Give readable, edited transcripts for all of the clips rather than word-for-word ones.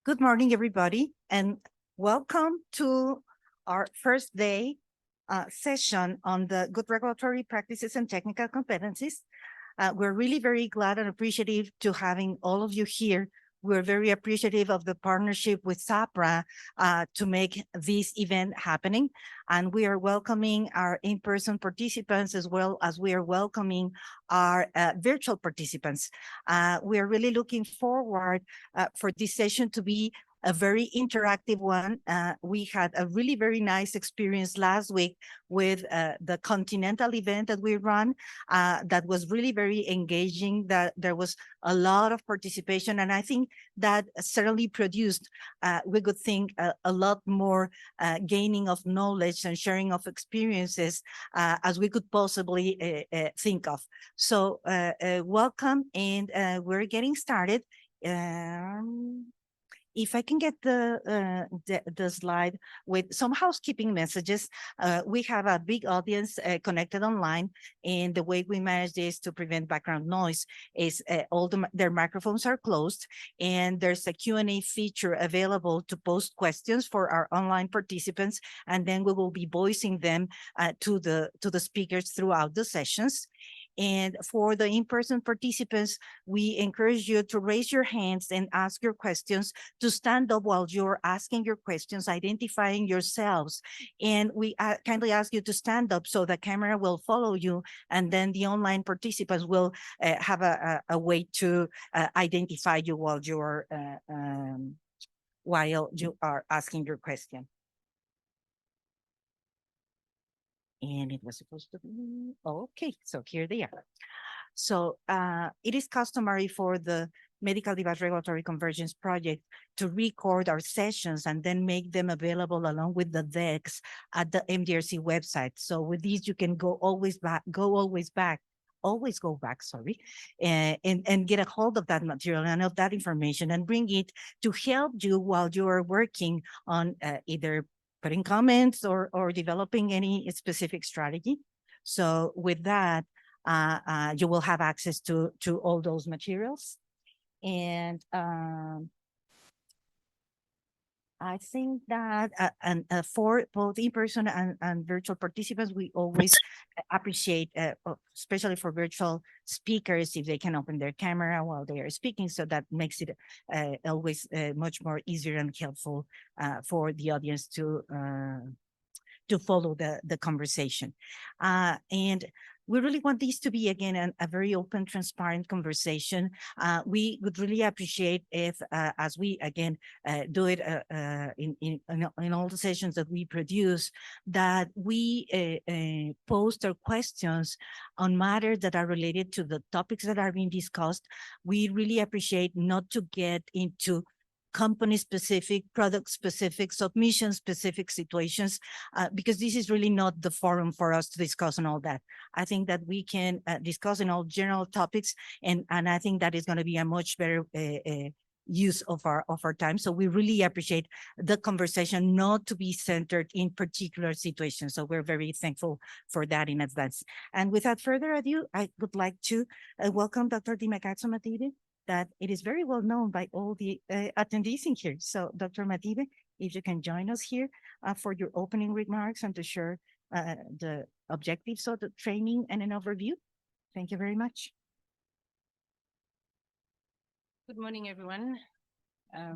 Good morning, everybody, and welcome to our first day session on the good regulatory practices and technical competencies. We're really very glad and appreciative to having all of you here. We're very appreciative of the partnership with SAHPRA to make this event happening. And we are welcoming our in-person participants as well as we are welcoming our virtual participants. We are really looking forward for this session to be a very interactive one. We had a really very nice experience last week with the Continental event that we run that was really very engaging, that there was a lot of participation. And I think that certainly produced, we could think, a lot more gaining of knowledge and sharing of experiences as we could possibly think of. So welcome, and we're getting started. If I can get the slide with some housekeeping messages. We have a big audience connected online, and the way we manage this to prevent background noise is their microphones are closed, and there's a Q&A feature available to post questions for our online participants, and then we will be voicing them to the speakers throughout the sessions. And for the in-person participants, we encourage you to raise your hands and ask your questions, to stand up while you're asking your questions, identifying yourselves. And we kindly ask you to stand up so the camera will follow you, and then the online participants will have a way to identify you while you are asking your question. And it was supposed to be, okay, so here they are. So it is customary for the Medical Device Regulatory Convergence Project to record our sessions and then make them available along with the decks at the MDRC website. So with these, you can always go back, sorry, and get a hold of that material and of that information and bring it to help you while you are working on either putting comments or developing any specific strategy. So with that, you will have access to all those materials. And I think that for both in-person and virtual participants, we always appreciate, especially for virtual speakers, if they can open their camera while they are speaking. So that makes it always much more easier and helpful for the audience to follow the conversation. And we really want this to be, again, a very open, transparent conversation. We would really appreciate if, as we, again, do it in all the sessions that we produce, that we post our questions on matters that are related to the topics that are being discussed. We really appreciate not to get into company-specific, product-specific, submission-specific situations, because this is really not the forum for us to discuss on all that. I think that we can discuss in all general topics, and I think that is going to be a much better use of our time. So we really appreciate the conversation not to be centered in particular situations. So we're very thankful for that in advance. And without further ado, I would like to welcome Dr. Dimakatsumatibe, that it is very well known by all the attendees in here. So Dr. Matibe, if you can join us here for your opening remarks and to share the objectives of the training and an overview. Thank you very much. Good morning, everyone. I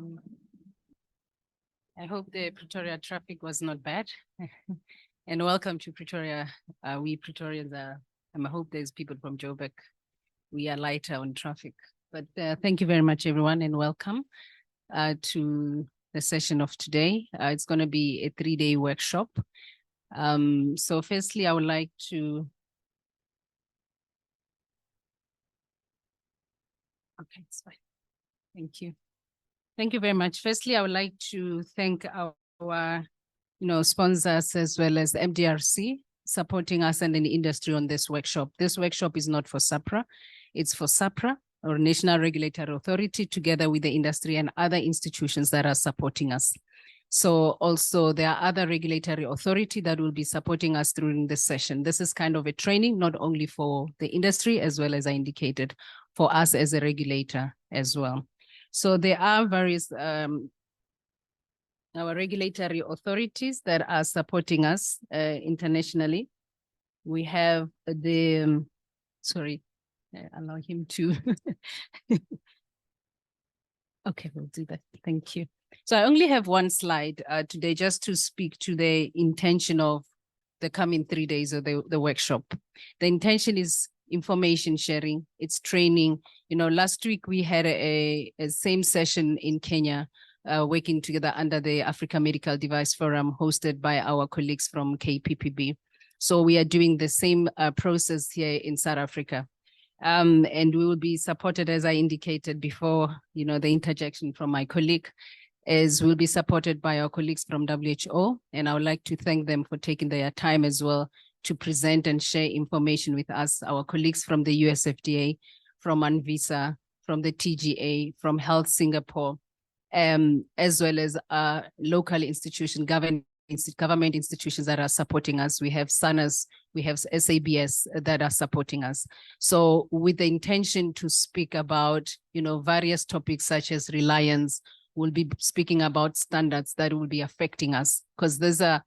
hope the Pretoria traffic was not bad. And welcome to Pretoria. We Pretorians are, I hope there's people from Joburg. We are lighter on traffic. But thank you very much, everyone, and welcome to the session of today. It's going to be a 3-day workshop. So firstly, I would like to... Okay, it's fine. Thank you. Thank you very much. Firstly, I would like to thank our sponsors as well as MDRC supporting us and in the industry on this workshop. This workshop is not for SAHPRA, it's for SAHPRA, or National Regulatory Authority, together with the industry and other institutions that are supporting us. So also there are other regulatory authority that will be supporting us during this session. This is kind of a training, not only for the industry, as well as I indicated, for us as a regulator as well. So there are various our regulatory authorities that are supporting us internationally. We have the, sorry, allow him to. Okay, we'll do that. Thank you. So I only have one slide today just to speak to the intention of the coming 3 days of the workshop. The intention is information sharing, it's training. You know, last week we had a same session in Kenya, working together under the Africa Medical Device Forum hosted by our colleagues from KPPB. So we are doing the same process here in South Africa. And we will be supported, as I indicated before, you know, the interjection from my colleague, is we'll be supported by our colleagues from WHO. And I would like to thank them for taking their time as well to present and share information with us, our colleagues from the USFDA, from ANVISA, from the TGA, from Health Singapore, as well as local institutions, government institutions that are supporting us. We have SANAS, we have SABS that are supporting us. So with the intention to speak about, you know, various topics such as reliance, we'll be speaking about standards that will be affecting us, because there's a,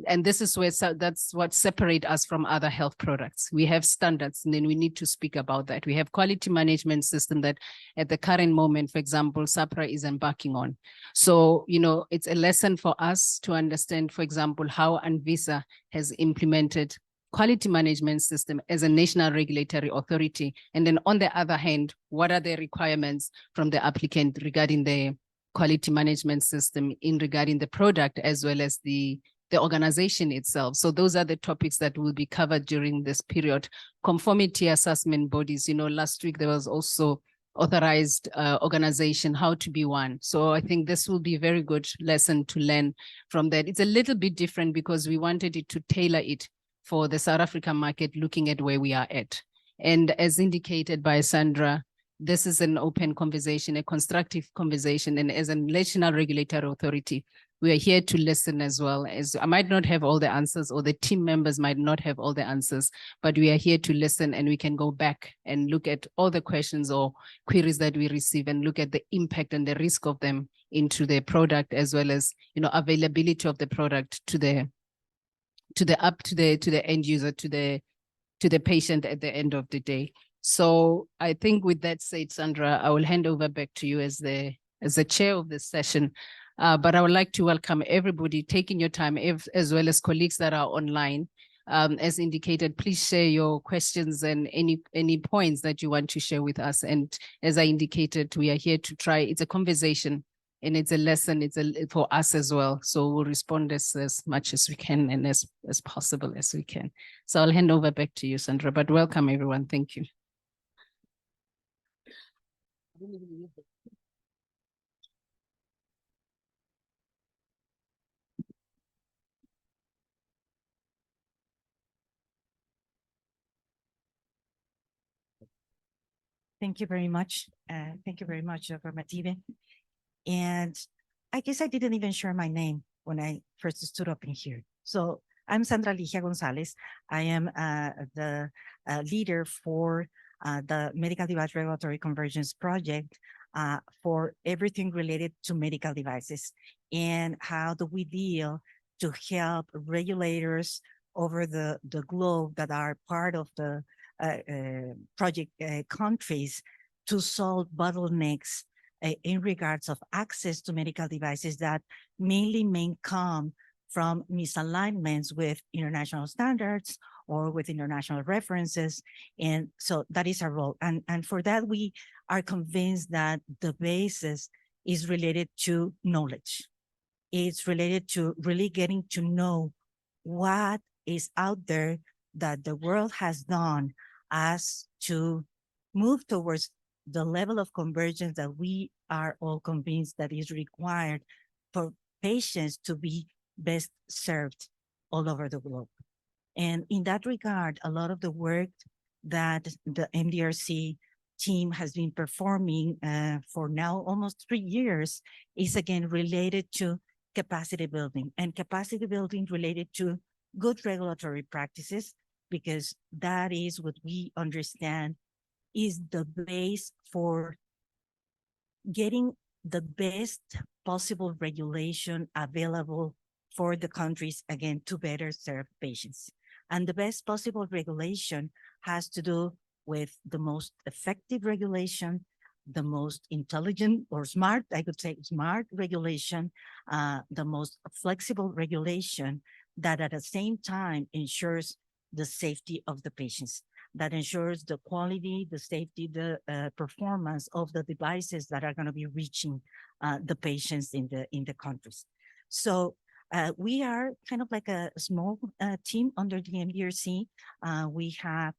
and this is where, that's what separates us from other health products. We have standards, and then we need to speak about that. We have quality management system that at the current moment, for example, SAHPRA is embarking on. So, you know, it's a lesson for us to understand, for example, how ANVISA has implemented quality management system as a national regulatory authority. And then on the other hand, what are the requirements from the applicant regarding the quality management system in regarding the product as well as the organization itself. So those are the topics that will be covered during this period. Conformity assessment bodies, you know, last week there was also authorized organization, how to be one. So I think this will be a very good lesson to learn from that. It's a little bit different because we wanted it to tailor it for the South African market, looking at where we are at. And as indicated by Sandra, this is an open conversation, a constructive conversation. And as a national regulatory authority, we are here to listen as well. As I might not have all the answers, or the team members might not have all the answers, but we are here to listen, and we can go back and look at all the questions or queries that we receive and look at the impact and the risk of them into the product, as well as, you know, availability of the product to the end user, to the patient at the end of the day. So I think with that said, Sandra, I will hand over back to you as the chair of this session. But I would like to welcome everybody taking your time, as well as colleagues that are online. As indicated, please share your questions and any points that you want to share with us. And as I indicated, we are here to try, it's a conversation and it's a lesson, for us as well. So we'll respond as much as we can and as possible as we can. So I'll hand over back to you, Sandra, but welcome everyone. Thank you. Thank you very much. Thank you very much, Dr. Mative. And I guess I didn't even share my name when I first stood up in here. So I'm Sandra Ligia Gonzalez. I am the leader for the Medical Device Regulatory Convergence Project for everything related to medical devices, and how do we deal to help regulators over the globe that are part of the project countries to solve bottlenecks in regards of access to medical devices that mainly may come from misalignments with international standards or with international references. And so that is our role. And for that, we are convinced that the basis is related to knowledge. It's related to really getting to know what is out there that the world has done as to move towards the level of convergence that we are all convinced that is required for patients to be best served all over the globe. And in that regard, a lot of the work that the MDRC team has been performing for now almost 3 years is again related to capacity building, and capacity building related to good regulatory practices, because that is what we understand is the base for getting the best possible regulation available for the countries, again, to better serve patients. And the best possible regulation has to do with the most effective regulation, the most intelligent or smart, I could say smart regulation, the most flexible regulation that at the same time ensures the safety of the patients, that ensures the quality, the safety, the performance of the devices that are going to be reaching the patients in the countries. So we are kind of like a small team under the MDRC. We have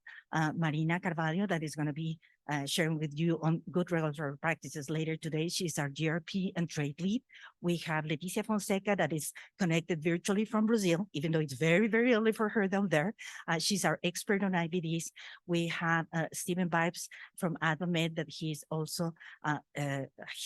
Marina Carvalho that is going to be sharing with you on good regulatory practices later today. She's our GRP and trade lead. We have Leticia Fonseca that is connected virtually from Brazil, even though it's very, very early for her down there. She's our expert on IBDs. We have Stephen Bipes from AdvaMed that he's also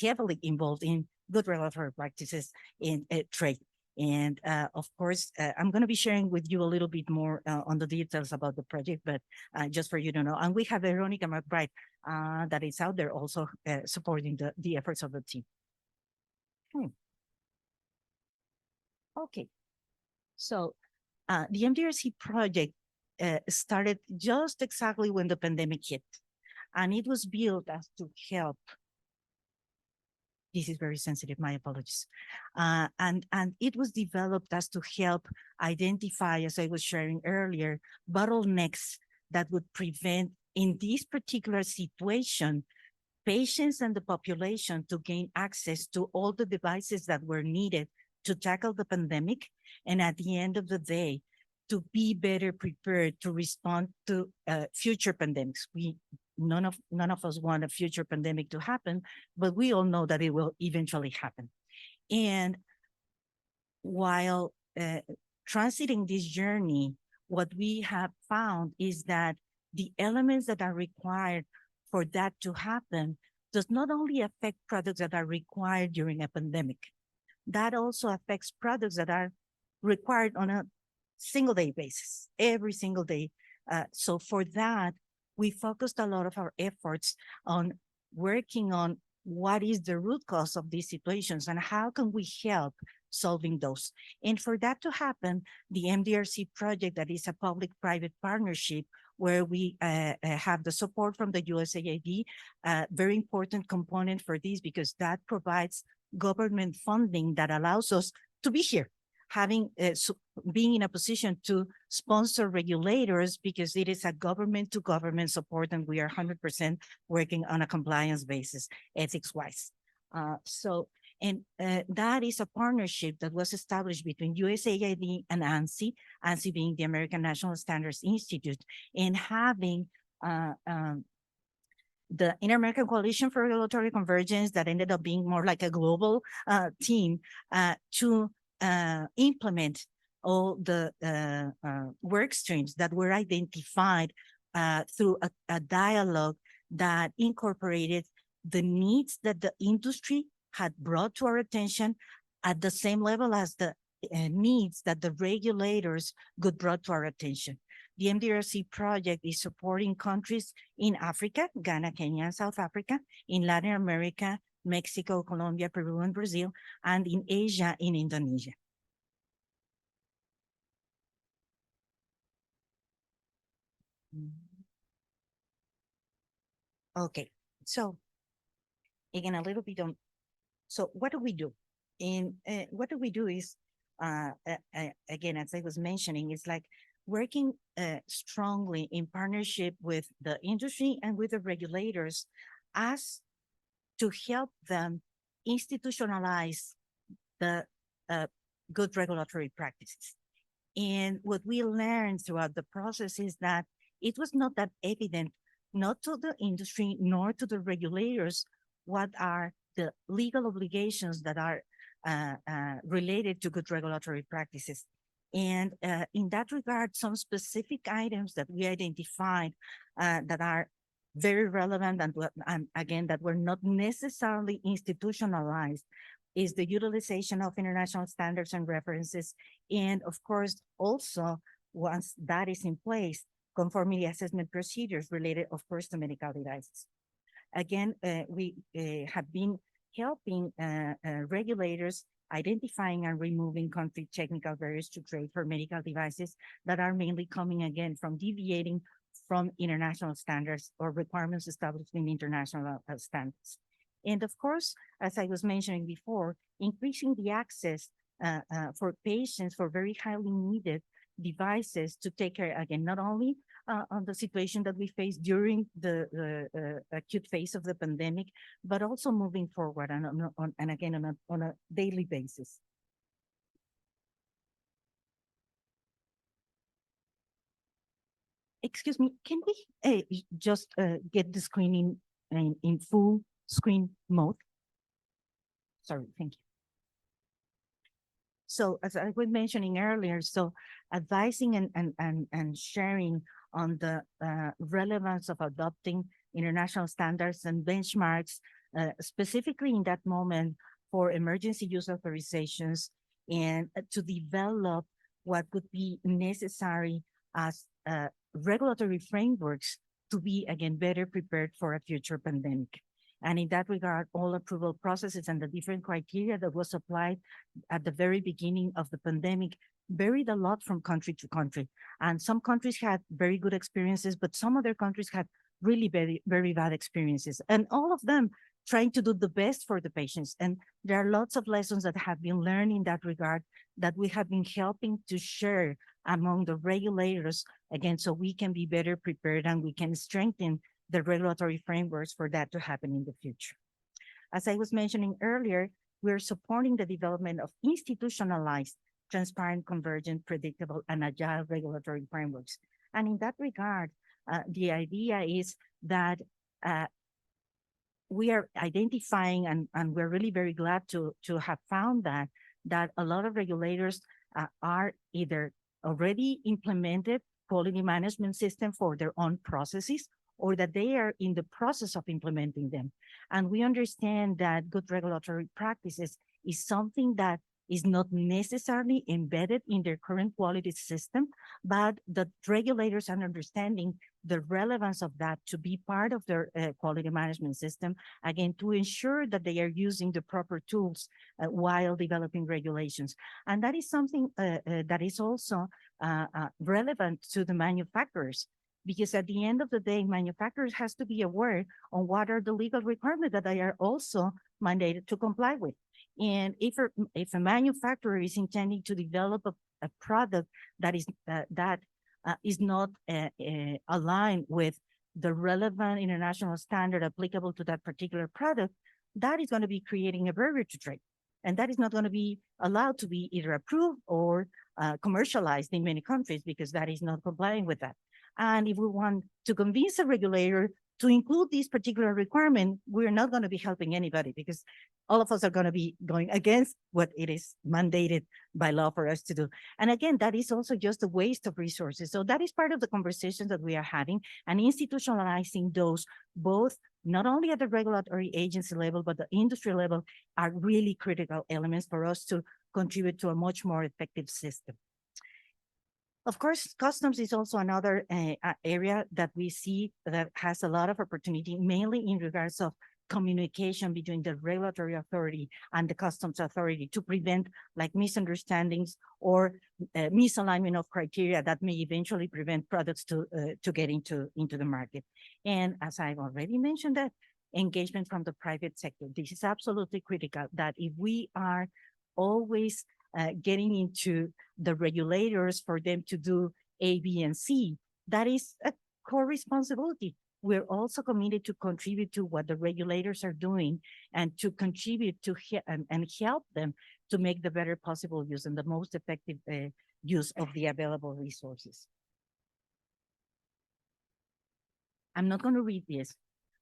heavily involved in good regulatory practices in trade. And of course, I'm going to be sharing with you a little bit more on the details about the project, but just for you to know. And we have Veronica McBride that is out there also supporting the efforts of the team. Okay, so the MDRC project started just exactly when the pandemic hit, and it was built as to help. This is very sensitive, my apologies. And it was developed as to help identify, as I was sharing earlier, bottlenecks that would prevent, in this particular situation, patients and the population to gain access to all the devices that were needed to tackle the pandemic. And at the end of the day, to be better prepared to respond to future pandemics. None of us want a future pandemic to happen, but we all know that it will eventually happen. And while transiting this journey, what we have found is that the elements that are required for that to happen does not only affect products that are required during a pandemic, that also affects products that are required on a single day basis, every single day. So for that, we focused a lot of our efforts on working on what is the root cause of these situations and how can we help solving those. And for that to happen, the MDRC project, that is a public-private partnership where we have the support from the USAID, very important component for this because that provides government funding that allows us to be here, having being in a position to sponsor regulators because it is a government to government support and we are 100% working on a compliance basis, ethics wise. And that is a partnership that was established between USAID and ANSI, ANSI being the American National Standards Institute, and having the Inter-American Coalition for Regulatory Convergence that ended up being more like a global team to implement all the work streams that were identified through a dialogue that incorporated the needs that the industry had brought to our attention at the same level as the needs that the regulators could brought to our attention. The MDRC project is supporting countries in Africa, Ghana, Kenya, and South Africa, in Latin America, Mexico, Colombia, Peru, and Brazil, and in Asia, in Indonesia. Okay, so again, a little bit on, so what do we do? And what do we do is, again, as I was mentioning, it's like working strongly in partnership with the industry and with the regulators as to help them institutionalize the good regulatory practices. And what we learned throughout the process is that it was not that evident, not to the industry nor to the regulators, what are the legal obligations that are related to good regulatory practices. And in that regard, some specific items that we identified that are very relevant and again, that were not necessarily institutionalized is the utilization of international standards and references. And of course, also, once that is in place, conformity assessment procedures related, of course, to medical devices. Again, we have been helping regulators identifying and removing country technical barriers to trade for medical devices that are mainly coming again from deviating from international standards or requirements established in international standards. And of course, as I was mentioning before, increasing the access for patients for very highly needed devices to take care, again, not only on the situation that we face during the acute phase of the pandemic, but also moving forward and again, on a daily basis. Excuse me, can we just get the screen in full screen mode? Sorry, thank you. So as I was mentioning earlier, so advising and sharing on the relevance of adopting international standards and benchmarks, specifically in that moment for emergency use authorizations, and to develop what would be necessary as regulatory frameworks to be, again, better prepared for a future pandemic. And in that regard, all approval processes and the different criteria that was applied at the very beginning of the pandemic varied a lot from country to country. And some countries had very good experiences, but some other countries had really very, very bad experiences. And all of them trying to do the best for the patients. And there are lots of lessons that have been learned in that regard that we have been helping to share among the regulators, again, so we can be better prepared and we can strengthen the regulatory frameworks for that to happen in the future. As I was mentioning earlier, we're supporting the development of institutionalized, transparent, convergent, predictable, and agile regulatory frameworks. And in that regard, the idea is that we are identifying, and we're really very glad to have found that a lot of regulators are either already implemented quality management system for their own processes, or that they are in the process of implementing them. And we understand that good regulatory practices is something that is not necessarily embedded in their current quality system, but the regulators are understanding the relevance of that to be part of their quality management system, again, to ensure that they are using the proper tools while developing regulations. And that is something that is also relevant to the manufacturers, because at the end of the day, manufacturers has to be aware on what are the legal requirements that they are also mandated to comply with. And if a manufacturer is intending to develop a product that is not aligned with the relevant international standard applicable to that particular product, that is going to be creating a barrier to trade. And that is not going to be allowed to be either approved or commercialized in many countries, because that is not complying with that. And if we want to convince a regulator to include this particular requirement, we're not going to be helping anybody, because all of us are going to be going against what it is mandated by law for us to do. And again, that is also just a waste of resources. So that is part of the conversation that we are having, and institutionalizing those, both not only at the regulatory agency level, but the industry level, are really critical elements for us to contribute to a much more effective system. Of course, customs is also another area that we see that has a lot of opportunity, mainly in regards of communication between the regulatory authority and the customs authority, to prevent like misunderstandings or misalignment of criteria that may eventually prevent products to get into the market. And as I've already mentioned, that engagement from the private sector, this is absolutely critical, that if we are always getting into the regulators for them to do A, B, and C, that is a core responsibility. We're also committed to contribute to what the regulators are doing and to contribute to and help them to make the better possible use and the most effective use of the available resources. I'm not going to read this.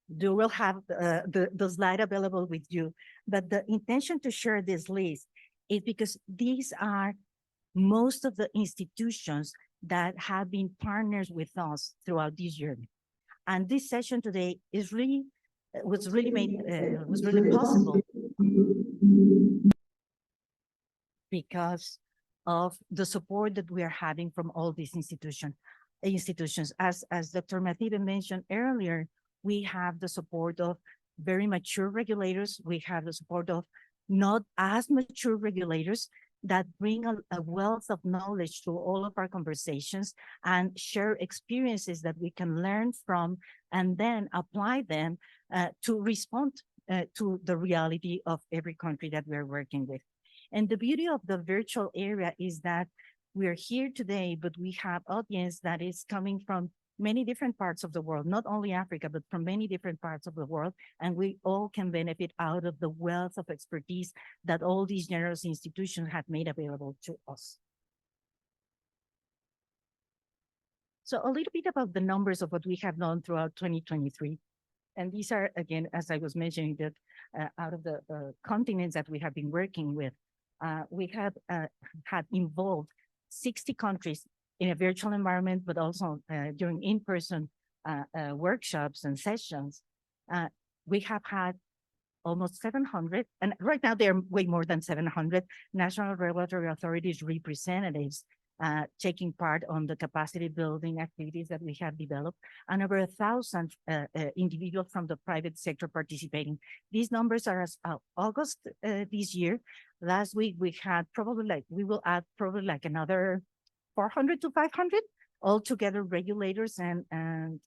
You will have the slide available with you, but the intention to share this list is because these are most of the institutions that have been partners with us throughout this journey. And this session today is really was really possible because of the support that we are having from all these institutions. As Dr. Mathieu mentioned earlier, we have the support of very mature regulators. We have the support of not as mature regulators that bring a wealth of knowledge to all of our conversations and share experiences that we can learn from and then apply them to respond to the reality of every country that we're working with. And the beauty of the virtual area is that we're here today, but we have audience that is coming from many different parts of the world, not only Africa, but from many different parts of the world. And we all can benefit out of the wealth of expertise that all these generous institutions have made available to us. So a little bit about the numbers of what we have done throughout 2023. And these are, again, as I was mentioning, that out of the continents that we have been working with, we have had involved 60 countries in a virtual environment, but also during in-person workshops and sessions. We have had almost 700, and right now there are way more than 700 national regulatory authorities representatives taking part on the capacity building activities that we have developed, and over 1,000 individuals from the private sector participating. These numbers are as of August this year. Last week we had we will add probably like another 400 to 500 altogether regulators and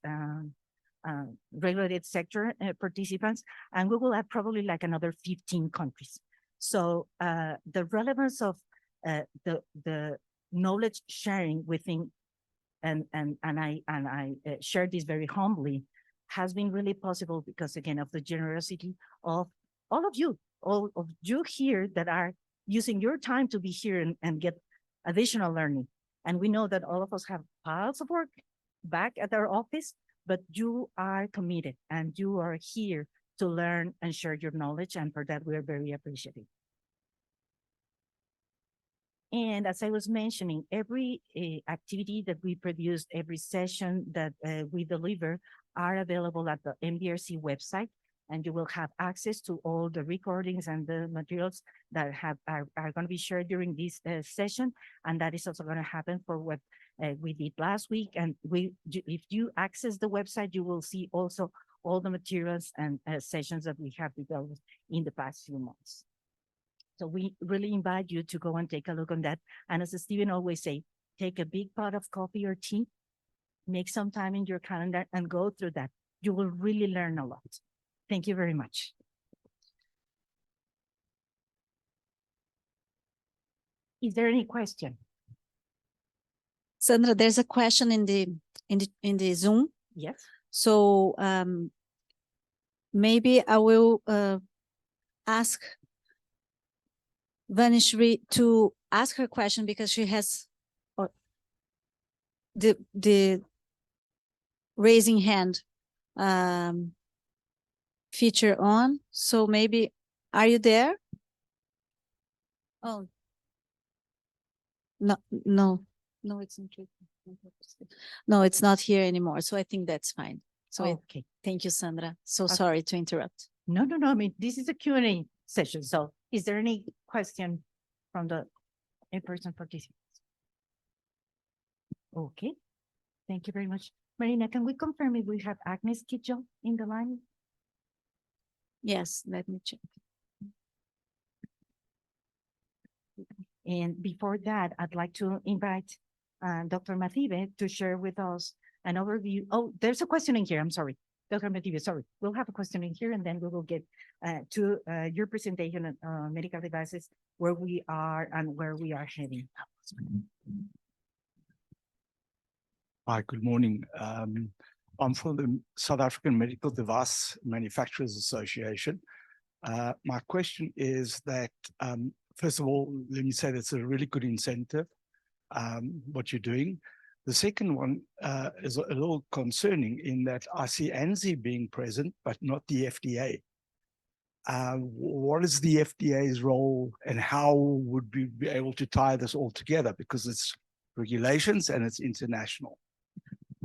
regulated sector participants, and we will add probably like another 15 countries. So the relevance of the knowledge sharing within, and I share this very humbly, has been really possible because, again, of the generosity of all of you here that are using your time to be here and get additional learning. And we know that all of us have piles of work back at our office, but you are committed and you are here to learn and share your knowledge. And for that, we are very appreciative. And as I was mentioning, every activity that we produce, every session that we deliver are available at the MDRC website, and you will have access to all the recordings and the materials that are going to be shared during this session. And that is also going to happen for what we did last week. And if you access the website, you will see also all the materials and sessions that we have developed in the past few months. So we really invite you to go and take a look on that. And as Stephen always say, take a big pot of coffee or tea, make some time in your calendar and go through that. You will really learn a lot. Thank you very much. Is there any question? Sandra, there's a question in the Zoom. Yes. So maybe I will ask Vanishri to ask her question because she has the raising hand feature on. So maybe, are you there? Oh, no, it's not. No, it's not here anymore. So I think that's fine. So okay. Thank you, Sandra. So okay. Sorry to interrupt. No. I mean, this is a Q&A session. So is there any question from the in-person participants? Okay. Thank you very much. Marina, can we confirm if we have Agnes Kitchell in the line? Yes, let me check. And before that, I'd like to invite Dr. Mathibe to share with us an overview. Oh, there's a question in here. I'm sorry. Dr. Mathibe, sorry. We'll have a question in here and then we will get to your presentation on medical devices, where we are and where we are heading. Hi, good morning. I'm from the South African Medical Device Manufacturers Association. My question is that, first of all, let me say that's a really good incentive, what you're doing. The second one is a little concerning in that I see ANSI being present, but not the FDA. What is the FDA's role and how would we be able to tie this all together? Because it's regulations and it's international.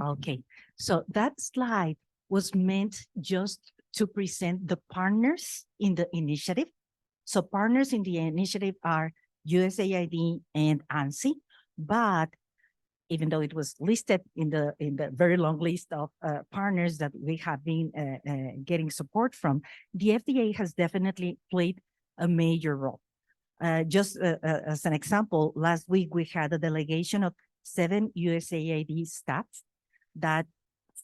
Okay, so that slide was meant just to present the partners in the initiative. So partners in the initiative are USAID and ANSI, but even though it was listed in the very long list of partners that we have been getting support from, the FDA has definitely played a major role. Just as an example, last week we had a delegation of 7 USAID staff that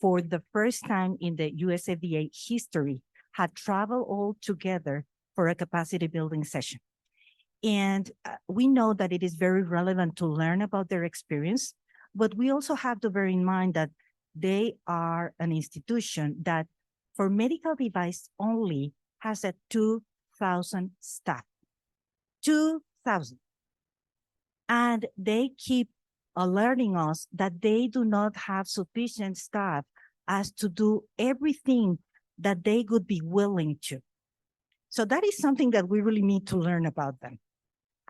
for the first time in the USFDA history had traveled all together for a capacity building session. And we know that it is very relevant to learn about their experience, but we also have to bear in mind that they are an institution that for medical device only has a 2,000 staff. 2,000. And they keep alerting us that they do not have sufficient staff as to do everything that they would be willing to. So that is something that we really need to learn about them.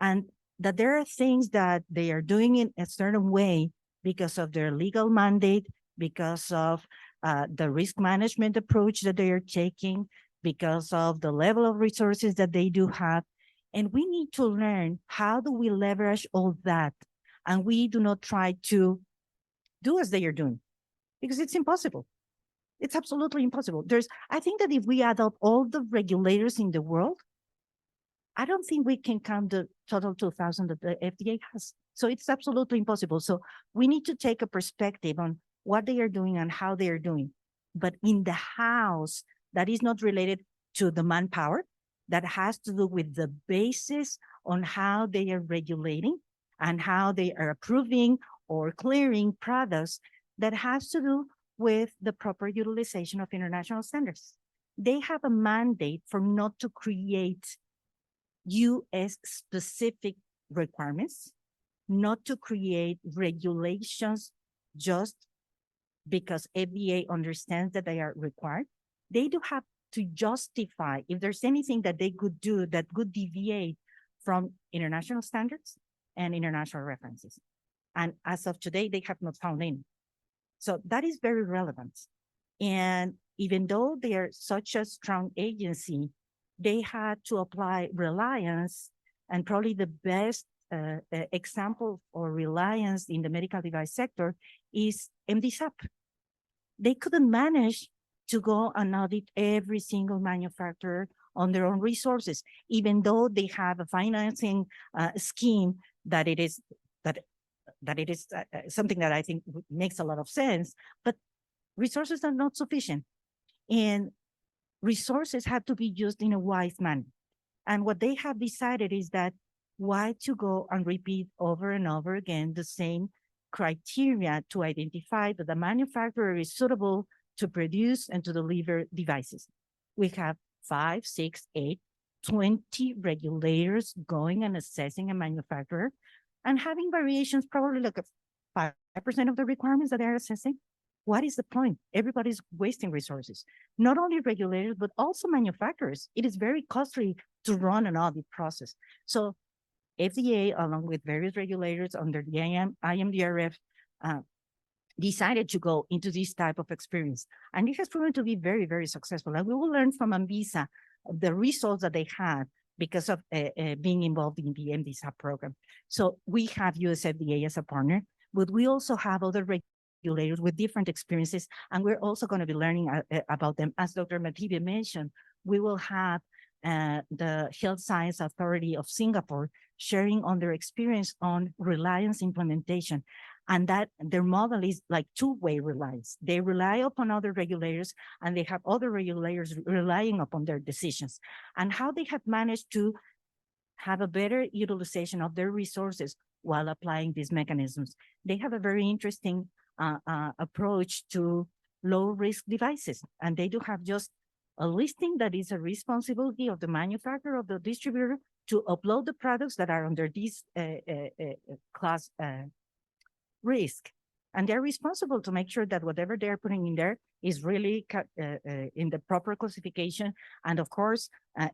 And that there are things that they are doing in a certain way because of their legal mandate, because of the risk management approach that they are taking, because of the level of resources that they do have. And we need to learn how do we leverage all that, and we do not try to do as they are doing, because it's impossible. It's absolutely impossible. I think that if we add up all the regulators in the world, I don't think we can count the total 2,000 that the FDA has. So it's absolutely impossible. So we need to take a perspective on what they are doing and how they are doing. But in the house, that is not related to the manpower, that has to do with the basis on how they are regulating and how they are approving or clearing products, that has to do with the proper utilization of international standards. They have a mandate for not to create US specific requirements, not to create regulations just because FDA understands that they are required. They do have to justify if there's anything that they could do that could deviate from international standards and international references. And as of today, they have not found any. So that is very relevant. And even though they are such a strong agency, they had to apply reliance, and probably the best example or reliance in the medical device sector is MDSAP. They couldn't manage to go and audit every single manufacturer on their own resources, even though they have a financing scheme that it is something that I think makes a lot of sense, but resources are not sufficient. And resources have to be used in a wise manner. And what they have decided is that why to go and repeat over and over again the same criteria to identify that the manufacturer is suitable to produce and to deliver devices. We have 5, 6, 8, 20 regulators going and assessing a manufacturer and having variations probably like 5% of the requirements that they're assessing. What is the point? Everybody's wasting resources, not only regulators, but also manufacturers. It is very costly to run an audit process. So FDA, along with various regulators under the IMDRF, decided to go into this type of experience. And it has proven to be very, very successful. And we will learn from Anvisa the results that they had because of being involved in the MDSAP program. So we have USFDA as a partner, but we also have other regulators with different experiences, and we're also going to be learning about them. As Dr. Matibia mentioned, we will have the Health Science Authority of Singapore sharing on their experience on reliance implementation, and that their model is like two-way reliance. They rely upon other regulators, and they have other regulators relying upon their decisions, and how they have managed to have a better utilization of their resources while applying these mechanisms. They have a very interesting approach to low-risk devices, and they do have just a listing that is a responsibility of the manufacturer, of the distributor, to upload the products that are under this class risk. And they're responsible to make sure that whatever they're putting in there is really in the proper classification. And of course,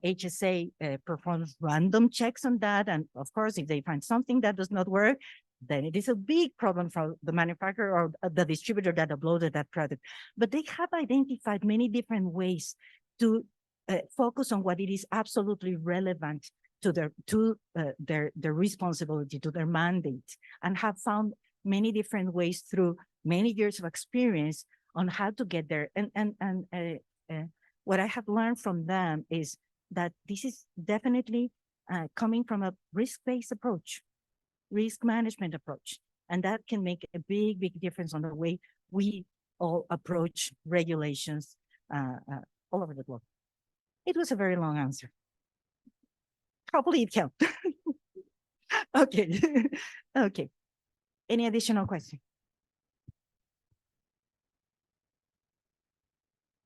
HSA performs random checks on that. And of course, if they find something that does not work, then it is a big problem for the manufacturer or the distributor that uploaded that product. But they have identified many different ways to focus on what it is absolutely relevant to their responsibility, to their mandate, and have found many different ways through many years of experience on how to get there. What I have learned from them is that this is definitely coming from a risk-based approach, risk management approach. And that can make a big, big difference on the way we all approach regulations all over the globe. It was a very long answer. Hopefully it helped. Okay. Okay. Any additional question?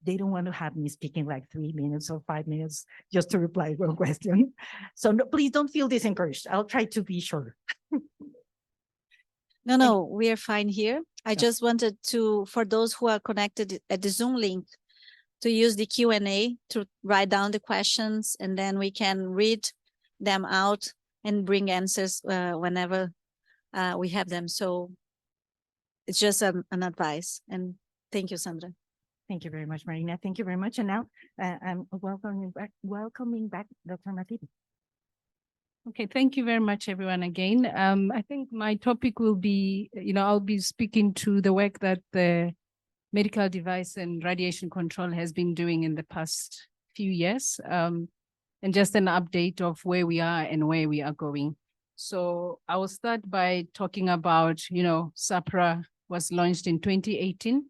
They don't want to have me speaking like 3 minutes or 5 minutes just to reply one question. So no, please don't feel discouraged. I'll try to be short. No, we are fine here. I just wanted to, for those who are connected at the Zoom link, to use the Q&A to write down the questions, and then we can read them out and bring answers whenever we have them. So it's just an advice. And thank you, Sandra. Thank you very much, Marina. Thank you very much. And now I'm welcoming back Dr. Matidi. Okay, thank you very much, everyone, again. I think my topic will be, I'll be speaking to the work that the medical device and radiation control has been doing in the past few years, and just an update of where we are and where we are going. So I will start by talking about, SAHPRA was launched in 2018.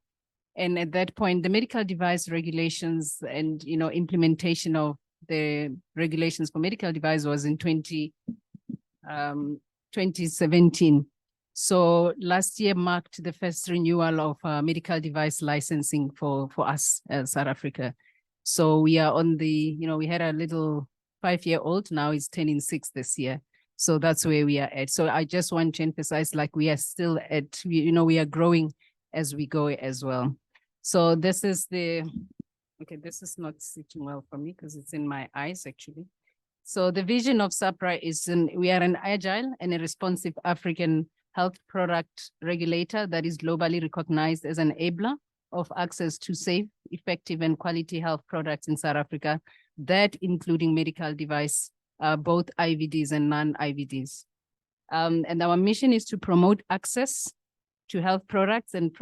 And at that point, the medical device regulations and, implementation of the regulations for medical device was in 2017. So last year marked the first renewal of medical device licensing for us as South Africa. So we are on the, we had a little 5-year-old, now he's turning 6 this year. So that's where we are at. So I just want to emphasize, like, we are still at, we are growing as we go as well. So this is this is not sitting well for me because it's in my eyes actually. So the vision of SAHPRA is we are an agile and a responsive African health product regulator that is globally recognized as an enabler of access to safe, effective, and quality health products in South Africa, that including medical device, both IVDs and non-IVDs. And our mission is to promote access to health products and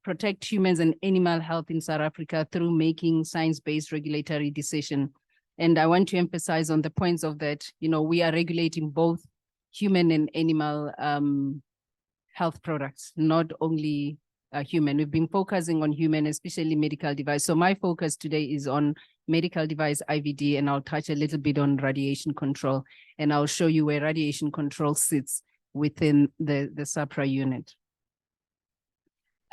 protect humans and animal health in South Africa through making science-based regulatory decisions. And I want to emphasize on the points of that, we are regulating both human and animal health products, not only human. We've been focusing on human, especially medical device. So my focus today is on medical device IVD, and I'll touch a little bit on radiation control, and I'll show you where radiation control sits within the SAHPRA unit.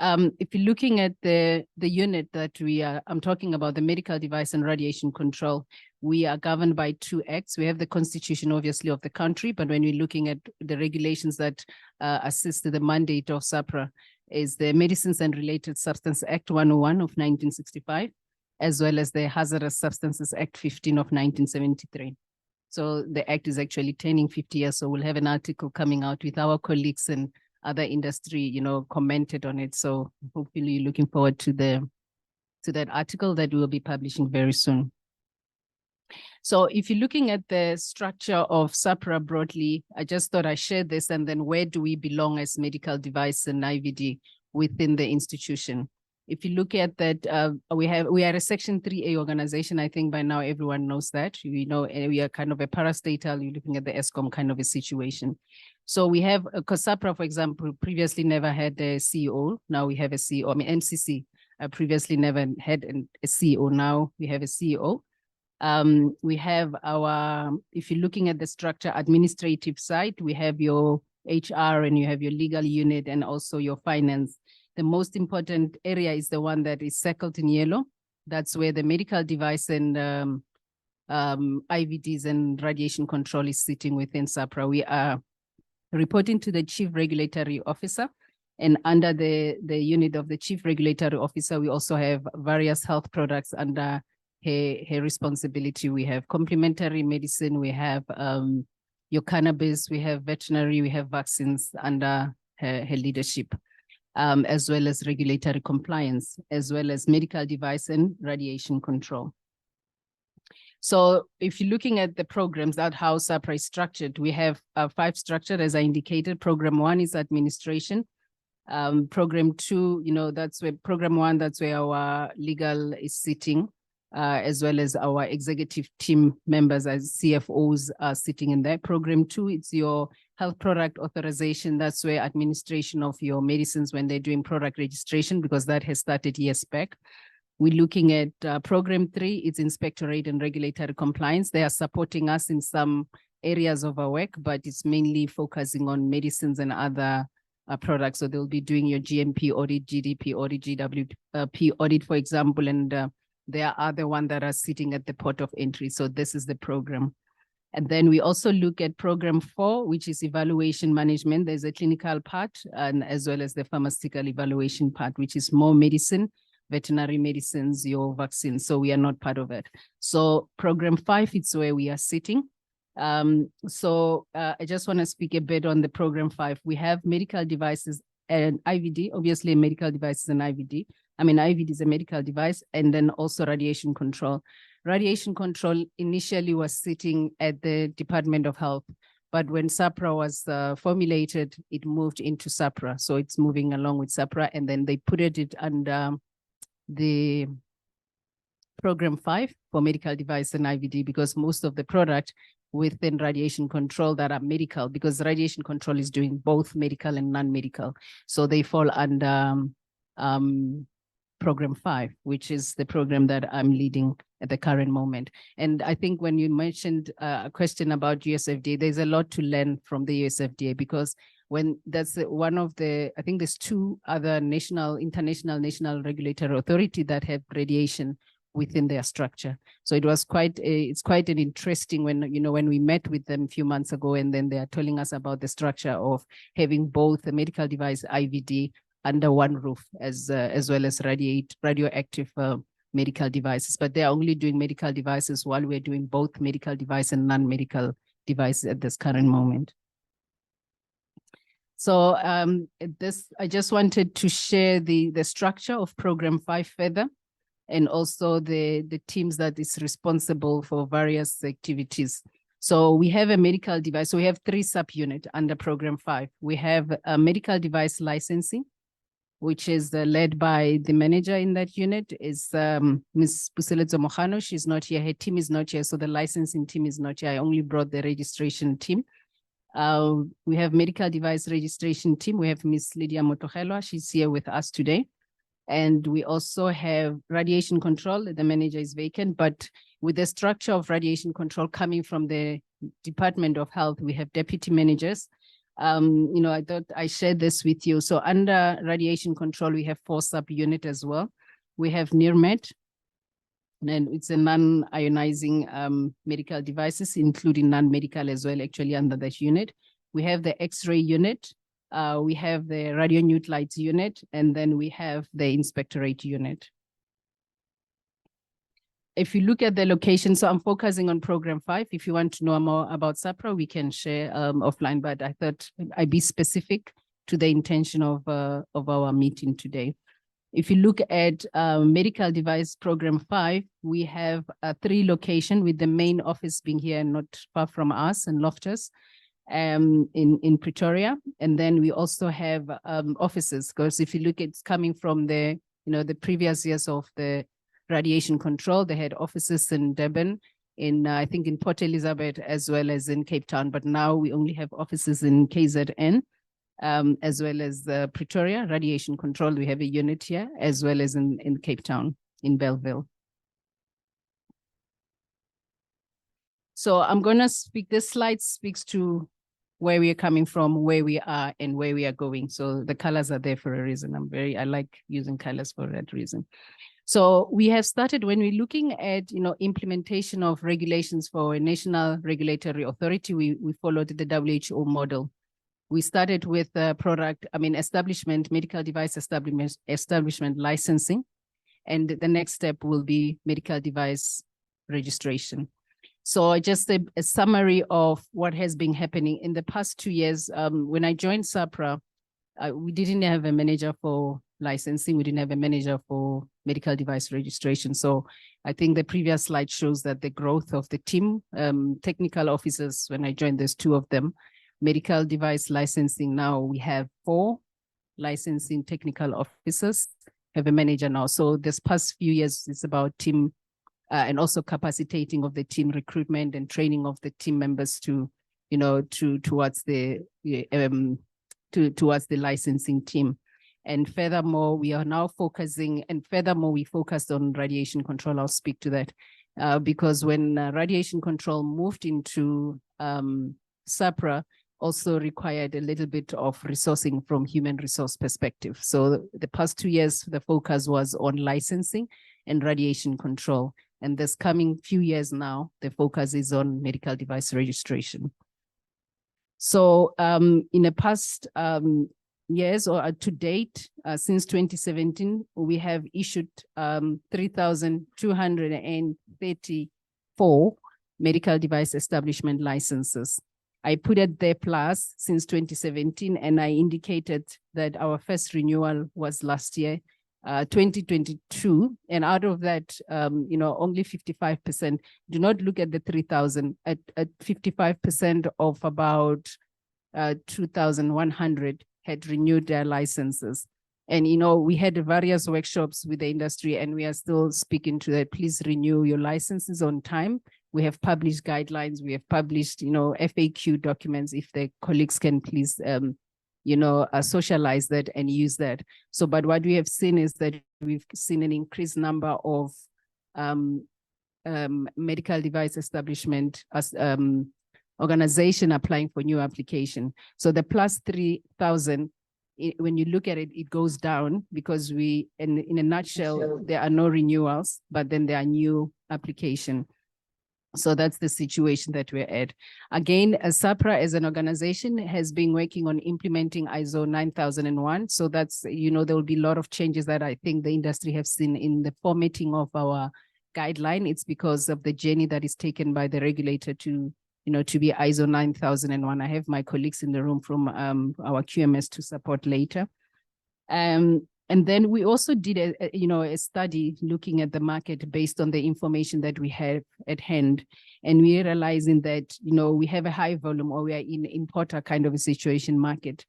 If you're looking at the unit that I'm talking about, the medical device and radiation control, we are governed by 2 acts. We have the constitution, obviously, of the country, but when we're looking at the regulations that assist the mandate of SAHPRA, is the Medicines and Related Substances Act 101 of 1965, as well as the Hazardous Substances Act 15 of 1973. So the act is actually turning 50 years, so we'll have an article coming out with our colleagues and other industry, commented on it. So hopefully you're looking forward to that article that we'll be publishing very soon. So if you're looking at the structure of SAHPRA broadly, I just thought I'd share this, and then where do we belong as medical device and IVD within the institution? If you look at that, we are a Section 3A organization. I think by now everyone knows that. We know we are kind of a parastatal. You're looking at the ESCOM kind of a situation. So we have, because SAHPRA, for example, previously never had a CEO. Now we have a CEO. I mean, MCC previously never had a CEO. Now we have a CEO. We have our, if you're looking at the structure administrative side, we have your HR and you have your legal unit and also your finance. The most important area is the one that is circled in yellow. That's where the medical device and IVDs and radiation control is sitting within SAHPRA. We are reporting to the Chief Regulatory Officer, and under the unit of the Chief Regulatory Officer, we also have various health products under her responsibility. We have complementary medicine, we have your cannabis, we have veterinary, we have vaccines under her leadership, as well as regulatory compliance, as well as medical device and radiation control. So if you're looking at the programs, that how SAHPRA is structured, we have 5 structured, as I indicated. Program 1 is administration. Program 2, that's where program 1, that's where our legal is sitting, as well as our executive team members as CFOs are sitting in there. Program 2, it's your health product authorization. That's where administration of your medicines when they're doing product registration, because that has started years back. We're looking at program 3, it's inspectorate and regulatory compliance. They are supporting us in some areas of our work, but it's mainly focusing on medicines and other products. So they'll be doing your GMP audit, GDP audit, GWP audit, for example, and there are other ones that are sitting at the port of entry. So this is the program. And then we also look at program 4, which is evaluation management. There's a clinical part and as well as the pharmaceutical evaluation part, which is more medicine, veterinary medicines, your vaccines. So we are not part of it. So program 5, it's where we are sitting. I just want to speak a bit on the program 5. We have medical devices and IVD, obviously medical devices and IVD. I mean, IVD is a medical device, and then also radiation control. Radiation control initially was sitting at the Department of Health, but when SAHPRA was formulated, it moved into SAHPRA. So it's moving along with SAHPRA, and then they put it under the program 5 for medical device and IVD, because most of the product within radiation control that are medical, because radiation control is doing both medical and non-medical. So they fall under program 5, which is the program that I'm leading at the current moment. And I think when you mentioned a question about USFDA, there's a lot to learn from the USFDA, because when that's one of the, I think there's 2 other international regulatory authority that have radiation within their structure. So it was it's quite an interesting when we met with them a few months ago, and then they are telling us about the structure of having both the medical device IVD under one roof as well as radioactive medical devices. But they're only doing medical devices while we're doing both medical device and non-medical devices at this current moment. So I just wanted to share the structure of program 5 further, and also the teams that is responsible for various activities. So we have a medical device. So we have 3 subunits under program 5. We have a medical device licensing, which is led by the manager in that unit, is Ms. Puseletso Mohano. She's not here. Her team is not here. So the licensing team is not here. I only brought the registration team. We have medical device registration team. We have Ms. Lydia Motogelwa. She's here with us today. And we also have radiation control. The manager is vacant, but with the structure of radiation control coming from the Department of Health, we have deputy managers. I thought I shared this with you. So under radiation control, we have 4 subunits as well. We have NIRMED, and it's a non-ionizing medical devices, including non-medical as well, actually under that unit. We have the X-ray unit. We have the radionuclides unit, and then we have the inspectorate unit. If you look at the location, so I'm focusing on program 5. If you want to know more about SAHPRA, we can share offline, but I thought I'd be specific to the intention of our meeting today. If you look at medical device program 5, we have 3 locations, with the main office being here not far from us in Loftus, in Pretoria. And then we also have offices, because if you look, it's coming from the previous years of the radiation control. They had offices in Durban, I think in Port Elizabeth, as well as in Cape Town. But now we only have offices in KZN, as well as Pretoria radiation control. We have a unit here, as well as in Cape Town, in Belleville. So I'm going to speak, this slide speaks to where we are coming from, where we are, and where we are going. So the colors are there for a reason. I like using colors for that reason. So we have started, when we're looking at implementation of regulations for a national regulatory authority, we followed the WHO model. We started with establishment, medical device establishment licensing, and the next step will be medical device registration. So just a summary of what has been happening in the past 2 years. When I joined SAHPRA, we didn't have a manager for licensing. We didn't have a manager for medical device registration. So I think the previous slide shows that the growth of the team, technical officers, when I joined, there's 2 of them. Medical device licensing, now we have 4. licensing technical officers, have a manager now. So this past few years, it's about team and also capacitating of the team, recruitment and training of the team members to, towards the licensing team. And furthermore, we are now focusing, we focused on radiation control. I'll speak to that because when radiation control moved into SAHPRA, also required a little bit of resourcing from human resource perspective. So the past 2 years, the focus was on licensing and radiation control. And this coming few years now, the focus is on medical device registration. So in the past years or to date, since 2017, we have issued 3,234 medical device establishment licenses. I put it there plus since 2017, and I indicated that our first renewal was last year, 2022. And out of that, only 55%, do not look at the 3,000, at 55% of about 2,100 had renewed their licenses. And, we had various workshops with the industry, and we are still speaking to that. Please renew your licenses on time. We have published guidelines. We have published, FAQ documents. If the colleagues can please, socialize that and use that. So, but what we have seen is that we've seen an increased number of medical device establishment as organization applying for new application. So the plus 3,000, when you look at it, it goes down because in a nutshell, there are no renewals, but then there are new application. So that's the situation that we're at. Again, SAHPRA as an organization has been working on implementing ISO 9001. So that's, there will be a lot of changes that I think the industry have seen in the formatting of our guideline. It's because of the journey that is taken by the regulator to be ISO 9001. I have my colleagues in the room from our QMS to support later. And then we also did a study looking at the market based on the information that we have at hand. And we're realizing that, we have a high volume, or we are in importer kind of a situation market.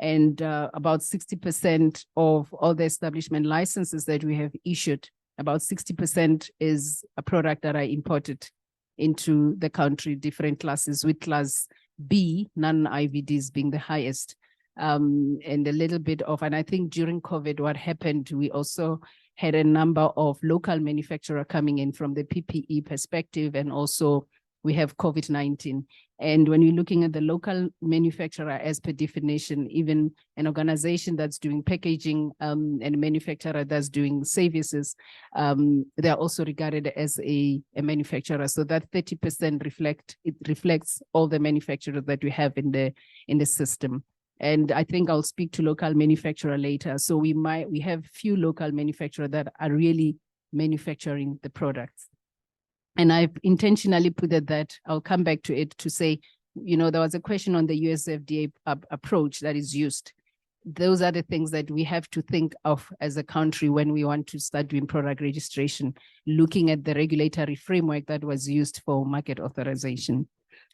And about 60% of all the establishment licenses that we have issued, about 60% is a product that are imported into the country, different classes, with class B, non-IVDs being the highest. And a little bit of, and I think during COVID, what happened, we also had a number of local manufacturers coming in from the PPE perspective, and also we have COVID-19. And when you're looking at the local manufacturer, as per definition, even an organization that's doing packaging and a manufacturer that's doing services, they're also regarded as a manufacturer. So that 30% reflects all the manufacturers that we have in the system. And I think I'll speak to local manufacturer later. So we have few local manufacturers that are really manufacturing the products. And I've intentionally put it that I'll come back to it to say, there was a question on the US FDA approach that is used. Those are the things that we have to think of as a country when we want to start doing product registration, looking at the regulatory framework that was used for market authorization.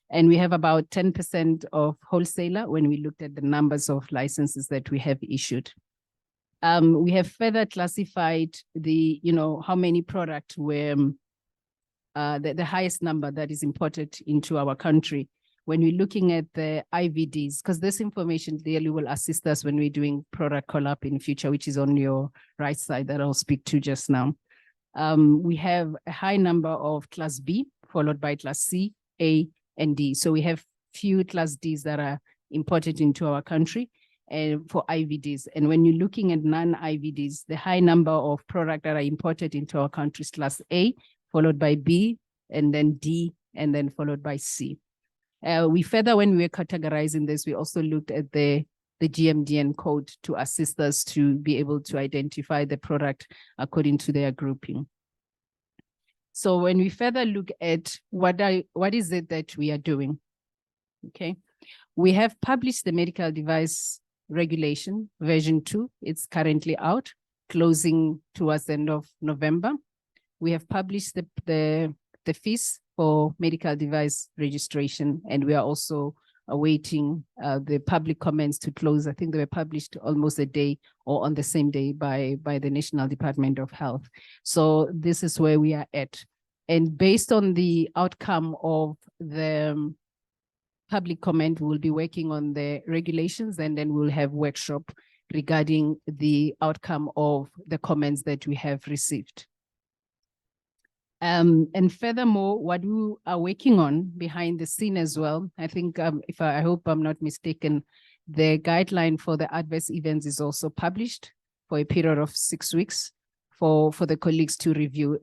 And we have about 10% of wholesaler when we looked at the numbers of licenses that we have issued. We have further classified the, how many products were the highest number that is imported into our country. When we're looking at the IVDs, because this information clearly will assist us when we're doing product call-up in the future, which is on your right side that I'll speak to just now. We have a high number of class B, followed by class C, A, and D. So we have few class Ds that are imported into our country for IVDs. And when you're looking at non-IVDs, the high number of products that are imported into our country is class A, followed by B, and then D, and then followed by C. We further, when we were categorizing this, we also looked at the GMDN code to assist us to be able to identify the product according to their grouping. So when we further look at what is it that we are doing, okay? We have published the medical device regulation version 2. It's currently out, closing towards the end of November. We have published the fees for medical device registration, and we are also awaiting the public comments to close. I think they were published almost a day or on the same day by the National Department of Health. So this is where we are at. And based on the outcome of the public comment, we'll be working on the regulations, and then we'll have workshop regarding the outcome of the comments that we have received. And furthermore, what we are working on behind the scene as well, I think, I hope I'm not mistaken, the guideline for the adverse events is also published for a period of 6 weeks for the colleagues to review.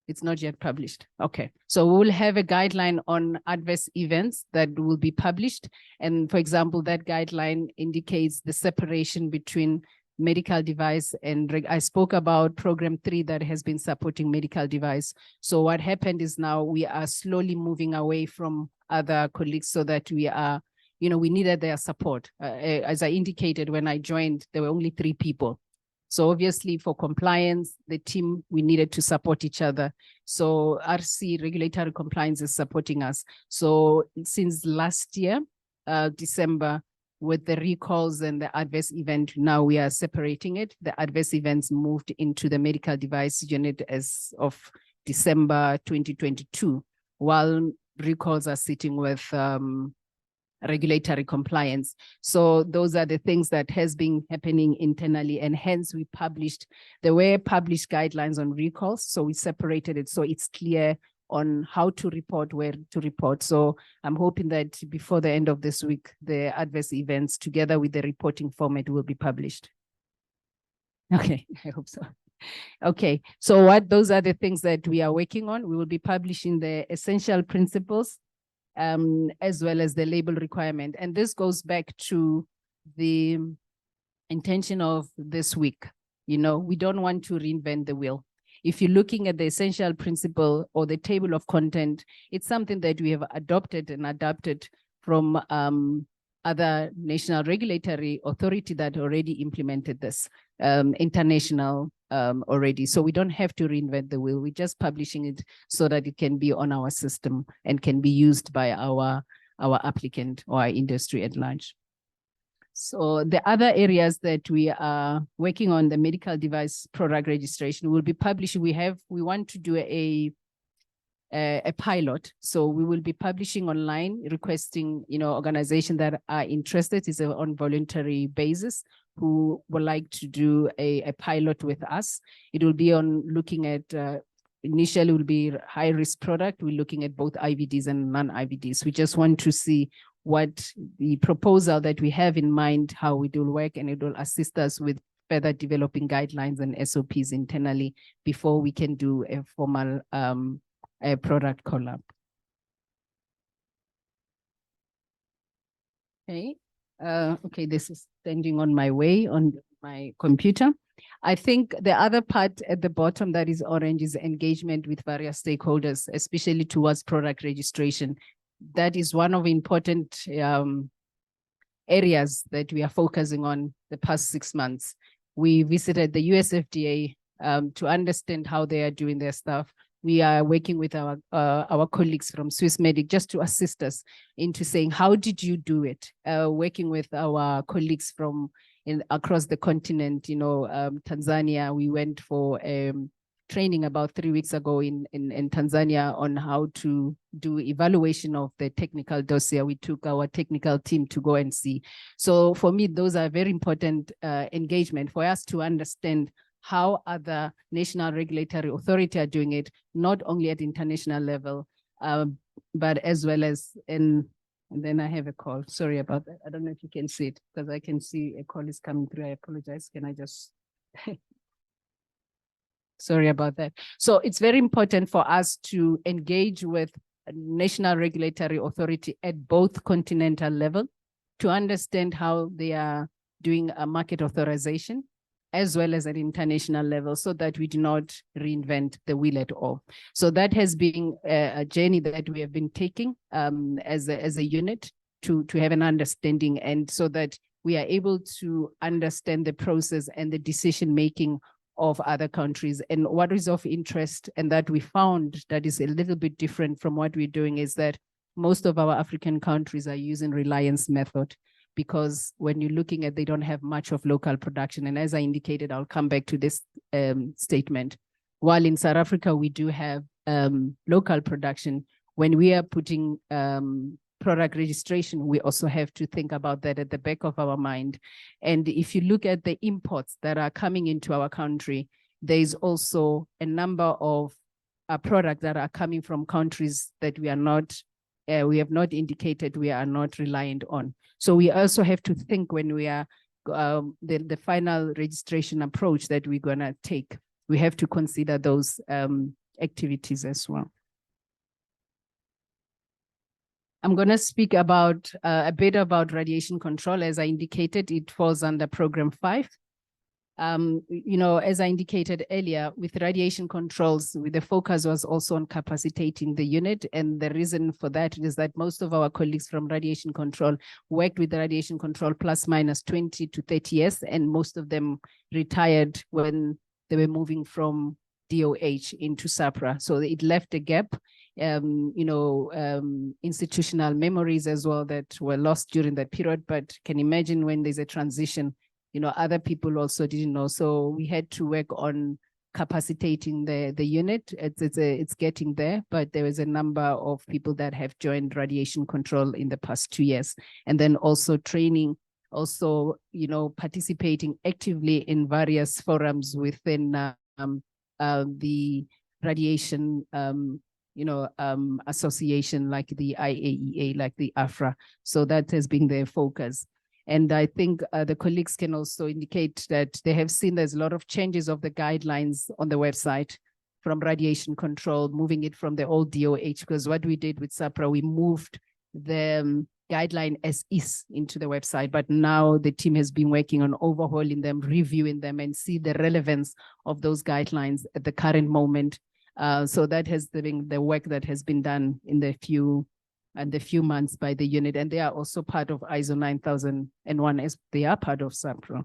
It's not yet published. Okay, so we will have a guideline on adverse events that will be published. And for example, that guideline indicates the separation between medical device and I spoke about program 3 that has been supporting medical device. So what happened is now we are slowly moving away from other colleagues so that we are, we needed their support. As I indicated, when I joined, there were only 3 people. So obviously for compliance, the team, we needed to support each other. So RC, regulatory compliance, is supporting us. So since last year, December, with the recalls and the adverse event, now we are separating it. The adverse events moved into the medical device unit as of December 2022, while recalls are sitting with regulatory compliance. So those are the things that has been happening internally, and hence we published, there were published guidelines on recalls. So we separated it so it's clear on how to report, where to report. So I'm hoping that before the end of this week, the adverse events together with the reporting format will be published. Okay, I hope so. Okay, so those are the things that we are working on. We will be publishing the essential principles as well as the label requirement. And this goes back to the intention of this week. We don't want to reinvent the wheel. If you're looking at the essential principle or the table of content, it's something that we have adopted and adapted from other national regulatory authority that already implemented this, international already. So we don't have to reinvent the wheel. We're just publishing it so that it can be on our system and can be used by our applicant or our industry at large. So the other areas that we are working on, the medical device product registration, will be published. We want to do a pilot. So we will be publishing online, requesting, organizations that are interested, is on voluntary basis, who would like to do a pilot with us. It will be on looking at, initially will be high risk product. We're looking at both IVDs and non-IVDs. We just want to see what the proposal that we have in mind, how it will work, and it will assist us with further developing guidelines and SOPs internally before we can do a formal a product collab. Okay, okay, this is standing on my way on my computer. I think the other part at the bottom that is orange is engagement with various stakeholders, especially towards product registration. That is one of the important areas that we are focusing on the past 6 months. We visited the US FDA to understand how they are doing their stuff. We are working with our colleagues from Swissmedic just to assist us into saying, how did you do it? Working with our colleagues from across the continent, Tanzania, we went for training about 3 weeks ago in Tanzania on how to do evaluation of the technical dossier. We took our technical team to go and see. So for me, those are very important engagement for us to understand how other national regulatory authority are doing it, not only at international level, but as well as in, and then I have a call. Sorry about that. I don't know if you can see it because I can see a call is coming through. I apologize. Can I just... Sorry about that. So it's very important for us to engage with a national regulatory authority at both continental level to understand how they are doing a market authorization as well as at international level so that we do not reinvent the wheel at all. So that has been a journey that we have been taking as a unit to have an understanding, and so that we are able to understand the process and the decision-making of other countries. And what is of interest and that we found that is a little bit different from what we're doing is that most of our African countries are using reliance method, because when you're looking at, they don't have much of local production. And as I indicated, I'll come back to this statement. While in South Africa, we do have local production, when we are putting product registration, we also have to think about that at the back of our mind. And if you look at the imports that are coming into our country, there's also a number of products that are coming from countries that we are not, we have not indicated we are not reliant on. So we also have to think when we are the final registration approach that we're gonna take, we have to consider those activities as well. I'm going to speak about a bit about radiation control. As I indicated, it falls under Program 5. You know, as I indicated earlier, with radiation controls, the focus was also on capacitating the unit. And the reason for that is that most of our colleagues from radiation control worked with radiation control plus minus 20 to 30 years, and most of them retired when they were moving from DOH into SAHPRA. So it left a gap. You know, institutional memories as well that were lost during that period, but can imagine when there's a transition, you know, other people also didn't know. So we had to work on capacitating the unit. It's getting there, but there was a number of people that have joined radiation control in the past 2 years. And then also training, also, you know, participating actively in various forums within the radiation you know, association like the IAEA, like the AFRA. So that has been their focus. And I think the colleagues can also indicate that they have seen there's a lot of changes of the guidelines on the website from radiation control, moving it from the old DOH, because what we did with SAHPRA, we moved the guideline as is into the website, but now the team has been working on overhauling them, reviewing them, and see the relevance of those guidelines at the current moment. So that has been the work that has been done in the few months by the unit, and they are also part of ISO 9001 as they are part of SAHPRA.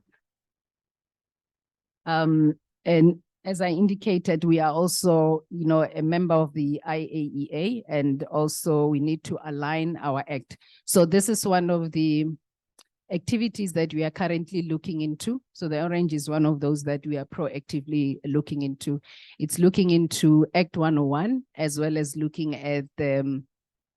And as I indicated, we are also, you know, a member of the IAEA, and also we need to align our act. So this is one of the activities that we are currently looking into. So the orange is one of those that we are proactively looking into. It's looking into Act 101, as well as looking at the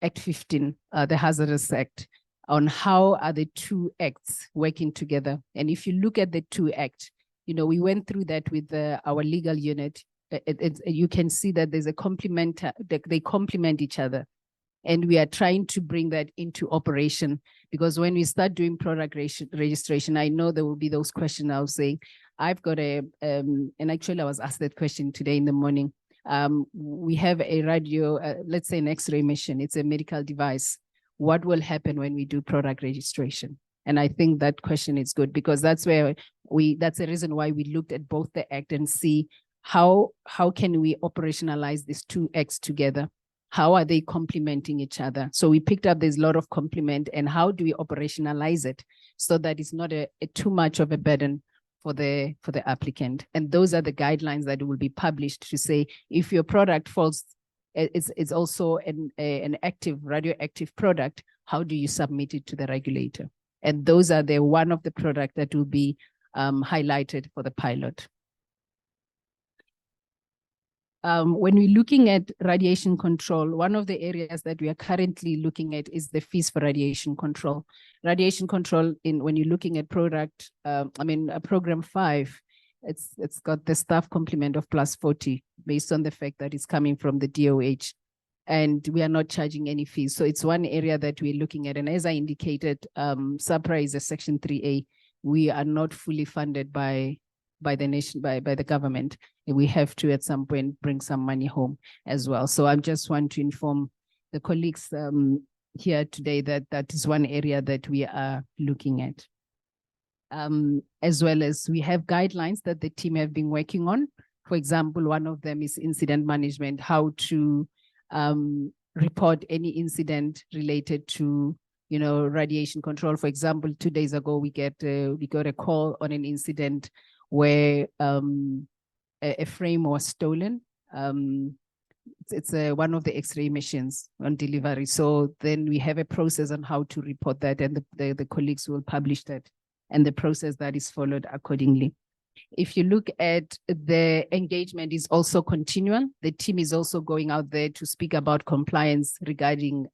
Act 15, the Hazardous Act, on how are the two acts working together. And if you look at the two acts, you know, we went through that with our legal unit. You can see that there's a complement, they complement each other. And we are trying to bring that into operation, because when we start doing product registration, I know there will be those questions. I was saying, I've got and actually I was asked that question today in the morning. We have a radio, let's say an X-ray machine. It's a medical device. What will happen when we do product registration? And I think that question is good, because that's where that's the reason why we looked at both the act and see how can we operationalize these two acts together? How are they complementing each other? So we picked up there's a lot of complement, and how do we operationalize it so that it's not a too much of a burden for the applicant? And those are the guidelines that will be published to say, if your product falls, it's also an active radioactive product, how do you submit it to the regulator? And those are the one of the product that will be highlighted for the pilot. When we're looking at radiation control, one of the areas that we are currently looking at is the fees for radiation control. Radiation control, when you're looking at product, Program 5, it's got the staff complement of plus 40 based on the fact that it's coming from the DOH, and we are not charging any fees. So it's one area that we're looking at. And as I indicated, SAHPRA is a Section 3A. We are not fully funded by the nation, by the government. We have to at some point bring some money home as well. So I just want to inform the colleagues here today that that is one area that we are looking at. As well as we have guidelines that the team have been working on. For example, one of them is incident management, how to report any incident related to, you know, radiation control. For example, 2 days ago, we got a call on an incident where a frame was stolen. it's one of the X-ray machines on delivery. So then we have a process on how to report that, and the colleagues will publish that, and the process that is followed accordingly. If you look at the engagement is also continual. The team is also going out there to speak about compliance regarding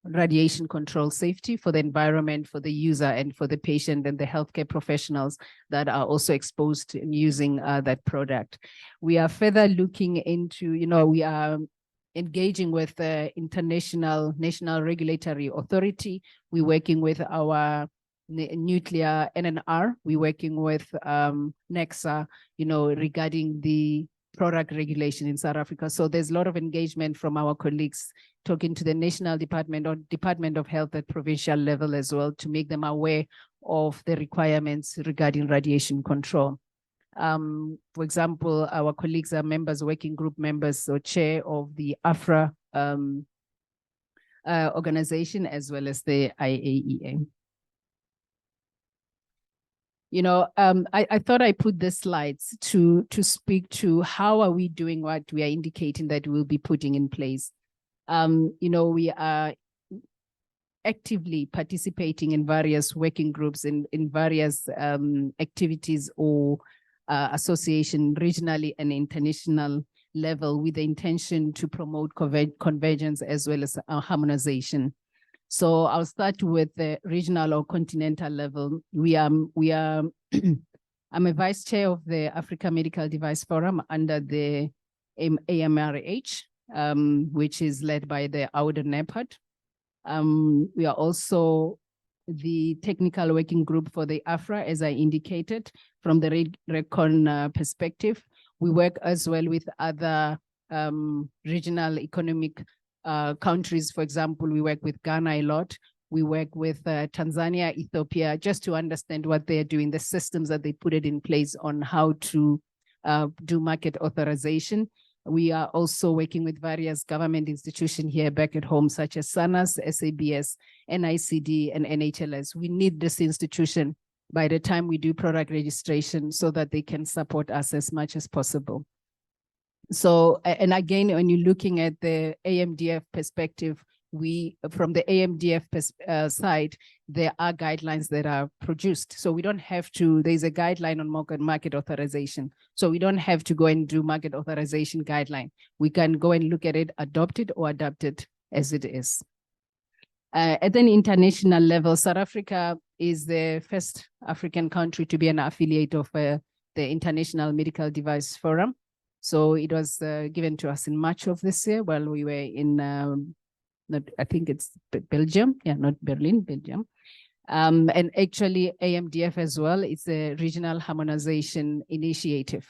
radiation control safety for the environment, for the user, and for the patient and the healthcare professionals that are also exposed in using that product. We are further looking into, we are engaging with the National Regulatory Authority. We're working with our nuclear NNR. We're working with NEXA, regarding the product regulation in South Africa. So there's a lot of engagement from our colleagues talking to the National Department or Department of Health at provincial level as well, to make them aware of the requirements regarding radiation control. For example, our colleagues are members, working group members or chair of the SAHPRA organization, as well as the IAEA. I thought I put the slides to speak to how are we doing what we are indicating that we'll be putting in place. We are actively participating in various working groups, in various activities or association regionally and international level, with the intention to promote convergence as well as harmonization. So I'll start with the regional or continental level. I'm a vice chair of the Africa Medical Device Forum under the AMRH, which is led by the Oude NEPAD. We are also the technical working group for the AFRA, as I indicated, from the RECON perspective. We work as well with other regional economic countries. For example, we work with Ghana a lot. We work with Tanzania, Ethiopia, just to understand what they're doing, the systems that they put it in place on how to do market authorization. We are also working with various government institutions here back at home, such as SANAS, SABS, NICD, and NHLS. We need this institution by the time we do product registration so that they can support us as much as possible. So, and again, when you're looking at the AMDF perspective, from the AMDF side, there are guidelines that are produced. So we don't have to, there's a guideline on market authorization. So we don't have to go and do market authorization guideline. We can go and look at it, adopt it or adapt it as it is. At an international level, South Africa is the first African country to be an affiliate of the International Medical Device Forum. So it was given to us in March of this year while we were in, I think it's Belgium. Yeah, not Berlin, Belgium. And actually AMDF as well, it's a regional harmonization initiative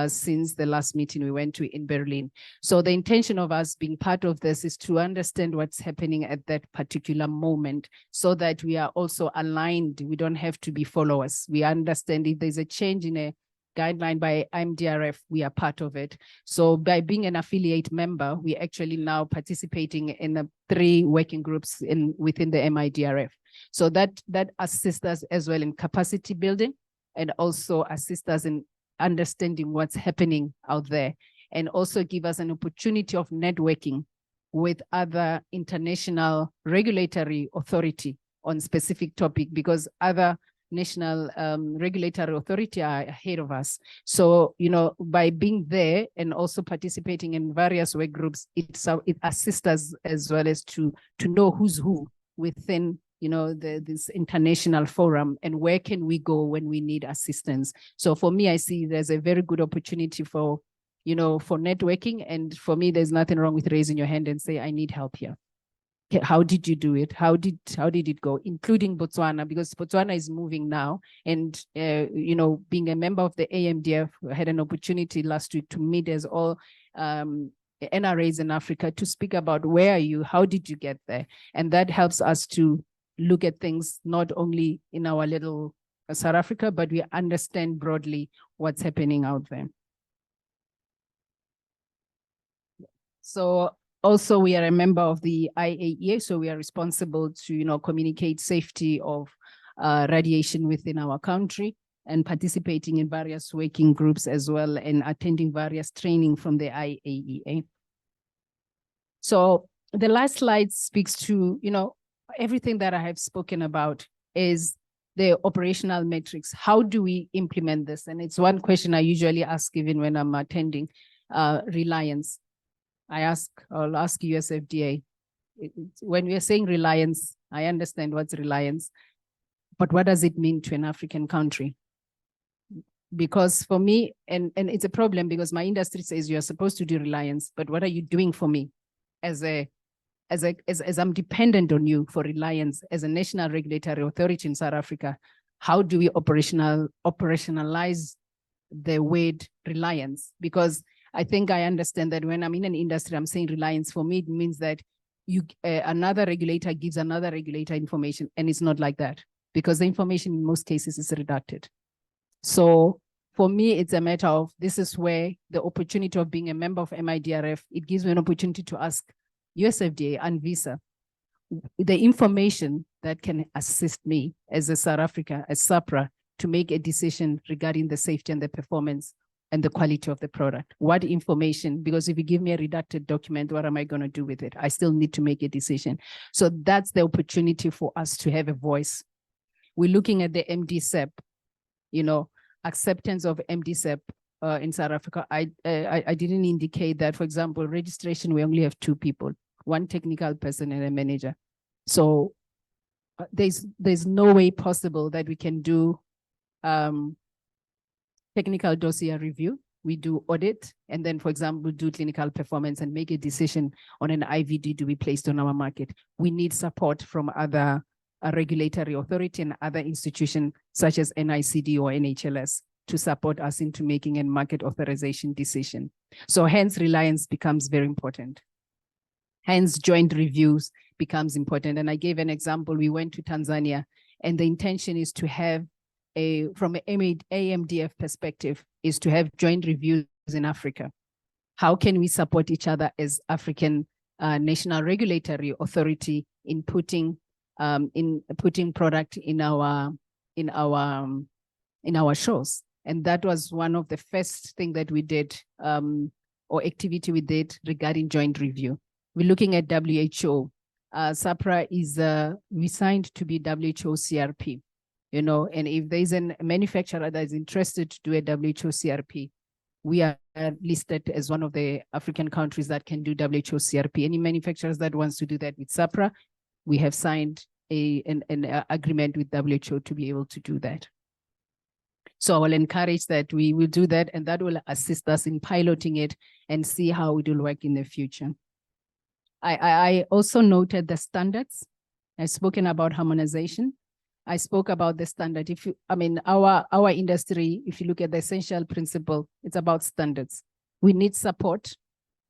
since the last meeting we went to in Berlin. So the intention of us being part of this is to understand what's happening at that particular moment so that we are also aligned. We don't have to be followers. We understand if there's a change in a guideline by IMDRF, we are part of it. So by being an affiliate member, we actually now participating in the 3 working groups within the MIDRF. So that assists us as well in capacity building and also assists us in understanding what's happening out there, and also give us an opportunity of networking with other international regulatory authority on specific topic, because other national regulatory authority are ahead of us. So, by being there and also participating in various work groups, it assists us as well as to know who's who within, this international forum and where can we go when we need assistance. So for me, I see there's a very good opportunity for networking. And for me, there's nothing wrong with raising your hand and say, I need help here. How did you do it? How did it go? Including Botswana, because Botswana is moving now. And, being a member of the AMDF, I had an opportunity last week to meet as all NRAs in Africa to speak about where are you, how did you get there? And that helps us to look at things not only in our little South Africa, but we understand broadly what's happening out there. So also, we are a member of the IAEA, so we are responsible to, communicate safety of radiation within our country. and participating in various working groups as well, and attending various training from the IAEA. So the last slide speaks to, everything that I have spoken about is the operational metrics. How do we implement this? And it's one question I usually ask even when I'm attending reliance. I'll ask USFDA. When we are saying reliance, I understand what's reliance, but what does it mean to an African country? Because for me, and it's a problem because my industry says you're supposed to do reliance, but what are you doing for me as I'm dependent on you for reliance as a national regulatory authority in South Africa? How do we operationalize the word reliance? Because I think I understand that when I'm in an industry, I'm saying reliance. For me, it means that another regulator gives another regulator information, and it's not like that because the information in most cases is redacted. So for me, it's a matter of, this is where the opportunity of being a member of MIDRF, it gives me an opportunity to ask USFDA and Visa the information that can assist me as a South Africa, as SAHPRA, to make a decision regarding the safety and the performance and the quality of the product. What information? Because if you give me a redacted document, what am I going to do with it? I still need to make a decision. So that's the opportunity for us to have a voice. We're looking at the MDSEP, acceptance of MDSEP in South Africa. I didn't indicate that, for example, registration, we only have 2 people, 1 technical person and a manager. So there's no way possible that we can do technical dossier review. We do audit, and then, for example, do clinical performance and make a decision on an IVD to be placed on our market. We need support from other regulatory authority and other institutions such as NICD or NHLS to support us into making a market authorization decision. So hence reliance becomes very important. Hence joint reviews becomes important. And I gave an example. We went to Tanzania, and the intention is to have from an AMDF perspective, is to have joint reviews in Africa. How can we support each other as African national regulatory authority in putting product in our shows? And that was one of the first thing that we did, or activity we did regarding joint review. We're looking at WHO. SAHPRA is we signed to be WHO CRP. And if there's a manufacturer that is interested to do a WHO CRP, we are listed as one of the African countries that can do WHO CRP. Any manufacturers that wants to do that with SAHPRA, we have signed an agreement with WHO to be able to do that. So I will encourage that we will do that, and that will assist us in piloting it and see how it will work in the future. I also noted the standards. I've spoken about harmonization. I spoke about the standard. Our industry, if you look at the essential principle, it's about standards. We need support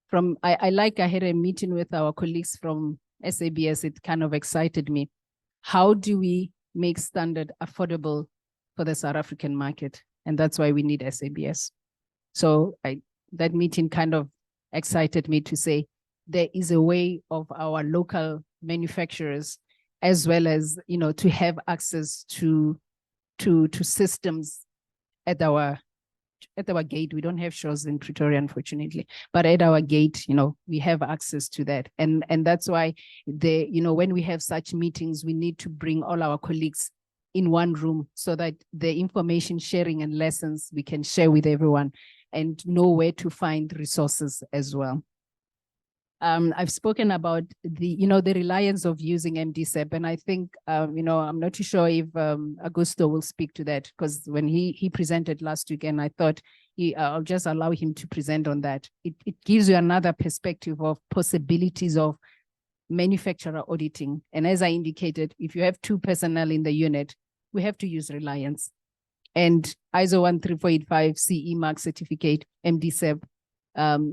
from, I had a meeting with our colleagues from SABS. It kind of excited me. How do we make standard affordable for the South African market? And that's why we need SABS. So that meeting kind of excited me to say, there is a way of our local manufacturers, as well as, to have access to systems at our gate. We don't have shows in Pretoria, unfortunately, but at our gate, we have access to that. And that's why when we have such meetings, we need to bring all our colleagues in one room so that the information sharing and lessons we can share with everyone and know where to find resources as well. I've spoken about the reliance of using MDSEP, and I think, I'm not too sure if Augusto will speak to that, because when he presented last week, and I thought I'll just allow him to present on that. It gives you another perspective of possibilities of manufacturer auditing. And as I indicated, if you have 2 personnel in the unit, we have to use reliance. And ISO 13485 CE mark certificate, MDSEP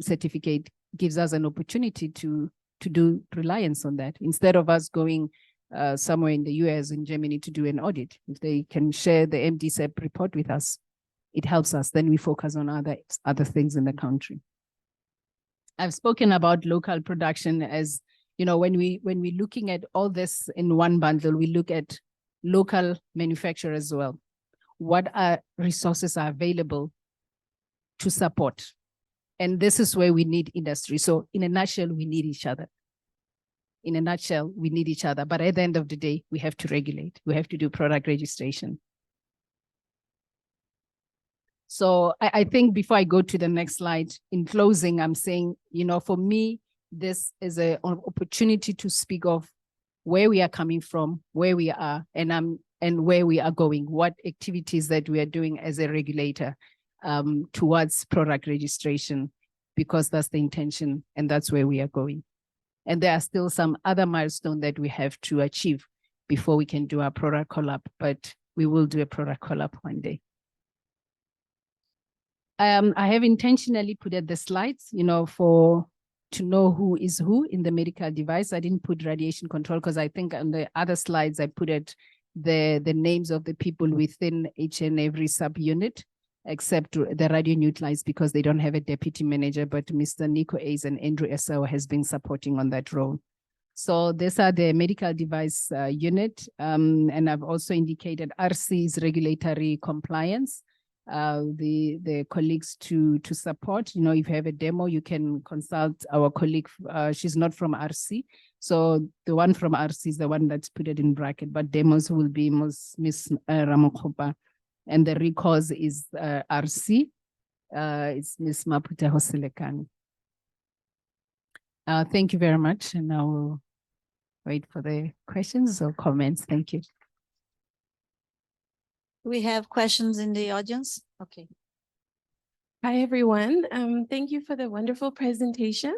certificate, gives us an opportunity to do reliance on that, instead of us going somewhere in the US, in Germany, to do an audit. If they can share the MDSEP report with us, it helps us. Then we focus on other things in the country. I've spoken about local production as, when we're looking at all this in one bundle, we look at local manufacturers as well. what resources are available to support. And this is where we need industry. So in a nutshell, we need each other. In a nutshell, we need each other. But at the end of the day, we have to regulate. We have to do product registration. So I think before I go to the next slide, in closing, I'm saying, for me, this is an opportunity to speak of where we are coming from, where we are, and where we are going, what activities that we are doing as a regulator towards product registration, because that's the intention and that's where we are going. And there are still some other milestones that we have to achieve before we can do our product collab, but we will do a product collab one day. I have intentionally put at the slides, to know who is who in the medical device. I didn't put radiation control because I think on the other slides I put it the names of the people within each and every subunit, except the radionuclides because they don't have a deputy manager, but Mr. Nico Ace and Andrew Esau has been supporting on that role. So these are the medical device unit. And I've also indicated RC's regulatory compliance. The colleagues to support, if you have a demo, you can consult our colleague. She's not from RC. So the one from RC is the one that's put it in bracket, but demos will be Ms. Ramokhopa. And the recalls is RC. It's Ms. Maputa Hoselekani. Thank you very much. And I will wait for the questions or comments. Thank you. We have questions in the audience. Okay. Hi, everyone. Thank you for the wonderful presentation.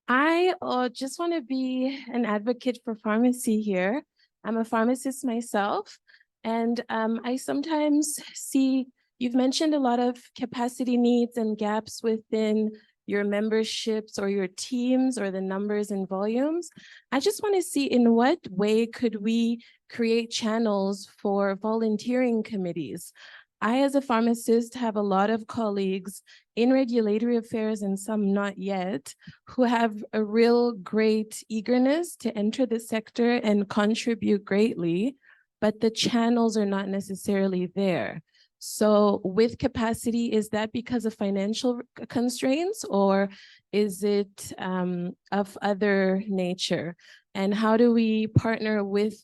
I just want to be an advocate for pharmacy here. I'm a pharmacist myself, and I sometimes see you've mentioned a lot of capacity needs and gaps within your memberships or your teams or the numbers and volumes. I just want to see in what way could we create channels for volunteering committees. I, as a pharmacist, have a lot of colleagues in regulatory affairs and some not yet, who have a real great eagerness to enter the sector and contribute greatly, but the channels are not necessarily there. So with capacity, is that because of financial constraints or is it of other nature? And how do we partner with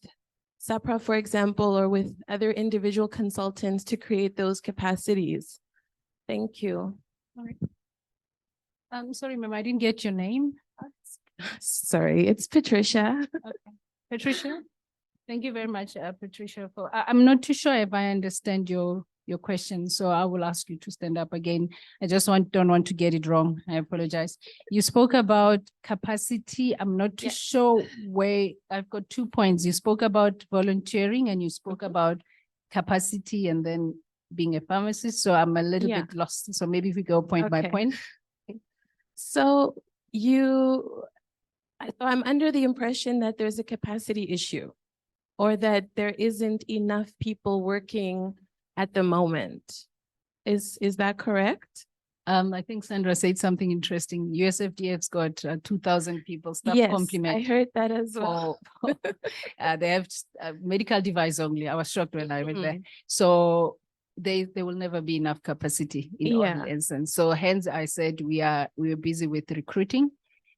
SAHPRA, for example, or with other individual consultants to create those capacities? Thank you. Sorry, ma'am, I didn't get your name. Sorry, it's Patricia. Okay. Patricia, thank you very much, Patricia. I'm not too sure if I understand your question, so I will ask you to stand up again. I just don't want to get it wrong. I apologize. You spoke about capacity. I'm not too sure where. I've got 2 points. You spoke about volunteering and you spoke about capacity and then being a pharmacist. So I'm a little bit lost. So maybe if we go point by point. So I'm under the impression that there's a capacity issue or that there isn't enough people working at the moment. Is that correct? I think Sandra said something interesting. USFDF's got 2,000 people, staff complement. I heard that as well. They have medical device only. I was shocked when I went there. So there will never be enough capacity in all instances. So hence I said we are busy with recruiting.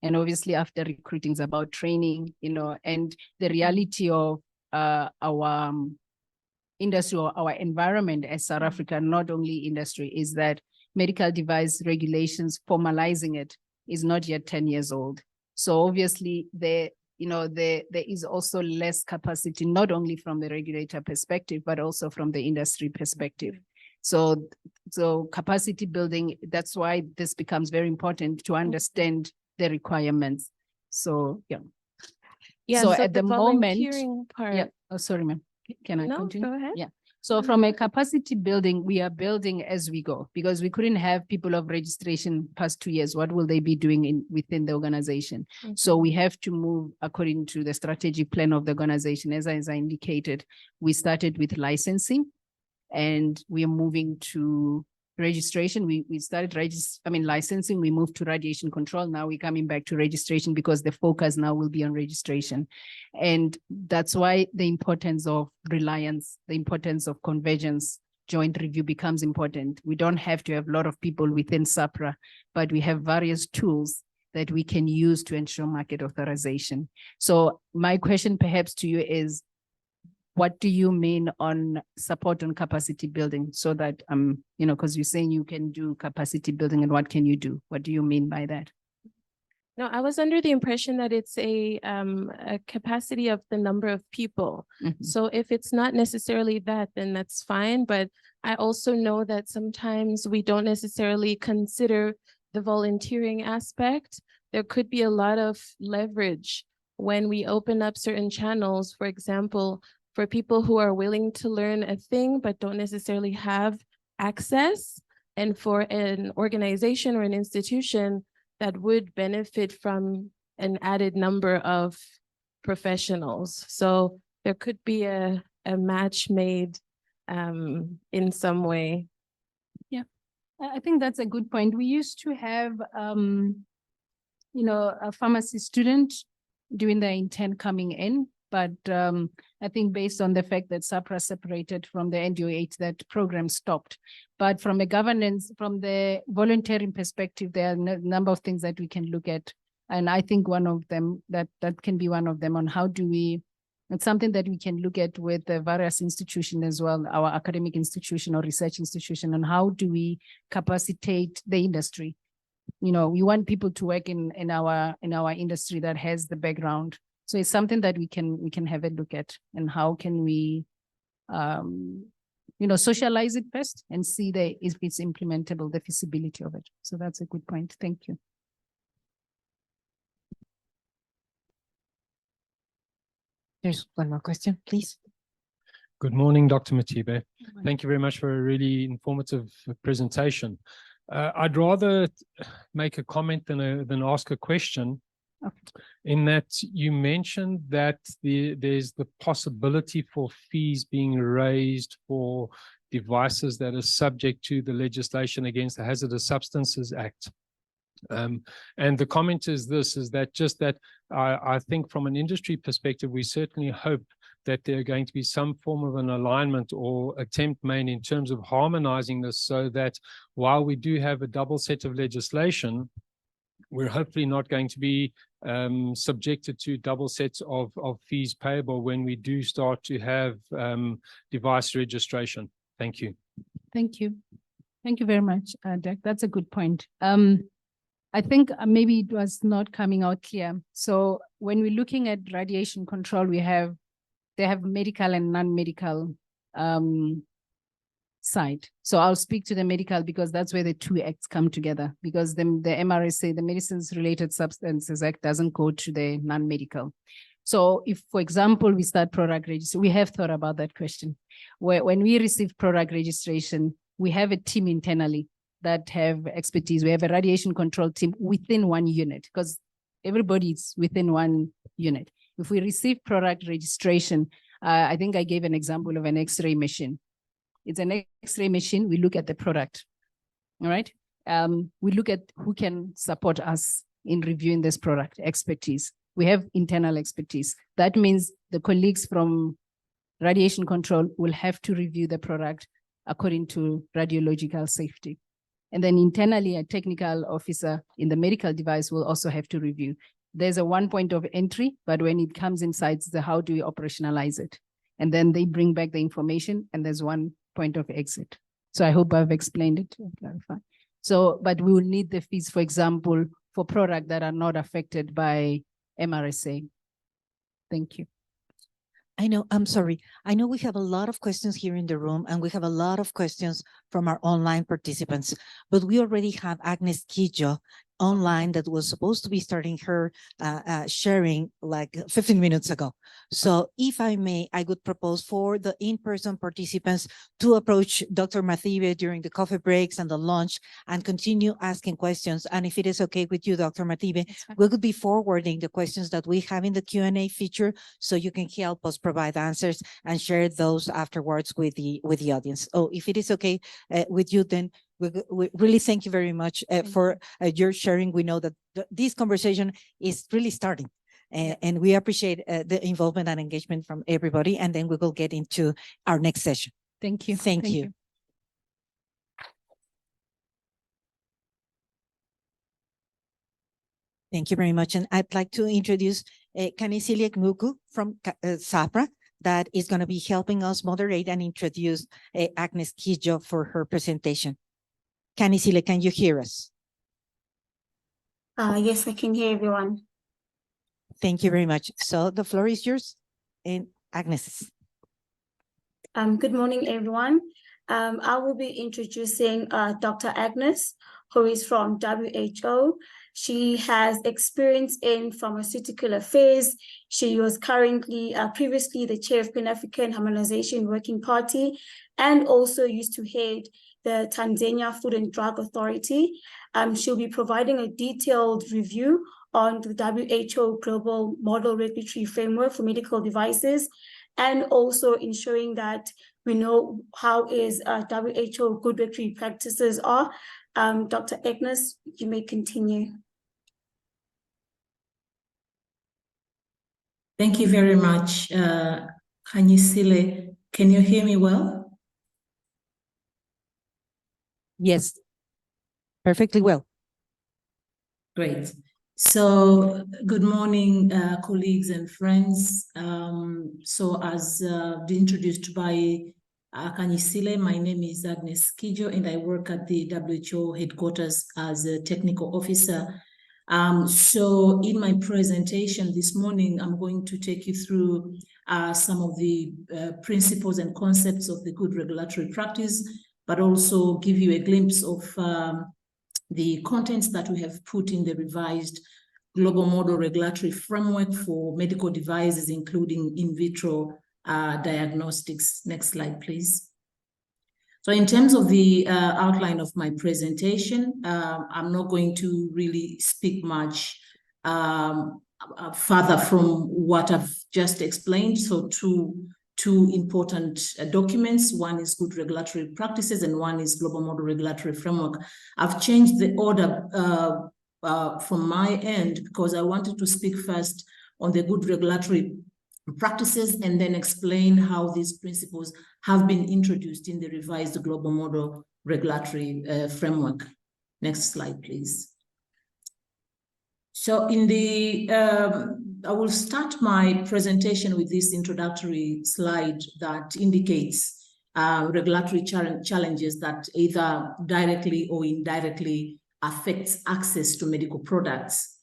And obviously after recruiting is about training, and the reality of our industry or our environment as South Africa, not only industry, is that medical device regulations, formalizing it is not yet 10 years old. So obviously there is also less capacity, not only from the regulator perspective, but also from the industry perspective. So capacity building, that's why this becomes very important to understand the requirements. So, so at the moment, oh, sorry, ma'am. Can I continue? Go ahead. Yeah. So from a capacity building, we are building as we go because we couldn't have people of registration past 2 years. What will they be doing within the organization? So we have to move according to the strategic plan of the organization. As I indicated, we started with licensing and we are moving to registration. We started licensing, we moved to radiation control. Now we're coming back to registration because the focus now will be on registration. And that's why the importance of reliance, the importance of convergence joint review becomes important. We don't have to have a lot of people within SAHPRA, but we have various tools that we can use to ensure market authorization. So my question perhaps to you is, what do you mean on support on capacity building? So that, because you're saying you can do capacity building, and what can you do? What do you mean by that? No, I was under the impression that it's a capacity of the number of people. Mhm. So if it's not necessarily that, then that's fine. But I also know that sometimes we don't necessarily consider the volunteering aspect. There could be a lot of leverage when we open up certain channels, for example, for people who are willing to learn a thing but don't necessarily have access, and for an organization or an institution that would benefit from an added number of professionals. So there could be a match made in some way. I think that's a good point. We used to have, a pharmacy student doing their intern coming in, but I think based on the fact that SAHPRA separated from the NDOH, that program stopped. But from a governance, from the volunteering perspective, there are a number of things that we can look at. And I think one of them, that can be one of them, on how do we, it's something that we can look at with the various institutions as well, our academic institution or research institution, and how do we capacitate the industry? We want people to work in our industry that has the background. So it's something that we can have a look at, and how can we, socialize it first and see if it's implementable, the feasibility of it. So that's a good point. Thank you. There's one more question, please. Good morning, Dr. Matibe. Thank you very much for a really informative presentation. I'd rather make a comment than ask a question. Okay. In that you mentioned that there's the possibility for fees being raised for devices that are subject to the legislation against the Hazardous Substances Act. And the comment is that I think from an industry perspective, we certainly hope that there are going to be some form of an alignment or attempt made in terms of harmonizing this, so that while we do have a double set of legislation, we're hopefully not going to be subjected to double sets of fees payable when we do start to have device registration. Thank you. Thank you. Thank you very much, Jack. That's a good point. I think maybe it was not coming out clear. So when we're looking at radiation control, they have medical and non-medical side. So I'll speak to the medical, because that's where the two acts come together, because the MRSA, the Medicines Related Substances Act, doesn't go to the non-medical. So if, for example, we start product registration, we have thought about that question. When we receive product registration, we have a team internally that have expertise. We have a radiation control team within one unit, because everybody is within one unit. If we receive product registration, I think I gave an example of an X-ray machine. It's an X-ray machine. We look at the product, all right? We look at who can support us in reviewing this product, expertise. We have internal expertise. That means the colleagues from radiation control will have to review the product according to radiological safety. And then internally, a technical officer in the medical device will also have to review. There's a one point of entry, but when it comes inside, how do we operationalize it? And then they bring back the information, and there's one point of exit. So I hope I've explained it and clarified. So, but we will need the fees, for example, for products that are not affected by MRSA. Thank you. I'm sorry. I know we have a lot of questions here in the room, and we have a lot of questions from our online participants, but we already have Agnes Quillo online that was supposed to be starting her sharing like 15 minutes ago. So if I may, I would propose for the in-person participants to approach Dr. Matibe during the coffee breaks and the lunch and continue asking questions. And if it is okay with you, Dr. Matibe, we could be forwarding the questions that we have in the Q&A feature, so you can help us provide answers and share those afterwards with the audience. Oh, if it is okay with you, then we really thank you very much for your sharing. We know that this conversation is really starting, and we appreciate the involvement and engagement from everybody. And then we will get into our next session. Thank you. Thank you. Thank you very much. And I'd like to introduce Kanisile Muku from SAHPRA that is going to be helping us moderate and introduce Agnes Kijo for her presentation. Kanisile, can you hear us? Yes, I can hear everyone. Thank you very much. So the floor is yours and Agnes's. Good morning, everyone. I will be introducing Dr. Agnes, who is from WHO. She has experience in pharmaceutical affairs. She was currently, previously the chair of Pan-African Harmonization Working Party, and also used to head the Tanzania Food and Drug Authority. She'll be providing a detailed review on the WHO Global Model Regulatory Framework for Medical Devices, and also ensuring that we know how is WHO good regulatory practices are. Dr. Agnes, you may continue. Thank you very much, Kanisile. Can you hear me well? Yes, perfectly well. Great. So good morning, colleagues and friends. So as introduced by Kanisile, my name is Agnes Kijo, and I work at the WHO headquarters as a technical officer. So in my presentation this morning, I'm going to take you through some of the principles and concepts of the good regulatory practice, but also give you a glimpse of the contents that we have put in the revised global model regulatory framework for medical devices, including in vitro diagnostics. Next slide, please. So in terms of the outline of my presentation, I'm not going to really speak much further from what I've just explained. So two important documents. One is good regulatory practices and one is global model regulatory framework. I've changed the order from my end because I wanted to speak first on the good regulatory practices and then explain how these principles have been introduced in the revised global model regulatory framework. Next slide, please. So in the, I will start my presentation with this introductory slide that indicates regulatory challenges that either directly or indirectly affects access to medical products.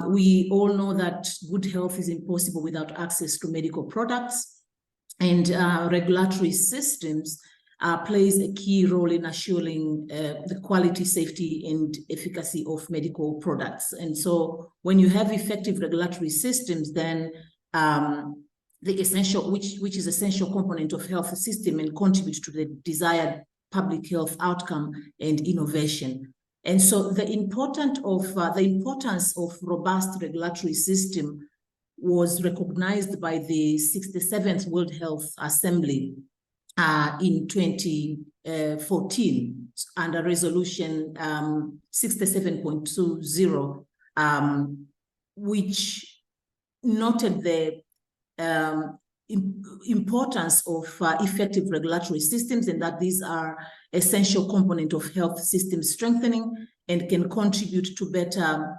We all know that good health is impossible without access to medical products, and regulatory systems plays a key role in assuring the quality, safety, and efficacy of medical products. And so when you have effective regulatory systems, then the essential, which is essential component of health system and contributes to the desired public health outcome and innovation. And so the importance of robust regulatory system was recognized by the 67th World Health Assembly in 2014 under resolution 67.20, which noted the importance of effective regulatory systems, and that these are essential component of health system strengthening and can contribute to better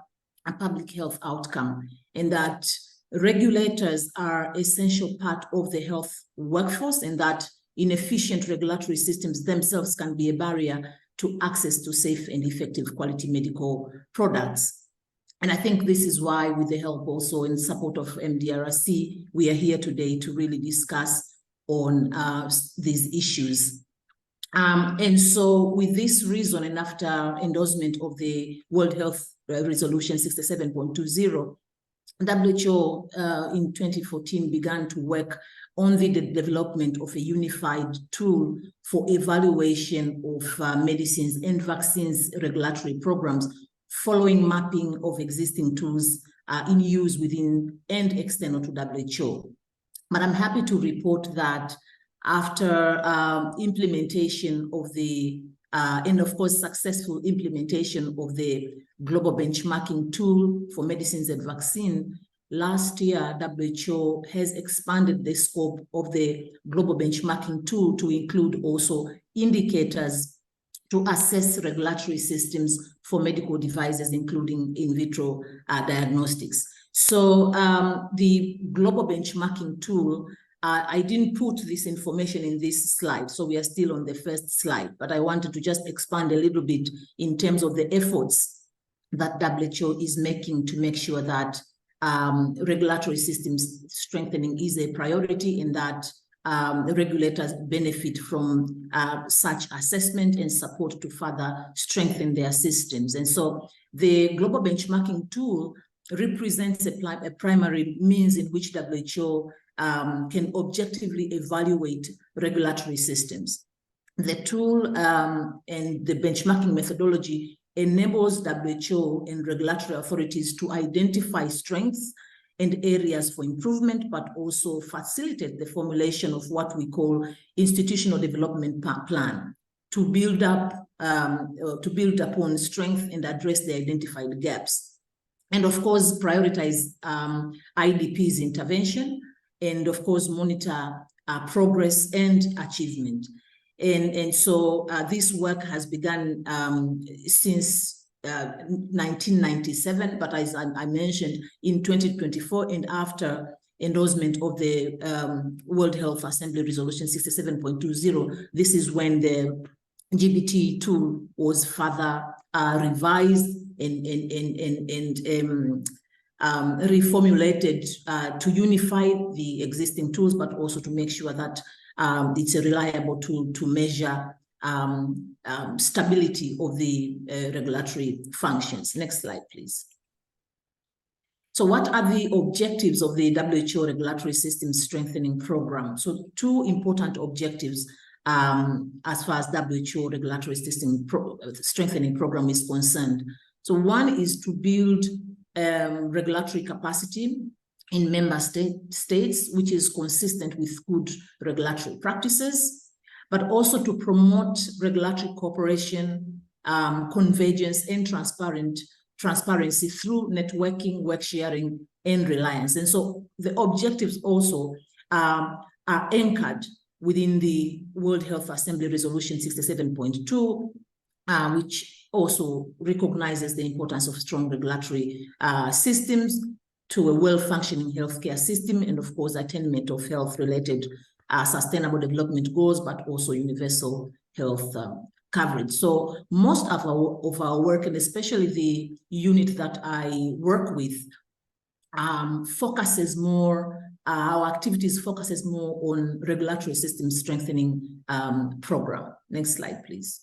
public health outcome, and that regulators are essential part of the health workforce, and that inefficient regulatory systems themselves can be a barrier to access to safe and effective quality medical products. And I think this is why, with the help also in support of MDRC, we are here today to really discuss on these issues. And so with this reason, and after endorsement of the World Health Resolution 67.20, WHO in 2014 began to work on the development of a unified tool for evaluation of medicines and vaccines regulatory programs, following mapping of existing tools in use within and external to WHO. But I'm happy to report that after implementation of the, and of course, successful implementation of the global benchmarking tool for medicines and vaccine, last year, WHO has expanded the scope of the global benchmarking tool to include also indicators to assess regulatory systems for medical devices, including in vitro diagnostics. So the global benchmarking tool, I didn't put this information in this slide, so we are still on the first slide, but I wanted to just expand a little bit in terms of the efforts that WHO is making to make sure that regulatory systems strengthening is a priority, and that regulators benefit from such assessment and support to further strengthen their systems. And so the global benchmarking tool represents a primary means in which WHO can objectively evaluate regulatory systems. The tool and the benchmarking methodology enables WHO and regulatory authorities to identify strengths and areas for improvement, but also facilitate the formulation of what we call institutional development plan to build upon strength and address the identified gaps. And of course, prioritize IDP's intervention, and of course, monitor progress and achievement. And so this work has begun since 1997, but as I mentioned, in 2024, and after endorsement of the World Health Assembly Resolution 67.20, this is when the GBT tool was further revised and reformulated to unify the existing tools, but also to make sure that it's a reliable tool to measure stability of the regulatory functions. Next slide, please. So what are the objectives of the WHO Regulatory Systems Strengthening Program? So two important objectives as far as WHO Regulatory System Strengthening Program is concerned. So one is to build regulatory capacity in member states, which is consistent with good regulatory practices, but also to promote regulatory cooperation, convergence, and transparency through networking, work sharing, and reliance. And so the objectives also are anchored within the World Health Assembly Resolution 67.2, which also recognizes the importance of strong regulatory systems to a well-functioning healthcare system, and of course, attainment of health-related sustainable development goals, but also universal health coverage. So most of our work, and especially the unit that I work with, focuses more, our activities focuses more on regulatory system strengthening program. Next slide, please.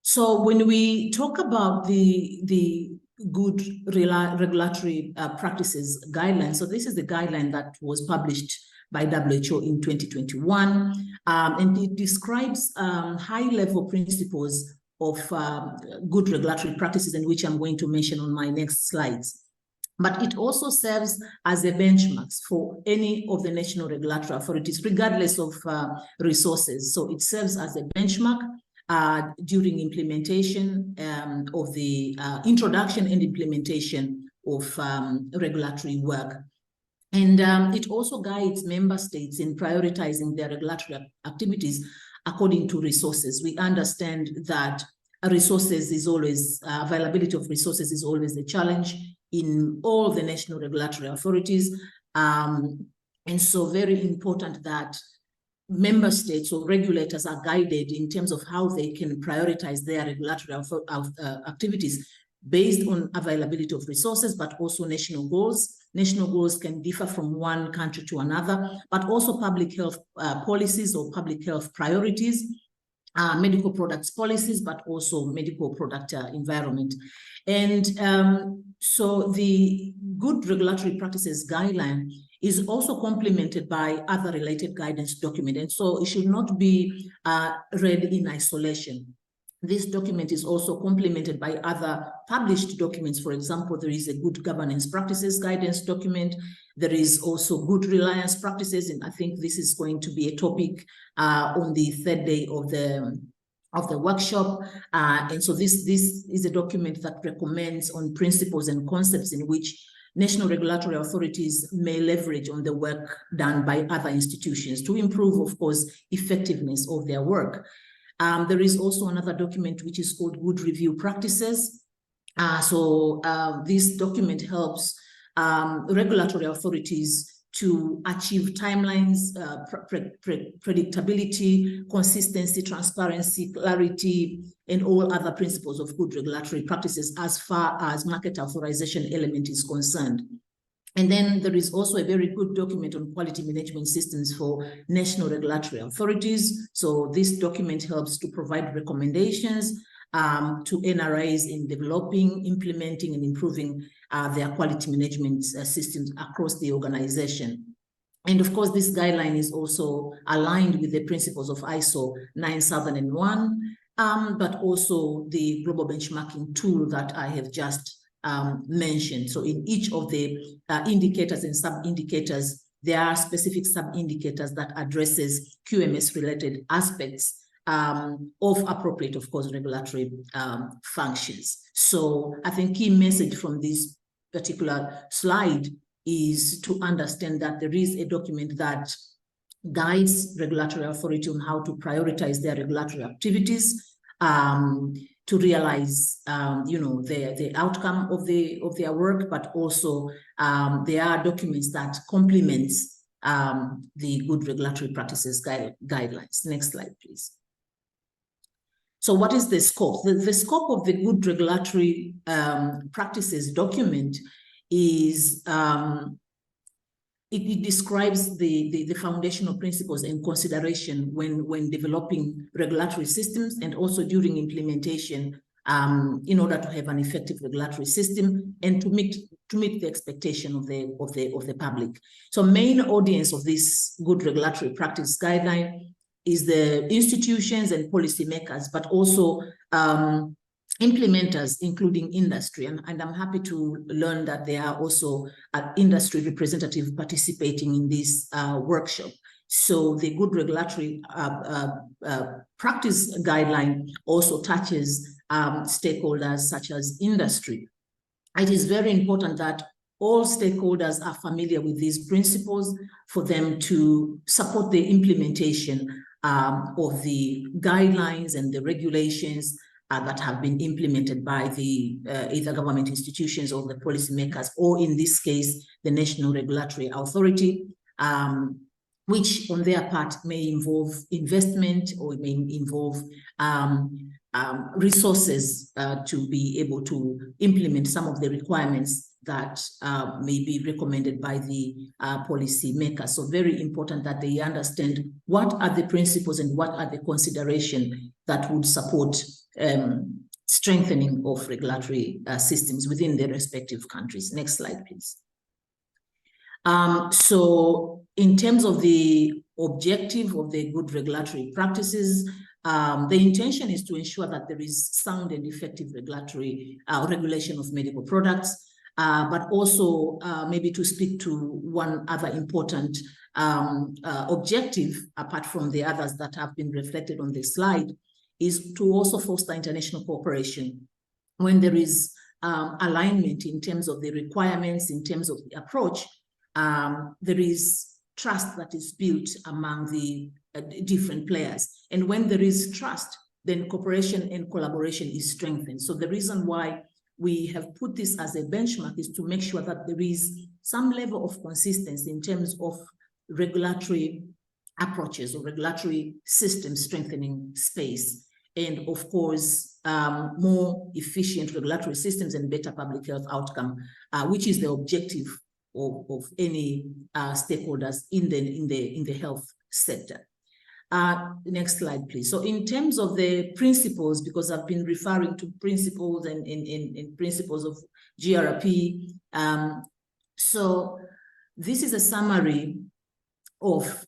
So when we talk about the good regulatory practices guideline, so this is the guideline that was published by WHO in 2021, and it describes high-level principles of good regulatory practices, in which I'm going to mention on my next slides. But it also serves as a benchmark for any of the national regulatory authorities, regardless of resources. So it serves as a benchmark during implementation of the introduction and implementation of regulatory work. And it also guides member states in prioritizing their regulatory activities according to resources. We understand that resources is always, availability of resources is always a challenge in all the national regulatory authorities. And so very important that member states or regulators are guided in terms of how they can prioritize their regulatory activities based on availability of resources, but also national goals. National goals can differ from one country to another, but also public health policies or public health priorities, medical products policies, but also medical product environment. And so the good regulatory practices guideline is also complemented by other related guidance document. And so it should not be read in isolation. This document is also complemented by other published documents. For example, there is a good governance practices guidance document. There is also good reliance practices. And I think this is going to be a topic on the third day of the workshop. And so this is a document that recommends on principles and concepts in which national regulatory authorities may leverage on the work done by other institutions to improve, of course, effectiveness of their work. There is also another document which is called Good Review Practices. This document helps regulatory authorities to achieve timelines, predictability, consistency, transparency, clarity, and all other principles of good regulatory practices as far as market authorization element is concerned. And then there is also a very good document on quality management systems for national regulatory authorities. So this document helps to provide recommendations to NRAs in developing, implementing, and improving their quality management systems across the organization. And of course, this guideline is also aligned with the principles of ISO 9001, but also the global benchmarking tool that I have just mentioned. So in each of the indicators and sub-indicators, there are specific sub-indicators that addresses QMS-related aspects of appropriate, of course, regulatory functions. So I think key message from this particular slide is to understand that there is a document that guides regulatory authority on how to prioritize their regulatory activities to realize, the outcome of their work, but also there are documents that complement the good regulatory practices guidelines. Next slide, please. So what is the scope? The scope of the good regulatory practices document is, it describes the foundational principles and consideration when developing regulatory systems and also during implementation in order to have an effective regulatory system and to meet the expectation of the public. So main audience of this good regulatory practice guideline is the institutions and policymakers, but also implementers, including industry. And I'm happy to learn that there are also industry representatives participating in this workshop. So the good regulatory practice guideline also touches stakeholders such as industry. It is very important that all stakeholders are familiar with these principles for them to support the implementation of the guidelines and the regulations that have been implemented by the either government institutions or the policymakers, or in this case, the National Regulatory Authority, which on their part may involve investment or may involve resources to be able to implement some of the requirements that may be recommended by the policy makers. So very important that they understand what are the principles and what are the considerations that would support strengthening of regulatory systems within their respective countries. Next slide, please. So in terms of the objective of the good regulatory practices, the intention is to ensure that there is sound and effective regulatory regulation of medical products, but also maybe to speak to one other important objective, apart from the others that have been reflected on this slide, is to also foster international cooperation. When there is alignment in terms of the requirements, in terms of the approach, there is trust that is built among the different players. And when there is trust, then cooperation and collaboration is strengthened. So the reason why we have put this as a benchmark is to make sure that there is some level of consistency in terms of regulatory approaches or regulatory system strengthening space. And of course, more efficient regulatory systems and better public health outcome, which is the objective of any stakeholders in the health sector. Next slide, please. So in terms of the principles, because I've been referring to principles and principles of GRP, so this is a summary of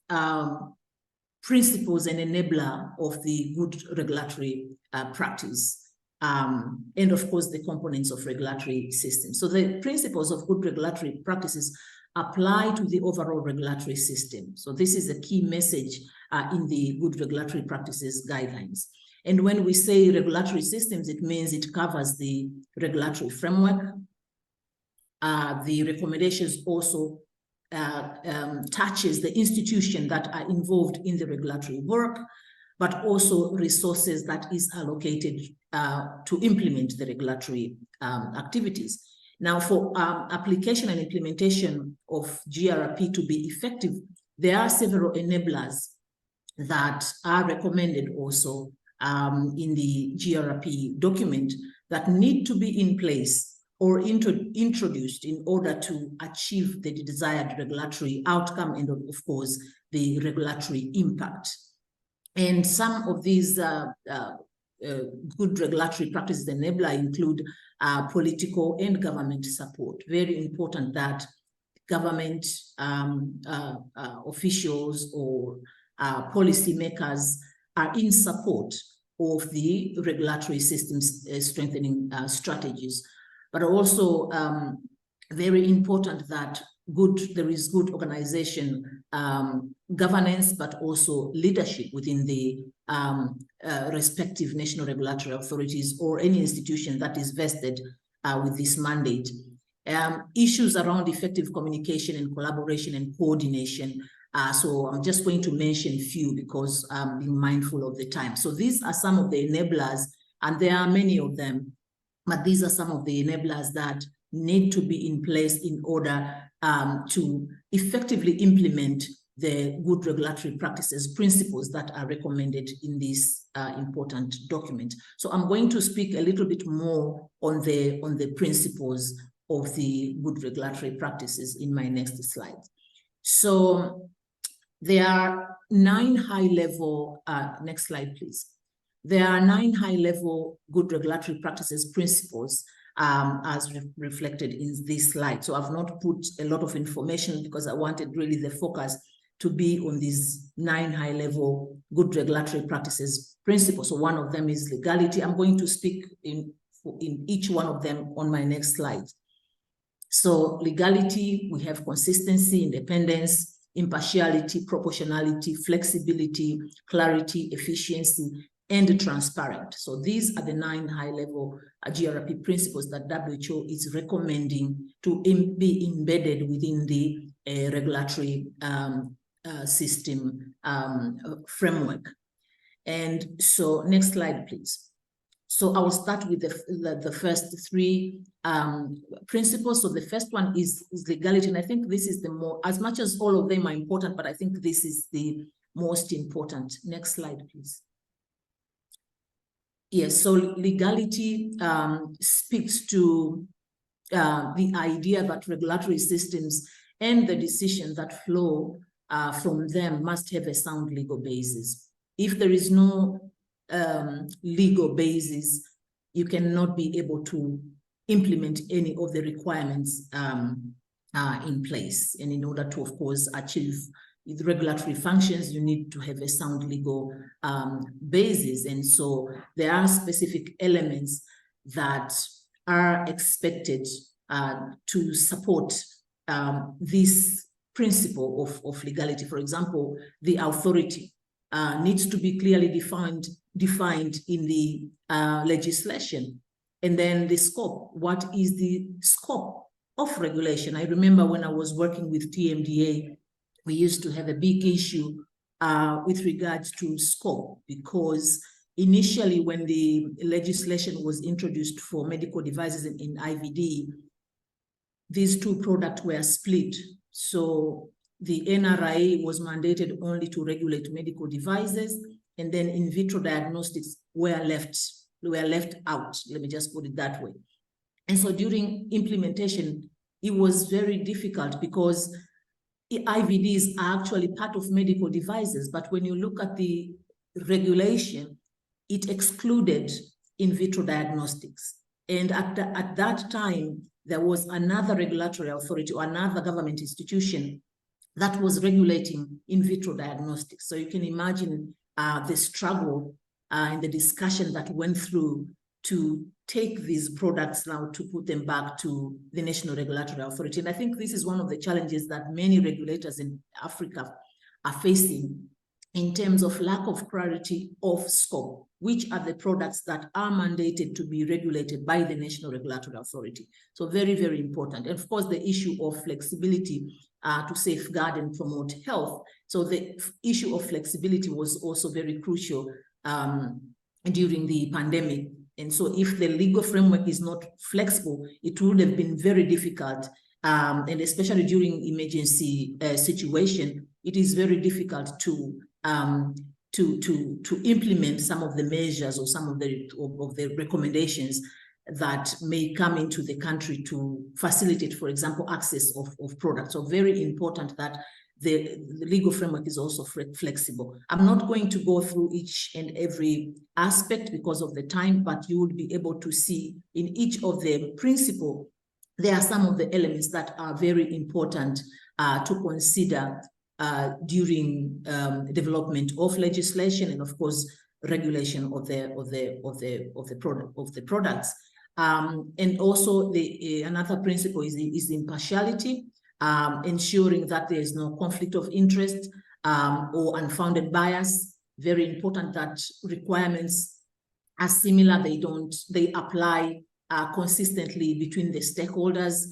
principles and enabler of the good regulatory practice, and of course the components of regulatory systems. So the principles of good regulatory practices apply to the overall regulatory system. So this is a key message in the good regulatory practices guidelines. And when we say regulatory systems, it means it covers the regulatory framework. The recommendations also touches the institution that are involved in the regulatory work, but also resources that is allocated to implement the regulatory activities. Now, for application and implementation of GRP to be effective, there are several enablers that are recommended also in the GRP document that need to be in place or introduced in order to achieve the desired regulatory outcome and, of course, the regulatory impact. And some of these good regulatory practices enabler include political and government support. Very important that government officials or policymakers are in support of the regulatory systems strengthening strategies, but also very important that there is good organization, governance, but also leadership within the respective national regulatory authorities or any institution that is vested with this mandate. Issues around effective communication and collaboration and coordination. So I'm just going to mention a few because I'm being mindful of the time. So these are some of the enablers, and there are many of them, but these are some of the enablers that need to be in place in order to effectively implement the good regulatory practices principles that are recommended in this important document. So I'm going to speak a little bit more on the principles of the good regulatory practices in my next slide. So there are 9 high-level, next slide, please. There are 9 high-level good regulatory practices principles as reflected in this slide. So I've not put a lot of information because I wanted really the focus to be on these 9 high-level good regulatory practices principles. So one of them is legality. I'm going to speak in each one of them on my next slide. So legality, we have consistency, independence, impartiality, proportionality, flexibility, clarity, efficiency, and transparent. So these are the 9 high-level GRP principles that WHO is recommending to be embedded within the regulatory system framework. And so next slide, please. So I will start with the first 3 principles. So the first one is legality. And I think this is the more, as much as all of them are important, but I think this is the most important. Next slide, please. Yes, so legality speaks to the idea that regulatory systems and the decisions that flow from them must have a sound legal basis. If there is no legal basis, you cannot be able to implement any of the requirements in place. And in order to, of course, achieve the regulatory functions, you need to have a sound legal basis. And so there are specific elements that are expected to support this principle of legality. For example, the authority needs to be clearly defined in the legislation. And then the scope, what is the scope of regulation? I remember when I was working with TMDA, we used to have a big issue with regards to scope, because initially when the legislation was introduced for medical devices in IVD, these 2 products were split. So the NRI was mandated only to regulate medical devices, and then in vitro diagnostics were left out. Let me just put it that way. And so during implementation, it was very difficult because IVDs are actually part of medical devices, but when you look at the regulation, it excluded in vitro diagnostics. And at that time, there was another regulatory authority or another government institution that was regulating in vitro diagnostics. So you can imagine the struggle and the discussion that went through to take these products now to put them back to the National Regulatory Authority. And I think this is one of the challenges that many regulators in Africa are facing, in terms of lack of clarity of scope, which are the products that are mandated to be regulated by the National Regulatory Authority. So very, very important. And of course, the issue of flexibility to safeguard and promote health. So the issue of flexibility was also very crucial during the pandemic. And so if the legal framework is not flexible, it would have been very difficult. And especially during emergency situation, it is very difficult to implement some of the measures or some of the recommendations that may come into the country to facilitate, for example, access of products. So very important that the legal framework is also flexible. I'm not going to go through each and every aspect because of the time, but you will be able to see in each of the principles, there are some of the elements that are very important to consider during development of legislation and, of course, regulation of the products. And also another principle is impartiality, ensuring that there is no conflict of interest or unfounded bias. Very important that requirements are similar. They apply consistently between the stakeholders.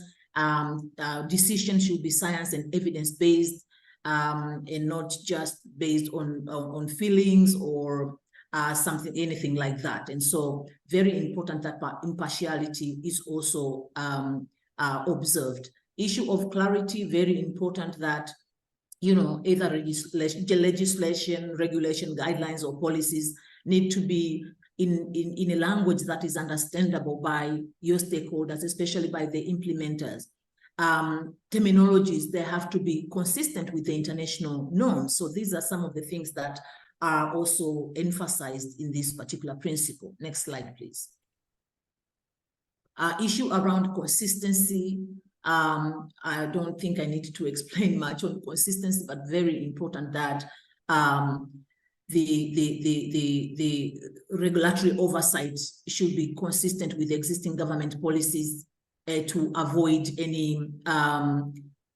Decisions should be science and evidence-based and not just based on feelings or anything like that. And so very important that impartiality is also observed. Issue of clarity, very important that, you know, either legislation, regulation, guidelines, or policies need to be in a language that is understandable by your stakeholders, especially by the implementers. Terminologies, they have to be consistent with the international norms. So these are some of the things that are also emphasized in this particular principle. Next slide, please. Issue around consistency. I don't think I need to explain much on consistency, but very important that the regulatory oversight should be consistent with existing government policies to avoid any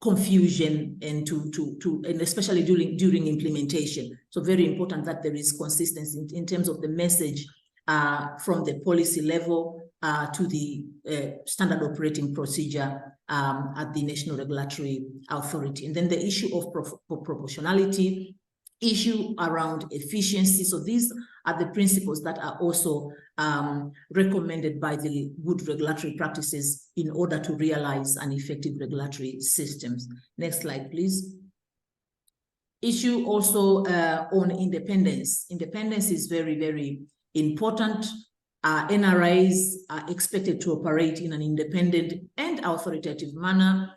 confusion and and especially during implementation. So very important that there is consistency in terms of the message from the policy level to the standard operating procedure at the National Regulatory Authority. And then the issue of proportionality, issue around efficiency. So these are the principles that are also recommended by the good regulatory practices in order to realize an effective regulatory systems. Next slide, please. Issue also on independence. Independence is very, very important. NRIs are expected to operate in an independent and authoritative manner.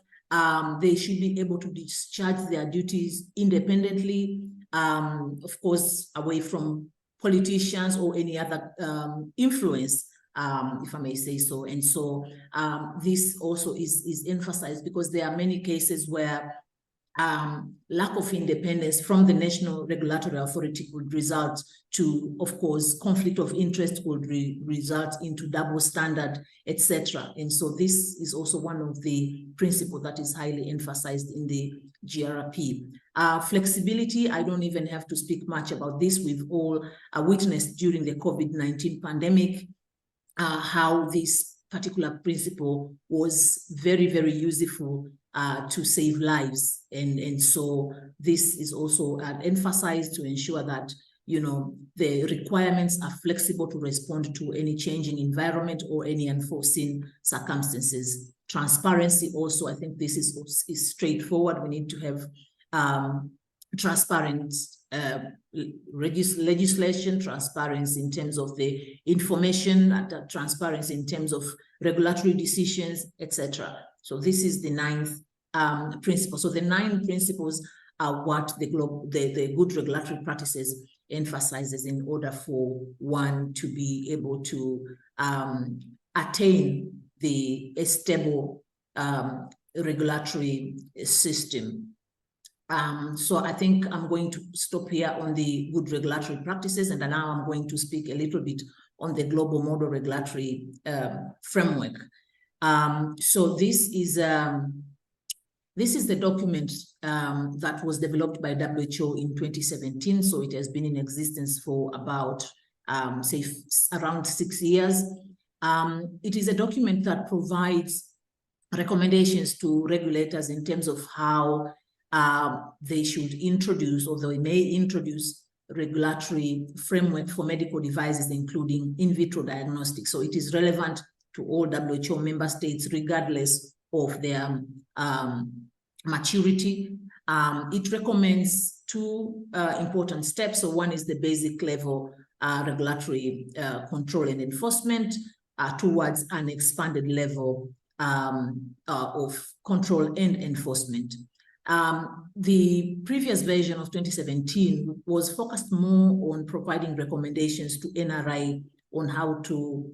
They should be able to discharge their duties independently, of course, away from politicians or any other influence, if I may say so. And so this also is emphasized because there are many cases where lack of independence from the National Regulatory Authority would result to, of course, conflict of interest would result into double standard, etc. And so this is also one of the principles that is highly emphasized in the GRP. Flexibility, I don't even have to speak much about this. We've all witnessed during the COVID-19 pandemic how this particular principle was very, very useful to save lives. And so this is also emphasized to ensure that, you know, the requirements are flexible to respond to any changing environment or any unforeseen circumstances. Transparency also, I think this is straightforward. We need to have transparent legislation, transparency in terms of the information, transparency in terms of regulatory decisions, etc. So this is the 9th principle. So the 9 principles are what the good regulatory practices emphasizes in order for one to be able to attain a stable regulatory system. So I think I'm going to stop here on the good regulatory practices, and now I'm going to speak a little bit on the global model regulatory framework. So this is This is the document that was developed by WHO in 2017. So it has been in existence for about, say, around 6 years. It is a document that provides recommendations to regulators in terms of how they should introduce, or they may introduce, regulatory framework for medical devices, including in vitro diagnostics. So it is relevant to all WHO member states, regardless of their maturity. It recommends two important steps. So one is the basic level regulatory control and enforcement towards an expanded level of control and enforcement. The previous version of 2017 was focused more on providing recommendations to NRI on how to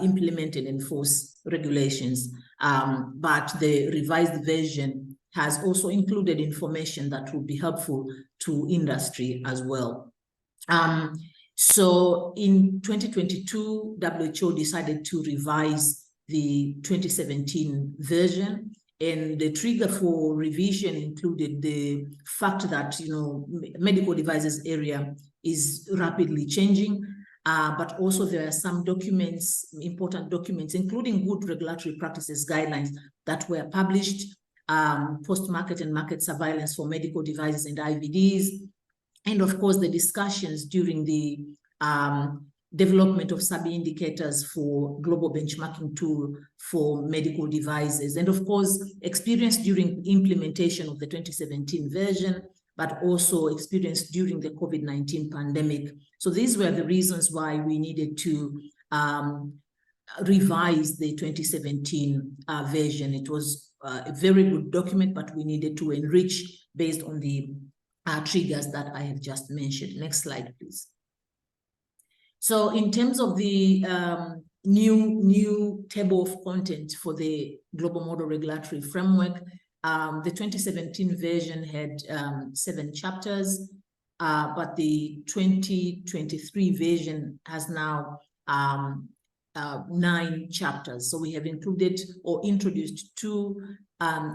implement and enforce regulations. But the revised version has also included information that will be helpful to industry as well. So in 2022, WHO decided to revise the 2017 version, and the trigger for revision included the fact that, you know, medical devices area is rapidly changing, but also there are some documents, important documents, including good regulatory practices guidelines that were published, post-market and market surveillance for medical devices and IVDs, and of course the discussions during the development of sub-indicators for global benchmarking tool for medical devices, and of course experience during implementation of the 2017 version, but also experience during the COVID-19 pandemic. So these were the reasons why we needed to revise the 2017 version. It was a very good document, but we needed to enrich based on the triggers that I have just mentioned. Next slide, please. So in terms of the new table of content for the global model regulatory framework, the 2017 version had 7 chapters, but the 2023 version has now 9 chapters. So we have included or introduced 2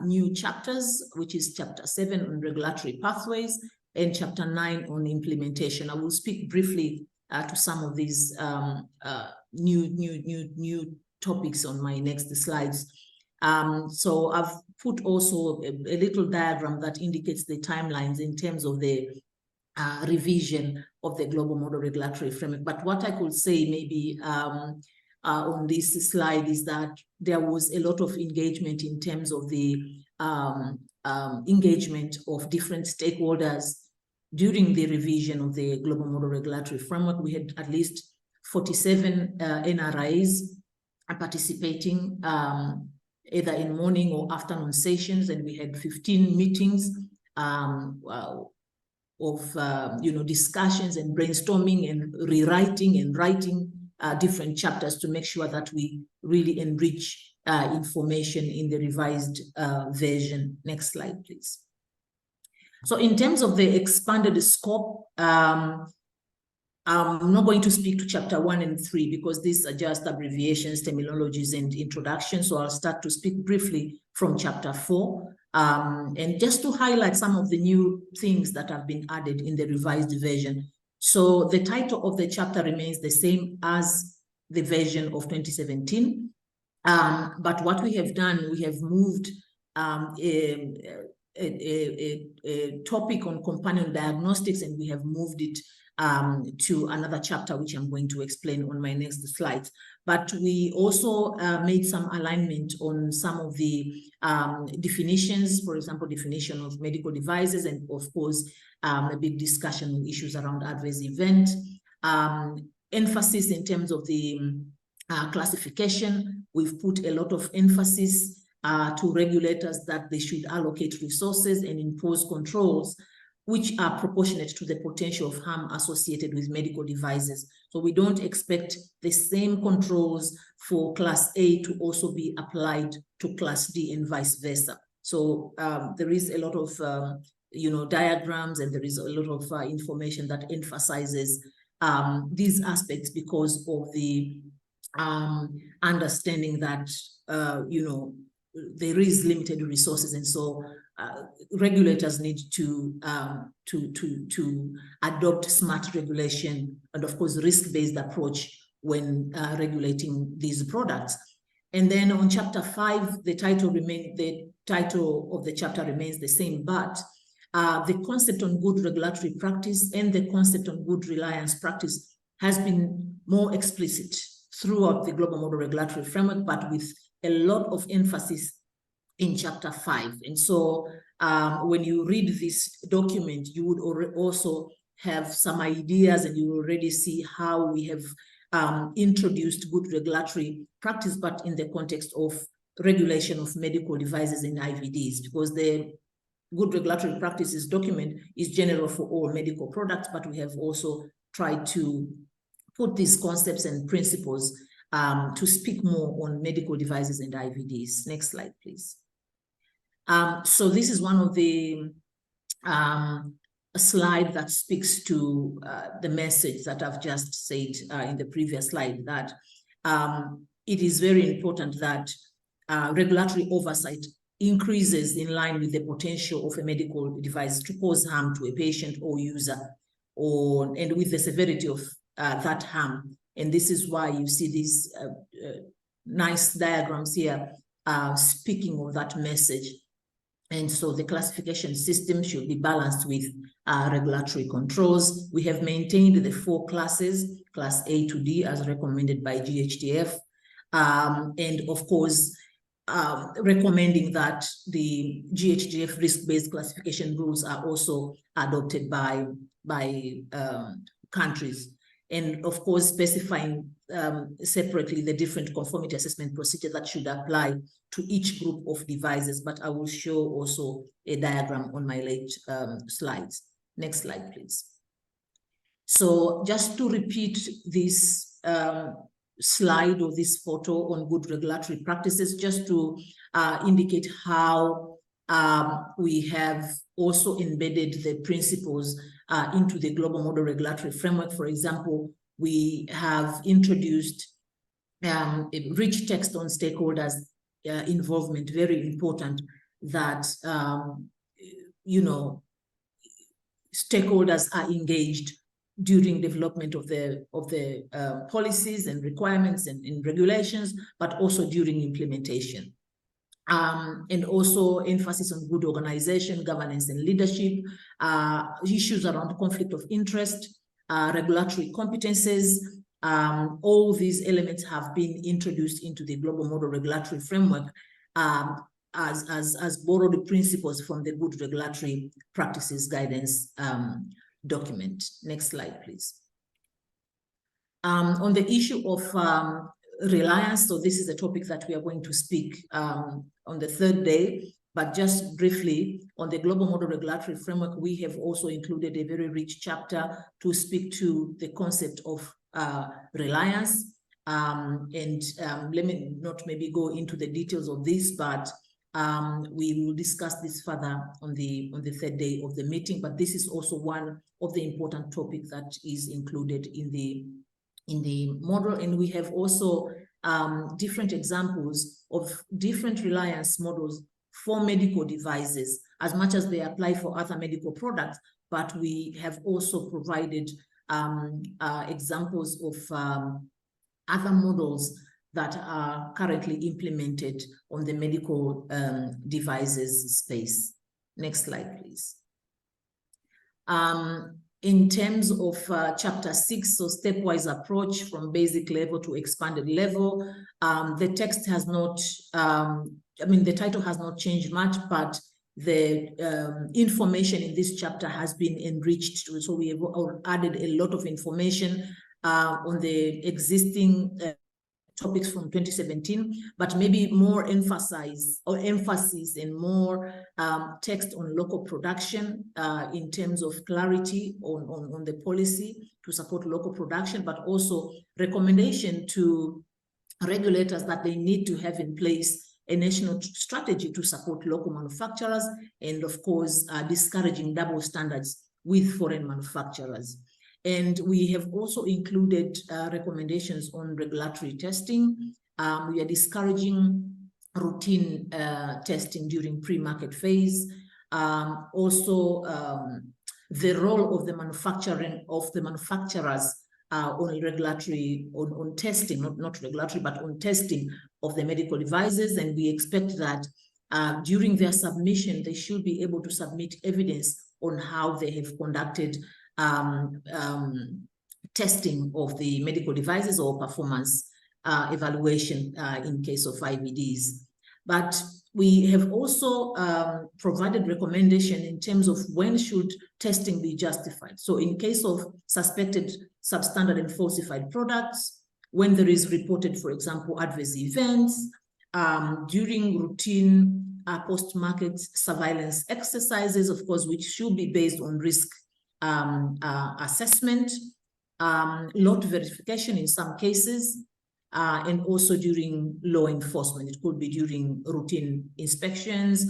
new chapters, which is chapter 7 on regulatory pathways and chapter 9 on implementation. I will speak briefly to some of these new topics on my next slides. So I've put also a little diagram that indicates the timelines in terms of the revision of the global model regulatory framework. But what I could say maybe on this slide is that there was a lot of engagement in terms of the engagement of different stakeholders during the revision of the global model regulatory framework. We had at least 47 NRIs participating either in morning or afternoon sessions, and we had 15 meetings of discussions and brainstorming and rewriting and writing different chapters to make sure that we really enrich information in the revised version. Next slide, please. So in terms of the expanded scope, I'm not going to speak to chapter 1 and 3 because these are just abbreviations, terminologies, and introductions. So I'll start to speak briefly from chapter 4. And just to highlight some of the new things that have been added in the revised version. So the title of the chapter remains the same as the version of 2017. But what we have done, we have moved a topic on companion diagnostics, and we have moved it to another chapter, which I'm going to explain on my next slide. But we also made some alignment on some of the definitions, for example, definition of medical devices, and of course, a big discussion on issues around adverse event, emphasis in terms of the classification. We've put a lot of emphasis to regulators that they should allocate resources and impose controls which are proportionate to the potential of harm associated with medical devices. So we don't expect the same controls for class A to also be applied to class D and vice versa. So there is a lot of diagrams, and there is a lot of information that emphasizes these aspects because of the understanding that there is limited resources, and so regulators need to adopt smart regulation and, of course, risk-based approach when regulating these products. And then on chapter 5, the title of the chapter remains the same, but the concept on good regulatory practice and the concept on good reliance practice has been more explicit throughout the global model regulatory framework, but with a lot of emphasis in chapter 5. And so when you read this document, you would also have some ideas, and you already see how we have introduced good regulatory practice, but in the context of regulation of medical devices and IVDs, because the good regulatory practices document is general for all medical products, but we have also tried to put these concepts and principles to speak more on medical devices and IVDs. Next slide, please. So this is one of the a slide that speaks to the message that I've just said in the previous slide, that it is very important that regulatory oversight increases in line with the potential of a medical device to cause harm to a patient or user, and with the severity of that harm. And this is why you see these nice diagrams here speaking of that message. And so the classification system should be balanced with regulatory controls. We have maintained the 4 classes, class A to D, as recommended by GHTF. And of course, recommending that the GHTF risk-based classification rules are also adopted by countries. And of course, specifying separately the different conformity assessment procedure that should apply to each group of devices. But I will show also a diagram on my late slides. Next slide, please. So just to repeat this slide or this photo on good regulatory practices, just to indicate how we have also embedded the principles into the global model regulatory framework. For example, we have introduced a rich text on stakeholders involvement, very important that, you know, stakeholders are engaged during development of the policies and requirements and regulations, but also during implementation. And also emphasis on good organization, governance, and leadership, issues around conflict of interest, regulatory competences. All these elements have been introduced into the global model regulatory framework as borrowed principles from the good regulatory practices guidance document. Next slide, please. On the issue of reliance, so this is a topic that we are going to speak on the 3rd day, but just briefly, on the global model regulatory framework, we have also included a very rich chapter to speak to the concept of reliance. Let me not maybe go into the details of this, but we will discuss this further on the 3rd day of the meeting. But this is also one of the important topics that is included in the model. And we have also different examples of different reliance models for medical devices, as much as they apply for other medical products, but we have also provided examples of other models that are currently implemented on the medical devices space. Next slide, please. In terms of chapter 6, so stepwise approach from basic level to expanded level, the text has not, the title has not changed much, but the information in this chapter has been enriched. So we have added a lot of information on the existing topics from 2017, but maybe more emphasis and more text on local production in terms of clarity on the policy to support local production, but also recommendation to regulators that they need to have in place a national strategy to support local manufacturers, and of course, discouraging double standards with foreign manufacturers. And we have also included recommendations on regulatory testing. We are discouraging routine testing during pre-market phase. Also, the role of the manufacturers on regulatory, on testing, not regulatory, but on testing of the medical devices. And we expect that during their submission, they should be able to submit evidence on how they have conducted testing of the medical devices or performance evaluation in case of IVDs. But we have also provided recommendation in terms of when should testing be justified. So in case of suspected substandard and falsified products, when there is reported, for example, adverse events, during routine post-market surveillance exercises, of course, which should be based on risk assessment, lot verification in some cases, and also during law enforcement. It could be during routine inspections,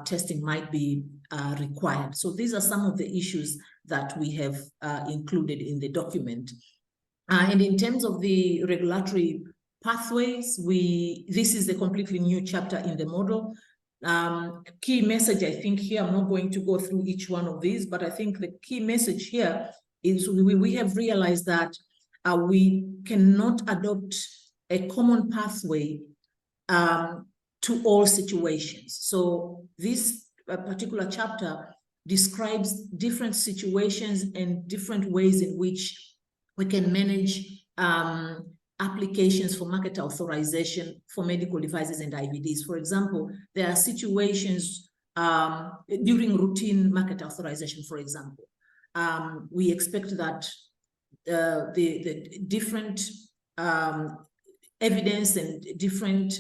testing might be required. So these are some of the issues that we have included in the document. And in terms of the regulatory pathways, this is a completely new chapter in the model. Key message, I think here, I'm not going to go through each one of these, but I think the key message here is we have realized that we cannot adopt a common pathway to all situations. So this particular chapter describes different situations and different ways in which we can manage applications for market authorization for medical devices and IVDs. For example, there are situations during routine market authorization, for example. We expect that the different evidence and different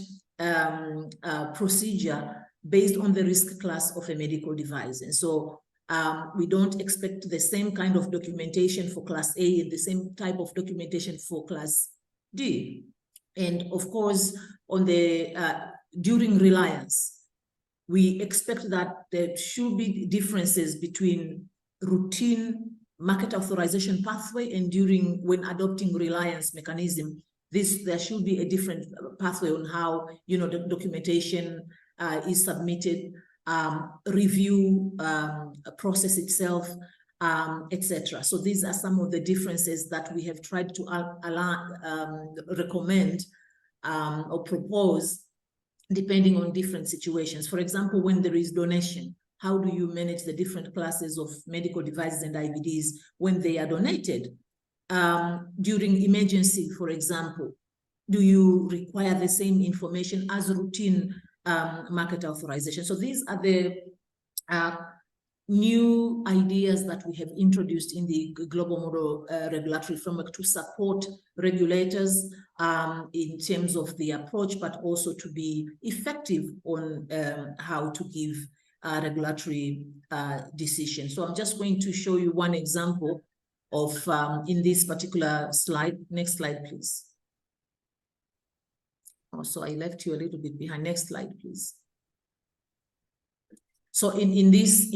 procedure based on the risk class of a medical device. And so we don't expect the same kind of documentation for class A and the same type of documentation for class D. And of course, on the during reliance, we expect that there should be differences between routine market authorization pathway and during when adopting reliance mechanism. There should be a different pathway on how the documentation is submitted, review process itself, etc. So these are some of the differences that we have tried to recommend or propose depending on different situations. For example, when there is donation, how do you manage the different classes of medical devices and IVDs when they are donated? During emergency, for example, do you require the same information as routine market authorization? So these are the new ideas that we have introduced in the global model regulatory framework to support regulators in terms of the approach, but also to be effective on how to give regulatory decision. So I'm just going to show you one example of in this particular slide. Next slide, please. Also, I left you a little bit behind. Next slide, please. So in this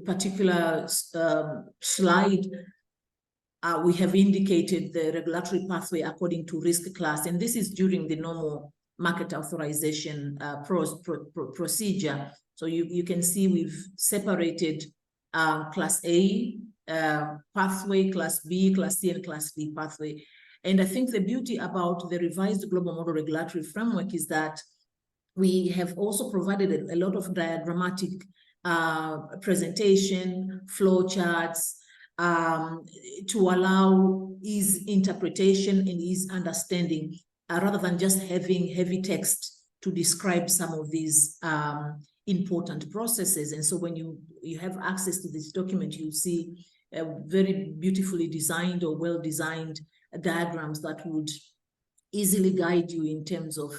particular slide, we have indicated the regulatory pathway according to risk class, and this is during the normal market authorization procedure. So you can see we've separated class A pathway, class B, class C, and class D pathway. And I think the beauty about the revised global model regulatory framework is that we have also provided a lot of diagrammatic presentation, flow charts, to allow ease interpretation and ease understanding, rather than just having heavy text to describe some of these important processes. And so when you have access to this document, you see very beautifully designed or well-designed diagrams that would easily guide you in terms of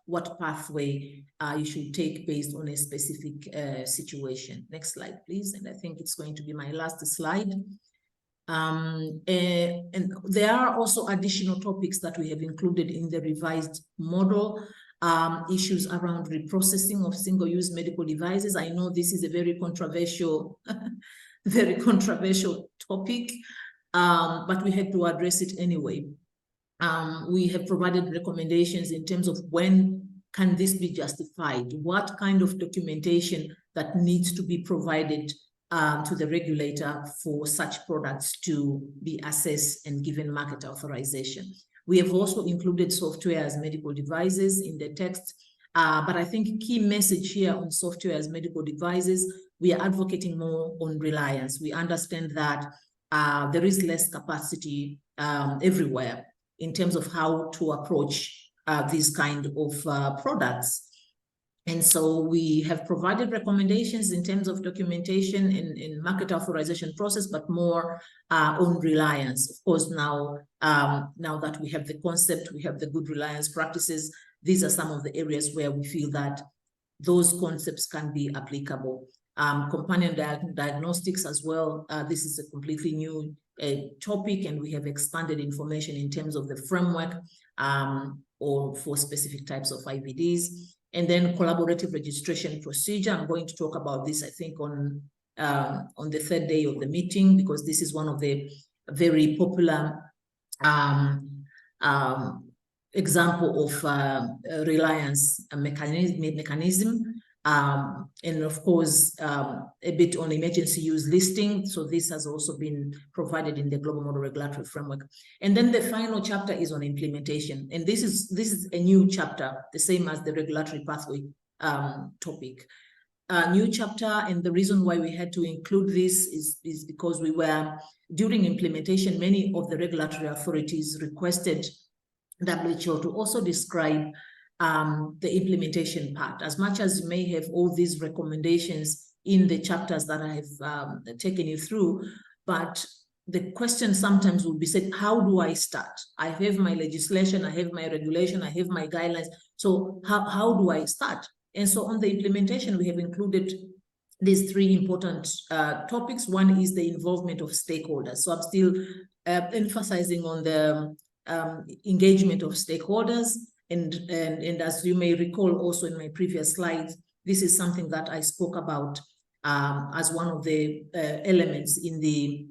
what pathway you should take based on a specific situation. Next slide, please. And I think it's going to be my last slide. And there are also additional topics that we have included in the revised model, issues around reprocessing of single-use medical devices. I know this is a very controversial, very controversial topic, but we had to address it anyway. We have provided recommendations in terms of when can this be justified, what kind of documentation that needs to be provided to the regulator for such products to be assessed and given market authorization. We have also included software as medical devices in the text, but I think key message here on software as medical devices, we are advocating more on reliance. We understand that there is less capacity everywhere in terms of how to approach these kind of products. And so we have provided recommendations in terms of documentation in market authorization process, but more on reliance. Of course, now that we have the concept, we have the good reliance practices, these are some of the areas where we feel that those concepts can be applicable. Companion diagnostics as well. This is a completely new topic, and we have expanded information in terms of the framework or for specific types of IVDs. And then collaborative registration procedure. I'm going to talk about this, I think, on the third day of the meeting, because this is one of the very popular example of reliance mechanism. And of course, a bit on emergency use listing. So this has also been provided in the Global Model Regulatory Framework. And then the final chapter is on implementation. And this is a new chapter, the same as the regulatory pathway topic. New chapter, and the reason why we had to include this is because we were, during implementation, many of the regulatory authorities requested WHO to also describe the implementation part. As much as you may have all these recommendations in the chapters that I have taken you through, but the question sometimes will be said, how do I start? I have my legislation, I have my regulation, I have my guidelines. So how do I start? And so on the implementation, we have included these three important topics. One is the involvement of stakeholders. So I'm still emphasizing on the engagement of stakeholders. And as you may recall also in my previous slides, this is something that I spoke about as one of the elements in the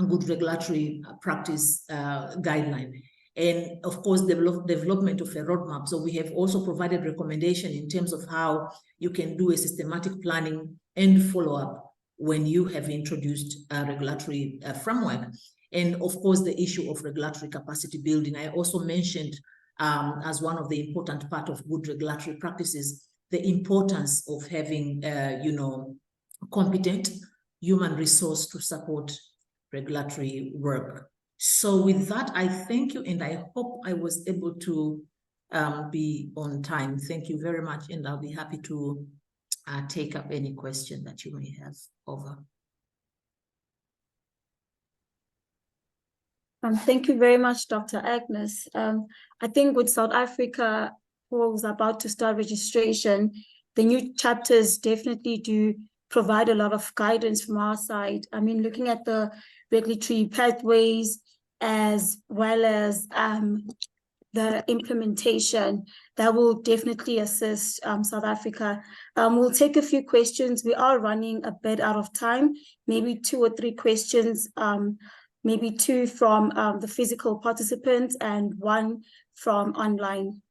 good regulatory practice guideline. And of course, development of a roadmap. So we have also provided recommendation in terms of how you can do a systematic planning and follow-up when you have introduced a regulatory framework. And of course, the issue of regulatory capacity building. I also mentioned as one of the important part of good regulatory practices, the importance of having, competent human resource to support regulatory work. So with that, I thank you, and I hope I was able to be on time. Thank you very much, and I'll be happy to take up any question that you may have. Over. Thank you very much, Dr. Agnes. I think with South Africa, who was about to start registration, the new chapters definitely do provide a lot of guidance from our side. I mean, looking at the regulatory pathways as well as the implementation, that will definitely assist South Africa. We'll take a few questions. We are running a bit out of time, maybe 2 or 3 questions, maybe 2 from the physical participants and 1 from online.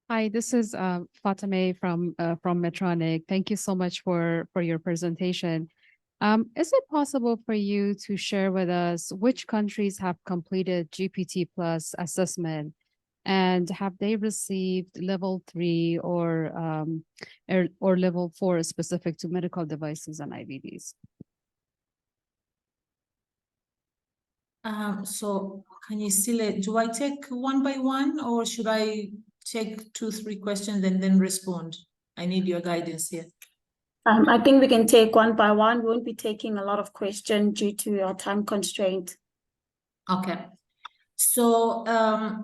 Hi, this is Fatime from Medtronic. Thank you so much for your presentation. Is it possible for you to share with us which countries have completed GPT plus assessment, and have they received level 3 or level 4 specific to medical devices and IVDs? So can you still, do I take one by one, or should I take 2, 3 questions and then respond? I need your guidance here. I think we can take one by one. We won't be taking a lot of questions due to our time constraint. Okay. So I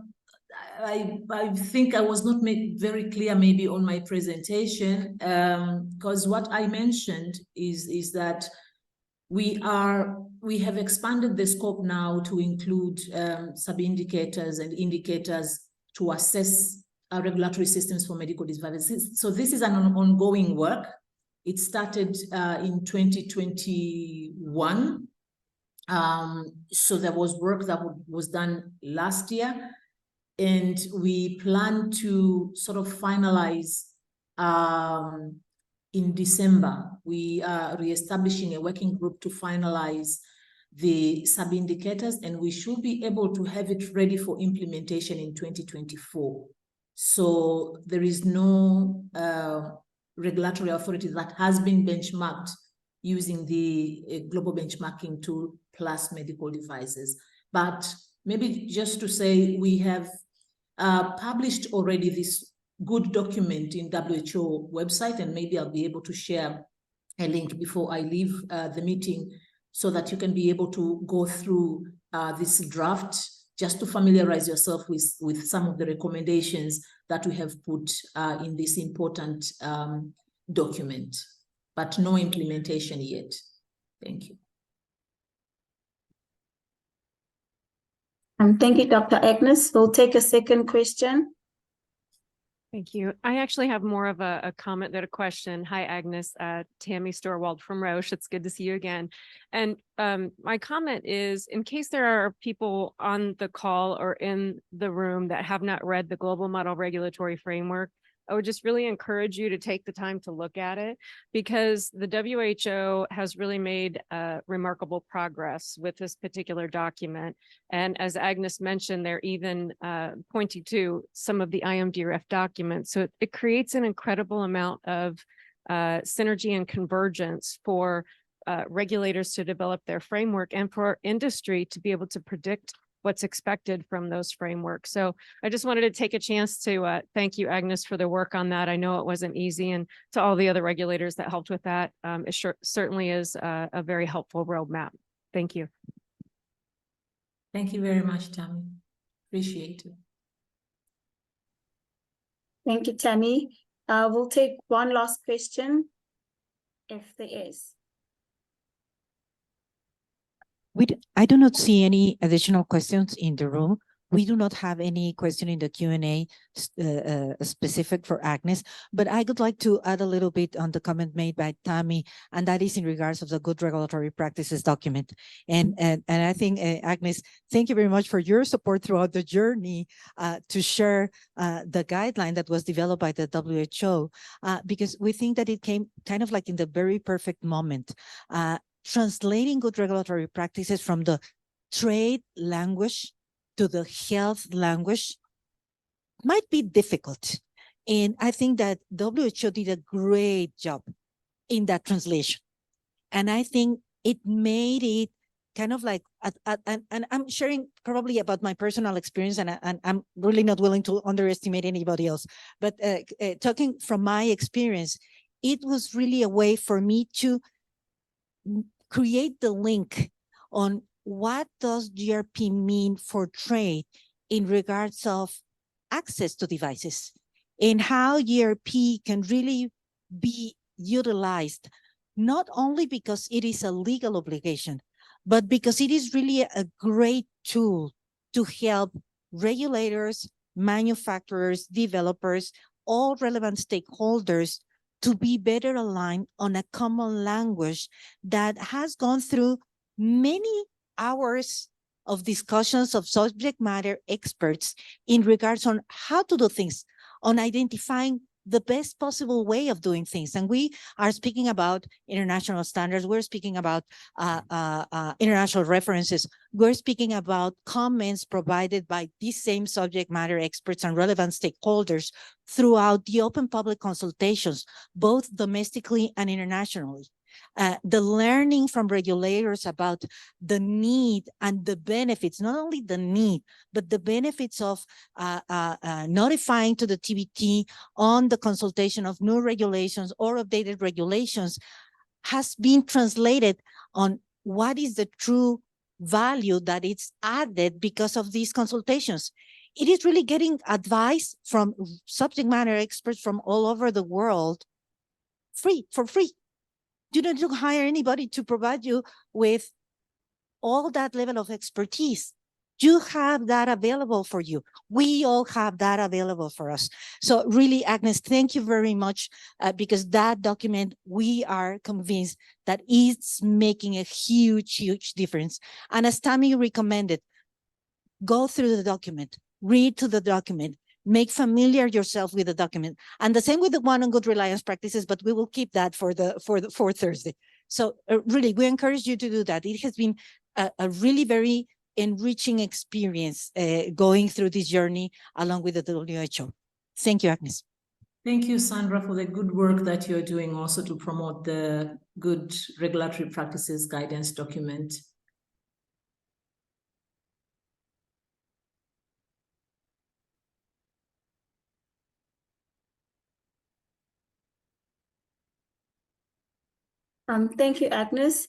think I was not made very clear maybe on my presentation, because what I mentioned is that we have expanded the scope now to include sub-indicators and indicators to assess regulatory systems for medical devices. So this is an ongoing work. It started in 2021. So there was work that was done last year, and we plan to sort of finalize in December. We are reestablishing a working group to finalize the sub-indicators, and we should be able to have it ready for implementation in 2024. So there is no regulatory authority that has been benchmarked using the global benchmarking tool plus medical devices. But maybe just to say, we have published already this good document in WHO website, and maybe I'll be able to share a link before I leave the meeting so that you can be able to go through this draft just to familiarize yourself with some of the recommendations that we have put in this important document, but no implementation yet. Thank you. Thank you, Dr. Agnes. We'll take a second question. Thank you. I actually have more of a comment than a question. Hi, Agnes. Tammy Storwald from Roche. It's good to see you again. And my comment is, in case there are people on the call or in the room that have not read the Global Model Regulatory Framework, I would just really encourage you to take the time to look at it, because the WHO has really made remarkable progress with this particular document. And as Agnes mentioned, they're even pointing to some of the IMDRF documents. So it creates an incredible amount of synergy and convergence for regulators to develop their framework and for industry to be able to predict what's expected from those frameworks. So I just wanted to take a chance to thank you, Agnes, for the work on that. I know it wasn't easy, and to all the other regulators that helped with that. It certainly is a very helpful roadmap. Thank you. Thank you very much, Tammy. Appreciate it. Thank you, Tammy. We'll take one last question, if there is. I do not see any additional questions in the room. We do not have any question in the Q&A specific for Agnes, but I would like to add a little bit on the comment made by Tammy, and that is in regards of the good regulatory practices document. And I think, Agnes, thank you very much for your support throughout the journey to share the guideline that was developed by the WHO, because we think that it came kind of like in the very perfect moment. Translating good regulatory practices from the trade language to the health language might be difficult. And I think that WHO did a great job in that translation. And I think it made it kind of like, and I'm sharing probably about my personal experience, and I'm really not willing to underestimate anybody else. But talking from my experience, it was really a way for me to create the link on what does GRP mean for trade in regards of access to devices, and how GRP can really be utilized, not only because it is a legal obligation, but because it is really a great tool to help regulators, manufacturers, developers, all relevant stakeholders to be better aligned on a common language that has gone through many hours of discussions of subject matter experts in regards on how to do things, on identifying the best possible way of doing things. And we are speaking about international standards. We're speaking about international references. We're speaking about comments provided by these same subject matter experts and relevant stakeholders throughout the open public consultations, both domestically and internationally. The learning from regulators about the need and the benefits, not only the need, but the benefits of notifying to the TBT on the consultation of new regulations or updated regulations has been translated on what is the true value that it's added because of these consultations. It is really getting advice from subject matter experts from all over the world for free. You don't need to hire anybody to provide you with all that level of expertise. You have that available for you. We all have that available for us. So really, Agnes, thank you very much, because that document, we are convinced that it's making a huge, huge difference. And as Tammy recommended, go through the document, read to the document, make familiar yourself with the document. And the same with the one on good reliance practices, but we will keep that for Thursday. So really, we encourage you to do that. It has been a really very enriching experience going through this journey along with the WHO. Thank you, Agnes. Thank you, Sandra, for the good work that you're doing also to promote the good regulatory practices guidance document. Thank you, Agnes.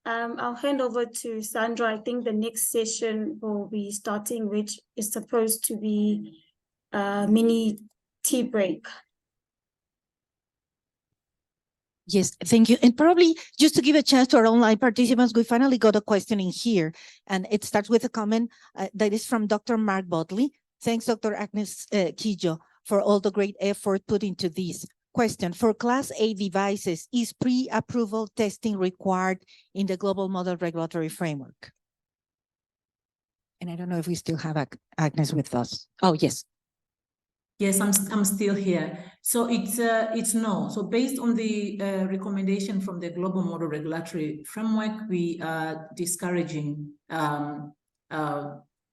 I'll hand over to Sandra. I think the next session will be starting, which is supposed to be a mini tea break. Yes, thank you. And probably just to give a chance to our online participants, we finally got a question in here, and it starts with a comment that is from Dr. Mark Bodley. Thanks, Dr. Agnes Kijo, for all the great effort put into this. Question, for Class A devices, is pre-approval testing required in the global model regulatory framework? And I don't know if we still have Agnes with us. Oh, yes. Yes, I'm still here. So it's no. So based on the recommendation from the global model regulatory framework, we are discouraging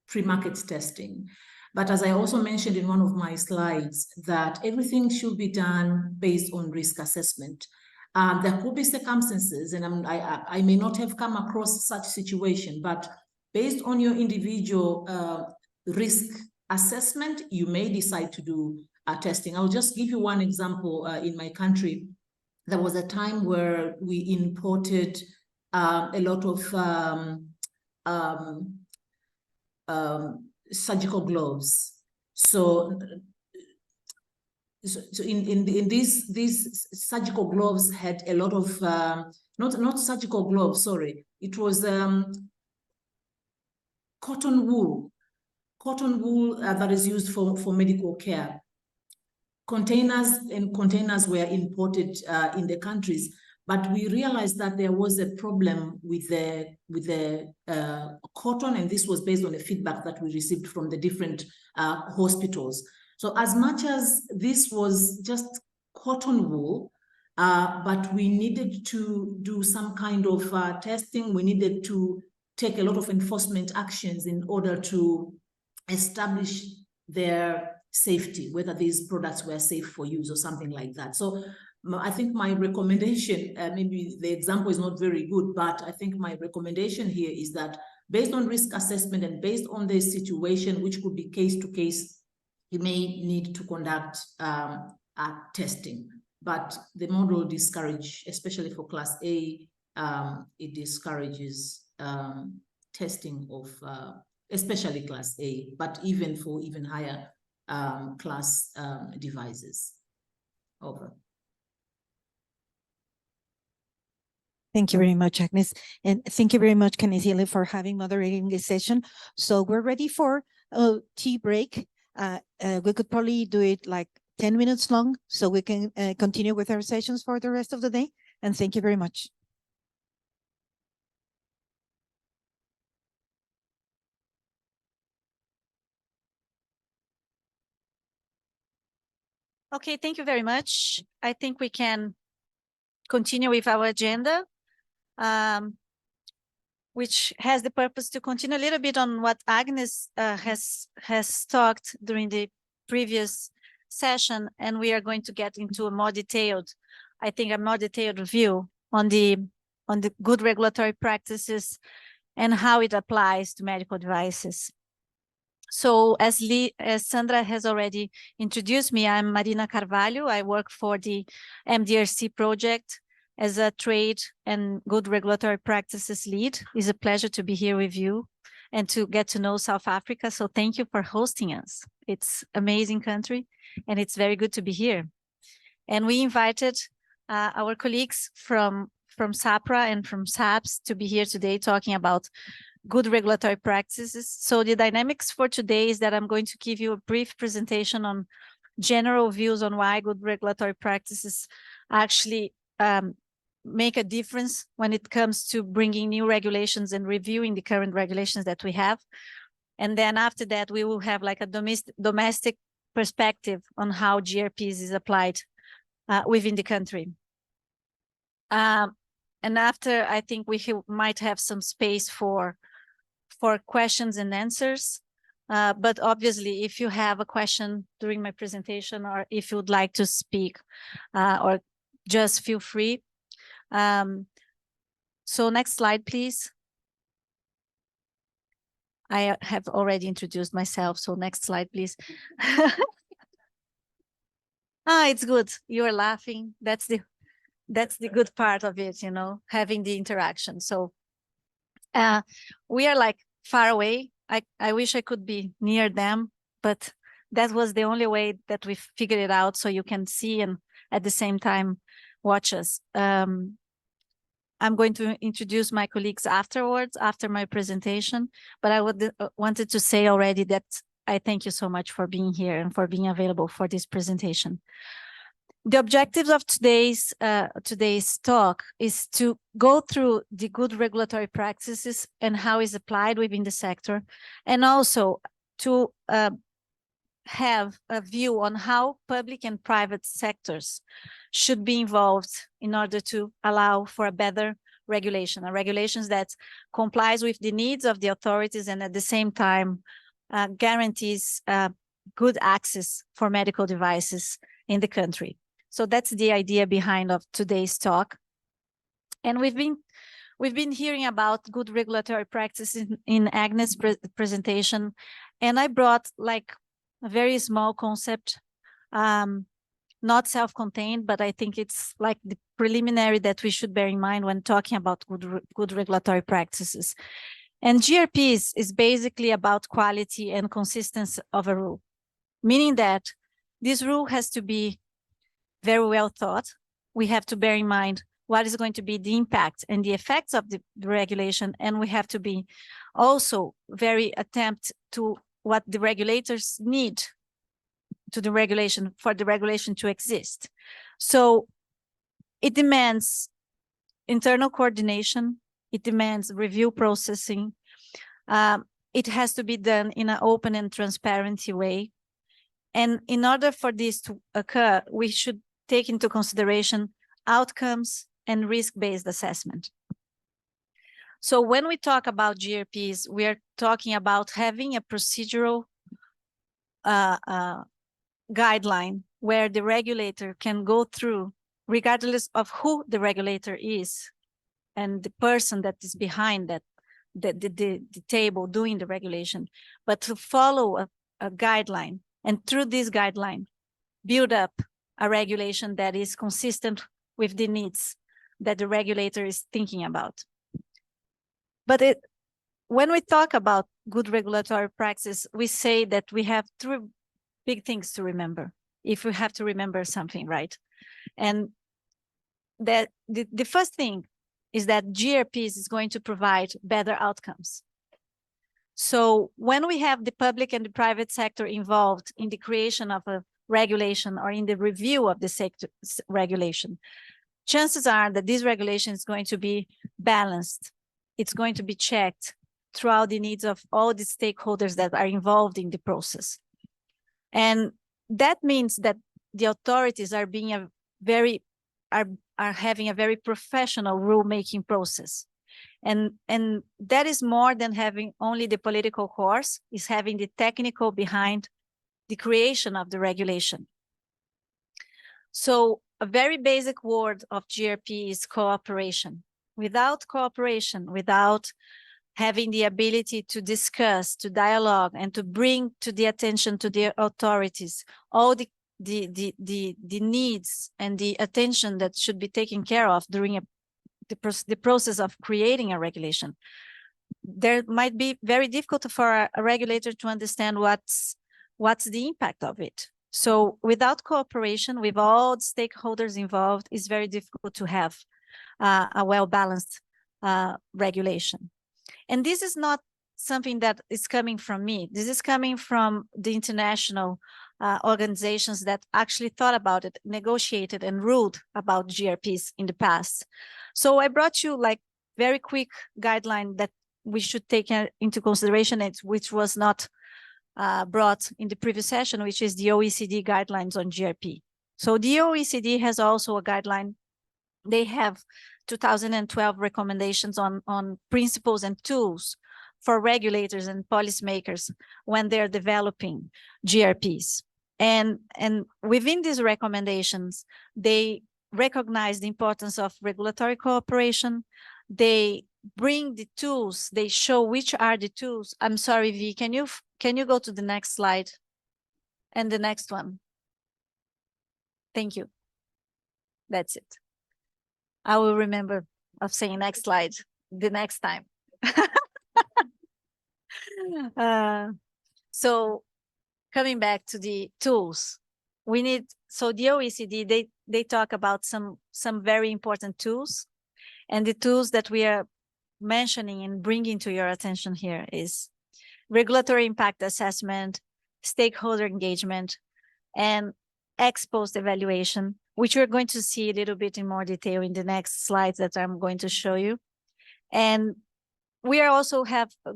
pre-market testing. But as I also mentioned in one of my slides, that everything should be done based on risk assessment. There could be circumstances, and I may not have come across such situation, but based on your individual risk assessment, you may decide to do testing. I'll just give you one example. In my country, there was a time where we imported a lot of surgical gloves. So in these surgical gloves had a lot of not surgical gloves, sorry, it was cotton wool that is used for medical care. Containers were imported in the countries, but we realized that there was a problem with the cotton, and this was based on the feedback that we received from the different hospitals. So as much as this was just cotton wool, but we needed to do some kind of testing, we needed to take a lot of enforcement actions in order to establish their safety, whether these products were safe for use or something like that. So I think my recommendation, maybe the example is not very good, but I think my recommendation here is that based on risk assessment and based on the situation, which could be case to case, you may need to conduct testing. But the model discourages, especially for Class A, it discourages testing of especially Class A, but even for even higher class devices. Over. Thank you very much, Agnes. And thank you very much, Canisiele, for having moderating this session. So we're ready for a tea break. We could probably do it like 10 minutes long, so we can continue with our sessions for the rest of the day. And thank you very much. Okay, thank you very much. I think we can continue with our agenda, which has the purpose to continue a little bit on what Agnes has talked during the previous session, and we are going to get into a more detailed, I think a more detailed view on the good regulatory practices and how it applies to medical devices. So as Sandra has already introduced me, I'm Marina Carvalho. I work for the MDRC project as a trade and good regulatory practices lead. It's a pleasure to be here with you and to get to know South Africa. So thank you for hosting us. It's an amazing country and it's very good to be here. And we invited our colleagues from SAHPRA and from SAHPS to be here today talking about good regulatory practices. So the dynamics for today is that I'm going to give you a brief presentation on general views on why good regulatory practices actually make a difference when it comes to bringing new regulations and reviewing the current regulations that we have. And then after that, we will have like a domestic perspective on how GRPs is applied within the country. And after, I think we might have some space for questions and answers. But obviously, if you have a question during my presentation, or if you would like to speak, or just feel free. So next slide, please. I have already introduced myself, so next slide, please. It's good. You are laughing. That's the good part of it, you know, having the interaction. So we are like far away. I wish I could be near them, but that was the only way that we figured it out, so you can see and at the same time watch us. I'm going to introduce my colleagues afterwards, after my presentation, but I wanted to say already that I thank you so much for being here and for being available for this presentation. The objectives of today's talk is to go through the good regulatory practices and how it's applied within the sector, and also to have a view on how public and private sectors should be involved in order to allow for a better regulation, regulations that complies with the needs of the authorities and at the same time guarantees good access for medical devices in the country. So that's the idea behind of today's talk. And we've been hearing about good regulatory practices in Agnes' presentation, and I brought like a very small concept, not self-contained, but I think it's like the preliminary that we should bear in mind when talking about good regulatory practices. And GRPs is basically about quality and consistency of a rule, meaning that this rule has to be very well thought. We have to bear in mind what is going to be the impact and the effects of the regulation, and we have to be also very attempt to what the regulators need to the regulation for the regulation to exist. So it demands internal coordination, it demands review processing, it has to be done in an open and transparent way. And in order for this to occur, we should take into consideration outcomes and risk-based assessment. So when we talk about GRPs, we are talking about having a procedural guideline where the regulator can go through, regardless of who the regulator is and the person that is behind that, the table doing the regulation, but to follow a guideline, and through this guideline, build up a regulation that is consistent with the needs that the regulator is thinking about. But when we talk about good regulatory practice, we say that we have three big things to remember, if we have to remember something, right? And that the first thing is that GRPs is going to provide better outcomes. So when we have the public and the private sector involved in the creation of a regulation or in the review of the sector regulation, chances are that this regulation is going to be balanced. It's going to be checked throughout the needs of all the stakeholders that are involved in the process. And that means that the authorities are being having a very professional rulemaking process. And that is more than having only the political course, is having the technical behind the creation of the regulation. So a very basic word of GRP is cooperation. Without cooperation, without having the ability to discuss, to dialogue, and to bring to the attention to the authorities all the needs and the attention that should be taken care of during the process of creating a regulation, there might be very difficult for a regulator to understand what's the impact of it. So without cooperation with all the stakeholders involved, it's very difficult to have a well-balanced regulation. And this is not something that is coming from me. This is coming from the international organizations that actually thought about it, negotiated and ruled about GRPs in the past. So I brought you like very quick guideline that we should take into consideration, which was not brought in the previous session, which is the OECD guidelines on GRP. So the OECD has also a guideline. They have 2012 recommendations on principles and tools for regulators and policymakers when they're developing GRPs. And within these recommendations, they recognize the importance of regulatory cooperation. They bring the tools, they show which are the tools. I'm sorry, V, can you go to the next slide and the next one? Thank you. That's it. I will remember of saying next slide the next time. So coming back to the tools, we need, so the OECD, they talk about some very important tools, and the tools that we are mentioning and bringing to your attention here is regulatory impact assessment, stakeholder engagement, and ex post evaluation, which we're going to see a little bit in more detail in the next slides that I'm going to show you. And we are also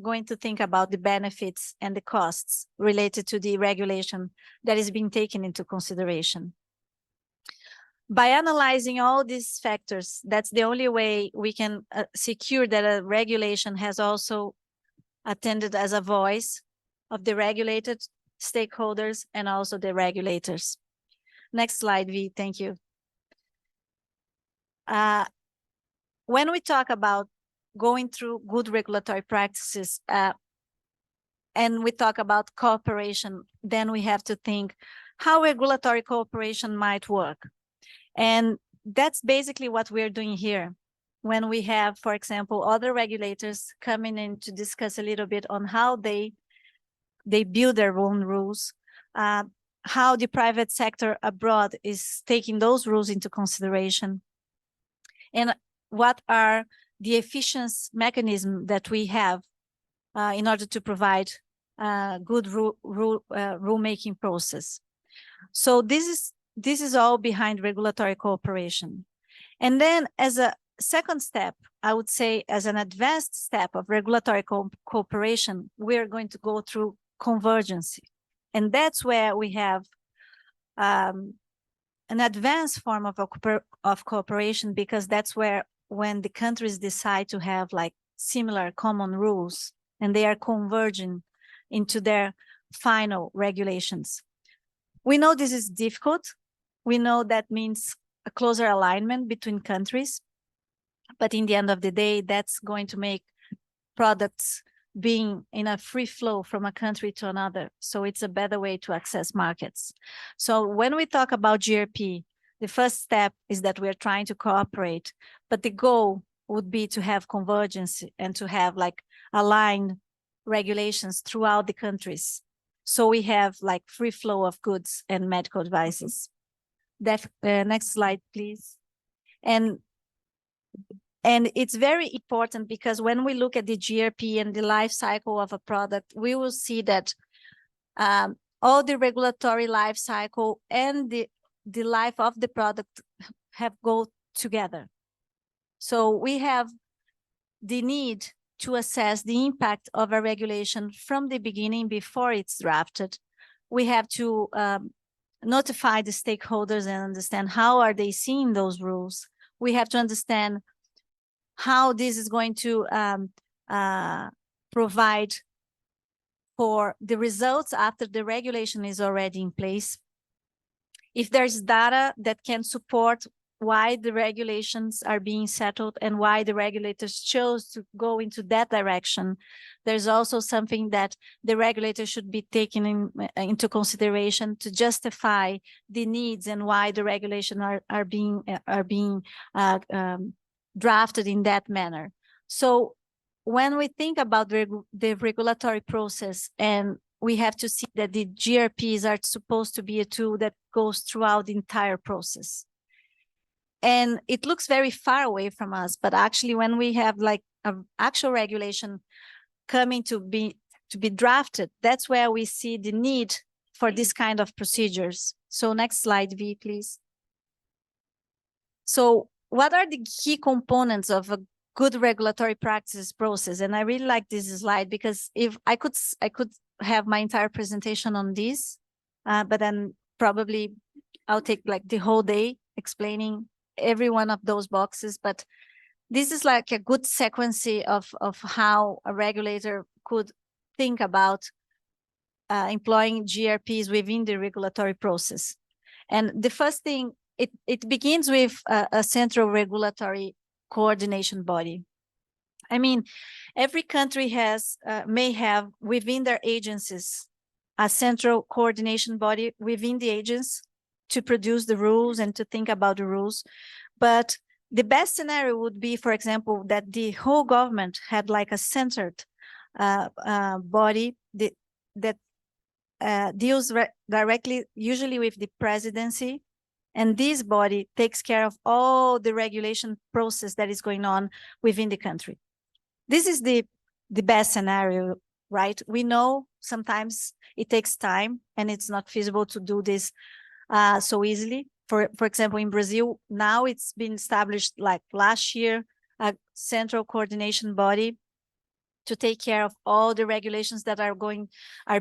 going to think about the benefits and the costs related to the regulation that is being taken into consideration. By analyzing all these factors, that's the only way we can secure that a regulation has also attended as a voice of the regulated stakeholders and also the regulators. Next slide, V, thank you. When we talk about going through good regulatory practices and we talk about cooperation, then we have to think how regulatory cooperation might work. And that's basically what we're doing here. When we have, for example, other regulators coming in to discuss a little bit on how they build their own rules, how the private sector abroad is taking those rules into consideration, and what are the efficiency mechanism that we have in order to provide a good rulemaking process. So this is all behind regulatory cooperation. And then as a second step, I would say as an advanced step of regulatory cooperation, we're going to go through convergence. And that's where we have an advanced form of cooperation, because that's where when the countries decide to have like similar common rules and they are converging into their final regulations. We know this is difficult. We know that means a closer alignment between countries, but in the end of the day, that's going to make products being in a free flow from a country to another. So it's a better way to access markets. So when we talk about GRP, the first step is that we're trying to cooperate, but the goal would be to have convergence and to have like aligned regulations throughout the countries. So we have like free flow of goods and medical devices. Next slide, please. And it's very important because when we look at the GRP and the life cycle of a product, we will see that all the regulatory life cycle and the life of the product have go together. So we have the need to assess the impact of a regulation from the beginning before it's drafted. We have to notify the stakeholders and understand how are they seeing those rules. We have to understand how this is going to provide for the results after the regulation is already in place. If there's data that can support why the regulations are being settled and why the regulators chose to go into that direction, there's also something that the regulator should be taking into consideration to justify the needs and why the regulation are being drafted in that manner. So when we think about the regulatory process, and we have to see that the GRPs are supposed to be a tool that goes throughout the entire process. And it looks very far away from us, but actually when we have like an actual regulation coming to be drafted, that's where we see the need for this kind of procedures. So next slide, V, please. So what are the key components of a good regulatory practice process? And I really like this slide because if I could have my entire presentation on this, but then probably I'll take like the whole day explaining every one of those boxes. But this is like a good sequence of how a regulator could think about employing GRPs within the regulatory process. And the first thing, it begins with a central regulatory coordination body. I mean, every country has may have within their agencies a central coordination body within the agency to produce the rules and to think about the rules. But the best scenario would be, for example, that the whole government had like a centered body that deals directly, usually with the presidency. And this body takes care of all the regulation process that is going on within the country. This is the best scenario, right? We know sometimes it takes time and it's not feasible to do this so easily. For example, in Brazil, now it's been established like last year, a central coordination body to take care of all the regulations that are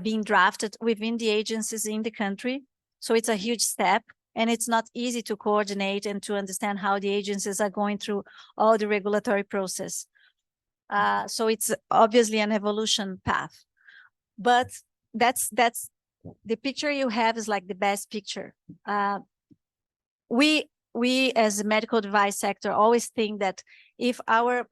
being drafted within the agencies in the country. So it's a huge step, and it's not easy to coordinate and to understand how the agencies are going through all the regulatory process. So it's obviously an evolution path, but that's the picture you have is like the best picture. We as a medical device sector always think that if our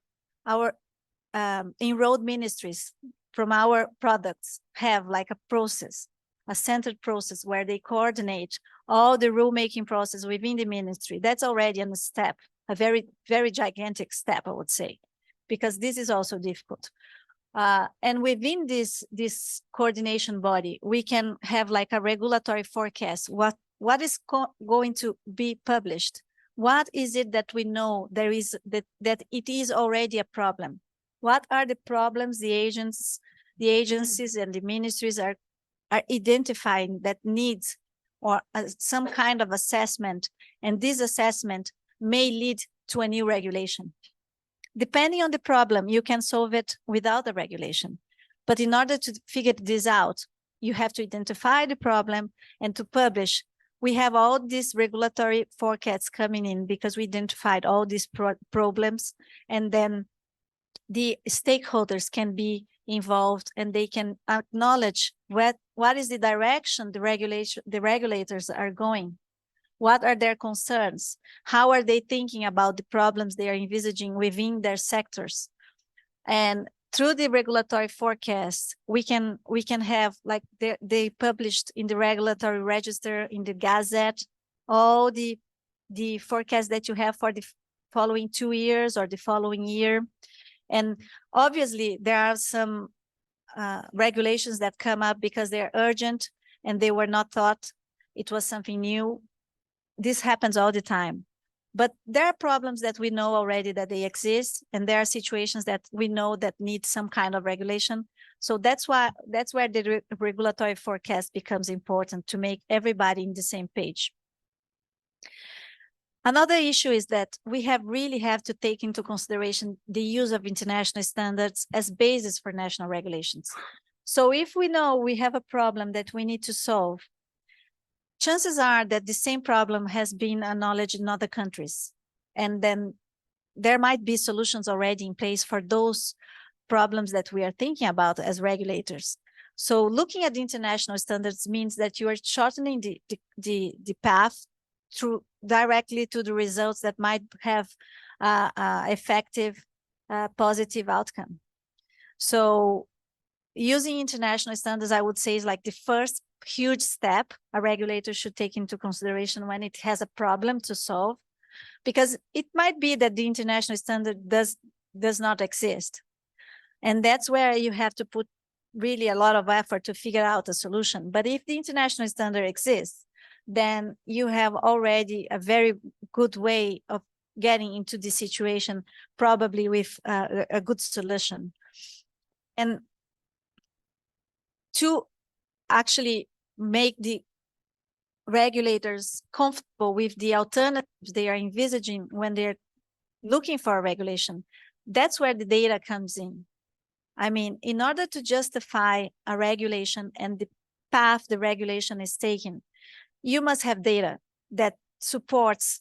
enrolled ministries from our products have like a process, a centered process where they coordinate all the rulemaking process within the ministry, that's already a step, a very, very gigantic step, I would say, because this is also difficult. And within this coordination body, we can have like a regulatory forecast. What is going to be published? What is it that we know there is that it is already a problem? What are the problems the agencies and the ministries are identifying that needs or some kind of assessment, and this assessment may lead to a new regulation. Depending on the problem, you can solve it without a regulation. But in order to figure this out, you have to identify the problem and to publish. We have all these regulatory forecasts coming in because we identified all these problems, and then the stakeholders can be involved and they can acknowledge what is the direction the regulators are going. What are their concerns? How are they thinking about the problems they are envisaging within their sectors? And through the regulatory forecast, we can have like they published in the regulatory register, in the Gazette, all the forecast that you have for the following 2 years or the following year. And obviously there are some regulations that come up because they're urgent and they were not thought it was something new. This happens all the time. But there are problems that we know already that they exist, and there are situations that we know that need some kind of regulation. So that's where the regulatory forecast becomes important, to make everybody in the same page. Another issue is that we really have to take into consideration the use of international standards as basis for national regulations. So if we know we have a problem that we need to solve, chances are that the same problem has been acknowledged in other countries. And then there might be solutions already in place for those problems that we are thinking about as regulators. So looking at the international standards means that you are shortening the path through directly to the results that might have effective, positive outcome. So using international standards, I would say, is like the first huge step a regulator should take into consideration when it has a problem to solve, because it might be that the international standard does not exist. And that's where you have to put really a lot of effort to figure out a solution. But if the international standard exists, then you have already a very good way of getting into the situation, probably with a good solution. And to actually make the regulators comfortable with the alternatives they are envisaging when they're looking for a regulation, that's where the data comes in. I mean, in order to justify a regulation and the path the regulation is taking, you must have data that supports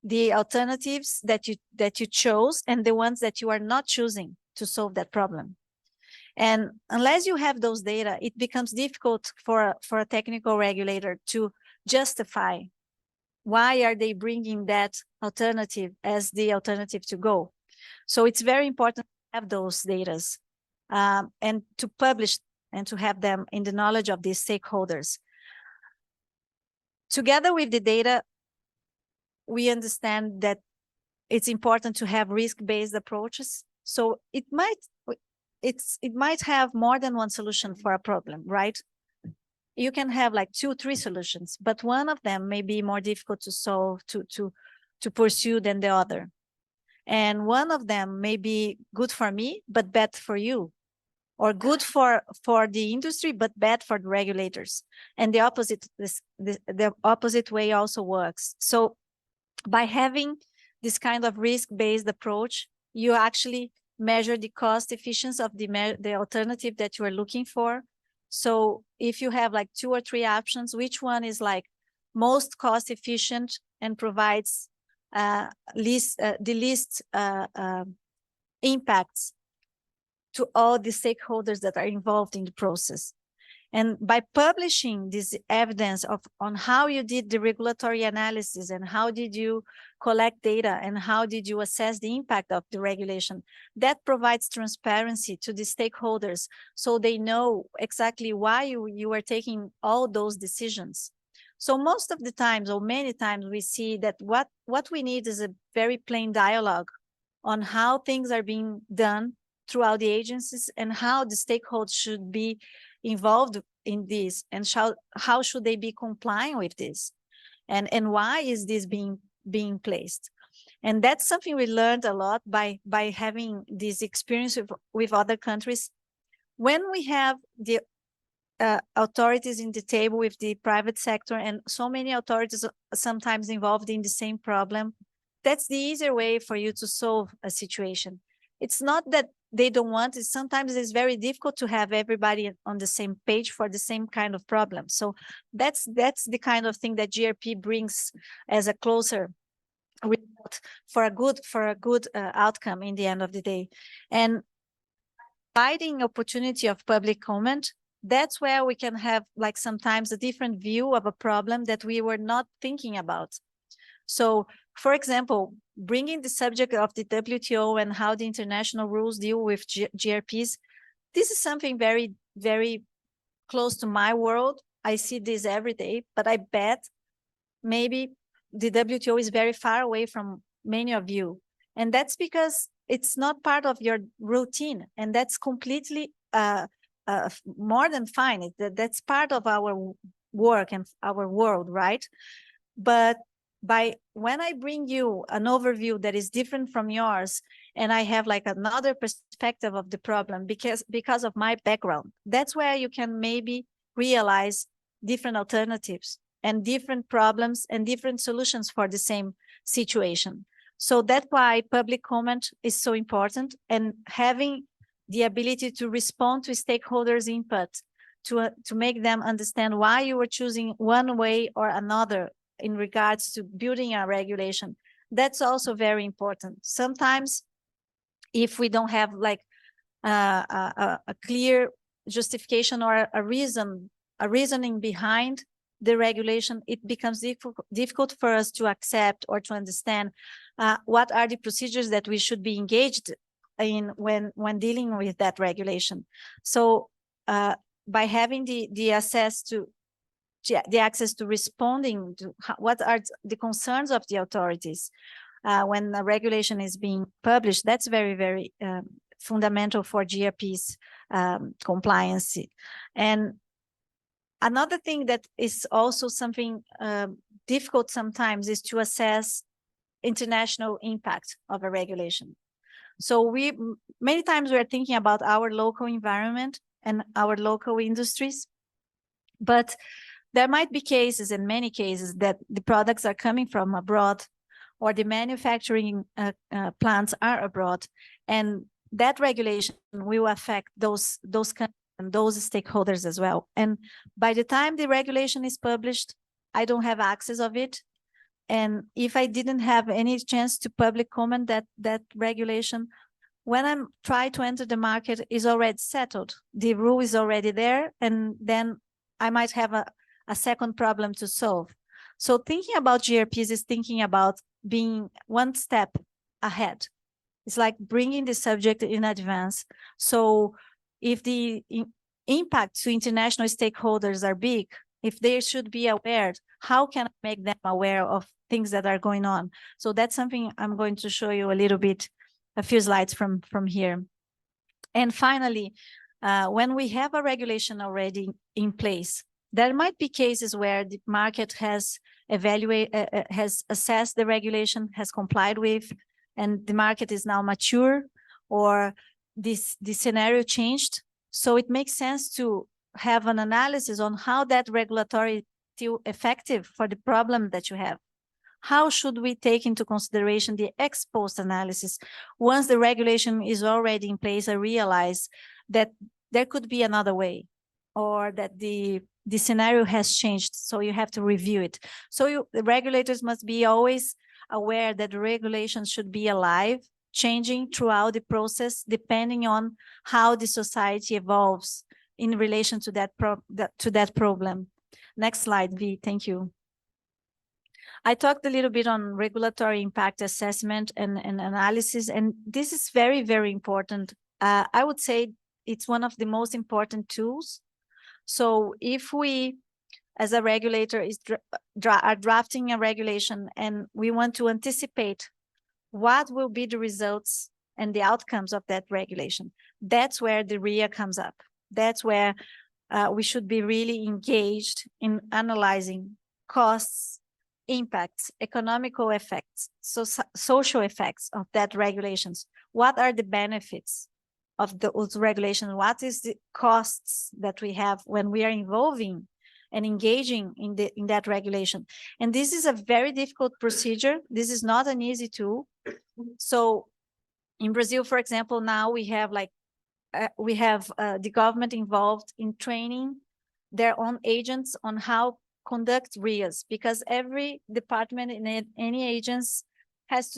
the alternatives that you chose and the ones that you are not choosing to solve that problem. And unless you have those data, it becomes difficult for a technical regulator to justify why are they bringing that alternative as the alternative to go. So it's very important to have those data and to publish and to have them in the knowledge of these stakeholders. Together with the data, we understand that it's important to have risk-based approaches. So it might have more than one solution for a problem, right? You can have like 2, 3 solutions, but one of them may be more difficult to solve, to pursue than the other. And one of them may be good for me, but bad for you, or good for the industry, but bad for the regulators. And the opposite way also works. So by having this kind of risk-based approach, you actually measure the cost efficiency of the alternative that you are looking for. So if you have like 2 or 3 options, which one is like most cost efficient and provides the least impacts to all the stakeholders that are involved in the process. And by publishing this evidence on how you did the regulatory analysis and how did you collect data and how did you assess the impact of the regulation, that provides transparency to the stakeholders so they know exactly why you are taking all those decisions. So most of the times, or many times, we see that what we need is a very plain dialogue on how things are being done throughout the agencies and how the stakeholders should be involved in this and how should they be complying with this and why is this being placed. And that's something we learned a lot by having this experience with other countries. When we have the authorities in the table with the private sector and so many authorities sometimes involved in the same problem, that's the easier way for you to solve a situation. It's not that they don't want it. Sometimes it's very difficult to have everybody on the same page for the same kind of problem. So that's the kind of thing that GRP brings as a closer result for a good outcome in the end of the day. And providing opportunity of public comment, that's where we can have like sometimes a different view of a problem that we were not thinking about. So, for example, bringing the subject of the WTO and how the international rules deal with GRPs, this is something very, very close to my world. I see this every day, but I bet maybe the WTO is very far away from many of you. And that's because it's not part of your routine. And that's completely more than fine. That's part of our work and our world, right? But when I bring you an overview that is different from yours, and I have like another perspective of the problem because of my background, that's where you can maybe realize different alternatives and different problems and different solutions for the same situation. So that's why public comment is so important, and having the ability to respond to stakeholders' input to make them understand why you were choosing one way or another in regards to building a regulation. That's also very important. Sometimes if we don't have like a clear justification or a reasoning behind the regulation, it becomes difficult for us to accept or to understand what are the procedures that we should be engaged in when dealing with that regulation. So by having the access to responding to what are the concerns of the authorities when a regulation is being published, that's very, very fundamental for GRP's compliance. And Another thing that is also something difficult sometimes is to assess international impact of a regulation. So many times we're thinking about our local environment and our local industries, but there might be cases, in many cases, that the products are coming from abroad, or the manufacturing plants are abroad, and that regulation will affect those countries and those stakeholders as well. And by the time the regulation is published, I don't have access of it. And if I didn't have any chance to public comment that regulation, when I'm trying to enter the market, is already settled. The rule is already there, and then I might have a second problem to solve. So thinking about GRPs is thinking about being one step ahead. It's like bringing the subject in advance. So if the impact to international stakeholders are big, if they should be aware, how can I make them aware of things that are going on? So that's something I'm going to show you a little bit, a few slides from here. And finally, when we have a regulation already in place, there might be cases where the market has has assessed the regulation, has complied with, and the market is now mature, or the scenario changed. So it makes sense to have an analysis on how that regulatory is still effective for the problem that you have. How should we take into consideration the ex post analysis? Once the regulation is already in place, I realize that there could be another way, or that the scenario has changed, so you have to review it. So the regulators must be always aware that the regulations should be alive, changing throughout the process, depending on how the society evolves in relation to that problem. Next slide, V, thank you. I talked a little bit on regulatory impact assessment and analysis, and this is very, very important. I would say it's one of the most important tools. So if we, as a regulator, are drafting a regulation and we want to anticipate what will be the results and the outcomes of that regulation, that's where the RIA comes up. That's where we should be really engaged in analyzing costs, impacts, economical effects, social effects of that regulations. What are the benefits of those regulations? What is the costs that we have when we are involving and engaging in that regulation? And this is a very difficult procedure. This is not an easy tool. So in Brazil, for example, now we have the government involved in training their own agents on how conduct RIAs, because every department in any agents has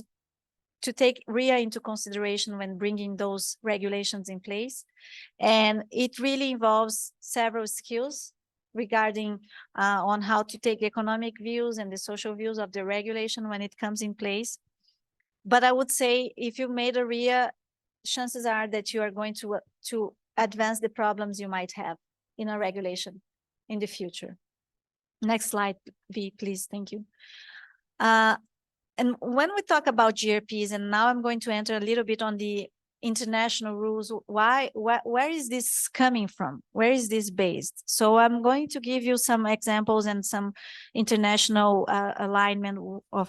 to take RIA into consideration when bringing those regulations in place. And it really involves several skills regarding on how to take economic views and the social views of the regulation when it comes in place. But I would say if you made a RIA, chances are that you are going to advance the problems you might have in a regulation in the future. Next slide, V, please. Thank you. And when we talk about GRPs, and now I'm going to enter a little bit on the international rules, where is this coming from? Where is this based? So I'm going to give you some examples and some international alignment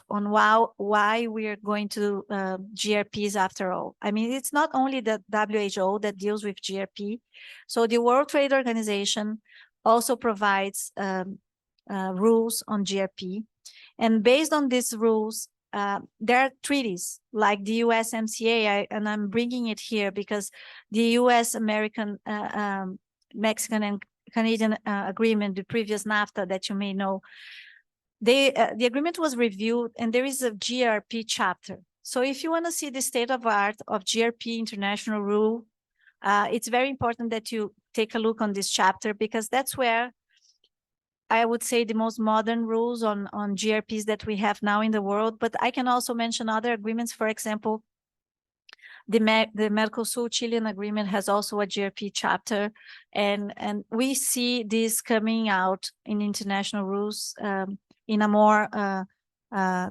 on why we are going to GRPs after all. I mean, it's not only the WHO that deals with GRP. So the World Trade Organization also provides rules on GRP. And based on these rules, there are treaties like the USMCA, and I'm bringing it here because the US, American, Mexican, and Canadian agreement, the previous NAFTA that you may know, the agreement was reviewed and there is a GRP chapter. So if you want to see the state of art of GRP international rule, it's very important that you take a look on this chapter, because that's where I would say the most modern rules on GRPs that we have now in the world. But I can also mention other agreements. For example, the Mercosur-Chilean agreement has also a GRP chapter, and we see this coming out in international rules in a more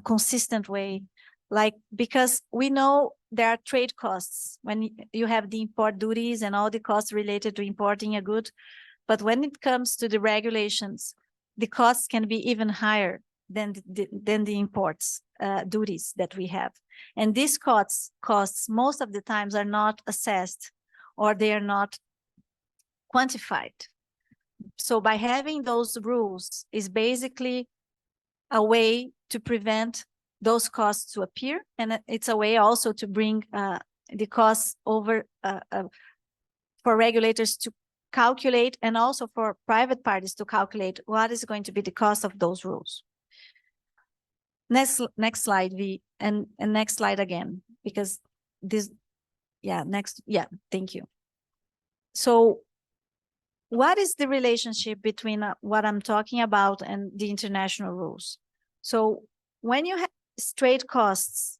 consistent way, like, because we know there are trade costs when you have the import duties and all the costs related to importing a good. But when it comes to the regulations, the costs can be even higher than the imports duties that we have. And these costs most of the times are not assessed or they are not quantified. So by having those rules is basically a way to prevent those costs to appear. And it's a way also to bring the costs over for regulators to calculate and also for private parties to calculate what is going to be the cost of those rules. Next slide, V, and next slide again, because this, thank you. So what is the relationship between what I'm talking about and the international rules? So when you have trade costs,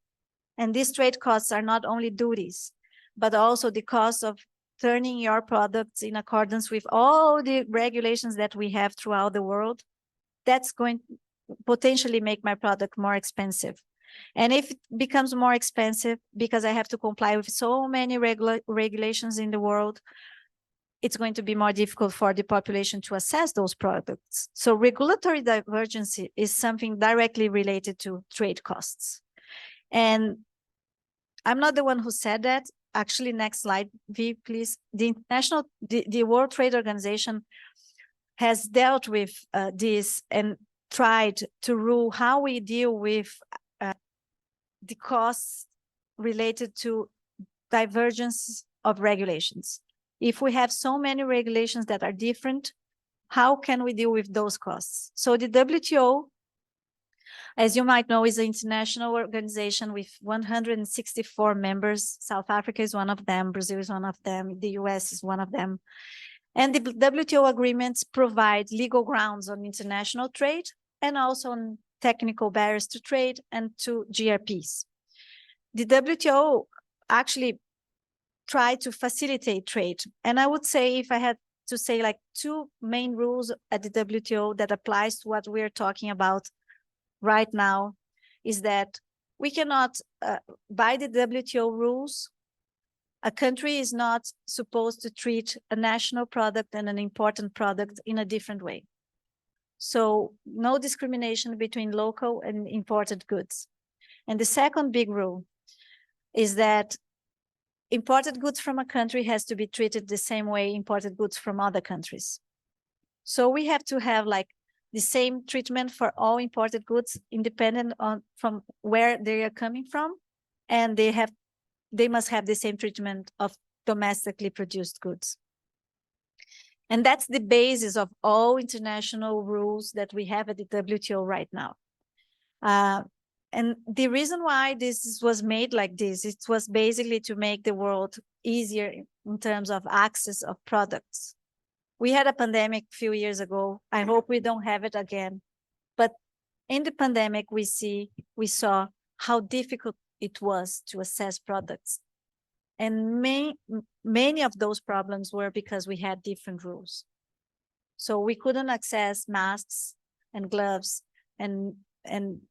and these trade costs are not only duties, but also the cost of turning your products in accordance with all the regulations that we have throughout the world, that's going to potentially make my product more expensive. And if it becomes more expensive because I have to comply with so many regulations in the world, it's going to be more difficult for the population to assess those products. So regulatory divergence is something directly related to trade costs. And I'm not the one who said that. Actually, next slide, V, please. The World Trade Organization has dealt with this and tried to rule how we deal with the costs related to divergence of regulations. If we have so many regulations that are different, how can we deal with those costs? So the WTO, as you might know, is an international organization with 164 members. South Africa is one of them, Brazil is one of them, the US is one of them. And the WTO agreements provide legal grounds on international trade and also on technical barriers to trade and to GRPs. The WTO actually try to facilitate trade. And I would say, if I had to say like two main rules at the WTO that applies to what we're talking about right now, is that we cannot, by the WTO rules, a country is not supposed to treat a national product and an important product in a different way. So no discrimination between local and imported goods. And the second big rule is that imported goods from a country has to be treated the same way imported goods from other countries. So we have to have like the same treatment for all imported goods, independent from where they are coming from, and they must have the same treatment of domestically produced goods. And that's the basis of all international rules that we have at the WTO right now. And the reason why this was made like this, it was basically to make the world easier in terms of access of products. We had a pandemic a few years ago. I hope we don't have it again. But in the pandemic, we saw how difficult it was to assess products. And many of those problems were because we had different rules. So we couldn't access masks and gloves and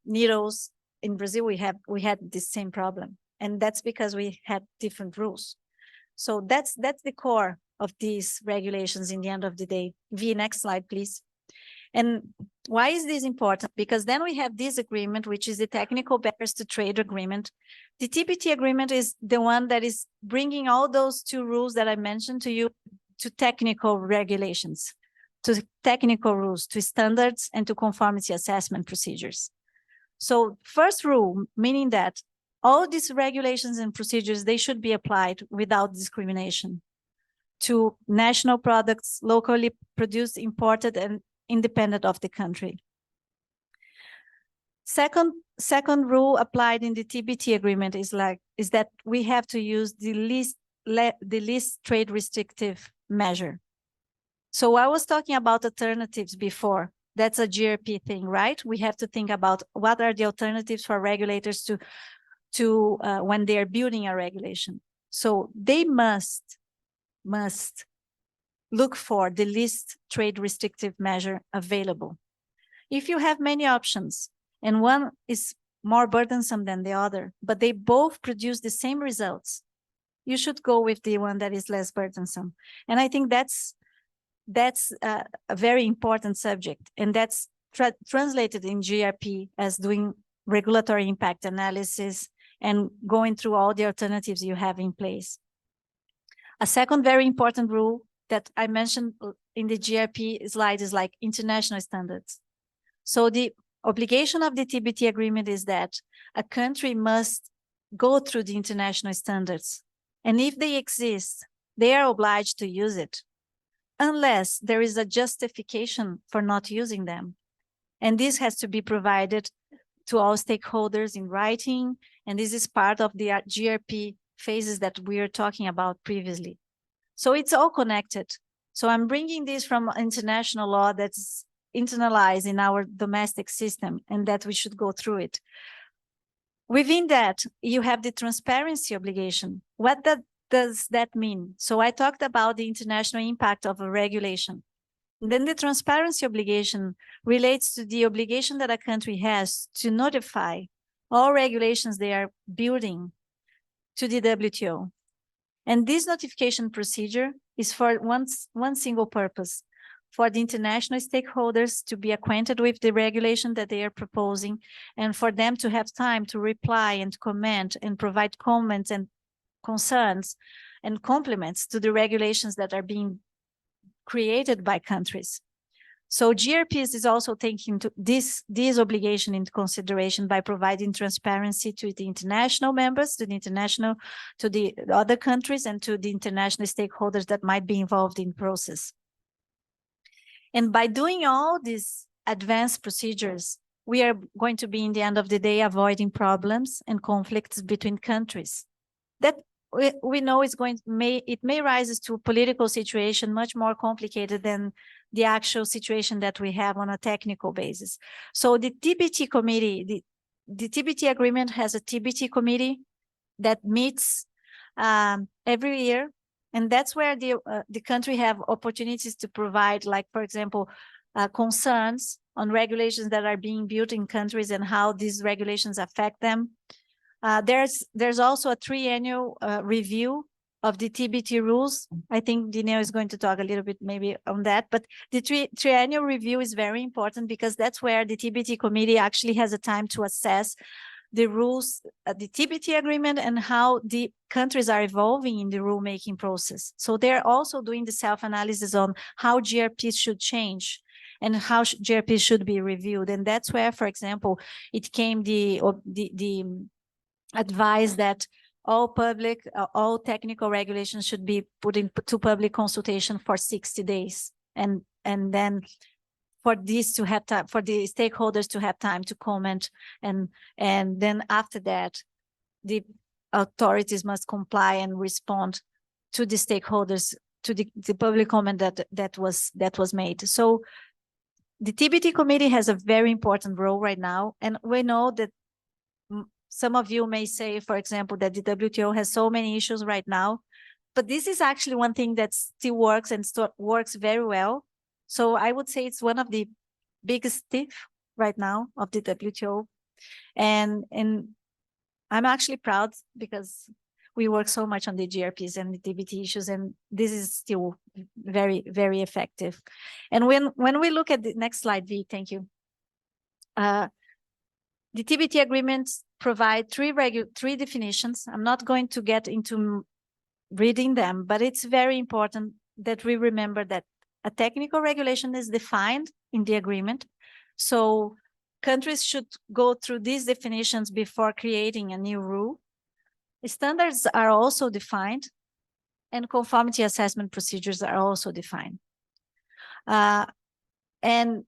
needles. In Brazil, we had the same problem. And that's because we had different rules. So that's the core of these regulations in the end of the day. V, next slide, please. And why is this important? Because then we have this agreement, which is the Technical Barriers to Trade Agreement. The TBT agreement is the one that is bringing all those two rules that I mentioned to you to technical regulations, to technical rules, to standards, and to conformity assessment procedures. So first rule, meaning that all these regulations and procedures, they should be applied without discrimination to national products, locally produced, imported, and independent of the country. Second rule applied in the TBT agreement is that we have to use the least trade restrictive measure. So I was talking about alternatives before. That's a GRP thing, right? We have to think about what are the alternatives for regulators to when they are building a regulation. So they must look for the least trade restrictive measure available. If you have many options and one is more burdensome than the other, but they both produce the same results, you should go with the one that is less burdensome. And I think that's that's a very important subject, and that's translated in GRP as doing regulatory impact analysis and going through all the alternatives you have in place. A second very important rule that I mentioned in the GRP slide is like international standards. So the obligation of the TBT agreement is that a country must go through the international standards. And if they exist, they are obliged to use it, unless there is a justification for not using them. And this has to be provided to all stakeholders in writing. And this is part of the GRP phases that we were talking about previously. So it's all connected. So I'm bringing this from international law that's internalized in our domestic system, and that we should go through it. Within that, you have the transparency obligation. What does that mean? So I talked about the international impact of a regulation. Then the transparency obligation relates to the obligation that a country has to notify all regulations they are building to the WTO. And this notification procedure is for one single purpose: for the international stakeholders to be acquainted with the regulation that they are proposing, and for them to have time to reply and comment and provide comments and concerns and compliments to the regulations that are being created by countries. So GRPs is also taking this obligation into consideration by providing transparency to the international members, to the other countries, and to the international stakeholders that might be involved in the process. And by doing all these advanced procedures, we are going to be, in the end of the day, avoiding problems and conflicts between countries. That we know it may rise to a political situation much more complicated than the actual situation that we have on a technical basis. So the TBT committee, the TBT agreement has a TBT committee that meets every year. And that's where the country have opportunities to provide, like, for example, concerns on regulations that are being built in countries and how these regulations affect them. There's also a triennial review of the TBT rules. I think Dineo is going to talk a little bit maybe on that, but the triennial review is very important because that's where the TBT committee actually has a time to assess the rules, the TBT agreement, and how the countries are evolving in the rulemaking process. So they're also doing the self-analysis on how GRPs should change and how GRPs should be reviewed. And that's where, for example, it came the advice that all technical regulations should be put into public consultation for 60 days. And then for this to have time, for the stakeholders to have time to comment. And then after that, the authorities must comply and respond to the stakeholders, to the public comment that was made. So the TBT committee has a very important role right now. And we know that some of you may say, for example, that the WTO has so many issues right now, but this is actually one thing that still works and works very well. So I would say it's one of the biggest teeth right now of the WTO. And I'm actually proud because we work so much on the GRPs and the TBT issues, and this is still very, very effective. And when we look at the next slide, V, thank you. The TBT agreements provide three definitions. I'm not going to get into reading them, but it's very important that we remember that a technical regulation is defined in the agreement. So countries should go through these definitions before creating a new rule. Standards are also defined, and conformity assessment procedures are also defined. And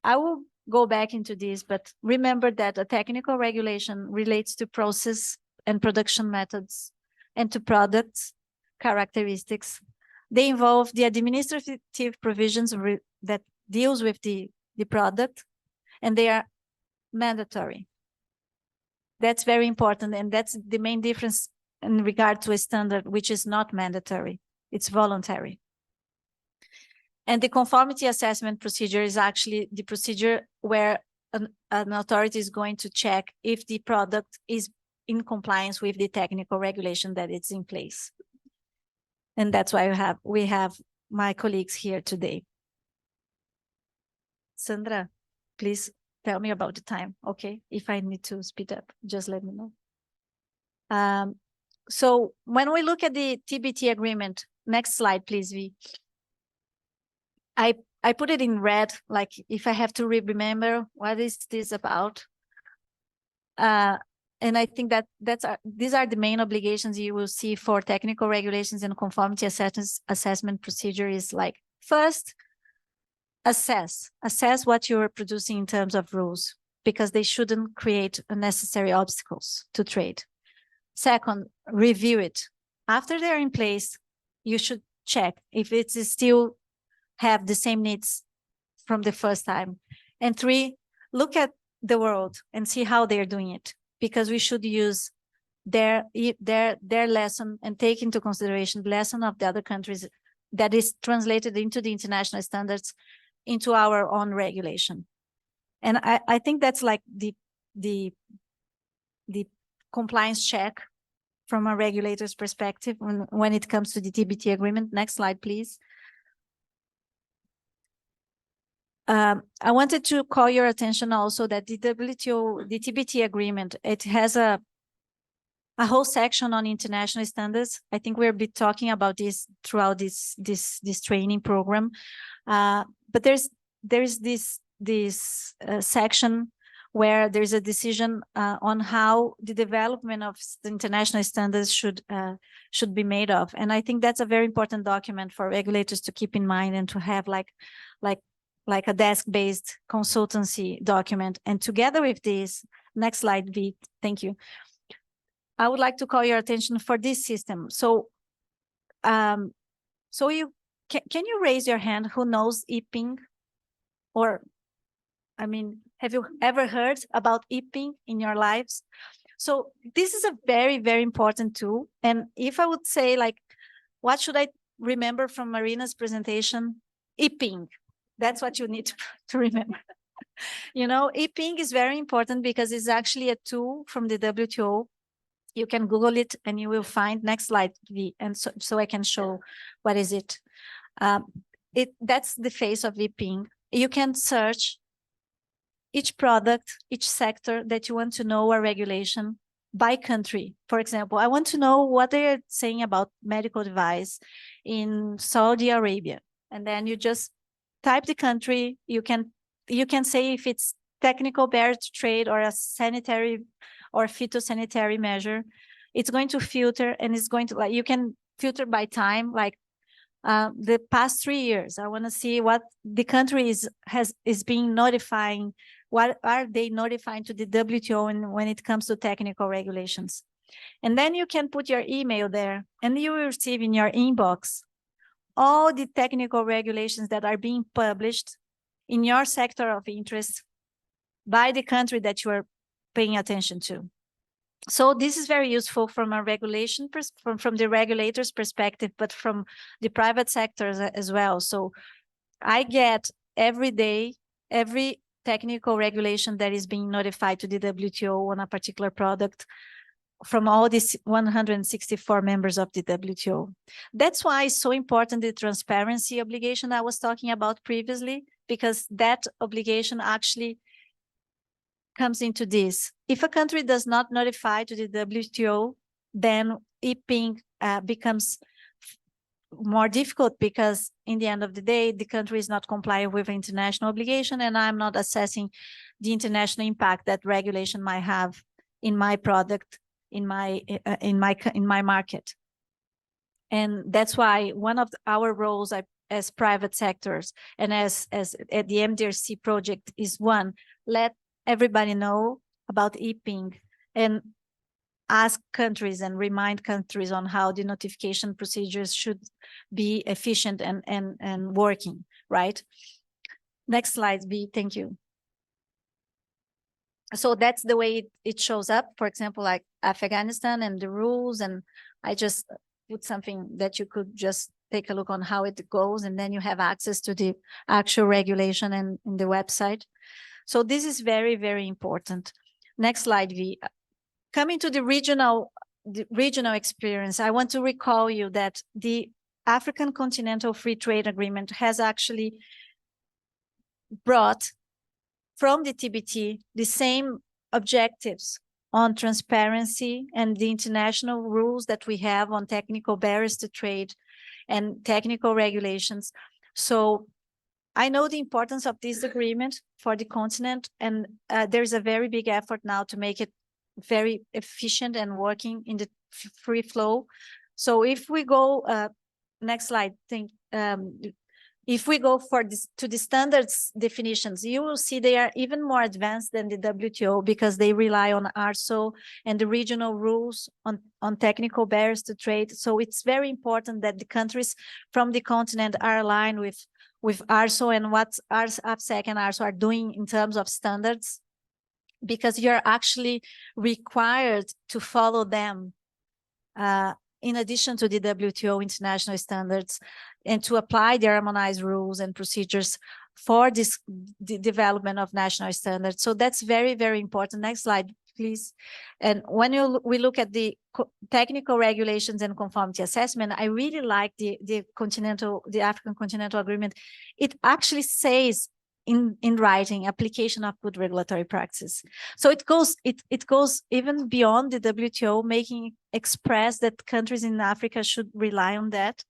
I will go back into this, but remember that a technical regulation relates to process and production methods and to products characteristics. They involve the administrative provisions that deals with the product, and they are mandatory. That's very important, and that's the main difference in regard to a standard, which is not mandatory. It's voluntary. And the conformity assessment procedure is actually the procedure where an authority is going to check if the product is in compliance with the technical regulation that is in place. And that's why we have my colleagues here today. Sandra, please tell me about the time. Okay, if I need to speed up, just let me know. So when we look at the TBT agreement, next slide, please, V. I put it in red, like if I have to remember what is this about. And I think that these are the main obligations you will see for technical regulations and conformity assessment procedure is like, first, assess what you're producing in terms of rules, because they shouldn't create unnecessary obstacles to trade. Second, review it. After they're in place, you should check if it is still have the same needs from the first time. And three, look at the world and see how they're doing it, because we should use their lesson and take into consideration the lesson of the other countries that is translated into the international standards into our own regulation. And I think that's like the compliance check from a regulator's perspective when it comes to the TBT agreement. Next slide, please. I wanted to call your attention also that the WTO, the TBT agreement, it has a whole section on international standards. I think we'll be talking about this throughout this training program. But there's this section where there's a decision on how the development of the international standards should be made of. And I think that's a very important document for regulators to keep in mind and to have like a desk-based consultancy document. And together with this, next slide, V, thank you. I would like to call your attention for this system. So, so you can you raise your hand who knows EPING? Or, I mean, have you ever heard about EPING in your lives? So this is a very, very important tool. And if I would say, like, what should I remember from Marina's presentation? EPING. That's what you need to remember. You know, EPING is very important because it's actually a tool from the WTO. You can Google it and you will find, next slide, V, and so I can show what is it. That's the face of EPING. You can search each product, each sector that you want to know a regulation by country. For example, I want to know what they're saying about medical device in Saudi Arabia. And then you just type the country. You can say if it's technical barrier to trade or a sanitary or phytosanitary measure. It's going to filter, and it's going to, like, you can filter by time, like the past 3 years. I want to see what the country is being notifying. What are they notifying to the WTO when it comes to technical regulations? And then you can put your email there, and you will receive in your inbox all the technical regulations that are being published in your sector of interest by the country that you are paying attention to. So this is very useful from a regulation from the regulator's perspective, but from the private sector as well. So I get every day, every technical regulation that is being notified to the WTO on a particular product from all these 164 members of the WTO. That's why it's so important, the transparency obligation I was talking about previously, because that obligation actually comes into this. If a country does not notify to the WTO, then EPING becomes more difficult, because in the end of the day, the country is not complying with international obligation, and I'm not assessing the international impact that regulation might have in my product, in my market. And that's why one of our roles as private sectors and as at the MDRC project is, one, let everybody know about EPING and ask countries and remind countries on how the notification procedures should be efficient and working, right? Next slide, B, thank you. So that's the way it shows up, for example, like Afghanistan and the rules, and I just put something that you could just take a look on how it goes, and then you have access to the actual regulation and in the website. So this is very, very important. Next slide, V. Coming to the regional experience, I want to recall you that the African Continental Free Trade Agreement has actually brought from the TBT the same objectives on transparency and the international rules that we have on technical barriers to trade and technical regulations. So I know the importance of this agreement for the continent, and there's a very big effort now to make it very efficient and working in the free flow. So if we go, next slide, if we go for this to the standards definitions, you will see they are even more advanced than the WTO because they rely on ARSO and the regional rules on technical barriers to trade. So it's very important that the countries from the continent are aligned with ARSO and what APSEC and ARSO are doing in terms of standards, because you're actually required to follow them in addition to the WTO international standards, and to apply the harmonized rules and procedures for the development of national standards. So that's very, very important. Next slide, please. And when we look at the technical regulations and conformity assessment, I really like the African Continental Agreement. It actually says in writing application of good regulatory practice. So it goes even beyond the WTO, making express that countries in Africa should rely on that.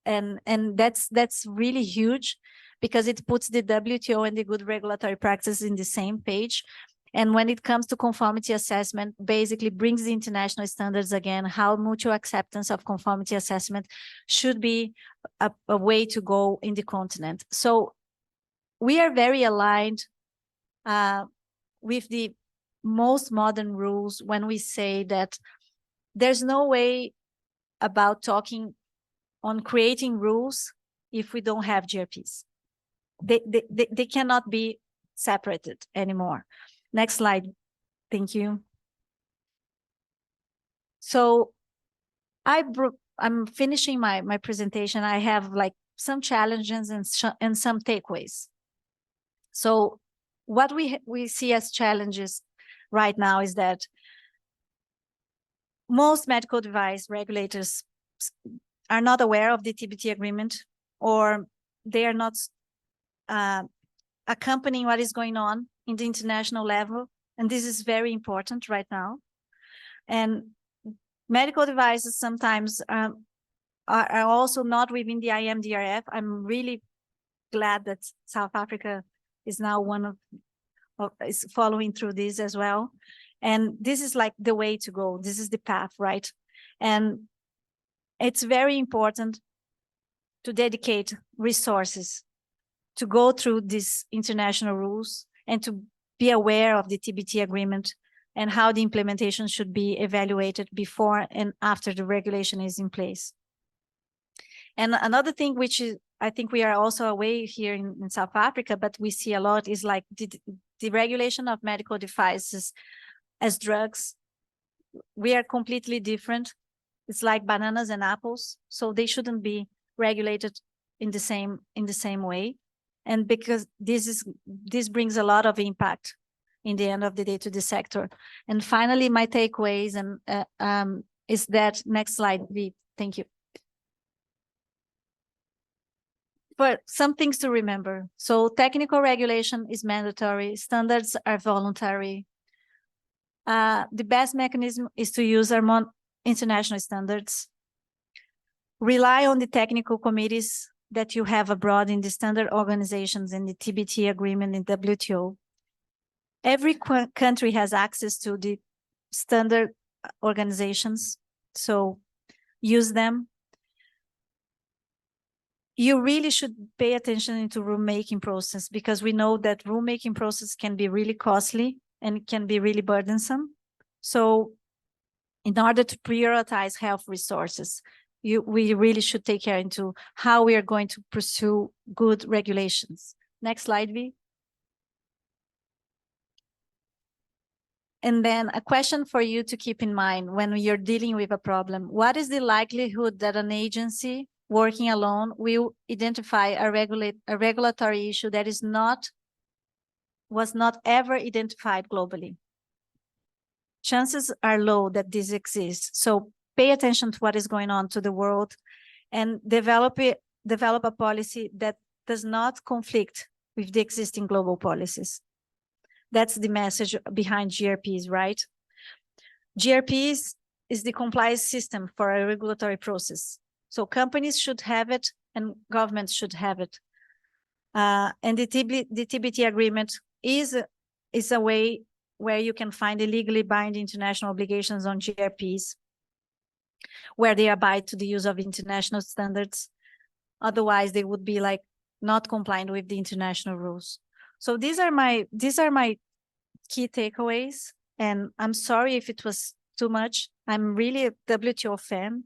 And that's really huge, because it puts the WTO and the good regulatory practice in the same page. And when it comes to conformity assessment, basically brings the international standards again, how mutual acceptance of conformity assessment should be a way to go in the continent. So we are very aligned with the most modern rules when we say that there's no way about talking on creating rules if we don't have GRPs. They cannot be separated anymore. Next slide. Thank you. So I'm finishing my presentation. I have like some challenges and some takeaways. So what we see as challenges right now is that most medical device regulators are not aware of the TBT agreement, or they are not accompanying what is going on in the international level. And this is very important right now. And medical devices sometimes are also not within the IMDRF. I'm really glad that South Africa is now is following through this as well. And this is like the way to go. This is the path, right? And it's very important to dedicate resources to go through these international rules and to be aware of the TBT agreement and how the implementation should be evaluated before and after the regulation is in place. And another thing, which is, I think we are also away here in South Africa, but we see a lot, is like the regulation of medical devices as drugs. We are completely different. It's like bananas and apples, so they shouldn't be regulated in the same way. And because this brings a lot of impact in the end of the day to the sector. And finally, my takeaways is that, next slide, thank you. But some things to remember. So technical regulation is mandatory. Standards are voluntary. The best mechanism is to use our international standards. Rely on the technical committees that you have abroad in the standard organizations in the TBT agreement in WTO. Every country has access to the standard organizations, so use them. You really should pay attention into rulemaking process, because we know that rulemaking process can be really costly and it can be really burdensome. So in order to prioritize health resources, we really should take care into how we are going to pursue good regulations. Next slide, V. And then a question for you to keep in mind when you're dealing with a problem. What is the likelihood that an agency working alone will identify a regulatory issue that was not ever identified globally? Chances are low that this exists. So pay attention to what is going on to the world and develop a policy that does not conflict with the existing global policies. That's the message behind GRPs, right? GRPs is the compliance system for a regulatory process. So companies should have it and governments should have it. And the TBT agreement is a way where you can find the legally binding international obligations on GRPs, where they abide to the use of international standards. Otherwise, they would be like not compliant with the international rules. So these are my key takeaways. And I'm sorry if it was too much. I'm really a WTO fan.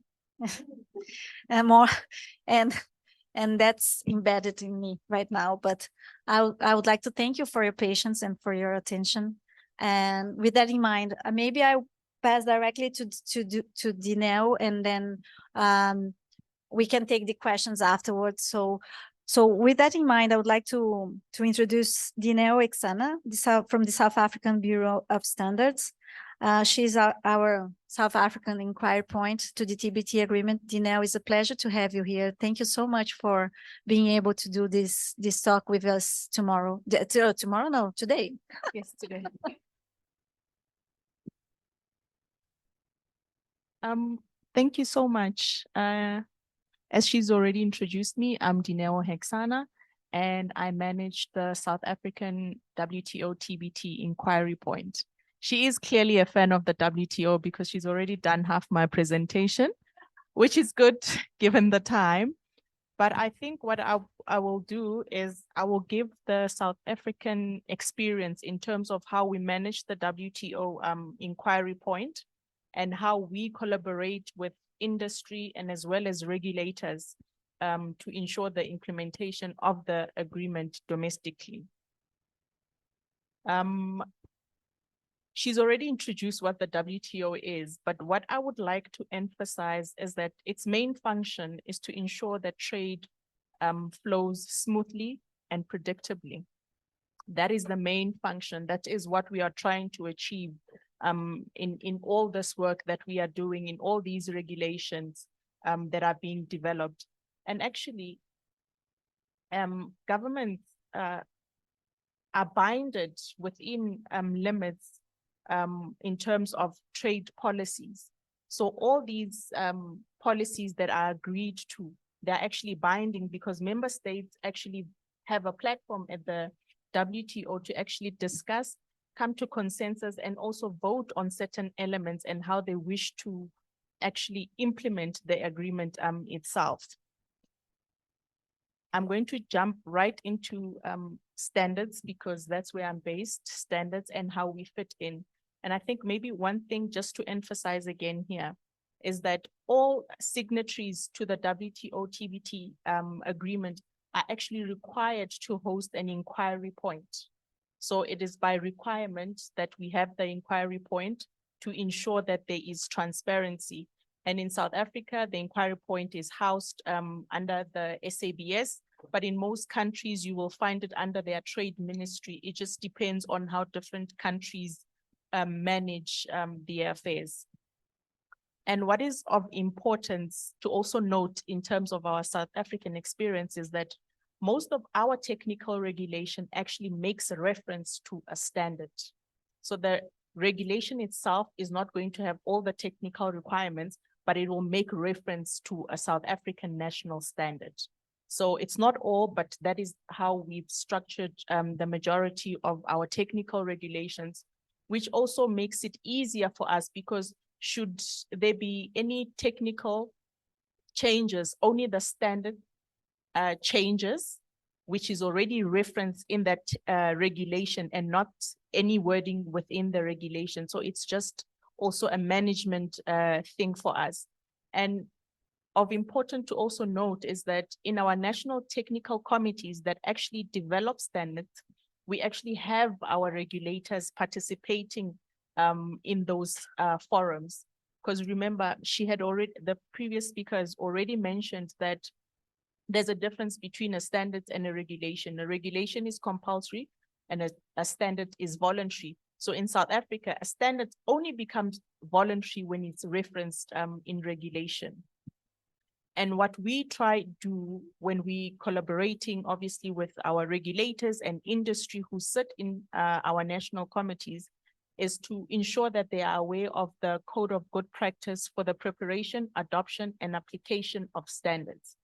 And that's embedded in me right now. But I would like to thank you for your patience and for your attention. And with that in mind, maybe I pass directly to Dineo, and then we can take the questions afterwards. So with that in mind, I would like to introduce Dineo Exana from the South African Bureau of Standards. She's our South African inquiry point to the TBT agreement. Dineo, it's a pleasure to have you here. Thank you so much for being able to do this talk with us tomorrow. Tomorrow? No, today. Yes, today. Thank you so much. As she's already introduced me, I'm Dineo Hexana, and I manage the South African WTO TBT inquiry point. She is clearly a fan of the WTO because she's already done half my presentation, which is good given the time. But I think what I will do is I will give the South African experience in terms of how we manage the WTO inquiry point and how we collaborate with industry and as well as regulators to ensure the implementation of the agreement domestically. She's already introduced what the WTO is, but what I would like to emphasize is that its main function is to ensure that trade flows smoothly and predictably. That is the main function. That is what we are trying to achieve in all this work that we are doing, in all these regulations that are being developed. And actually, governments are binded within limits in terms of trade policies. So all these policies that are agreed to, they're actually binding because member states actually have a platform at the WTO to actually discuss, come to consensus, and also vote on certain elements and how they wish to actually implement the agreement itself. I'm going to jump right into standards because that's where I'm based, standards and how we fit in. And I think maybe one thing just to emphasize again here is that all signatories to the WTO TBT agreement are actually required to host an inquiry point. So it is by requirement that we have the inquiry point to ensure that there is transparency. And in South Africa, the inquiry point is housed under the SABS, but in most countries, you will find it under their trade ministry. It just depends on how different countries manage their affairs. And what is of importance to also note in terms of our South African experience is that most of our technical regulation actually makes a reference to a standard. So the regulation itself is not going to have all the technical requirements, but it will make reference to a South African national standard. So it's not all, but that is how we've structured the majority of our technical regulations, which also makes it easier for us because should there be any technical changes, only the standard changes, which is already referenced in that regulation and not any wording within the regulation. So it's just also a management thing for us. And of important to also note is that in our national technical committees that actually develop standards, we actually have our regulators participating in those forums. Because remember, the previous speaker has already mentioned that there's a difference between a standard and a regulation. A regulation is compulsory and a standard is voluntary. So in South Africa, a standard only becomes voluntary when it's referenced in regulation. And what we try do when we collaborating, obviously, with our regulators and industry who sit in our national committees, is to ensure that they are aware of the code of good practice for the preparation, adoption, and application of standards.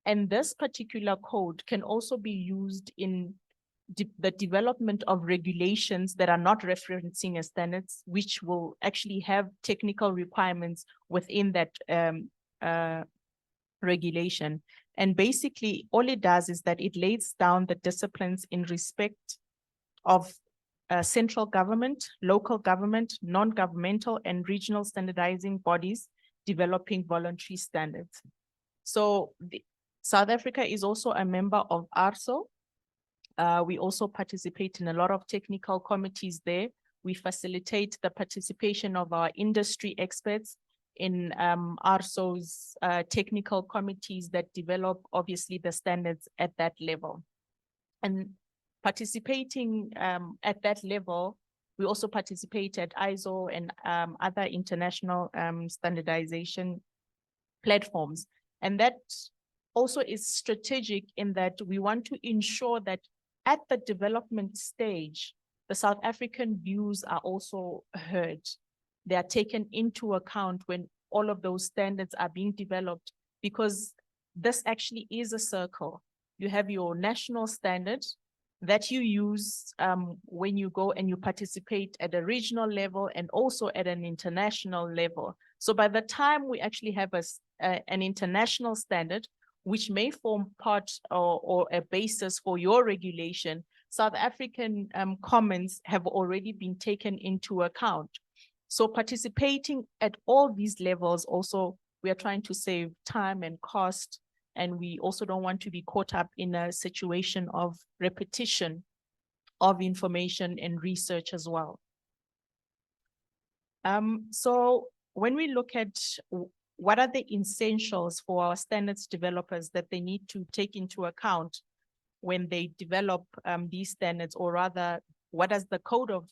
And this particular code can also be used in the development of regulations that are not referencing as standards, which will actually have technical requirements within that regulation. And basically, all it does is that it lays down the disciplines in respect of central government, local government, non-governmental, and regional standardizing bodies developing voluntary standards. So South Africa is also a member of ARSO. We also participate in a lot of technical committees there. We facilitate the participation of our industry experts in ARSO's technical committees that develop, obviously, the standards at that level. And participating at that level, we also participate at ISO and other international standardization platforms. And that also is strategic in that we want to ensure that at the development stage, the South African views are also heard. They are taken into account when all of those standards are being developed, because this actually is a circle. You have your national standard that you use when you go and you participate at a regional level and also at an international level. So by the time we actually have an international standard, which may form part or a basis for your regulation, South African comments have already been taken into account. So participating at all these levels also, we are trying to save time and cost, and we also don't want to be caught up in a situation of repetition of information and research as well. So when we look at what are the essentials for our standards developers that they need to take into account when they develop these standards, or rather, what does the code of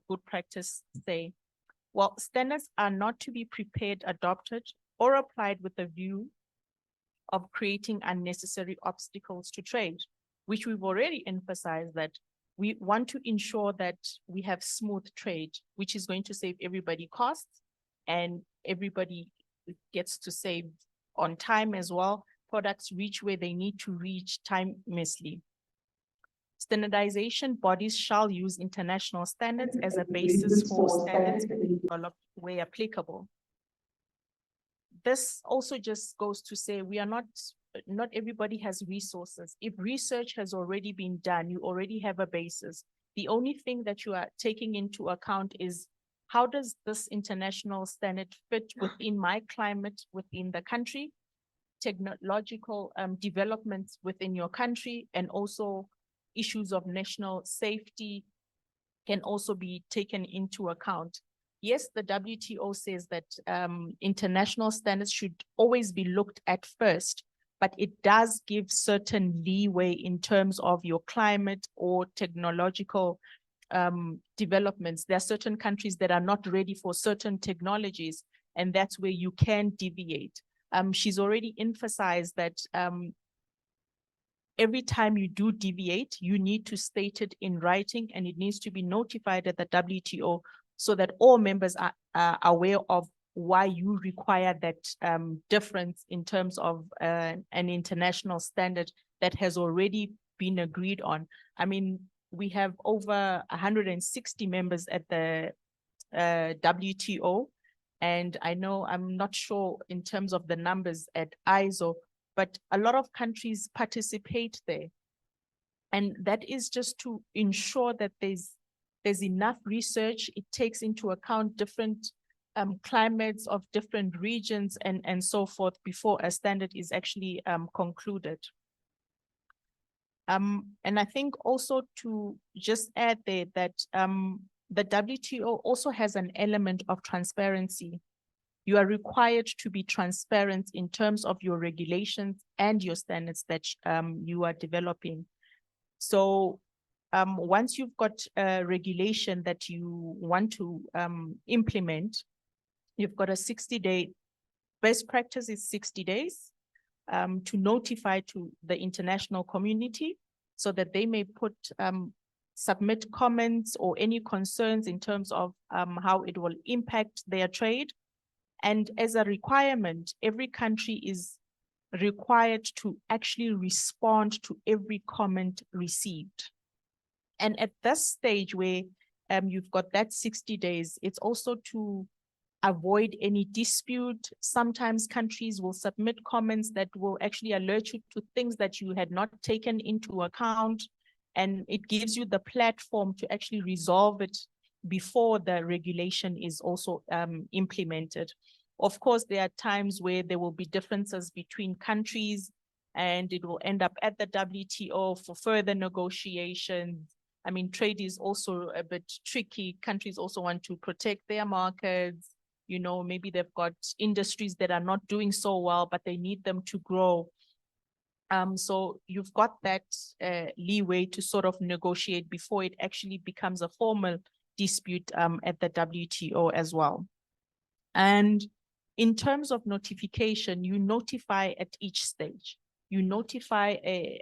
good practice say? Well, standards are not to be prepared, adopted, or applied with a view of creating unnecessary obstacles to trade, which we've already emphasized that we want to ensure that we have smooth trade, which is going to save everybody costs and everybody gets to save on time as well. Products reach where they need to reach timelessly. Standardization bodies shall use international standards as a basis for standards developed where applicable. This also just goes to say we are not everybody has resources. If research has already been done, you already have a basis. The only thing that you are taking into account is, how does this international standard fit within my climate, within the country, technological developments within your country, and also issues of national safety can also be taken into account. Yes, the WTO says that international standards should always be looked at first, but it does give certain leeway in terms of your climate or technological developments. There are certain countries that are not ready for certain technologies, and that's where you can deviate. She's already emphasized that every time you do deviate, you need to state it in writing, and it needs to be notified at the WTO so that all members are aware of why you require that difference in terms of an international standard that has already been agreed on. I mean, we have over 160 members at the WTO, and I know, I'm not sure in terms of the numbers at ISO, but a lot of countries participate there. And that is just to ensure that there's enough research. It takes into account different climates of different regions and so forth before a standard is actually concluded. And I think also to just add there that the WTO also has an element of transparency. You are required to be transparent in terms of your regulations and your standards that you are developing. So once you've got a regulation that you want to implement, you've got a 60-day, best practice is 60 days. to notify to the international community so that they may submit comments or any concerns in terms of how it will impact their trade. And as a requirement, every country is required to actually respond to every comment received. And at this stage where you've got that 60 days, it's also to avoid any dispute. Sometimes countries will submit comments that will actually alert you to things that you had not taken into account. And it gives you the platform to actually resolve it before the regulation is also implemented. Of course, there are times where there will be differences between countries and it will end up at the WTO for further negotiations. I mean, trade is also a bit tricky. Countries also want to protect their markets. You know, maybe they've got industries that are not doing so well, but they need them to grow. So you've got that leeway to sort of negotiate before it actually becomes a formal dispute at the WTO as well. And in terms of notification, you notify at each stage. You notify a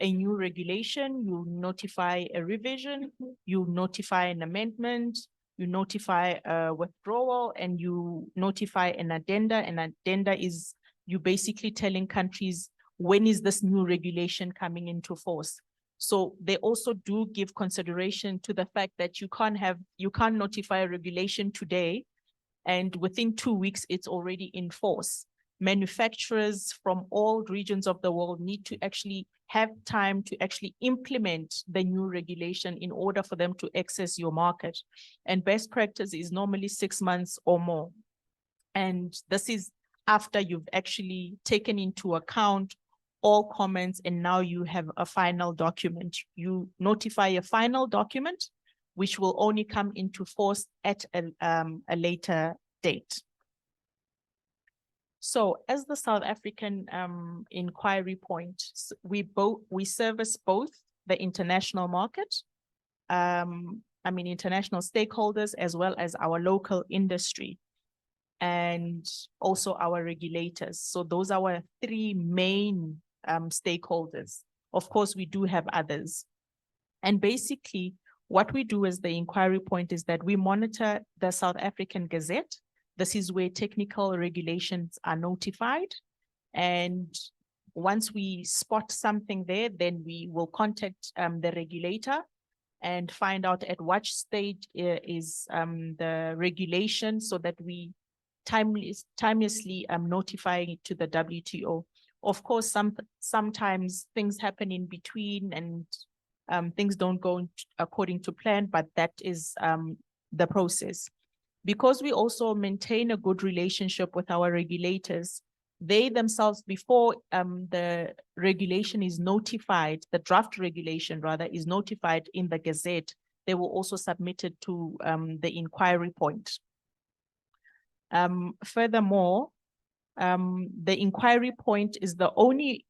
new regulation, you notify a revision, you notify an amendment, you notify a withdrawal, and you notify an addenda. An addenda is you basically telling countries when is this new regulation coming into force. So they also do give consideration to the fact that you can't notify a regulation today and within 2 weeks it's already in force. Manufacturers from all regions of the world need to actually have time to actually implement the new regulation in order for them to access your market. And best practice is normally 6 months or more. And this is after you've actually taken into account all comments and now you have a final document. You notify a final document, which will only come into force at a later date. So as the South African inquiry point, we service both the international market, international stakeholders, as well as our local industry and also our regulators. So those are our three main stakeholders. Of course, we do have others. And basically, what we do as the inquiry point is that we monitor the South African Gazette. This is where technical regulations are notified. And once we spot something there, then we will contact the regulator and find out at what stage is the regulation so that we timelessly notifying it to the WTO. Of course, sometimes things happen in between and things don't go according to plan, but that is the process. Because we also maintain a good relationship with our regulators, they themselves, before the regulation is notified, the draft regulation rather is notified in the Gazette, they will also submit it to the inquiry point. Furthermore, the inquiry point is the only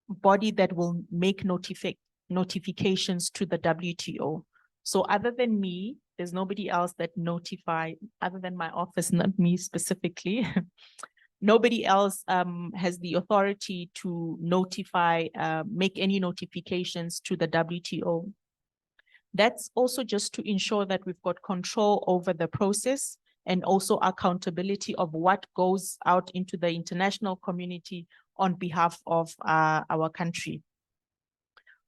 body that will make notifications to the WTO. So other than me, there's nobody else that notify, other than my office, not me specifically. Nobody else has the authority to notify, make any notifications to the WTO. That's also just to ensure that we've got control over the process and also accountability of what goes out into the international community on behalf of our country.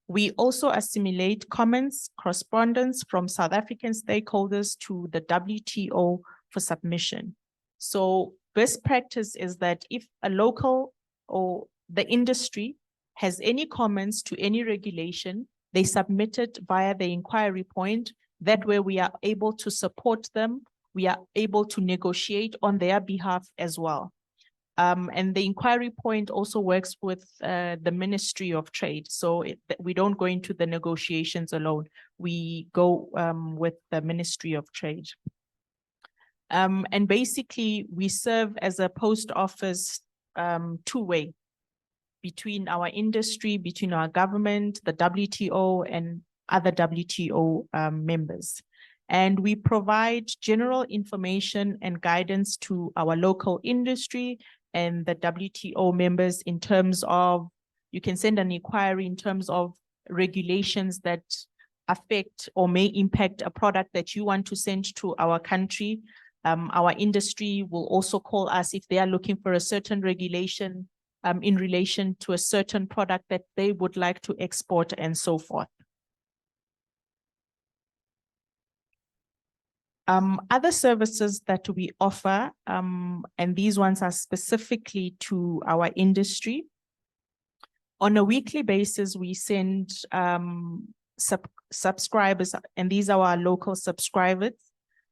We also assimilate comments, correspondence from South African stakeholders to the WTO for submission. So best practice is that if a local or the industry has any comments to any regulation, they submit it via the inquiry point. That way we are able to support them. We are able to negotiate on their behalf as well. And the inquiry point also works with the Ministry of Trade. So we don't go into the negotiations alone. We go with the Ministry of Trade. And basically, we serve as a post office two-way between our industry, between our government, the WTO, and other WTO members. And we provide general information and guidance to our local industry and the WTO members in terms of, you can send an inquiry in terms of regulations that affect or may impact a product that you want to send to our country. Our industry will also call us if they are looking for a certain regulation in relation to a certain product that they would like to export and so forth. Other services that we offer, and these ones are specifically to our industry. On a weekly basis, we send subscribers, and these are our local subscribers,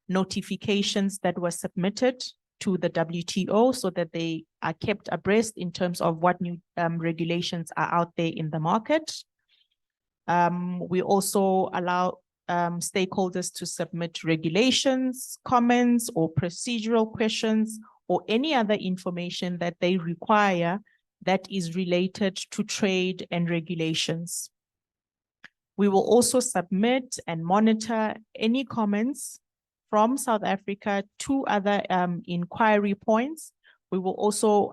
notifications that were submitted to the WTO so that they are kept abreast in terms of what new regulations are out there in the market. We also allow stakeholders to submit regulations, comments, or procedural questions, or any other information that they require that is related to trade and regulations. We will also submit and monitor any comments from South Africa to other inquiry points. We will also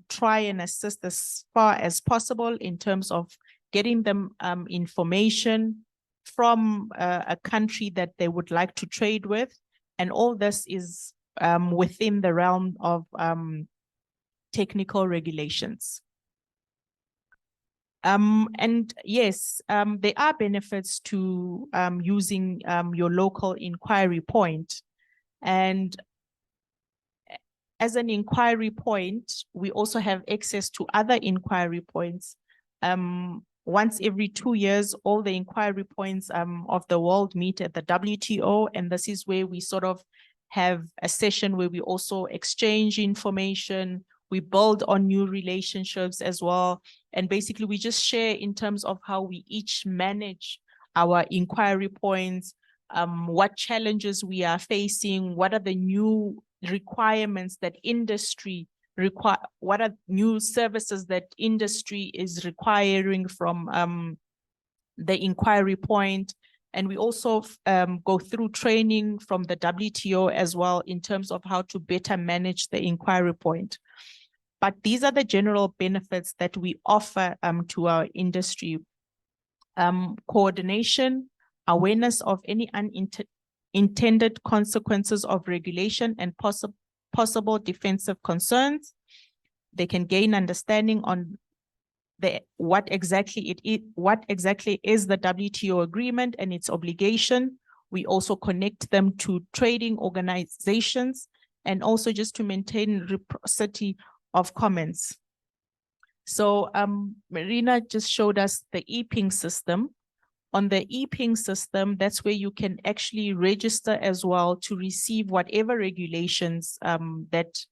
try and assist as far as possible in terms of getting them information from a country that they would like to trade with. And all this is within the realm of technical regulations. And yes, there are benefits to using your local inquiry point. And as an inquiry point, we also have access to other inquiry points. Once every 2 years, all the inquiry points of the world meet at the WTO, and this is where we sort of have a session where we also exchange information, we build on new relationships as well, and basically we just share in terms of how we each manage our inquiry points, what challenges we are facing, what are the new requirements that industry require, what are new services that industry is requiring from the inquiry point. And we also go through training from the WTO as well in terms of how to better manage the inquiry point. But these are the general benefits that we offer to our industry. Coordination, awareness of any unintended consequences of regulation and possible defensive concerns. They can gain understanding on what exactly is the WTO agreement and its obligation. We also connect them to trading organizations and also just to maintain reciprocity of comments. So Marina just showed us the e-ping system. On the e-ping system, that's where you can actually register as well to receive whatever regulations that,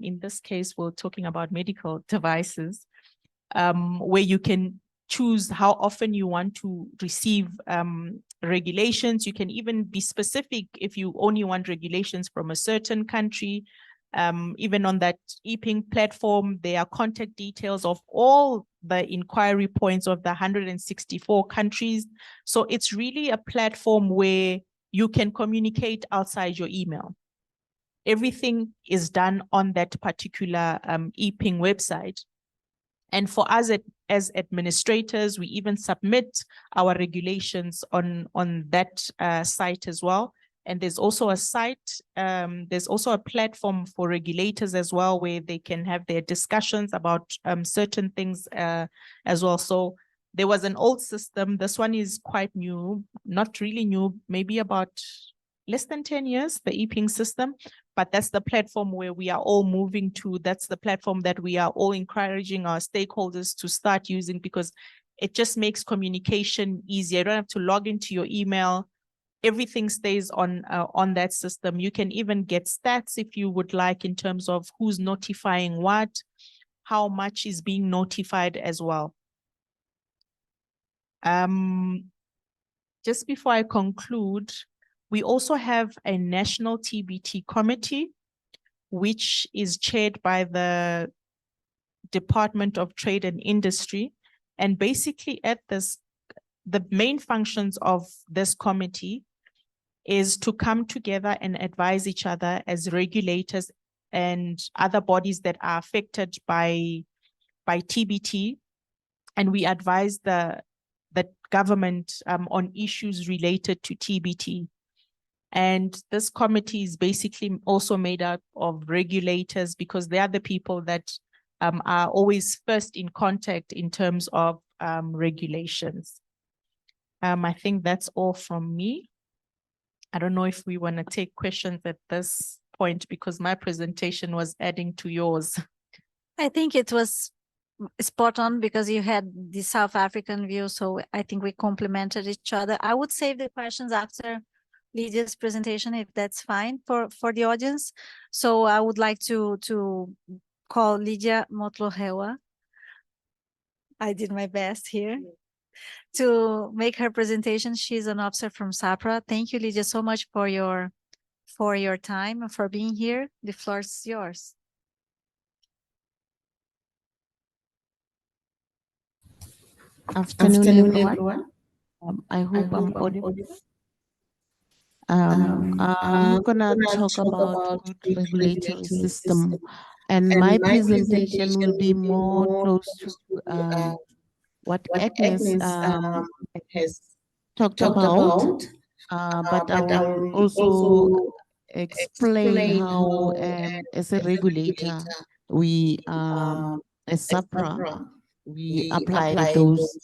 in this case, we're talking about medical devices, where you can choose how often you want to receive regulations. You can even be specific if you only want regulations from a certain country. Even on that e-ping platform, there are contact details of all the inquiry points of the 164 countries. So it's really a platform where you can communicate outside your email. Everything is done on that particular e-ping website. And for us as administrators, we even submit our regulations on that site as well. And there's also a site, there's also a platform for regulators as well, where they can have their discussions about certain things as well. So there was an old system. This one is quite new, not really new, maybe about less than 10 years, the e-ping system. But that's the platform where we are all moving to. That's the platform that we are all encouraging our stakeholders to start using, because it just makes communication easier. You don't have to log into your email. Everything stays on that system. You can even get stats if you would like in terms of who's notifying what, how much is being notified as well. Just before I conclude, we also have a national TBT committee, which is chaired by the Department of Trade and Industry. And basically the main functions of this committee is to come together and advise each other as regulators and other bodies that are affected by TBT. And we advise the government on issues related to TBT. And this committee is basically also made up of regulators, because they are the people that are always first in contact in terms of regulations. I think that's all from me. I don't know if we want to take questions at this point, because my presentation was adding to yours. I think it was spot on because you had the South African view, so I think we complemented each other. I would save the questions after Lydia's presentation, if that's fine for the audience. So I would like to call Lydia Motlohewa. I did my best here to make her presentation. She's an officer from SAHPRA. Thank you, Lydia, so much for your time and for being here. The floor is yours. Afternoon, everyone. I hope I'm audible. I'm gonna talk about good regulatory system, and my presentation will be more close to what Agnes has talked about, but I will also explain how, as a regulator, we, as SAHPRA, we apply those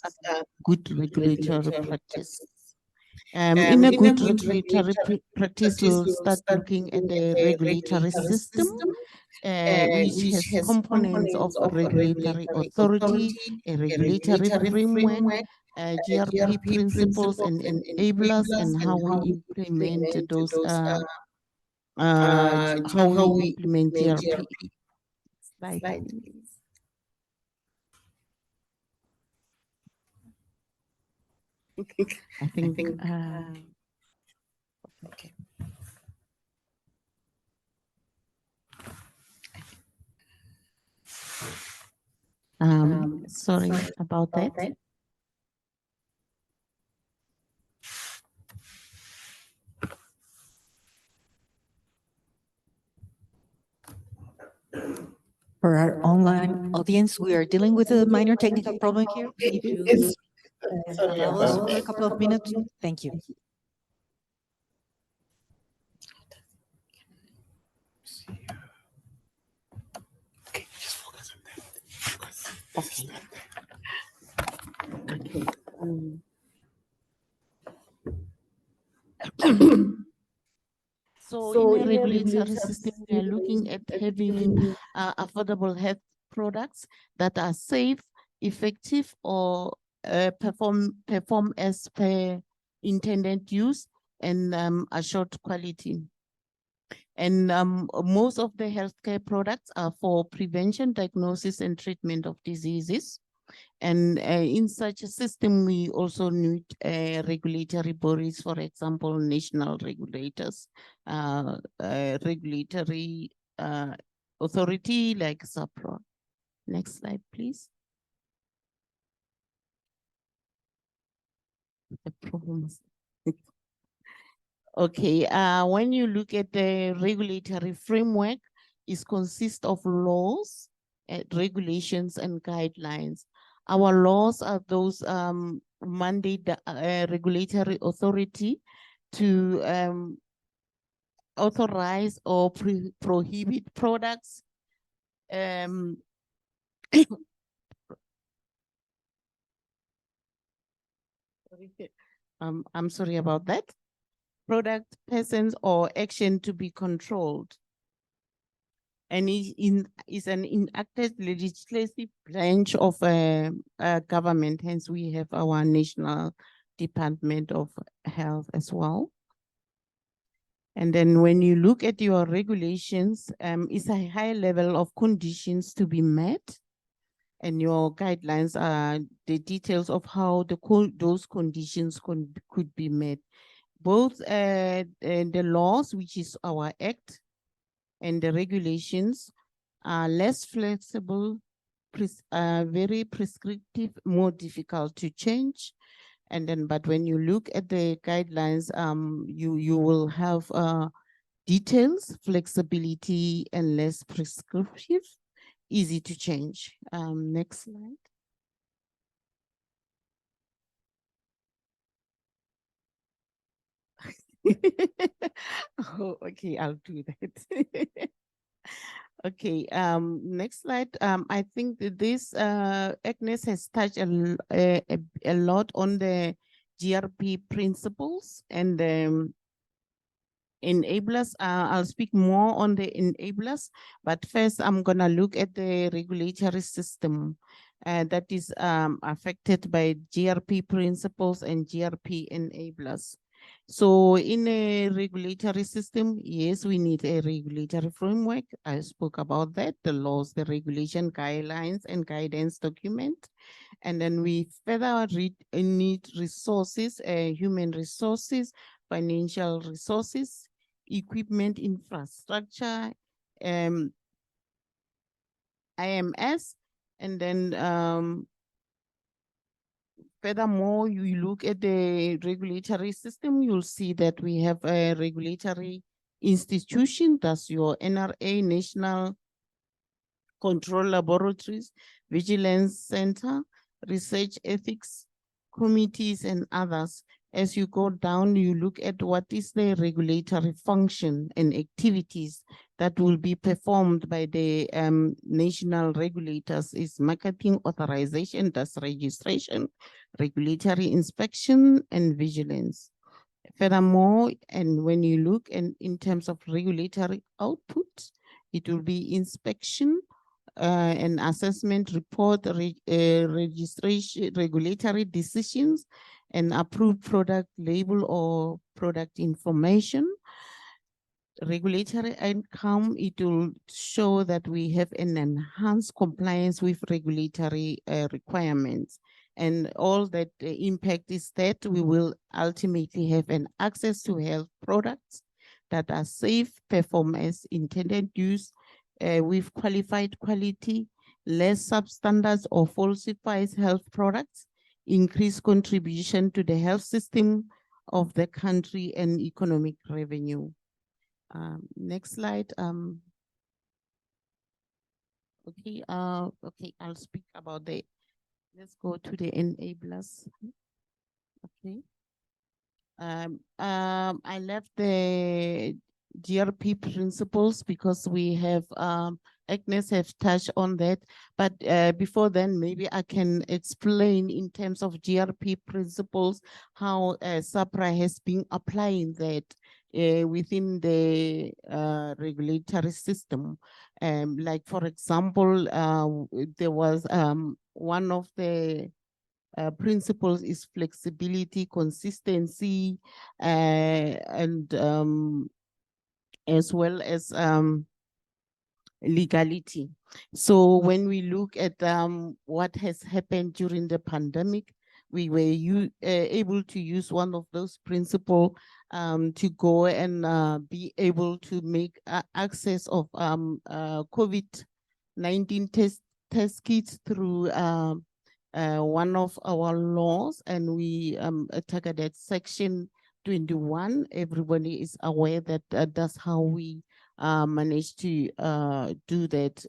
good regulatory practice. In a good regulatory practice, we'll start looking at the regulatory system, which has components of a regulatory authority, a regulatory framework, GRP principles and enablers, and how we implement those, how we implement GRP. Slide, please. I think, okay. Sorry about that. For our online audience, we are dealing with a minor technical problem here. If you allow us for a couple of minutes, thank you. So in a regulatory system, we are looking at having affordable health products that are safe, effective, or perform as per intended use, and assured quality. And most of the healthcare products are for prevention, diagnosis, and treatment of diseases. And in such a system, we also need regulatory bodies, for example, national regulators, regulatory authority like SAHPRA. Next slide, please. The problems. Okay, when you look at the regulatory framework, it consists of laws, regulations, and guidelines. Our laws are those mandate the regulatory authority to authorize or prohibit products. I'm sorry about that. Product, persons, or action to be controlled. And is an enacted legislative branch of government. Hence, we have our National Department of Health as well. And then when you look at your regulations, it's a high level of conditions to be met. And your guidelines are the details of how those conditions could be met. Both the laws, which is our act, and the regulations are less flexible, very prescriptive, more difficult to change. And then, but when you look at the guidelines, you will have details, flexibility, and less prescriptive, easy to change. Next slide. Oh, okay, I'll do that. Okay, next slide. I think that this Agnes has touched a lot on the GRP principles and enablers. I'll speak more on the enablers, but first I'm gonna look at the regulatory system that is affected by GRP principles and GRP enablers. So in a regulatory system, yes, we need a regulatory framework. I spoke about that, the laws, the regulation guidelines and guidance document. And then we further need resources, human resources, financial resources, equipment, infrastructure, IMS, and then furthermore, you look at the regulatory system, you'll see that we have a regulatory institution, that's your NRA, National Control Laboratories, Vigilance Center, Research Ethics Committees, and others. As you go down, you look at what is the regulatory function and activities that will be performed by the national regulators is marketing authorization, that's registration, regulatory inspection, and vigilance. Furthermore, and when you look in terms of regulatory output, it will be inspection, and assessment report, registration, regulatory decisions, and approved product label or product information. Regulatory outcome, it will show that we have an enhanced compliance with regulatory requirements. And all that impact is that we will ultimately have an access to health products that are safe, perform as intended use, with qualified quality, less substandards or falsifies health products, increase contribution to the health system of the country and economic revenue. Next slide. Okay, I'll speak about let's go to the enablers. Okay. I left the GRP principles because we have Agnes have touched on that, but before then maybe I can explain in terms of GRP principles how SAHPRA has been applying that within the regulatory system. Like for example, there was one of the principles is flexibility, consistency, and as well as legality. So when we look at what has happened during the pandemic, we were able to use one of those principles to go and be able to make access of COVID-19 test kits through one of our laws, and we targeted section 21. Everybody is aware that that's how we managed to do that,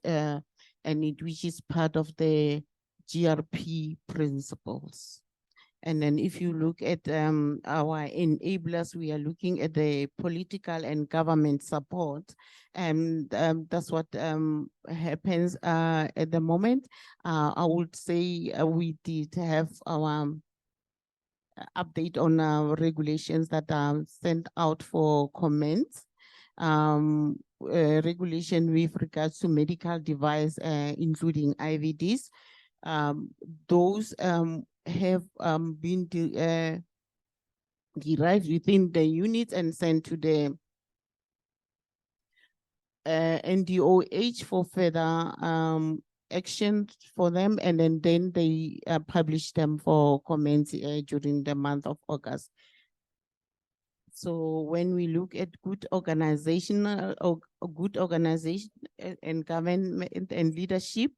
and which is part of the GRP principles. And then if you look at our enablers, we are looking at the political and government support. And that's what happens at the moment. I would say we did have our update on our regulations that are sent out for comments. Regulation with regards to medical device, including IVDs. Those have been derived within the unit and sent to the NDOH for further action for them, and then they publish them for comments during the month of August. So when we look at good organizational or good organization and government and leadership,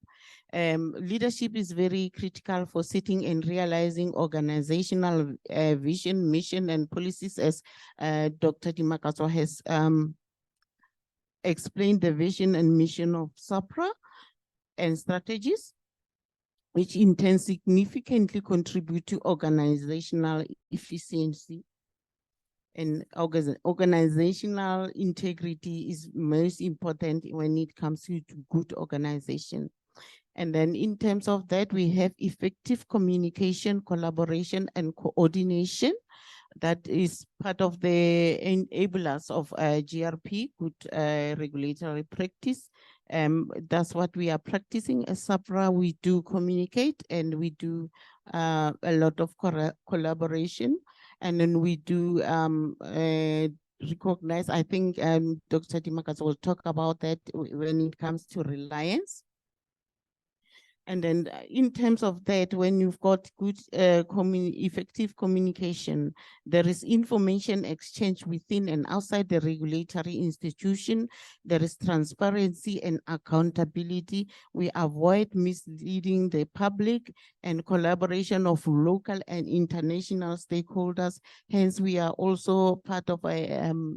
leadership is very critical for setting and realizing organizational vision, mission, and policies, as Dr. Dimakaso has explain the vision and mission of SAHPRA and strategies, which intend significantly contribute to organizational efficiency. And organizational integrity is most important when it comes to good organization. And then in terms of that, we have effective communication, collaboration, and coordination. That is part of the enablers of GRP, good regulatory practice. That's what we are practicing as SAHPRA. We do communicate and we do a lot of collaboration. And then we do recognize, I think Dr. Dimakas will talk about that when it comes to reliance. And then in terms of that, when you've got good, effective communication, there is information exchange within and outside the regulatory institution. There is transparency and accountability. We avoid misleading the public and collaboration of local and international stakeholders. Hence, we are also part of IMDRF.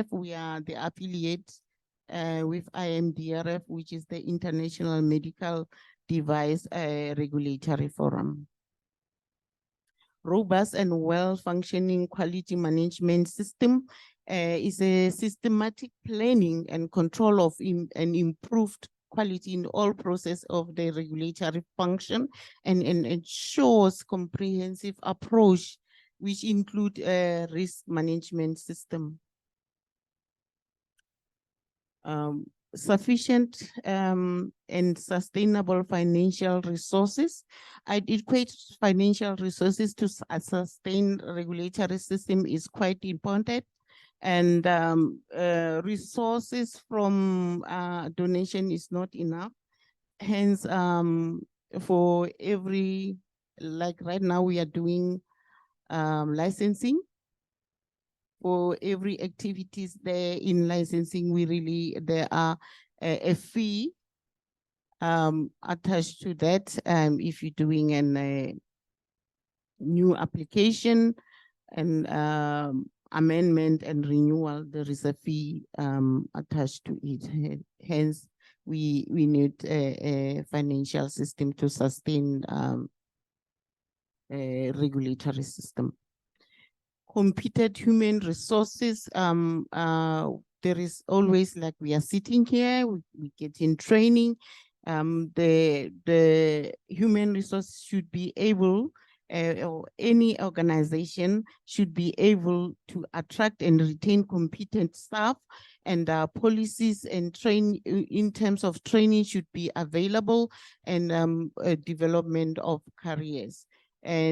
We are the affiliate with IMDRF, which is the International Medical Device Regulatory Forum. Robust and well-functioning quality management system is a systematic planning and control of and improved quality in all process of the regulatory function, and ensures comprehensive approach, which include a risk management system. Sufficient and sustainable financial resources. I equate financial resources to a sustained regulatory system is quite important. And resources from donation is not enough. Hence, for every, like right now we are doing licensing. For every activities there in licensing, there are a fee attached to that. If you're doing a new application and amendment and renewal, there is a fee attached to it. Hence, we need a financial system to sustain a regulatory system. Competent human resources, there is always, like we are sitting here, we get in training. The human resources should be able, or any organization should be able to attract and retain competent staff, and policies and in terms of training should be available, and development of careers.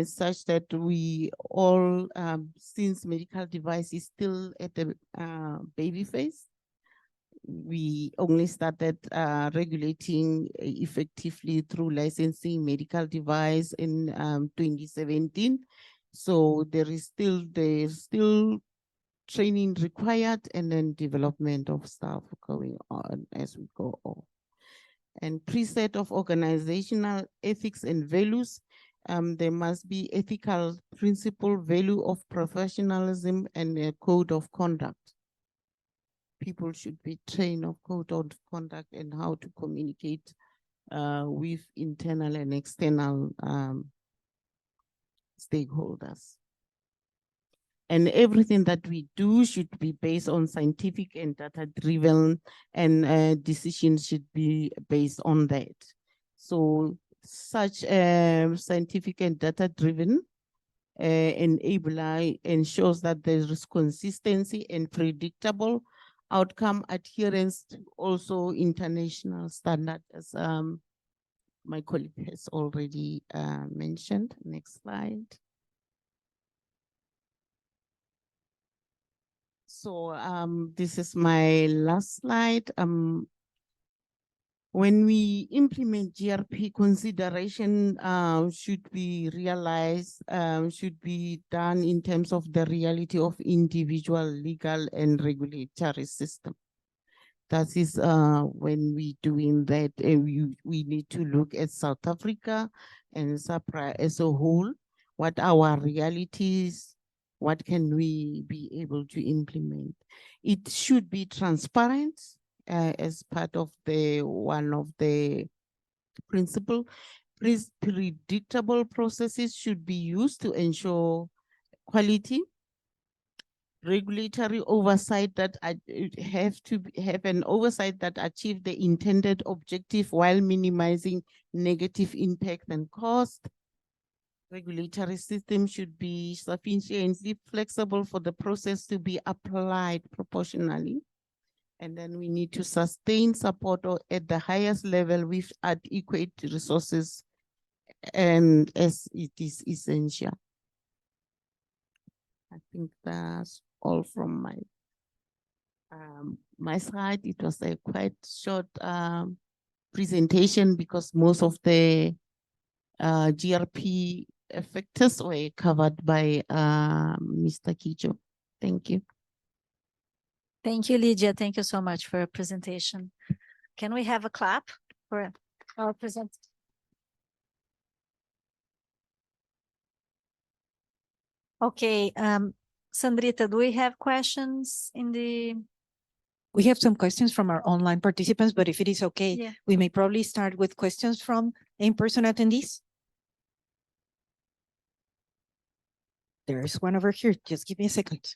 Such that we all, since medical device is still at the baby phase, we only started regulating effectively through licensing medical device in 2017. So there's still training required, and then development of staff going on as we go on. And preset of organizational ethics and values. There must be ethical principle, value of professionalism, and a code of conduct. People should be trained of code of conduct and how to communicate with internal and external stakeholders. And everything that we do should be based on scientific and data-driven, and decisions should be based on that. So such scientific and data-driven enabler ensures that there is consistency and predictable outcome adherence to also international standard, as my colleague has already mentioned. Next slide. So this is my last slide. When we implement GRP, consideration should be realized, should be done in terms of the reality of individual legal and regulatory system. That is when we doing that, we need to look at South Africa and SAHPRA as a whole, what our realities what can we be able to implement? It should be transparent as part of one of the principle. Predictable processes should be used to ensure quality. Regulatory oversight that have an oversight that achieve the intended objective while minimizing negative impact and cost. Regulatory system should be sufficiently flexible for the process to be applied proportionally. And then we need to sustain support at the highest level with adequate resources, and as it is essential. I think that's all from my side. It was a quite short presentation because most of the GRP factors were covered by Mr. Kijo. Thank you. Thank you, Lydia. Thank you so much for your presentation. Can we have a clap for our present? Okay, Sandrita, do we have questions in the? We have some questions from our online participants, but if it is okay, Yeah. we may probably start with questions from in-person attendees. There's one over here. Just give me a second.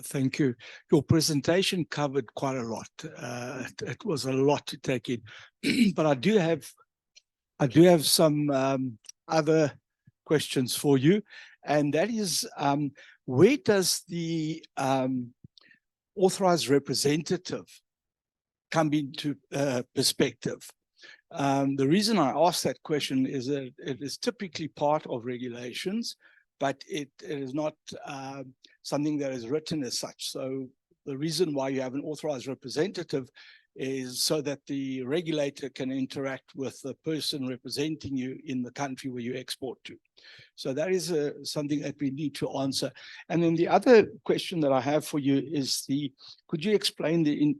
Thank you. Your presentation covered quite a lot. It was a lot to take in, but I do have some other questions for you, and that is, where does the authorized representative come into perspective? The reason I ask that question is that it is typically part of regulations, but it is not something that is written as such. So the reason why you have an authorized representative is so that the regulator can interact with the person representing you in the country where you export to. So that is something that we need to answer. And then the other question that I have for you is could you explain the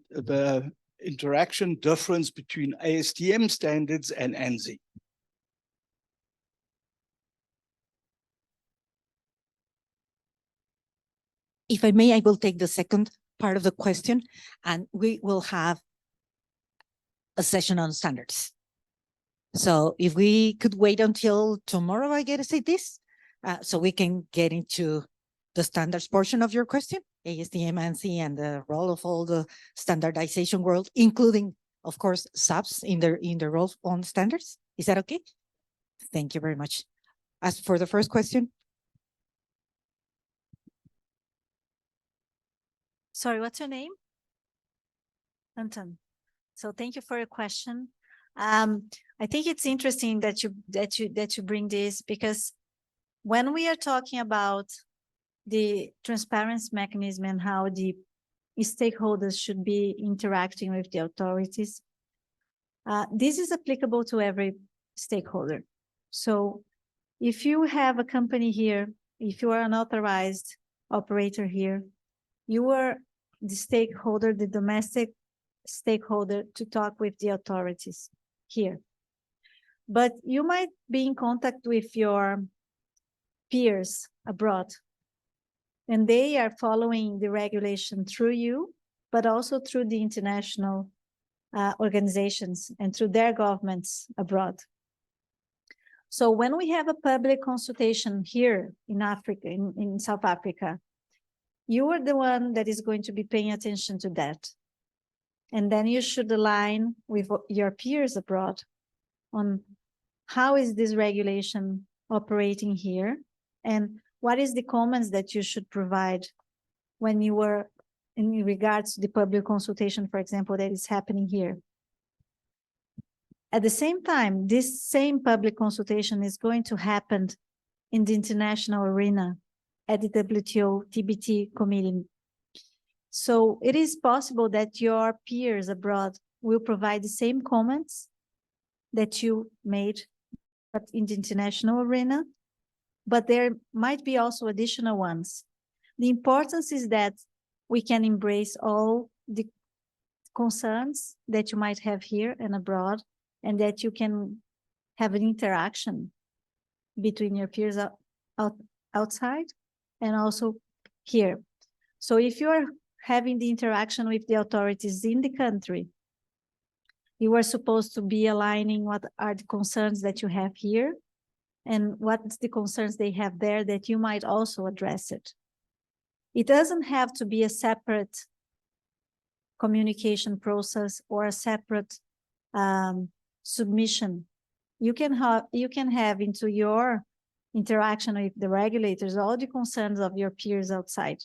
interaction difference between ASTM standards and ANSI? If I may, I will take the second part of the question, and we will have a session on standards. So if we could wait until tomorrow, I get to say this, so we can get into the standards portion of your question, ASTM, ANSI, and the role of all the standardization world, including, of course, SAPs in their role on standards. Is that okay? Thank you very much. As for the first question. Sorry, what's your name? Anton. So thank you for your question. I think it's interesting that you bring this, because when we are talking about the transparency mechanism and how the stakeholders should be interacting with the authorities, this is applicable to every stakeholder. So if you have a company here, if you are an authorized operator here, you are the stakeholder, the domestic stakeholder, to talk with the authorities here. But you might be in contact with your peers abroad, and they are following the regulation through you, but also through the international organizations and through their governments abroad. So when we have a public consultation here in Africa, in South Africa, you are the one that is going to be paying attention to that. And then you should align with your peers abroad on how is this regulation operating here, and what is the comments that you should provide when you were in regards to the public consultation, for example, that is happening here. At the same time, this same public consultation is going to happen in the international arena at the WTO TBT committee. So it is possible that your peers abroad will provide the same comments that you made in the international arena, but there might be also additional ones. The importance is that we can embrace all the concerns that you might have here and abroad, and that you can have an interaction between your peers outside and also here. So if you are having the interaction with the authorities in the country, you are supposed to be aligning what are the concerns that you have here and what's the concerns they have there that you might also address it. It doesn't have to be a separate communication process or a separate submission. You can have into your interaction with the regulators all the concerns of your peers outside.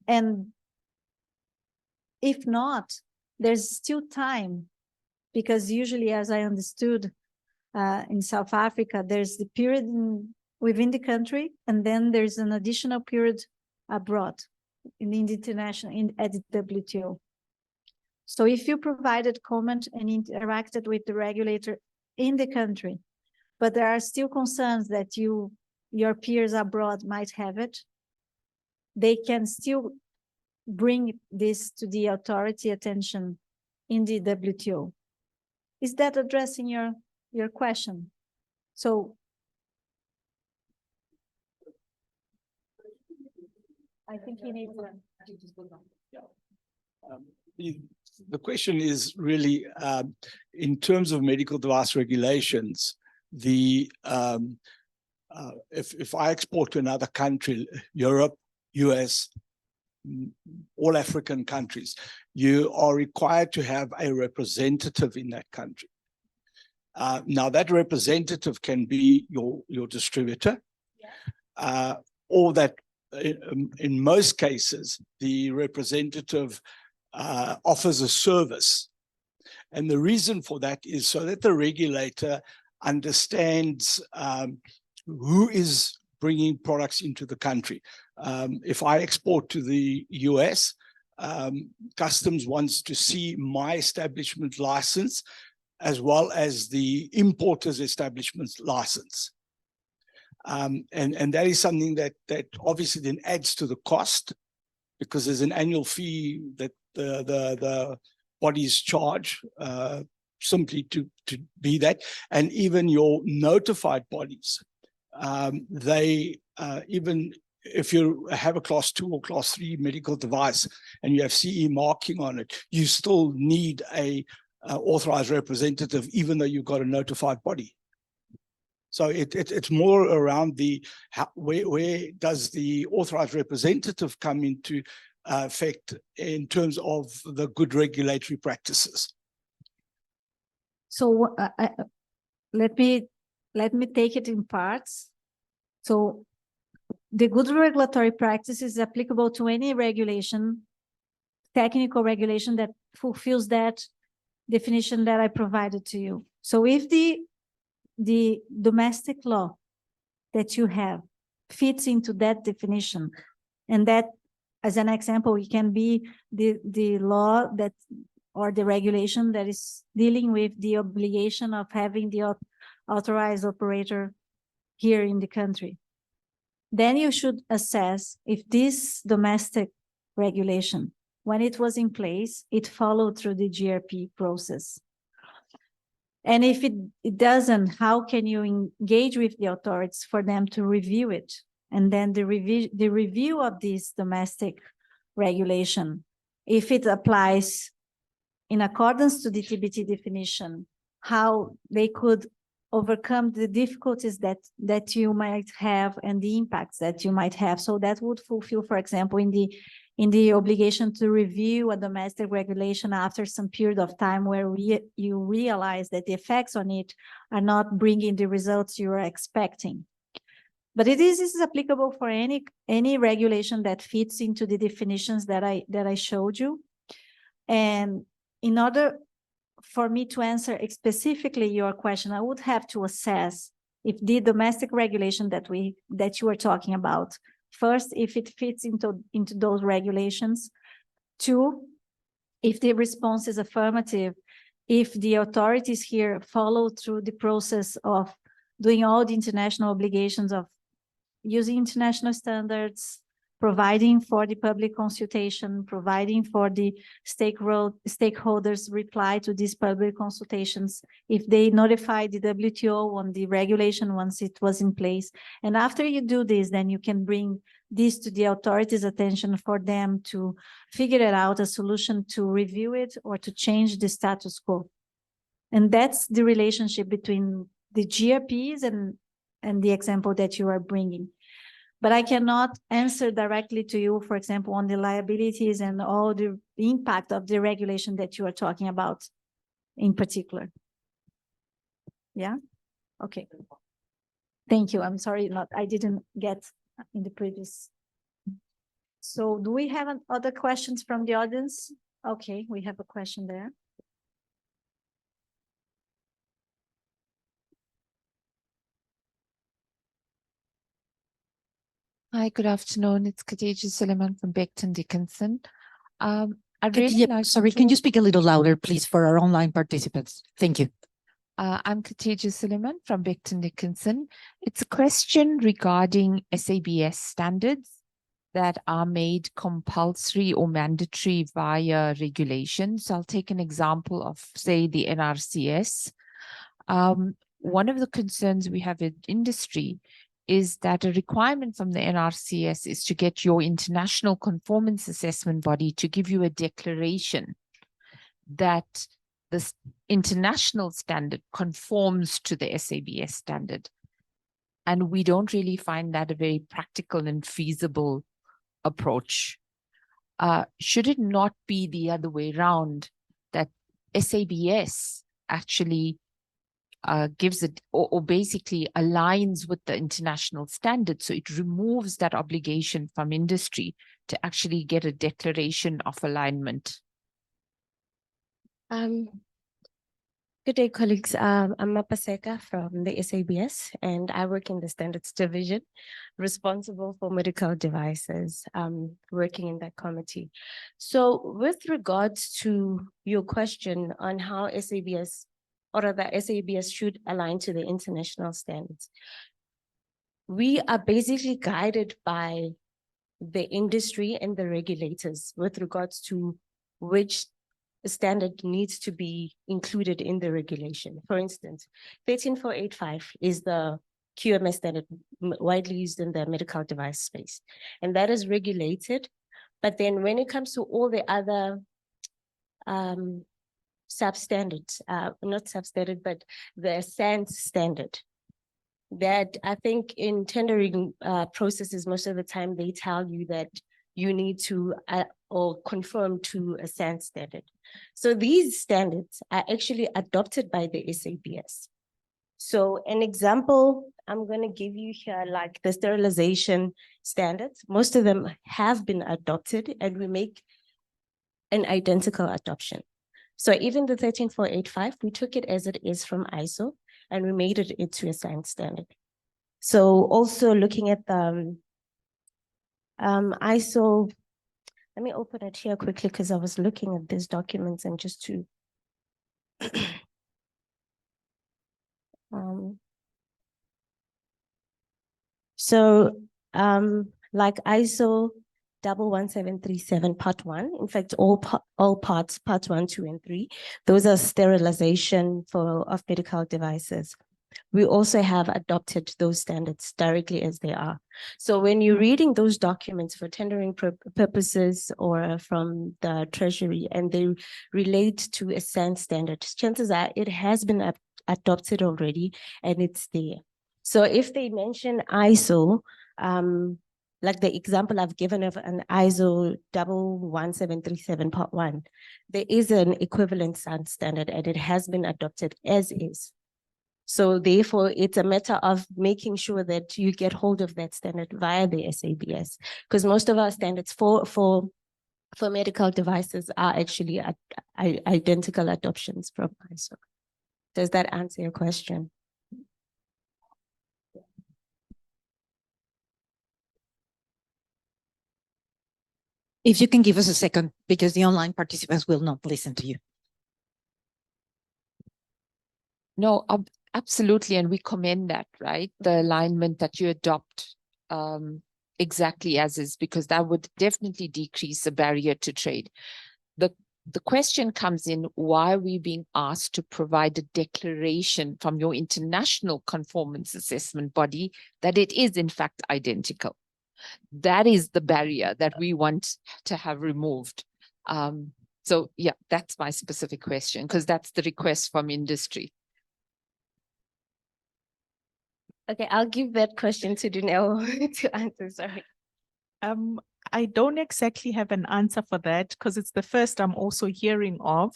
And if not, there's still time, because usually, as I understood, in South Africa, there's the period within the country, and then there's an additional period abroad in the international, at the WTO. So if you provided comment and interacted with the regulator in the country, but there are still concerns that your peers abroad might have it, they can still bring this to the authority attention in the WTO. Is that addressing your question? So I think you need to. The question is really, in terms of medical device regulations, if I export to another country, Europe, US, all African countries, you are required to have a representative in that country. Now that representative can be your distributor, or that in most cases, the representative offers a service. And the reason for that is so that the regulator understands who is bringing products into the country. If I export to the US, customs wants to see my establishment license as well as the importer's establishment license. And that is something that obviously then adds to the cost, because there's an annual fee that the bodies charge simply to be that. And even your notified bodies, they even if you have a class 2 or class 3 medical device and you have CE marking on it, you still need a authorized representative, even though you've got a notified body. So it's more around where does the authorized representative come into effect in terms of the good regulatory practices. So let me take it in parts. So the good regulatory practice is applicable to any regulation, technical regulation that fulfills that definition that I provided to you. So if the domestic law that you have fits into that definition, and that, as an example, it can be the law that or the regulation that is dealing with the obligation of having the authorized operator here in the country. Then you should assess if this domestic regulation, when it was in place, it followed through the GRP process. And if it doesn't, how can you engage with the authorities for them to review it? And then the review of this domestic regulation, if it applies in accordance to the TBT definition, how they could overcome the difficulties that you might have and the impacts that you might have. So that would fulfill, for example, in the obligation to review a domestic regulation after some period of time where you realize that the effects on it are not bringing the results you are expecting. But this is applicable for any regulation that fits into the definitions that I showed you. And in order for me to answer specifically your question, I would have to assess if the domestic regulation that you are talking about, first, if it fits into those regulations. 2, if the response is affirmative, if the authorities here follow through the process of doing all the international obligations of using international standards, providing for the public consultation, providing for the stakeholders reply to these public consultations, if they notify the WTO on the regulation once it was in place. And after you do this, then you can bring this to the authorities' attention for them to figure it out, a solution to review it or to change the status quo. And that's the relationship between the GRPs and the example that you are bringing. But I cannot answer directly to you, for example, on the liabilities and all the impact of the regulation that you are talking about in particular. Yeah? Okay. Thank you. I'm sorry, I didn't get in the previous. So do we have other questions from the audience? Okay, we have a question there. Hi, good afternoon. It's Khadija Suleiman from Becton Dickinson. I'd really like sorry, can you speak a little louder, please, for our online participants? Thank you. I'm Khadija Suleiman from Becton Dickinson. It's a question regarding SABS standards that are made compulsory or mandatory via regulations. So I'll take an example of, say, the NRCS. One of the concerns we have in industry is that a requirement from the NRCS is to get your international conformance assessment body to give you a declaration that this international standard conforms to the SABS standard. And we don't really find that a very practical and feasible approach. Should it not be the other way around, that SABS actually gives it or basically aligns with the international standard, so it removes that obligation from industry to actually get a declaration of alignment? Good day, colleagues. I'm Mapaseka from the SABS, and I work in the Standards Division, responsible for medical devices, working in that committee. So with regards to your question on how SABS, or rather SABS should align to the international standards, we are basically guided by the industry and the regulators with regards to which standard needs to be included in the regulation. For instance, 13485 is the QMS standard widely used in the medical device space, and that is regulated. But then when it comes to all the other substandards, not substandard, but the SANS standard, that I think in tendering processes, most of the time they tell you that you need to or conform to a SANS standard. So these standards are actually adopted by the SABS. So an example I'm going to give you here, like the sterilization standards, most of them have been adopted, and we make an identical adoption. So even the 13485, we took it as it is from ISO, and we made it into a SANS standard. So also looking at the ISO, let me open it here quickly because I was looking at these documents and just to like ISO 11737 part 1, in fact, all parts, parts 1, 2, and 3, those are sterilization of medical devices. We also have adopted those standards directly as they are. So when you're reading those documents for tendering purposes or from the Treasury and they relate to a SANS standard, chances are it has been adopted already and it's there. So if they mention ISO, like the example I've given of an ISO 11737 part 1, there is an equivalent SANS standard and it has been adopted as is. So therefore, it's a matter of making sure that you get hold of that standard via the SABS, because most of our standards for medical devices are actually identical adoptions from ISO. Does that answer your question? If you can give us a second, because the online participants will not listen to you. No, absolutely, and we commend that, right? The alignment that you adopt exactly as is, because that would definitely decrease the barrier to trade. The question comes in, why are we being asked to provide a declaration from your international conformance assessment body that it is in fact identical? That is the barrier that we want to have removed. So yeah, that's my specific question, because that's the request from industry. Okay, I'll give that question to Dunel to answer, sorry. I don't exactly have an answer for that because it's the first I'm also hearing of.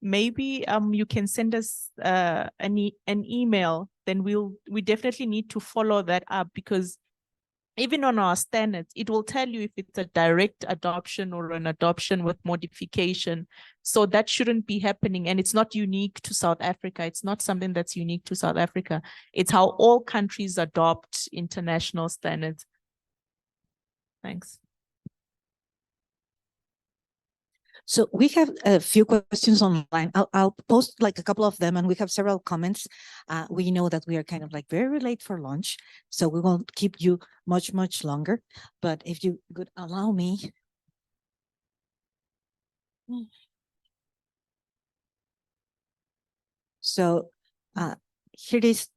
Maybe you can send us an email, then we definitely need to follow that up, because even on our standards, it will tell you if it's a direct adoption or an adoption with modification. So that shouldn't be happening. And it's not unique to South Africa. It's not something that's unique to South Africa. It's how all countries adopt international standards. Thanks. So we have a few questions online. I'll post like a couple of them, and we have several comments. We know that we are kind of like very late for lunch, so we won't keep you much longer. But if you could allow me. So here it is.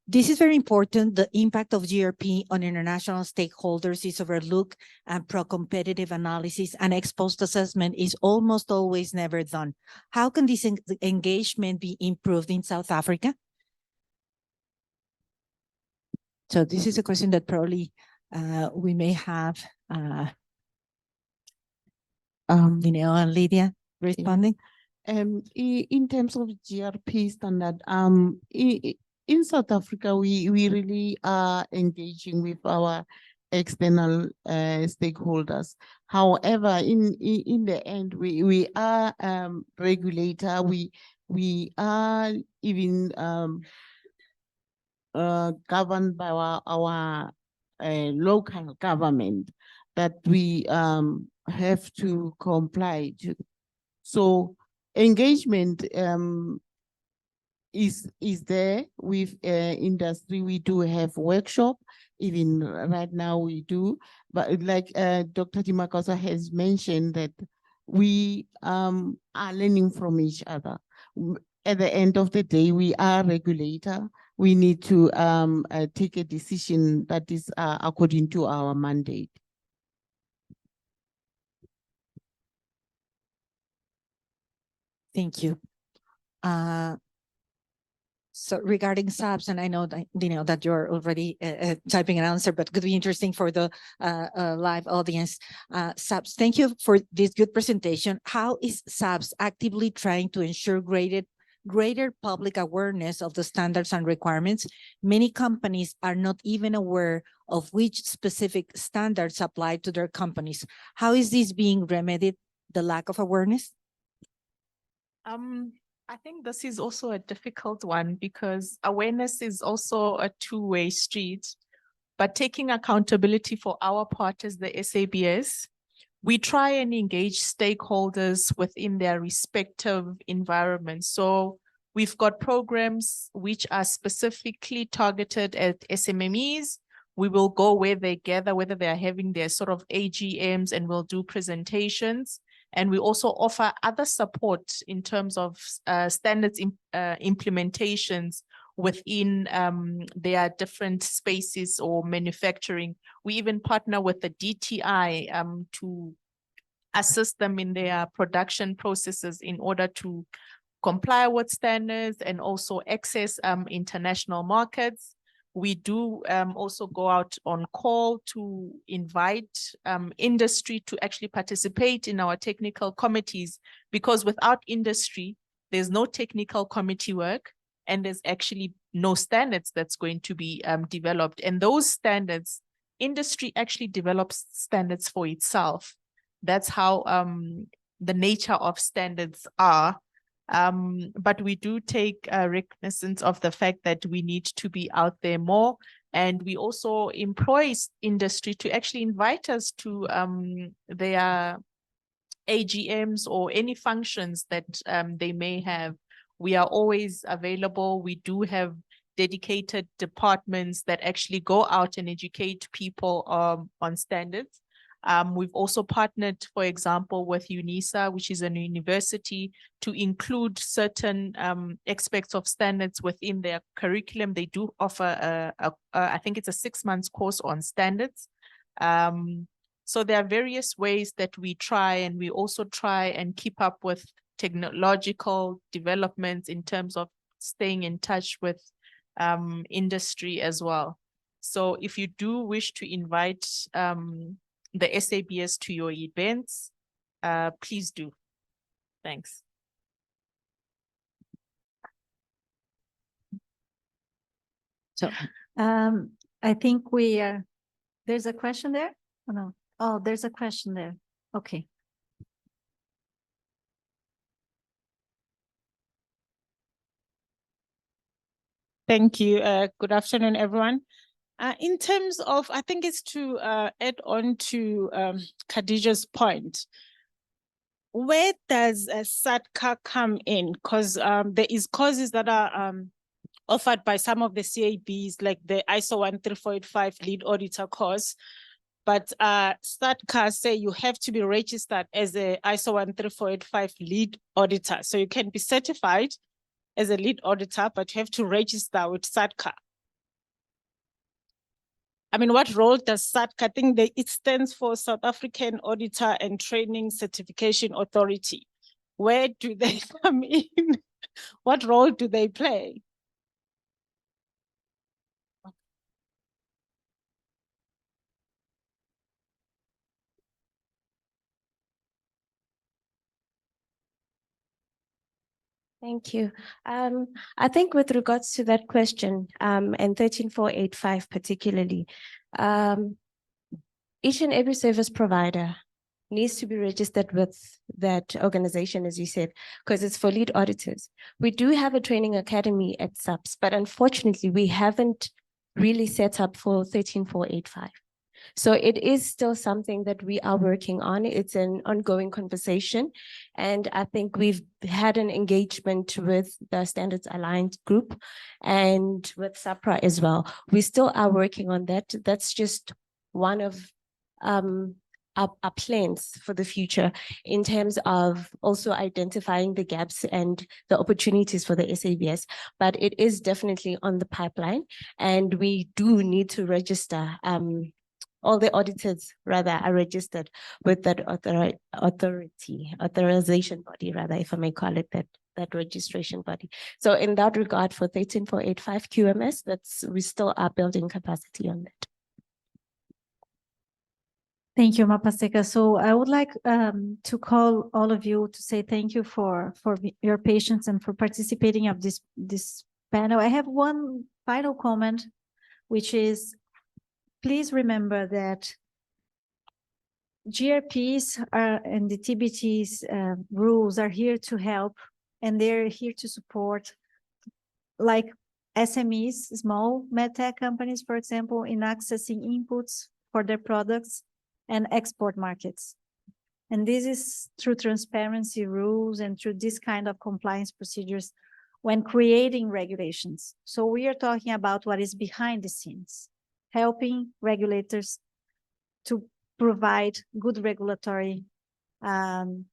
This is very important. The impact of GRP on international stakeholders is overlooked, and pro-competitive analysis and ex-post assessment is almost always never done. How can this engagement be improved in South Africa? So this is a question that probably we may have and Lydia responding. In terms of GRP standard, in South Africa, we really are engaging with our external stakeholders. However, in the end, we are regulator. We are even governed by our local government that we have to comply to. So engagement is there with industry. We do have workshop, even right now we do, but like Dr. Dimakasa has mentioned, that we are learning from each other. At the end of the day, we are regulator. We need to take a decision that is according to our mandate. Thank you. So regarding SAHPRA, and I know that, that you're already typing an answer, but could be interesting for the live audience. SAHPRA, thank you for this good presentation. How is SAHPRA actively trying to ensure greater public awareness of the standards and requirements? Many companies are not even aware of which specific standards apply to their companies. How is this being remedied, the lack of awareness? I think this is also a difficult one, because awareness is also a two-way street. But taking accountability for our part as the SABS, we try and engage stakeholders within their respective environments. So we've got programs which are specifically targeted at SMMEs. We will go where they gather, whether they are having their sort of AGMs, and we'll do presentations. And we also offer other support in terms of standards implementations within their different spaces or manufacturing. We even partner with the DTI to assist them in their production processes in order to comply with standards and also access international markets. We do also go out on call to invite industry to actually participate in our technical committees, because without industry, there's no technical committee work, and there's actually no standards that's going to be developed. And those standards, industry actually develops standards for itself. That's how the nature of standards are. But we do take recognizance of the fact that we need to be out there more. And we also employ industry to actually invite us to their AGMs or any functions that they may have. We are always available. We do have dedicated departments that actually go out and educate people on standards. We've also partnered, for example, with UNISA, which is a university, to include certain aspects of standards within their curriculum. They do offer I think it's a 6 months course on standards. So there are various ways that we try, and we also try and keep up with technological developments in terms of staying in touch with industry as well. So if you do wish to invite the SABS to your events, please do. Thanks. So I think there's a question there? Oh, no. Oh, there's a question there. Okay. Thank you. Good afternoon, everyone. In terms of, I think it's to add on to Khadija's point, where does SAHPRA come in? Because there is courses that are offered by some of the CABs, like the ISO 13485 lead auditor course. But SAHPRA say you have to be registered as a ISO 13485 lead auditor. So you can be certified as a lead auditor, but you have to register with SAHPRA. I mean, what role does SAHPRA? I think it stands for South African Auditor and Training Certification Authority. Where do they come in? What role do they play? Thank you. I think with regards to that question, and 13485 particularly, each and every service provider needs to be registered with that organization, as you said, because it's for lead auditors. We do have a training academy at SAPS, but unfortunately, we haven't really set up for 13485. So it is still something that we are working on. It's an ongoing conversation. And I think we've had an engagement with the Standards Alliance group and with SAHPRA as well. We still are working on that. That's just one of our plans for the future in terms of also identifying the gaps and the opportunities for the SABS. But it is definitely on the pipeline, and we do need to register. All the auditors rather are registered with that authorization body, rather, if I may call it that registration body. So in that regard, for 13485 QMS, we still are building capacity on that. Thank you, Mapaseka. So I would like to call all of you to say thank you for your patience and for participating of this panel. I have one final comment, which is, please remember that GRPs and the TBT's rules are here to help, and they're here to support, like SMEs, small medtech companies, for example, in accessing inputs for their products and export markets. And this is through transparency rules and through this kind of compliance procedures when creating regulations. So we are talking about what is behind the scenes, helping regulators to provide good regulatory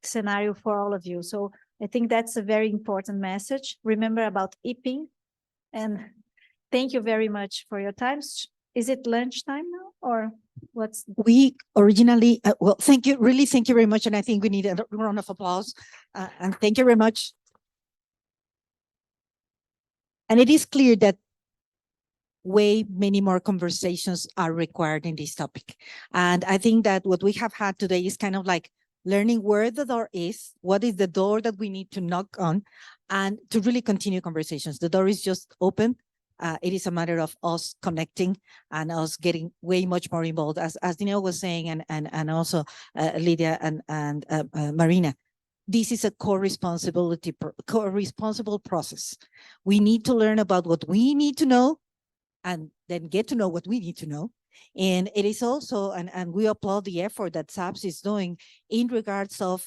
scenario for all of you. So I think that's a very important message. Remember about IPing, and thank you very much for your time. Is it lunchtime now, or what's? We originally, well, thank you, really, thank you very much. And I think we need a round of applause. And thank you very much. And it is clear that way many more conversations are required in this topic. And I think that what we have had today is kind of like learning where the door is, what is the door that we need to knock on, and to really continue conversations. The door is just open. It is a matter of us connecting and us getting way much more involved, as Dineo was saying, and also Lydia and Marina. This is a co-responsible process. We need to learn about what we need to know, and then get to know what we need to know. And it is also, and we applaud the effort that SAPS is doing in regards of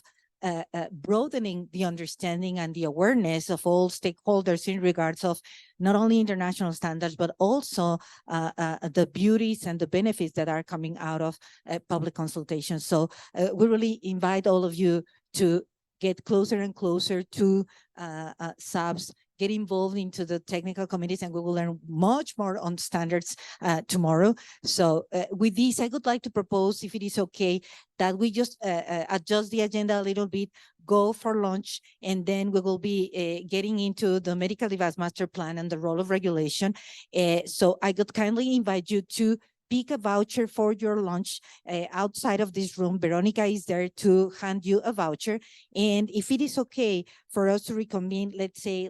broadening the understanding and the awareness of all stakeholders in regards of not only international standards, but also the beauties and the benefits that are coming out of public consultation. So we really invite all of you to get closer and closer to SAHPRA, get involved into the technical committees, and we will learn much more on standards tomorrow. So with this, I would like to propose, if it is okay, that we just adjust the agenda a little bit, go for lunch, and then we will be getting into the medical device master plan and the role of regulation. So I would kindly invite you to pick a voucher for your lunch outside of this room. Veronica is there to hand you a voucher. And if it is okay for us to reconvene, let's say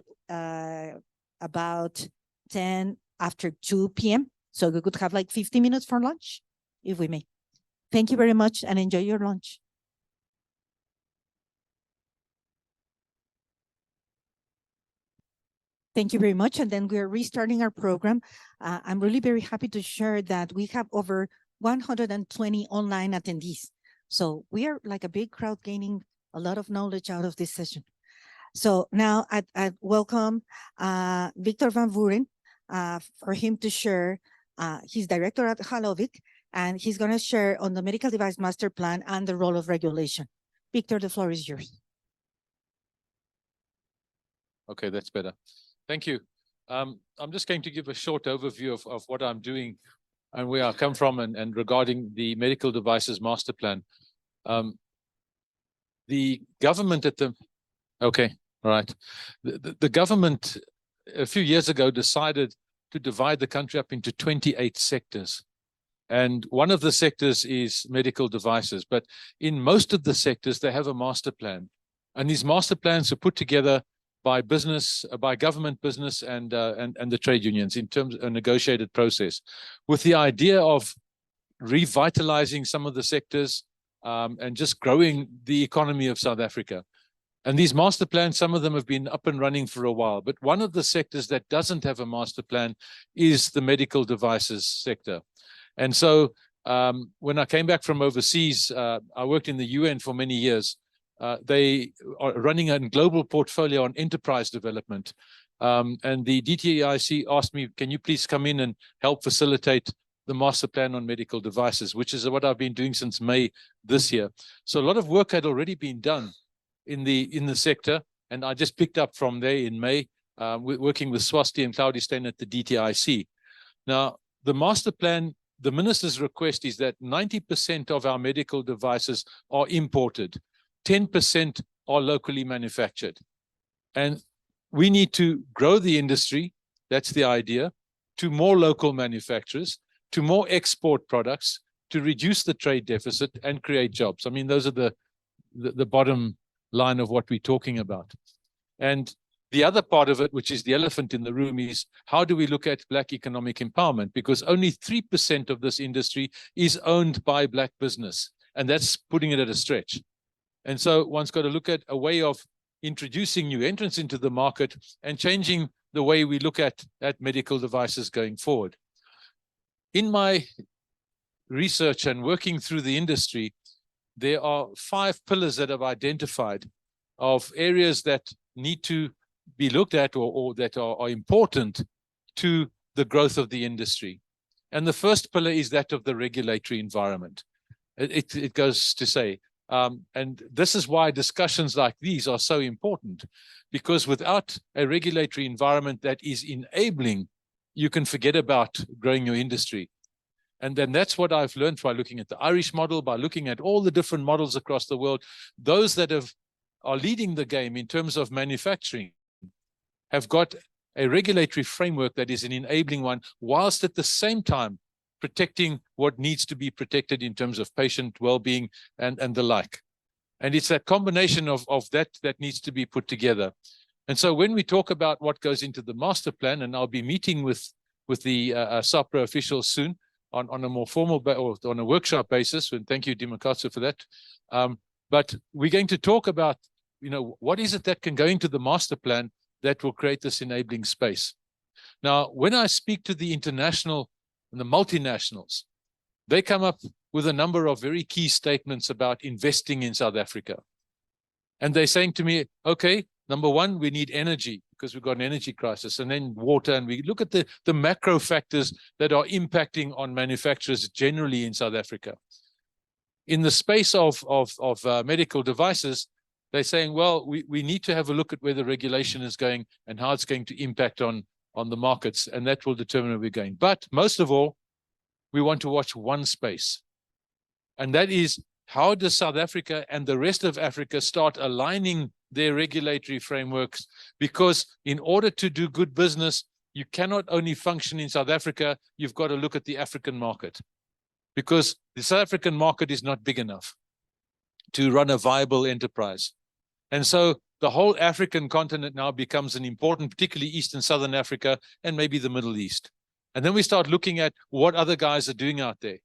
about 10 after 2 p.m. So we could have like 50 minutes for lunch, if we may. Thank you very much and enjoy your lunch. Thank you very much. And then we're restarting our program. I'm really very happy to share that we have over 120 online attendees. So we are like a big crowd gaining a lot of knowledge out of this session. So now I welcome Victor van Vuren for him to share. He's director at Halovic, and he's going to share on the medical device master plan and the role of regulation. Victor, the floor is yours. Okay, that's better. Thank you. I'm just going to give a short overview of what I'm doing and where I come from and regarding the medical devices master plan. The government okay, all right. The government a few years ago decided to divide the country up into 28 sectors. And one of the sectors is medical devices, but in most of the sectors, they have a master plan. And these master plans are put together by business, by government, business, and the trade unions in terms of a negotiated process, with the idea of revitalizing some of the sectors and just growing the economy of South Africa. And these master plans, some of them have been up and running for a while, but one of the sectors that doesn't have a master plan is the medical devices sector. And so when I came back from overseas, I worked in the UN for many years. They are running a global portfolio on enterprise development. And the DTIC asked me, can you please come in and help facilitate the master plan on medical devices, which is what I've been doing since May this year. So a lot of work had already been done in the sector, and I just picked up from there in May, working with Swasti and Claudia Stein at the DTIC. Now, the master plan, the minister's request is that 90% of our medical devices are imported. 10% are locally manufactured. And we need to grow the industry, that's the idea, to more local manufacturers, to more export products, to reduce the trade deficit and create jobs. I mean, those are the bottom line of what we're talking about. And the other part of it, which is the elephant in the room, is how do we look at Black economic empowerment? Because only 3% of this industry is owned by Black business, and that's putting it at a stretch. And so one's got to look at a way of introducing new entrants into the market and changing the way we look at medical devices going forward. In my research and working through the industry, there are 5 pillars that I've identified of areas that need to be looked at or that are important to the growth of the industry. And the first pillar is that of the regulatory environment. It goes to say, and this is why discussions like these are so important, because without a regulatory environment that is enabling, you can forget about growing your industry. And then that's what I've learned by looking at the Irish model, by looking at all the different models across the world. Those that are leading the game in terms of manufacturing have got a regulatory framework that is an enabling one, whilst at the same time protecting what needs to be protected in terms of patient well-being and the like. And it's that combination of that needs to be put together. And so when we talk about what goes into the master plan, and I'll be meeting with the SAHPRA officials soon on a more formal or on a workshop basis, and thank you, Dimakatsu, for that. But we're going to talk about, what is it that can go into the master plan that will create this enabling space. Now, when I speak to the international and the multinationals, they come up with a number of very key statements about investing in South Africa. And they're saying to me, okay, number one, we need energy because we've got an energy crisis, and then water. And we look at the macro factors that are impacting on manufacturers generally in South Africa. In the space of medical devices, they're saying, well, we need to have a look at where the regulation is going and how it's going to impact on the markets, and that will determine where we're going. But most of all, we want to watch one space, and that is, how does South Africa and the rest of Africa start aligning their regulatory frameworks? Because in order to do good business, you cannot only function in South Africa, you've got to look at the African market, because the South African market is not big enough to run a viable enterprise. And so the whole African continent now becomes an important, particularly East and Southern Africa, and maybe the Middle East. And then we start looking at what other guys are doing out there.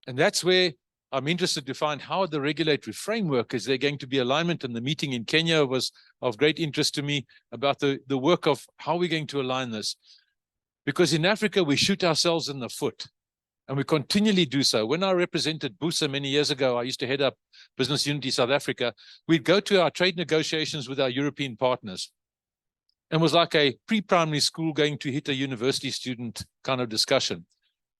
And that's where I'm interested to find how the regulatory framework, is there going to be alignment? And the meeting in Kenya was of great interest to me about the work of how we're going to align this. Because in Africa, we shoot ourselves in the foot, and we continually do so. When I represented BUSA many years ago, I used to head up Business Unity South Africa. We'd go to our trade negotiations with our European partners. And it was like a pre-primary school going to hit a university student kind of discussion.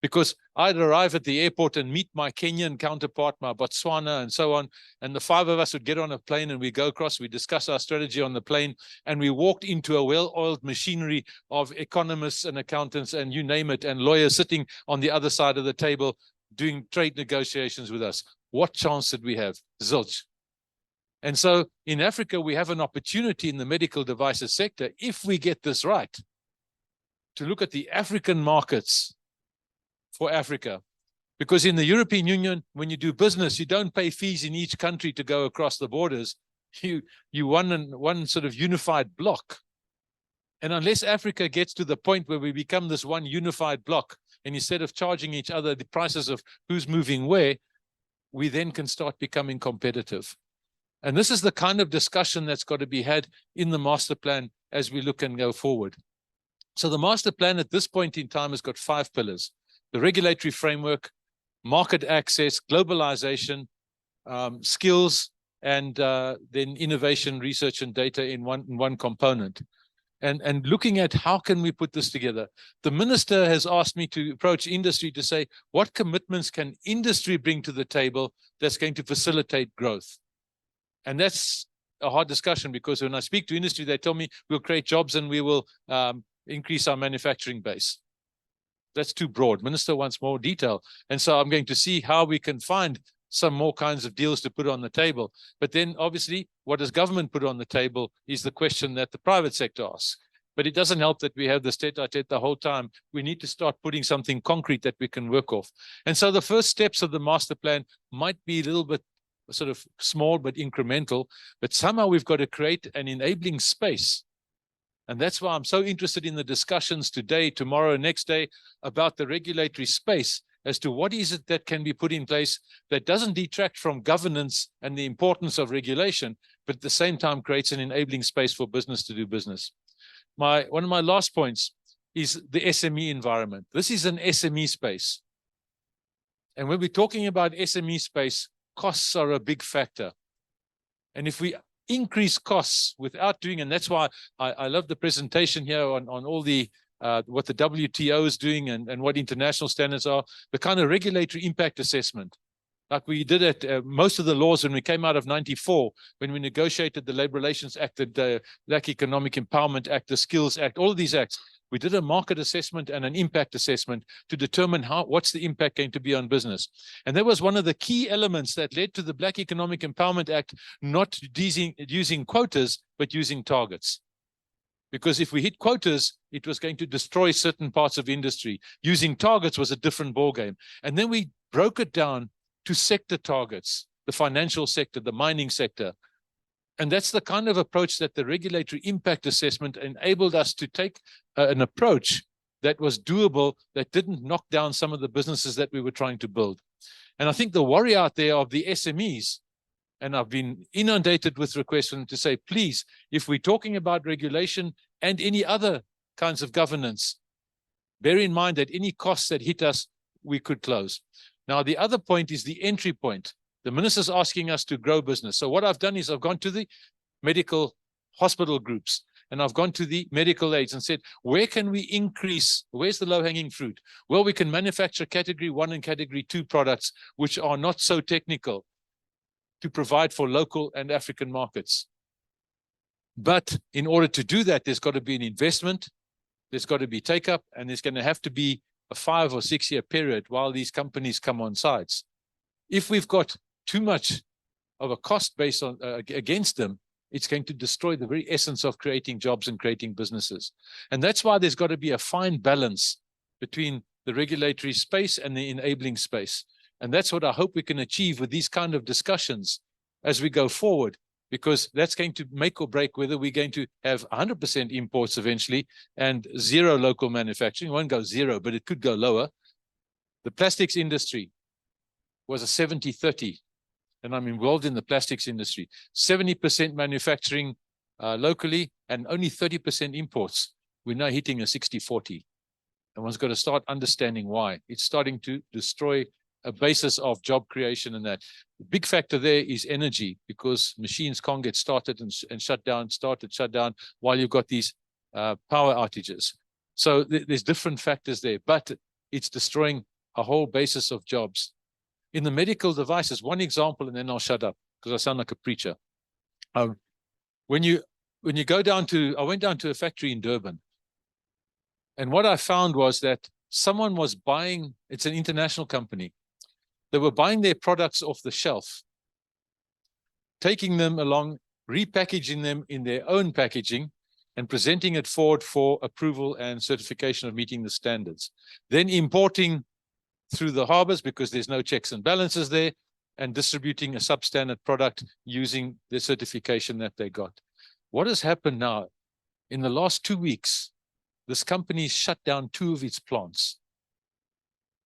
Because I'd arrive at the airport and meet my Kenyan counterpart, my Botswana, and so on. And the five of us would get on a plane and we go across, we discuss our strategy on the plane, and we walked into a well-oiled machinery of economists and accountants and you name it, and lawyers sitting on the other side of the table doing trade negotiations with us. What chance did we have? Zilch. And so in Africa, we have an opportunity in the medical devices sector, if we get this right, to look at the African markets for Africa. Because in the European Union, when you do business, you don't pay fees in each country to go across the borders. You one sort of unified block. And unless Africa gets to the point where we become this one unified block, and instead of charging each other the prices of who's moving where, we then can start becoming competitive. And this is the kind of discussion that's got to be had in the master plan as we look and go forward. So the master plan at this point in time has got 5 pillars: the regulatory framework, market access, globalization, skills, and then innovation, research, and data in one component. And looking at how can we put this together. The minister has asked me to approach industry to say, what commitments can industry bring to the table that's going to facilitate growth? And that's a hard discussion, because when I speak to industry, they tell me we'll create jobs and we will increase our manufacturing base. That's too broad. Minister wants more detail. And so I'm going to see how we can find some more kinds of deals to put on the table. But then obviously, what does government put on the table is the question that the private sector asks. But it doesn't help that we have this tete-a-tete the whole time. We need to start putting something concrete that we can work off. And so the first steps of the master plan might be a little bit sort of small but incremental, but somehow we've got to create an enabling space. And that's why I'm so interested in the discussions today, tomorrow, next day, about the regulatory space as to what is it that can be put in place that doesn't detract from governance and the importance of regulation, but at the same time creates an enabling space for business to do business. One of my last points is the SME environment. This is an SME space. And when we're talking about SME space, costs are a big factor. And if we increase costs without doing, and that's why I love the presentation here on all the what the WTO is doing and what international standards are, the kind of regulatory impact assessment. Like we did at most of the laws when we came out of 94, when we negotiated the Labor Relations Act, the Black Economic Empowerment Act, the Skills Act, all of these acts, we did a market assessment and an impact assessment to determine what's the impact going to be on business. And that was one of the key elements that led to the Black Economic Empowerment Act not using quotas, but using targets. Because if we hit quotas, it was going to destroy certain parts of industry. Using targets was a different ballgame. And then we broke it down to sector targets, the financial sector, the mining sector. And that's the kind of approach that the regulatory impact assessment enabled us to take an approach that was doable, that didn't knock down some of the businesses that we were trying to build. And I think the worry out there of the SMEs, and I've been inundated with requests to say, please, if we're talking about regulation and any other kinds of governance, bear in mind that any costs that hit us, we could close. Now, the other point is the entry point. The minister's asking us to grow business. So what I've done is I've gone to the medical hospital groups and I've gone to the medical aids and said, where can we increase? Where's the low-hanging fruit? Well, we can manufacture category 1 and category 2 products, which are not so technical, to provide for local and African markets. But in order to do that, there's got to be an investment, there's got to be take-up, and there's going to have to be a 5 or 6 year period while these companies come on sides. If we've got too much of a cost base on against them, it's going to destroy the very essence of creating jobs and creating businesses. And that's why there's got to be a fine balance between the regulatory space and the enabling space. And that's what I hope we can achieve with these kind of discussions as we go forward, because that's going to make or break whether we're going to have 100% imports eventually and zero local manufacturing. It won't go zero, but it could go lower. The plastics industry was a 70-30. And I'm involved in the plastics industry. 70% manufacturing locally and only 30% imports. We're now hitting a 60-40. And one's got to start understanding why. It's starting to destroy a basis of job creation and that. The big factor there is energy, because machines can't get started and shut down, started, shut down, while you've got these power outages. So there's different factors there, but it's destroying a whole basis of jobs. In the medical devices, one example, and then I'll shut up because I sound like a preacher. When you go down to, I went down to a factory in Durban, and what I found was that someone was buying, it's an international company, they were buying their products off the shelf, taking them along, repackaging them in their own packaging, and presenting it forward for approval and certification of meeting the standards. Then importing through the harbors because there's no checks and balances there, and distributing a substandard product using the certification that they got. What has happened now? In the last 2 weeks, this company shut down 2 of its plants,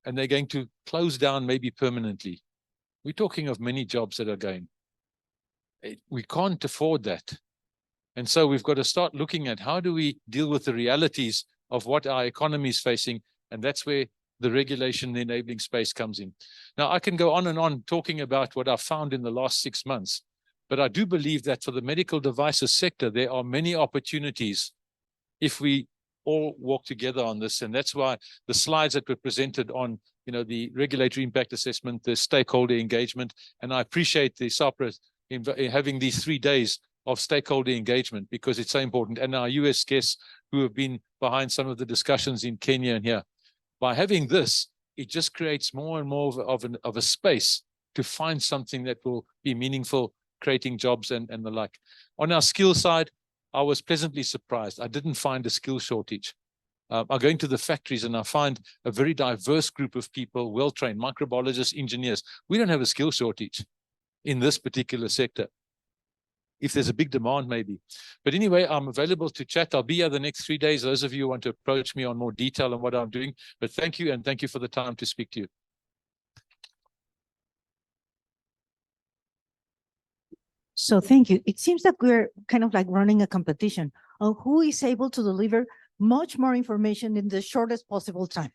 and they're going to close down maybe permanently. We're talking of many jobs that are going. We can't afford that. And so we've got to start looking at how do we deal with the realities of what our economy is facing, and that's where the regulation, the enabling space comes in. Now, I can go on and on talking about what I've found in the last 6 months, but I do believe that for the medical devices sector, there are many opportunities if we all work together on this. And that's why the slides that were presented on, the regulatory impact assessment, the stakeholder engagement, and I appreciate the SAHPRA in having these 3 days of stakeholder engagement, because it's so important. And our US guests who have been behind some of the discussions in Kenya and here. By having this, it just creates more and more of a space to find something that will be meaningful, creating jobs and the like. On our skill side, I was pleasantly surprised. I didn't find a skill shortage. I go into the factories and I find a very diverse group of people, well-trained microbiologists, engineers. We don't have a skill shortage in this particular sector. If there's a big demand, maybe. But anyway, I'm available to chat. I'll be here the next 3 days. Those of you who want to approach me on more detail on what I'm doing. But thank you, and thank you for the time to speak to you. So thank you. It seems that we're kind of like running a competition on who is able to deliver much more information in the shortest possible time.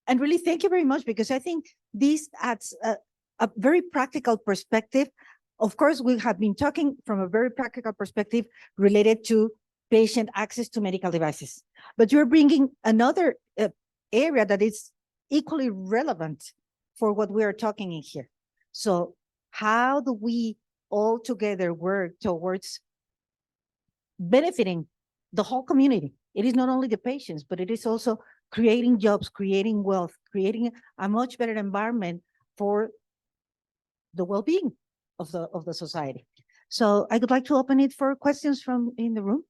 And really, thank you very much, because I think this adds a very practical perspective. Of course, we have been talking from a very practical perspective related to patient access to medical devices, but you're bringing another area that is equally relevant for what we are talking in here. So how do we all together work towards benefiting the whole community? It is not only the patients, but it is also creating jobs, creating wealth, creating a much better environment for the well-being of the society. So I would like to open it for questions from in the room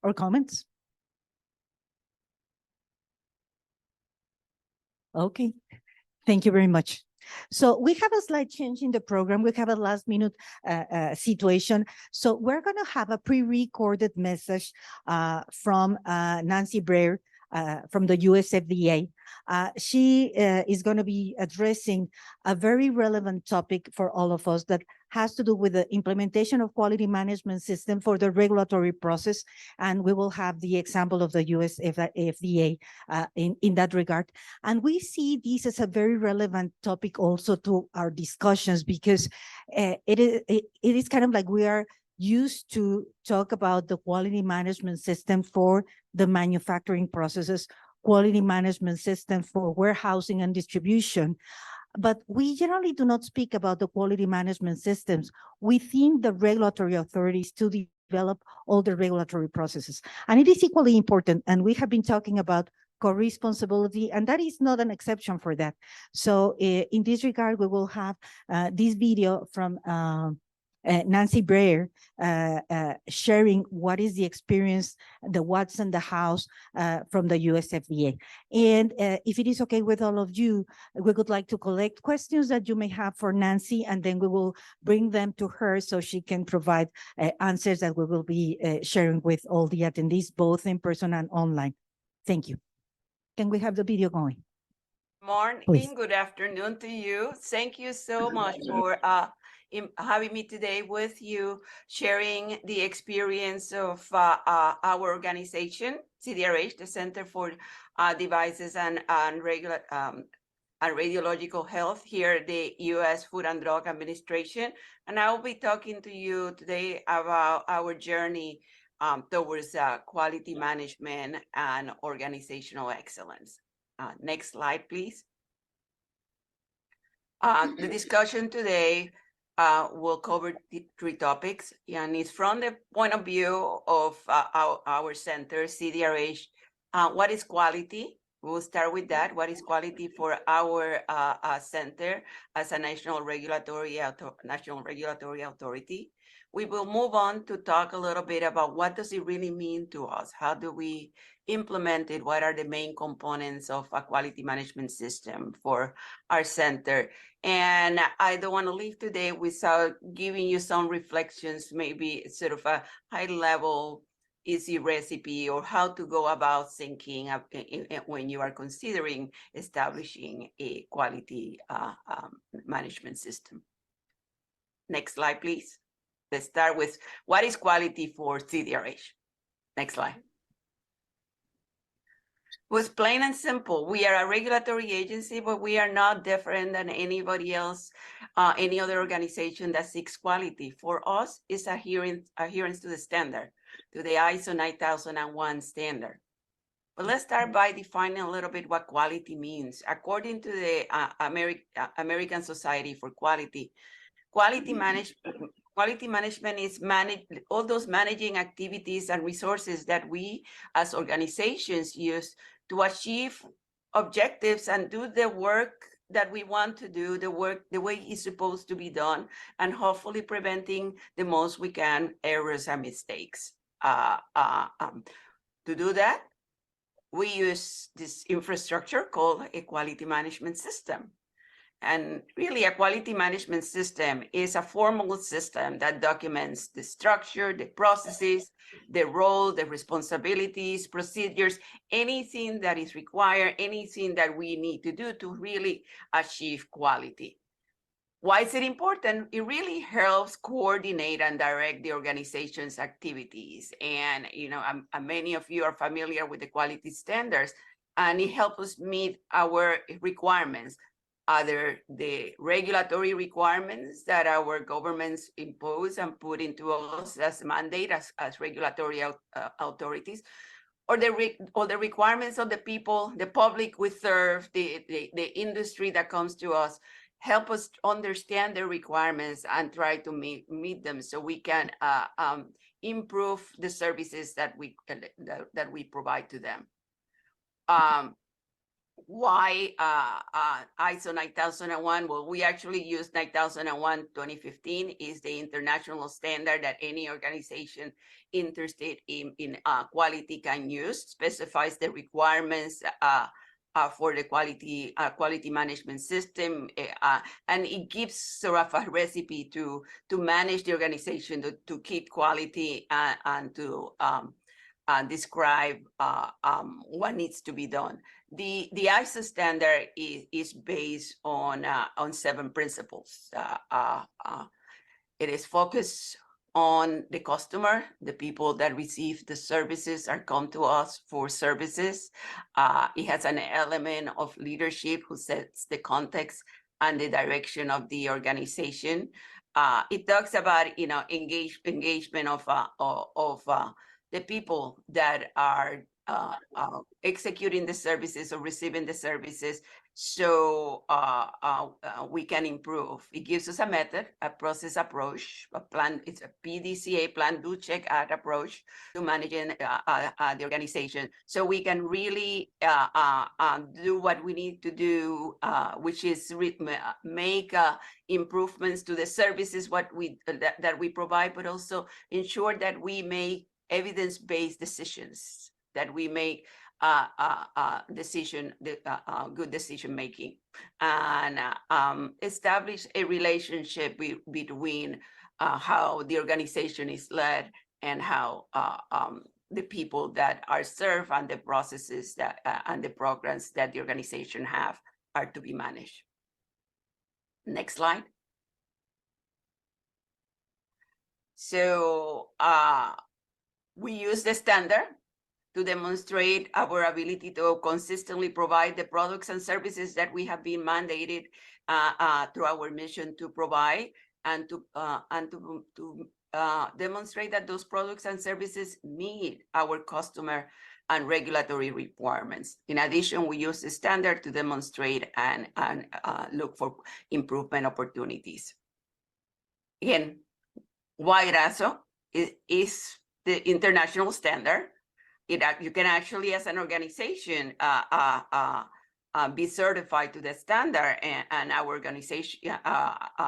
or comments. Okay, thank you very much. So we have a slight change in the program. We have a last minute situation. So we're going to have a pre-recorded message from Nancy Breyer from the US FDA. She is going to be addressing a very relevant topic for all of us that has to do with the implementation of quality management system for the regulatory process. And we will have the example of the US FDA in that regard. And we see this as a very relevant topic also to our discussions, because it is kind of like we are used to talk about the quality management system for the manufacturing processes, quality management system for warehousing and distribution. But we generally do not speak about the quality management systems within the regulatory authorities to develop all the regulatory processes. And it is equally important. And we have been talking about co-responsibility, and that is not an exception for that. So in this regard, we will have this video from Nancy Breyer sharing what is the experience, the what's and the hows from the US FDA. And if it is okay with all of you, we would like to collect questions that you may have for Nancy, and then we will bring them to her so she can provide answers that we will be sharing with all the attendees, both in person and online. Thank you. Can we have the video going? Morning, Please. good afternoon to you. Thank you so much for having me today with you, sharing the experience of our organization, CDRH, the Center for Devices and Radiological Health here at the U.S. Food and Drug Administration. And I will be talking to you today about our journey towards quality management and organizational excellence. Next slide, please. The discussion today will cover three topics, and it's from the point of view of our center, CDRH. What is quality? We'll start with that. What is quality for our center as a national regulatory authority? We will move on to talk a little bit about what does it really mean to us? How do we implement it? What are the main components of a quality management system for our center? And I don't want to leave today without giving you some reflections, maybe sort of a high level, easy recipe, or how to go about thinking when you are considering establishing a quality management system. Next slide, please. Let's start with what is quality for CDRH. Next slide. Well, it's plain and simple. We are a regulatory agency, but we are not different than anybody else, any other organization that seeks quality. For us, it's adherence to the standard, to the ISO 9001 standard. But let's start by defining a little bit what quality means. According to the American Society for Quality, quality management is all those managing activities and resources that we as organizations use to achieve objectives and do the work that we want to do, the work the way it's supposed to be done, and hopefully preventing the most we can errors and mistakes. To do that, we use this infrastructure called a quality management system. And really, a quality management system is a formal system that documents the structure, the processes, the role, the responsibilities, procedures, anything that is required, anything that we need to do to really achieve quality. Why is it important? It really helps coordinate and direct the organization's activities. And, many of you are familiar with the quality standards, and it helps us meet our requirements, either the regulatory requirements that our governments impose and put into us as mandate as regulatory authorities, or the requirements of the people, the public we serve, the industry that comes to us. Help us understand the requirements and try to meet them so we can improve the services that we provide to them. Why ISO 9001? Well, we actually use 9001 2015 is the international standard that any organization interested in quality can use, specifies the requirements for the quality management system, and it gives sort of a recipe to manage the organization, to keep quality and to describe what needs to be done. The ISO standard is based on 7 principles. It is focused on the customer, the people that receive the services or come to us for services. It has an element of leadership who sets the context and the direction of the organization. It talks about, you know, engagement of the people that are executing the services or receiving the services, so we can improve. It gives us a method, a process approach, a plan. It's a PDCA, plan, do, check, act approach to managing the organization, so we can really do what we need to do, which is make improvements to the services that we provide, but also ensure that we make evidence-based decisions, that we make good decision making, and establish a relationship between how the organization is led and how the people that are served and the processes that and the programs that the organization have are to be managed. Next slide. So we use the standard to demonstrate our ability to consistently provide the products and services that we have been mandated through our mission to provide, and to demonstrate that those products and services meet our customer and regulatory requirements. In addition, we use the standard to demonstrate and look for improvement opportunities. Again, why IRASO is the international standard. You can actually, as an organization, be certified to the standard, and our organization,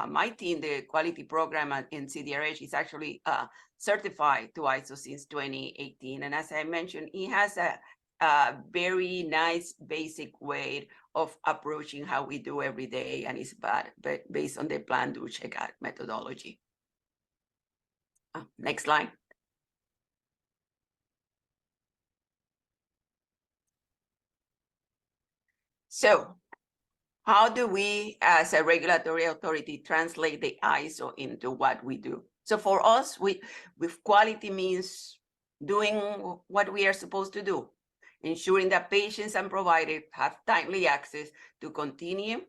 my team, the quality program in CDRH, is actually certified to ISO since 2018. And as I mentioned, it has a very nice basic way of approaching how we do every day, and it's based on the plan, do, check, act methodology. Next slide. So how do we, as a regulatory authority, translate the ISO into what we do? So for us, with quality means doing what we are supposed to do, ensuring that patients and providers have timely access to continue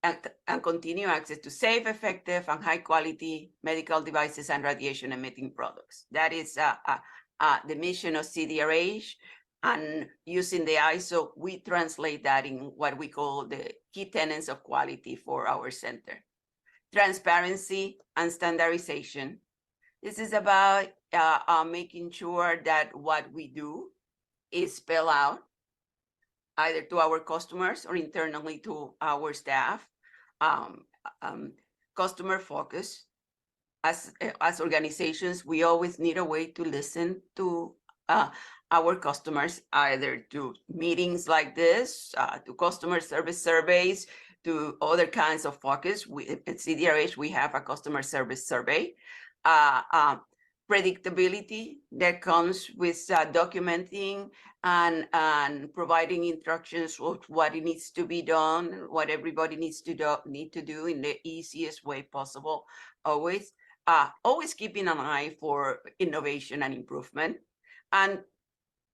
access to safe, effective, and high quality medical devices and radiation emitting products. That is the mission of CDRH. And using the ISO, we translate that in what we call the key tenets of quality for our center. Transparency and standardization. This is about making sure that what we do is spelled out either to our customers or internally to our staff. Customer focus. As organizations, we always need a way to listen to our customers, either to meetings like this, to customer service surveys, to other kinds of focus. At CDRH, we have a customer service survey. Predictability that comes with documenting and providing instructions of what it needs to be done, what everybody needs to do in the easiest way possible. Always keeping an eye for innovation and improvement, and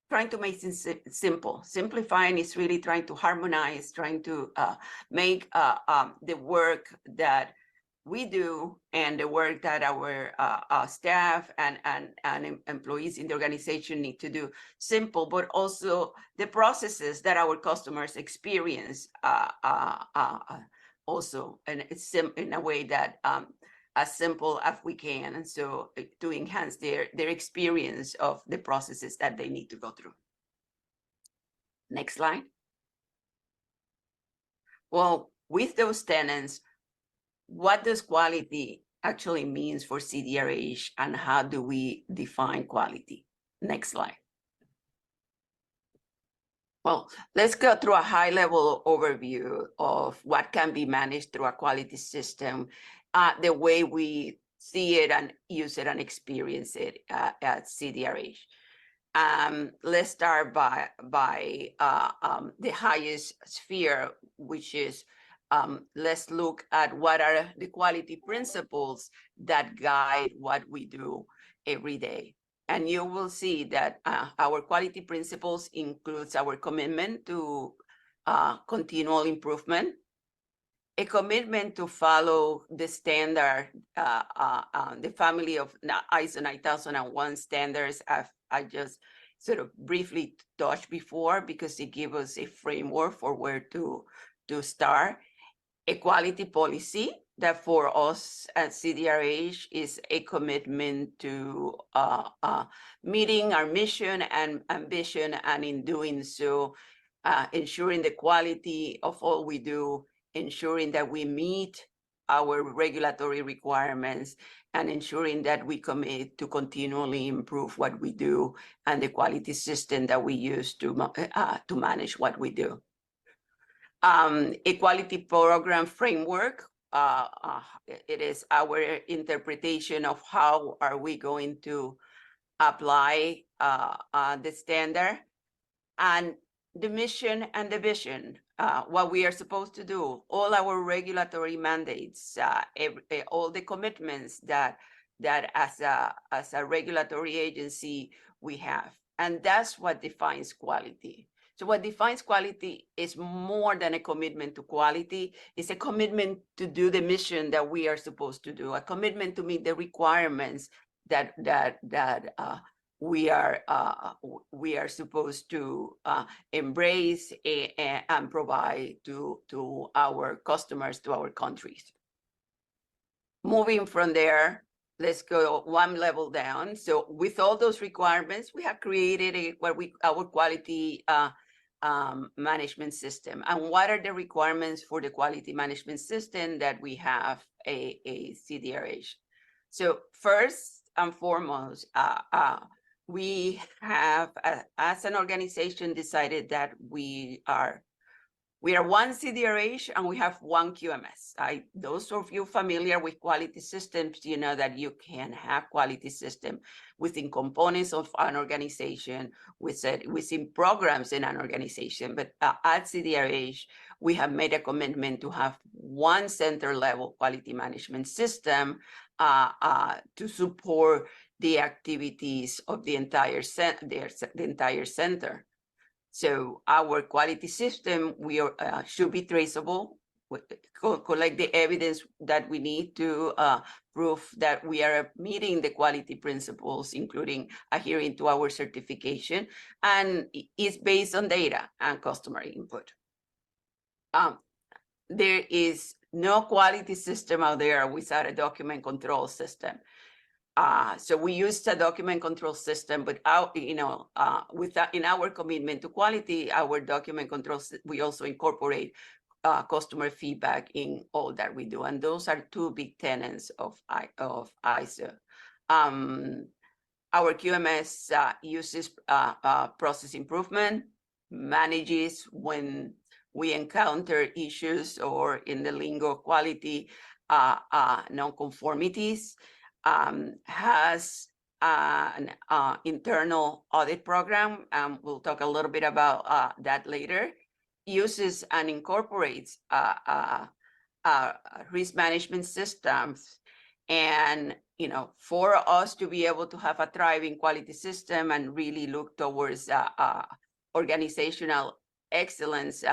trying to make things simple. Simplifying is really trying to harmonize, trying to make the work that we do and the work that our staff and employees in the organization need to do simple, but also the processes that our customers experience also, and it's in a way that as simple as we can, and so to enhance their experience of the processes that they need to go through. Next slide. Well, with those tenets, what does quality actually means for CDRH, and how do we define quality? Next slide. Well, let's go through a high-level overview of what can be managed through a quality system, the way we see it and use it and experience it at CDRH. Let's start by the highest sphere, which is let's look at what are the quality principles that guide what we do every day. And you will see that our quality principles includes our commitment to continual improvement, a commitment to follow the standard, the family of ISO 9001 standards I just sort of briefly touched before, because it gives us a framework for where to start. A quality policy that for us at CDRH is a commitment to meeting our mission and ambition, and in doing so, ensuring the quality of all we do, ensuring that we meet our regulatory requirements, and ensuring that we commit to continually improve what we do and the quality system that we use to manage what we do. A quality program framework, it is our interpretation of how are we going to apply the standard, and the mission and the vision, what we are supposed to do, all our regulatory mandates, all the commitments that as a regulatory agency we have. And that's what defines quality. So what defines quality is more than a commitment to quality. It's a commitment to do the mission that we are supposed to do, a commitment to meet the requirements that we are supposed to embrace and provide to our customers, to our countries. Moving from there, let's go one level down. So with all those requirements, we have created our quality management system. And what are the requirements for the quality management system that we have a CDRH? So first and foremost, we have, as an organization, decided that we are one CDRH and we have one QMS. Those of you familiar with quality systems, you know that you can have quality system within components of an organization, within programs in an organization. But at CDRH, we have made a commitment to have one center level quality management system to support the activities of the entire center. So our quality system, should be traceable, collect the evidence that we need to prove that we are meeting the quality principles, including adhering to our certification, and it's based on data and customer input. There is no quality system out there without a document control system. So we used a document control system, but in our commitment to quality, our document controls, we also incorporate customer feedback in all that we do. And those are two big tenets of ISO. Our QMS uses process improvement, manages when we encounter issues, or in the lingo quality, non-conformities, has an internal audit program, and we'll talk a little bit about that later, uses and incorporates risk management systems. And for us to be able to have a thriving quality system and really look towards organizational excellence,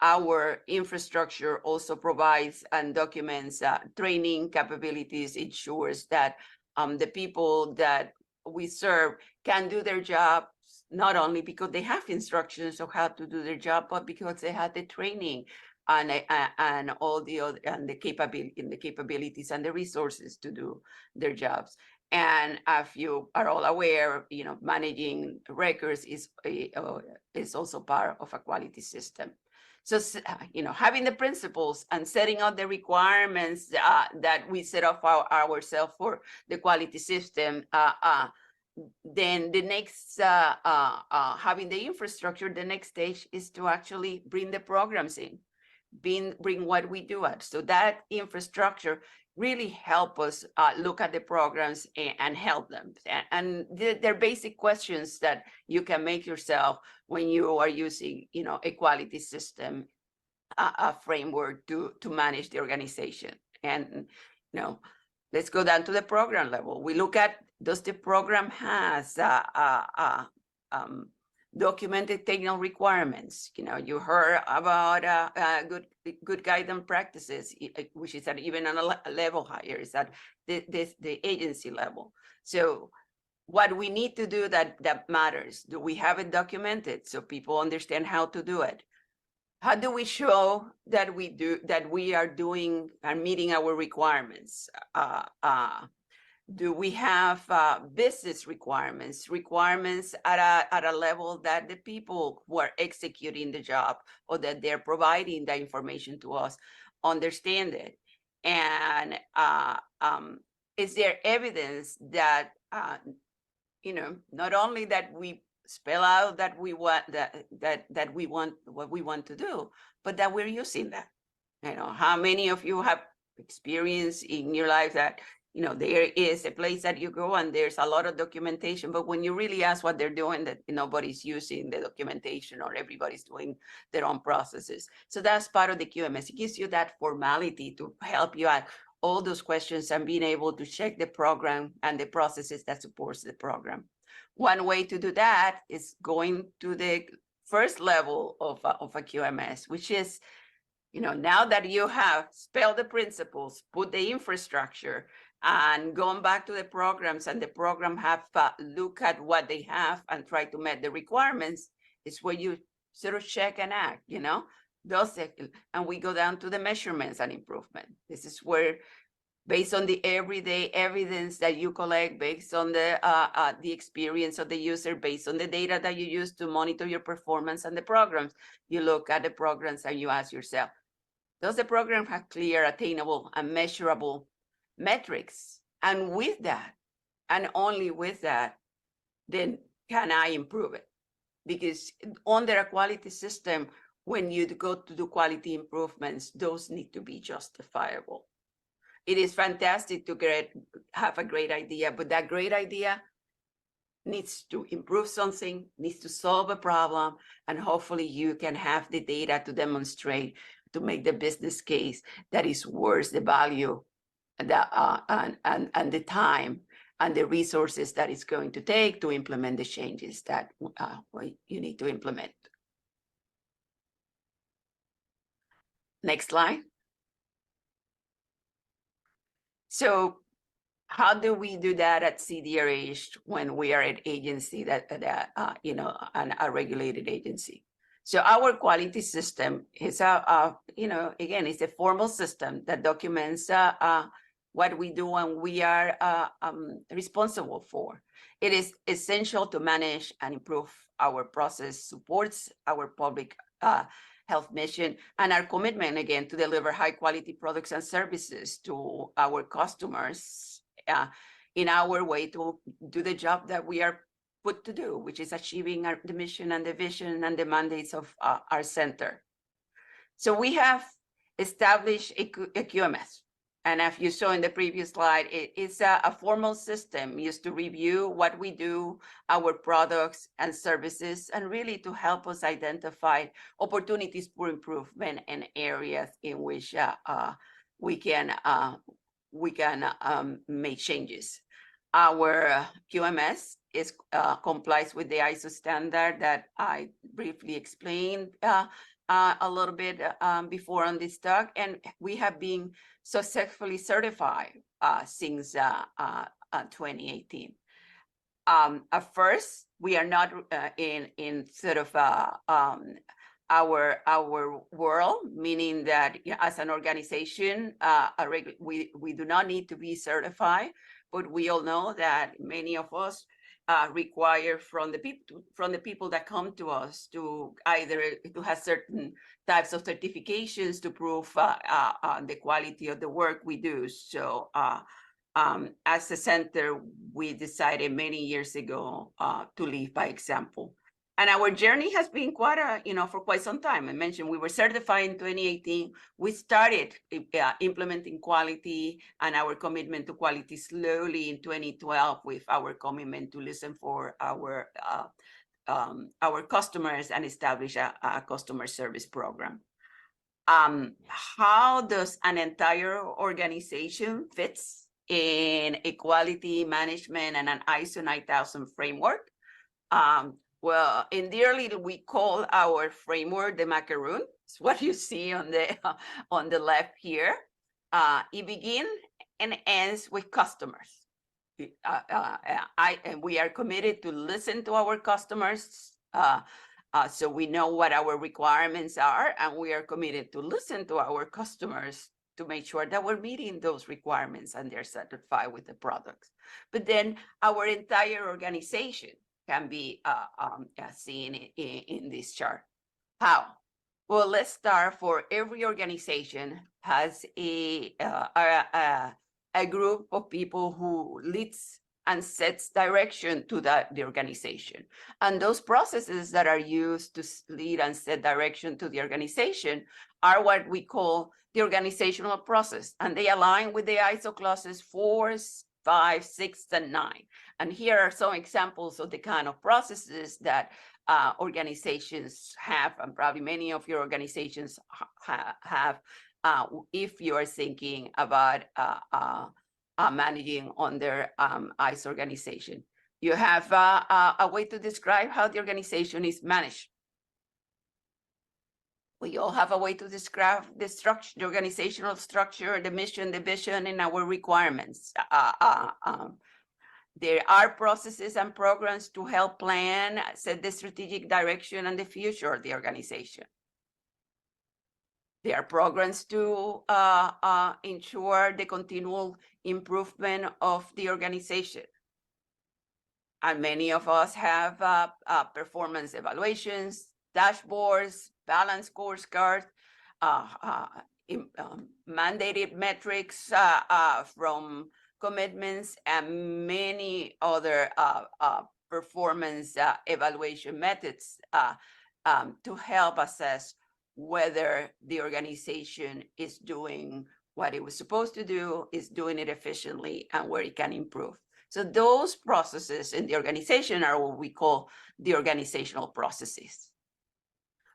our infrastructure also provides and documents training capabilities, ensures that the people that we serve can do their jobs, not only because they have instructions of how to do their job, but because they had the training and all the other and the capabilities and the resources to do their jobs. And if you are all aware, managing records is also part of a quality system. So, having the principles and setting up the requirements that we set up ourselves for the quality system, then the next, having the infrastructure, the next stage is to actually bring the programs in, bring what we do at. So that infrastructure really help us look at the programs and help them. And they're basic questions that you can make yourself when you are using, a quality system. a framework to manage the organization. And, let's go down to the program level. We look at, does the program has documented technical requirements? You heard about good guidance practices, which is even on a level higher, is at the agency level. So what we need to do that matters. Do we have it documented so people understand how to do it? How do we show that we are doing and meeting our requirements? Do we have business requirements at a level that the people who are executing the job or that they're providing the information to us understand it? And is there evidence that not only that we spell out that we want that we want what we want to do, but that we're using that? How many of you have experience in your life that there is a place that you go and there's a lot of documentation, but when you really ask what they're doing, that nobody's using the documentation or everybody's doing their own processes. So that's part of the QMS. It gives you that formality to help you out all those questions and being able to check the program and the processes that supports the program. One way to do that is going to the first level of a QMS, which is, now that you have spelled the principles, put the infrastructure, and gone back to the programs, and the program have look at what they have and try to meet the requirements, is where you sort of check and act, and we go down to the measurements and improvement. This is where, based on the everyday evidence that you collect, based on the experience of the user, based on the data that you use to monitor your performance and the programs, you look at the programs and you ask yourself, does the program have clear, attainable, and measurable metrics? And with that, and only with that, then can I improve it? Because under a quality system, when you go to do quality improvements, those need to be justifiable. It is fantastic to have a great idea, but that great idea needs to improve something, needs to solve a problem, and hopefully you can have the data to demonstrate, to make the business case that is worth the value and the time and the resources that it's going to take to implement the changes that you need to implement. Next slide. So how do we do that at CDRH when we are an agency and a regulated agency? So our quality system is again, it's a formal system that documents what we do and we are responsible for. It is essential to manage and improve our process, supports our public health mission, and our commitment, again, to deliver high quality products and services to our customers in our way to do the job that we are put to do, which is achieving the mission and the vision and the mandates of our center. So we have established a QMS. And as you saw in the previous slide, it's a formal system used to review what we do, our products and services, and really to help us identify opportunities for improvement and areas in which we can make changes. Our QMS complies with the ISO standard that I briefly explained a little bit before on this talk, and we have been successfully certified since 2018. At first, we are not in sort of our world, meaning that as an organization, we do not need to be certified, but we all know that many of us require from the people that come to us to either to have certain types of certifications to prove the quality of the work we do. So as a center, we decided many years ago to lead by example. And our journey has been quite for quite some time. I mentioned we were certified in 2018. We started implementing quality and our commitment to quality slowly in 2012 with our commitment to listen for our customers and establish a customer service program. How does an entire organization fits in equality management and an ISO 9000 framework? Well, in Dearly, we call our framework the macaroon. It's what you see on the left here. It begins and ends with customers. And we are committed to listen to our customers, so we know what our requirements are, and we are committed to listen to our customers to make sure that we're meeting those requirements and they're satisfied with the products. But then our entire organization can be seen in this chart. How? Well, let's start. For every organization has a group of people who leads and sets direction to the organization. And those processes that are used to lead and set direction to the organization are what we call the organizational process. And they align with the ISO clauses 4, 5, 6, and 9. And here are some examples of the kind of processes that organizations have, and probably many of your organizations have, if you are thinking about managing on their ISO organization. You have a way to describe how the organization is managed. We all have a way to describe the structure, the organizational structure, the mission, the vision, and our requirements. There are processes and programs to help plan, set the strategic direction and the future of the organization. There are programs to ensure the continual improvement of the organization. And many of us have performance evaluations, dashboards, balanced scorecards, mandated metrics from commitments, and many other performance evaluation methods to help assess whether the organization is doing what it was supposed to do, is doing it efficiently, and where it can improve. So those processes in the organization are what we call the organizational processes.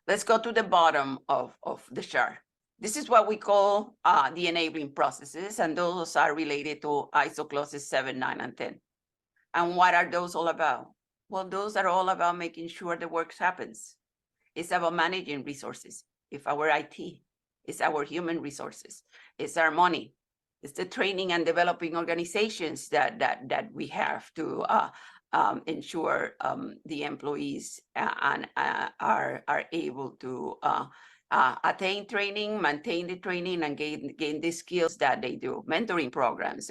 Let's go to the bottom of the chart. This is what we call the enabling processes, and those are related to ISO clauses 7, 9, and 10. And what are those all about? Well, those are all about making sure the work happens. It's about managing resources. If our IT, it's our human resources, it's our money, it's the training and developing organizations that we have to ensure the employees are able to attain training, maintain the training, and gain the skills that they do. Mentoring programs,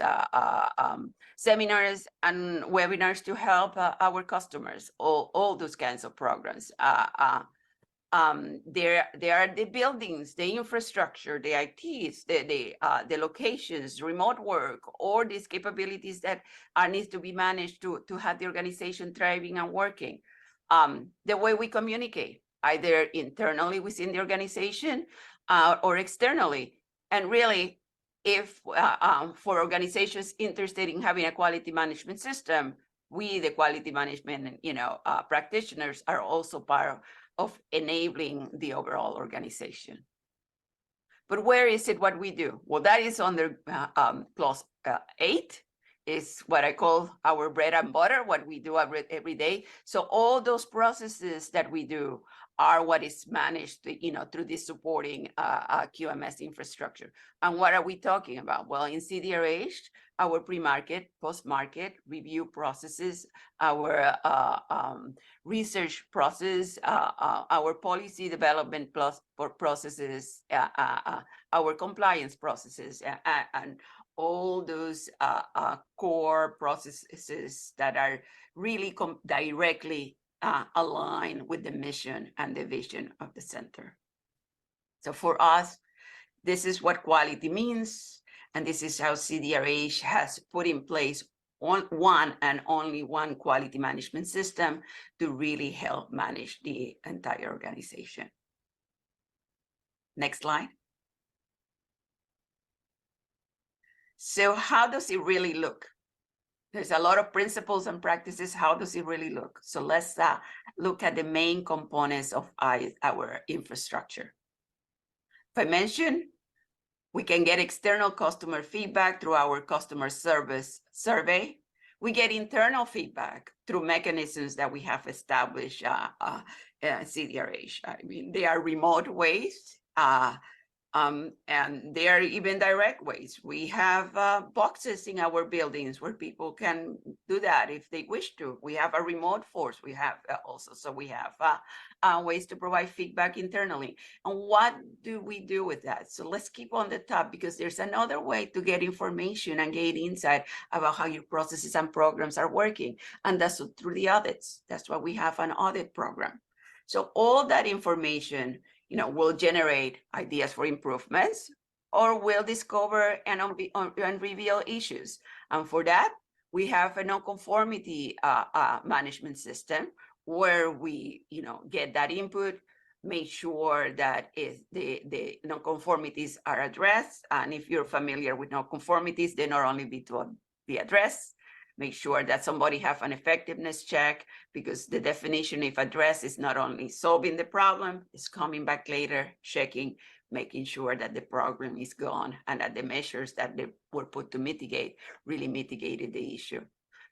seminars and webinars to help our customers, all those kinds of programs. There are the buildings, the infrastructure, the ITs, the locations, remote work, or these capabilities that needs to be managed to have the organization thriving and working. The way we communicate, either internally within the organization or externally. And really, if for organizations interested in having a quality management system, we, the quality management practitioners, are also part of enabling the overall organization. But where is it what we do? Well, that is under clause 8, is what I call our bread and butter, what we do every day. So all those processes that we do are what is managed, through this supporting QMS infrastructure. And what are we talking about? Well, in CDRH, our pre-market, post-market review processes, our research process, our policy development processes, our compliance processes, and all those core processes that are really directly aligned with the mission and the vision of the center. So for us, this is what quality means, and this is how CDRH has put in place one and only one quality management system to really help manage the entire organization. Next slide. So how does it really look? There's a lot of principles and practices. How does it really look? So let's look at the main components of our infrastructure. If I mentioned, we can get external customer feedback through our customer service survey. We get internal feedback through mechanisms that we have established CDRH. I mean, they are remote ways, and there are even direct ways. We have boxes in our buildings where people can do that if they wish to. We have a remote force. We have also, so we have ways to provide feedback internally. And what do we do with that? So let's keep on the top, because there's another way to get information and gain insight about how your processes and programs are working. And that's through the audits. That's why we have an audit program. So all that information, will generate ideas for improvements, or will discover and reveal issues. And for that, we have a non-conformity management system where we, get that input, make sure that the non-conformities are addressed. And if you're familiar with non-conformities, they not only be to be addressed, make sure that somebody have an effectiveness check, because the definition of address is not only solving the problem, it's coming back later, checking, making sure that the problem is gone and that the measures that they were put to mitigate really mitigated the issue.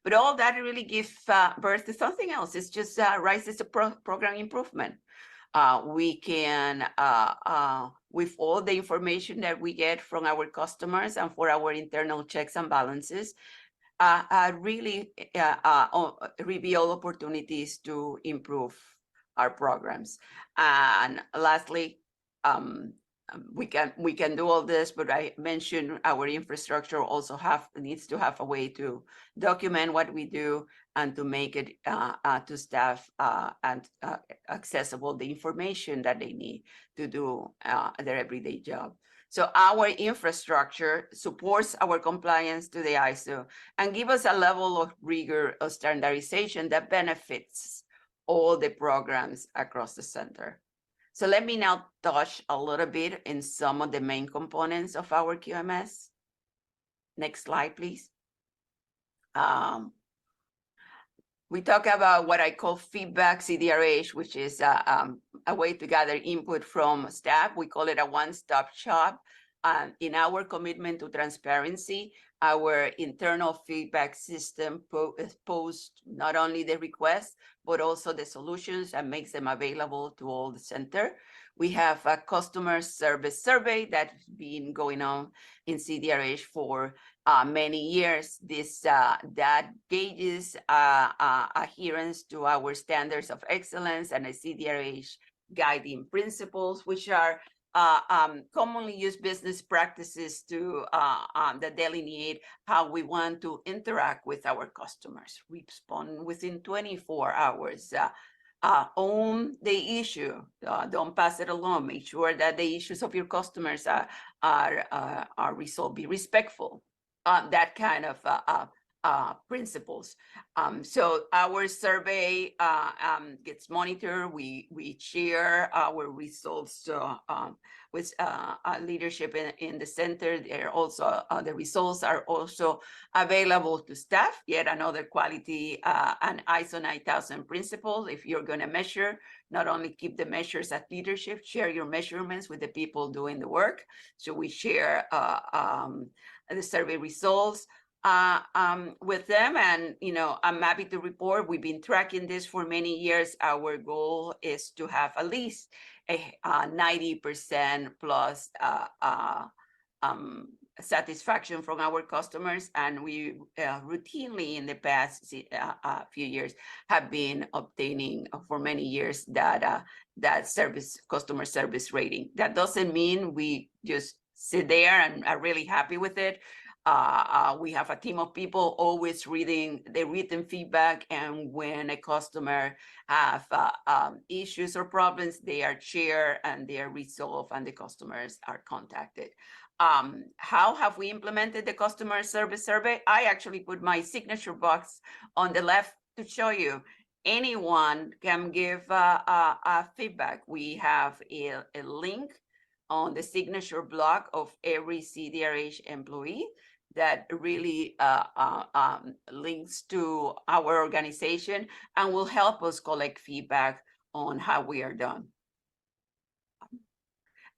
But all that really gives birth to something else. It's just rises to program improvement. We can, with all the information that we get from our customers and for our internal checks and balances, really reveal opportunities to improve our programs. And lastly, we can do all this, but I mentioned our infrastructure also needs to have a way to document what we do and to make it to staff and accessible the information that they need to do their everyday job. So our infrastructure supports our compliance to the ISO and give us a level of rigor of standardization that benefits all the programs across the center. So let me now touch a little bit in some of the main components of our QMS. Next slide, please. We talk about what I call feedback CDRH, which is a way to gather input from staff. We call it a one-stop shop. In our commitment to transparency, our internal feedback system posts not only the requests, but also the solutions and makes them available to all the center. We have a customer service survey that's been going on in CDRH for many years. That gauges adherence to our standards of excellence and the CDRH guiding principles, which are commonly used business practices to that delineate how we want to interact with our customers. We respond within 24 hours. Own the issue, don't pass it along. Make sure that the issues of your customers are resolved. Be respectful. That kind of principles. So our survey gets monitored. We share our results with leadership in the center. They're also the results are also available to staff. Yet another quality and ISO 9000 principle. If you're going to measure, not only keep the measures at leadership, share your measurements with the people doing the work. So we share the survey results with them. And, I'm happy to report we've been tracking this for many years. Our goal is to have at least a 90% plus satisfaction from our customers. And we routinely in the past few years have been obtaining for many years that customer service rating. That doesn't mean we just sit there and are really happy with it. We have a team of people always reading the written feedback, and when a customer have issues or problems, they are shared and they are resolved and the customers are contacted. How have we implemented the customer service survey? I actually put my signature box on the left to show you. Anyone can give feedback. We have a link on the signature block of every CDRH employee that really links to our organization and will help us collect feedback on how we are done.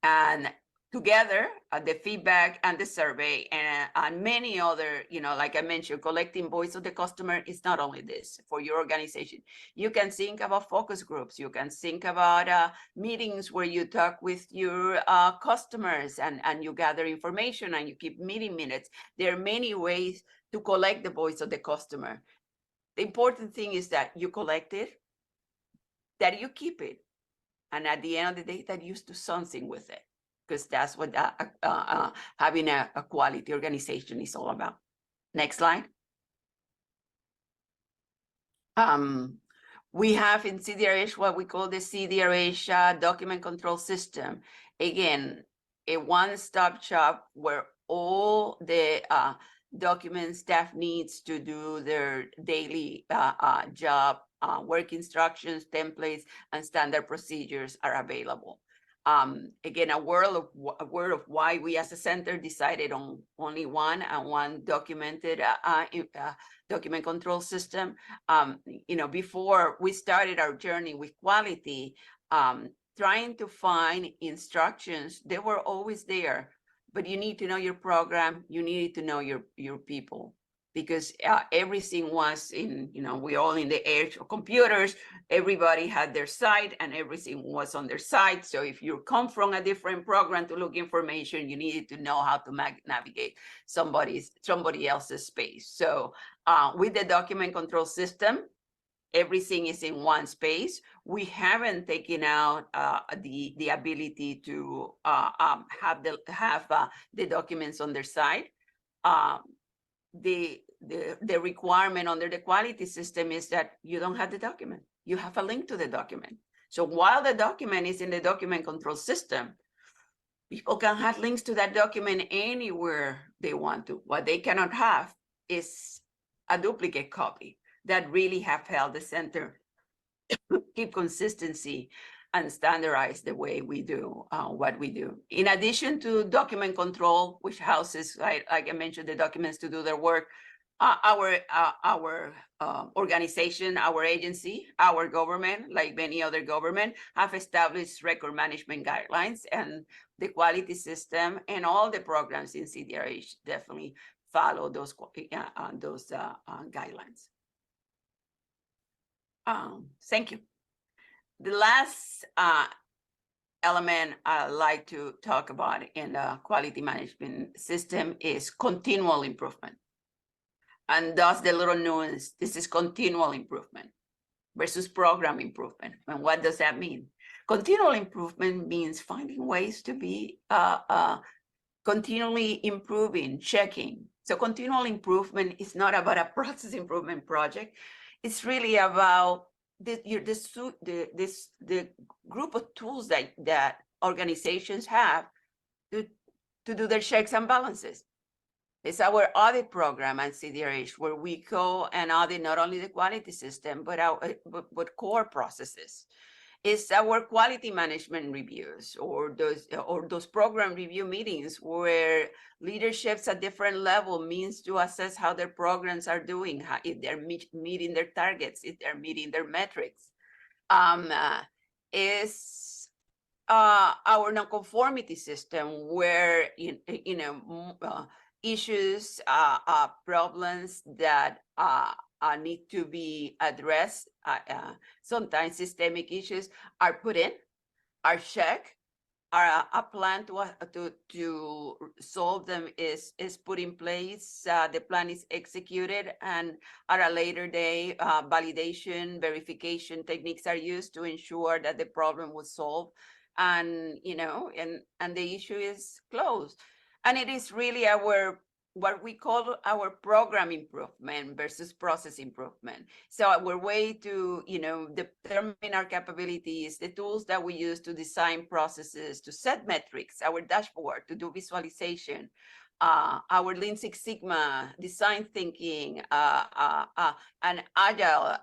And together the feedback and the survey and many other, like I mentioned, collecting voice of the customer is not only this for your organization. You can think about focus groups. You can think about meetings where you talk with your customers and you gather information and you keep meeting minutes. There are many ways to collect the voice of the customer. The important thing is that you collect it, that you keep it, and at the end of the day, that you do something with it, because that's what having a quality organization is all about. Next slide. We have in CDRH what we call the CDRH document control system. Again, a one-stop shop where all the documents staff needs to do their daily job, work instructions, templates, and standard procedures are available. Again, a word of why we as a center decided on only one documented document control system. Before we started our journey with quality, trying to find instructions, they were always there, but you need to know your program, you need to know your people, because everything was in, we're all in the age of computers, everybody had their site and everything was on their site. So if you come from a different program to look information, you needed to know how to navigate somebody else's space. So with the document control system, everything is in one space. We haven't taken out the ability to have the documents on their side. The requirement under the quality system is that you don't have the document. You have a link to the document. So while the document is in the document control system, people can have links to that document anywhere they want to. What they cannot have is a duplicate copy. That really have helped the center keep consistency and standardize the way we do what we do. In addition to document control, which houses, like I mentioned, the documents to do their work, our organization, our agency, our government, like many other government, have established record management guidelines, and the quality system and all the programs in CDRH definitely follow those guidelines. Thank you. The last element I'd like to talk about in the quality management system is continual improvement. And thus the little nuance, this is continual improvement versus program improvement. And what does that mean? Continual improvement means finding ways to be continually improving, checking. So continual improvement is not about a process improvement project. It's really about the group of tools that organizations have to do their checks and balances. It's our audit program at CDRH, where we go and audit not only the quality system, but core processes. It's our quality management reviews or those program review meetings where leaderships at different level means to assess how their programs are doing, if they're meeting their targets, if they're meeting their metrics. Is our non-conformity system where issues, problems that need to be addressed. Sometimes systemic issues are put in, are checked, a plan to solve them is put in place. The plan is executed, and at a later day, validation, verification techniques are used to ensure that the problem was solved, and the issue is closed. And it is really what we call our program improvement versus process improvement. So our way to, determine our capabilities, the tools that we use to design processes, to set metrics, our dashboard, to do visualization, our Lean Six Sigma, design thinking, and agile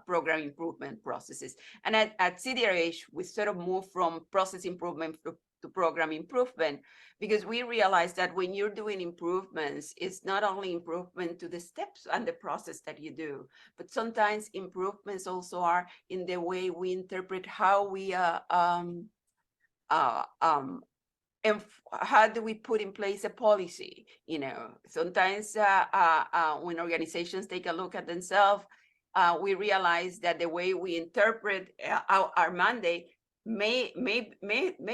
program improvement processes. And at CDRH, we sort of move from process improvement to program improvement, because we realize that when you're doing improvements, it's not only improvement to the steps and the process that you do, but sometimes improvements also are in the way we interpret how we and how do we put in place a policy? You know, sometimes when organizations take a look at themselves, we realize that the way we interpret our mandate may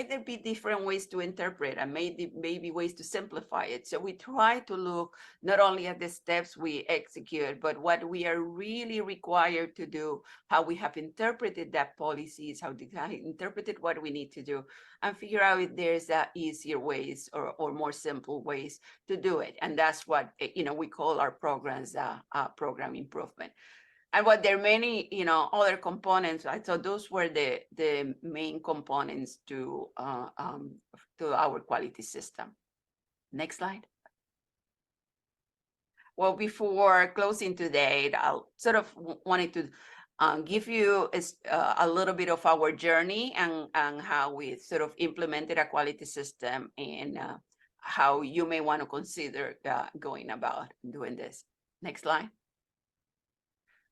there be different ways to interpret, and maybe ways to simplify it. So we try to look not only at the steps we execute, but what we are really required to do, how we have interpreted that policies, how we have interpreted what we need to do, and figure out if there's easier ways or more simple ways to do it. And that's what, you know, we call our programs program improvement. And what there are many, you know, other components. So those were the main components to our quality system. Next slide. Well, before closing today, I'll sort of wanted to give you a little bit of our journey and how we sort of implemented a quality system, and how you may want to consider going about doing this. Next slide.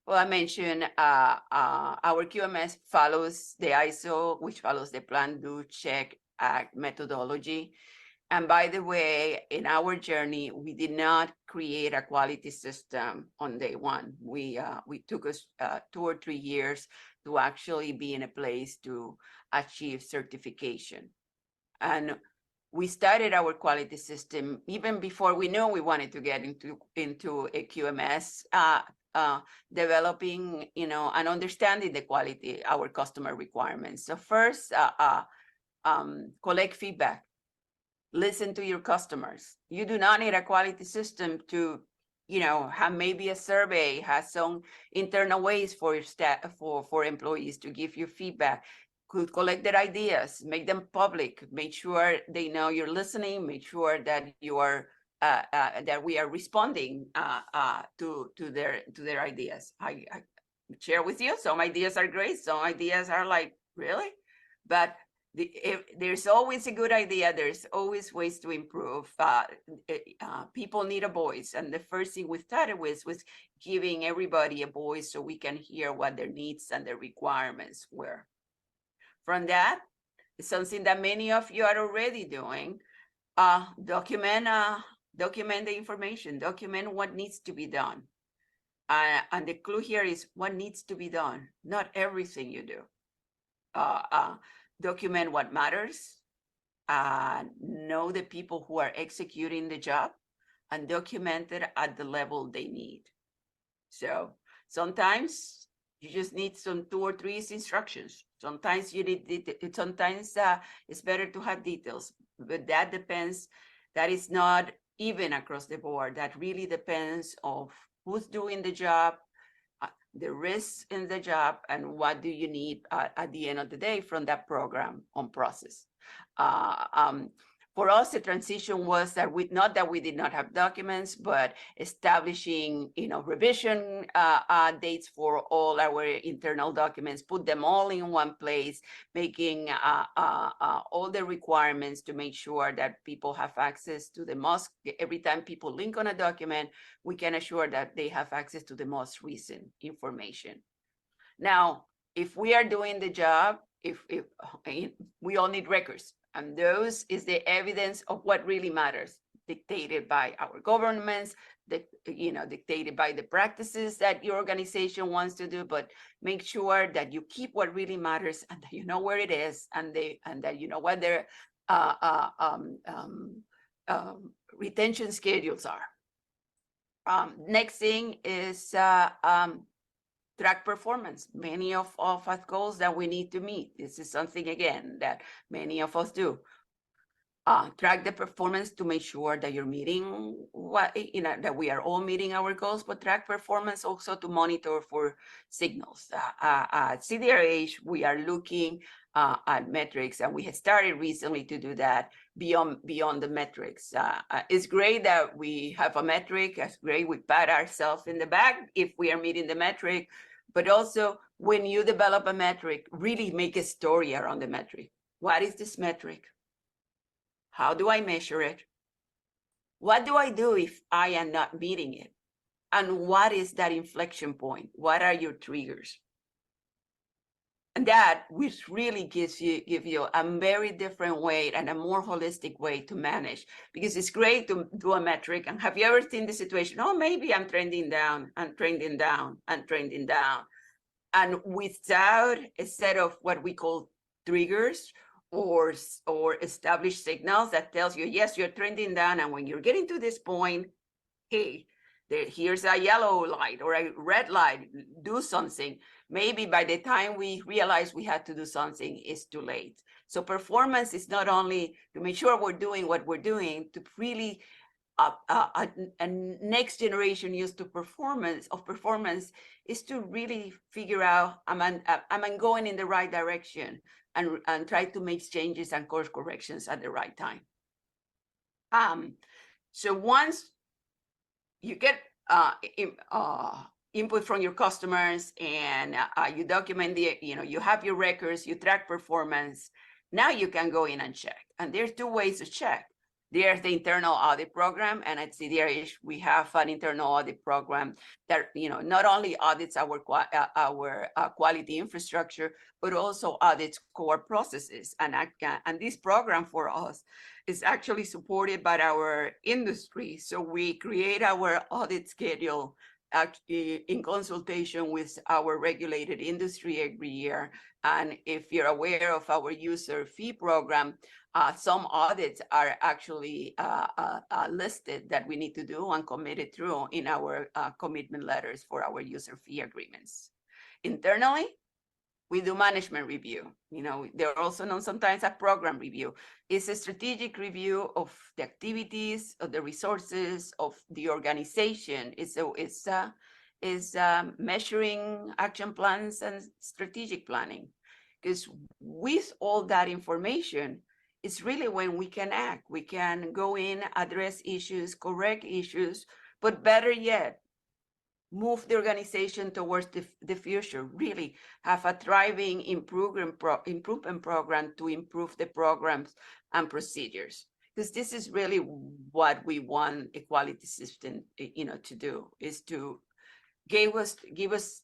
Well, I mentioned our QMS follows the ISO, which follows the Plan, Do, Check, Act methodology. And by the way, in our journey, we did not create a quality system on day one. We took us 2 or 3 years to actually be in a place to achieve certification. And we started our quality system even before we knew we wanted to get into a QMS, developing, you know, and understanding the quality, our customer requirements. So first, collect feedback. Listen to your customers. You do not need a quality system to, you know, have maybe a survey, has some internal ways for your staff, for employees to give you feedback. Could collect their ideas, make them public, make sure they know you're listening, make sure that you are that we are responding to their ideas. I share with you, some ideas are great, some ideas are like, really? But if there's always a good idea, there's always ways to improve. People need a voice, and the first thing we started with was giving everybody a voice so we can hear what their needs and their requirements were. From that, it's something that many of you are already doing. Document the information, document what needs to be done. And the clue here is what needs to be done, not everything you do. Document what matters, know the people who are executing the job, and document it at the level they need. So sometimes you just need some 2 or 3 instructions. Sometimes you need, sometimes it's better to have details, but that depends. That is not even across the board. That really depends on who's doing the job, the risks in the job, and what do you need at the end of the day from that program on process. For us, the transition was that not that we did not have documents, but establishing, you know, revision dates for all our internal documents, put them all in one place, making all the requirements to make sure that people have access to the most. Every time people link on a document, we can assure that they have access to the most recent information. Now, if we are doing the job, if we all need records. And those is the evidence of what really matters, dictated by our governments, dictated by the practices that your organization wants to do. But make sure that you keep what really matters, and that you know where it is, and that you know what their retention schedules are. Next thing is track performance. Many of us goals that we need to meet. This is something, again, that many of us do. Track the performance to make sure that you're meeting that we are all meeting our goals, but track performance also to monitor for signals. At CDRH, we are looking at metrics, and we had started recently to do that beyond the metrics. It's great that we have a metric. It's great we pat ourselves in the back if we are meeting the metric, but also when you develop a metric, really make a story around the metric. What is this metric? How do I measure it? What do I do if I am not meeting it? And what is that inflection point? What are your triggers? And that which really give you a very different way and a more holistic way to manage, because it's great to do a metric. And have you ever seen the situation? Oh, maybe I'm trending down, I'm trending down, I'm trending down. And without a set of what we call triggers or established signals that tells you, yes, you're trending down. And when you're getting to this point, hey, here's a yellow light or a red light, do something. Maybe by the time we realize we had to do something, it's too late. So performance is not only to make sure we're doing what we're doing, to really a next generation use to performance is to really figure out, am I going in the right direction, and try to make changes and course corrections at the right time. So once you get input from your customers and you document you have your records, you track performance. Now you can go in and check. And there's two ways to check. There's the internal audit program, and at CDRH we have an internal audit program that not only audits our quality infrastructure, but also audits core processes. And this program for us is actually supported by our industry. So we create our audit schedule in consultation with our regulated industry every year. And if you're aware of our user fee program, some audits are actually listed that we need to do and committed through in our commitment letters for our user fee agreements. Internally, we do management review. They're also known sometimes as program review. It's a strategic review of the activities, of the resources, of the organization. It's measuring action plans and strategic planning. Because with all that information, it's really when we can act. We can go in, address issues, correct issues, but better yet, move the organization towards the future, really have a thriving improvement program to improve the programs and procedures. Because this is really what we want a quality system, to do, is to give us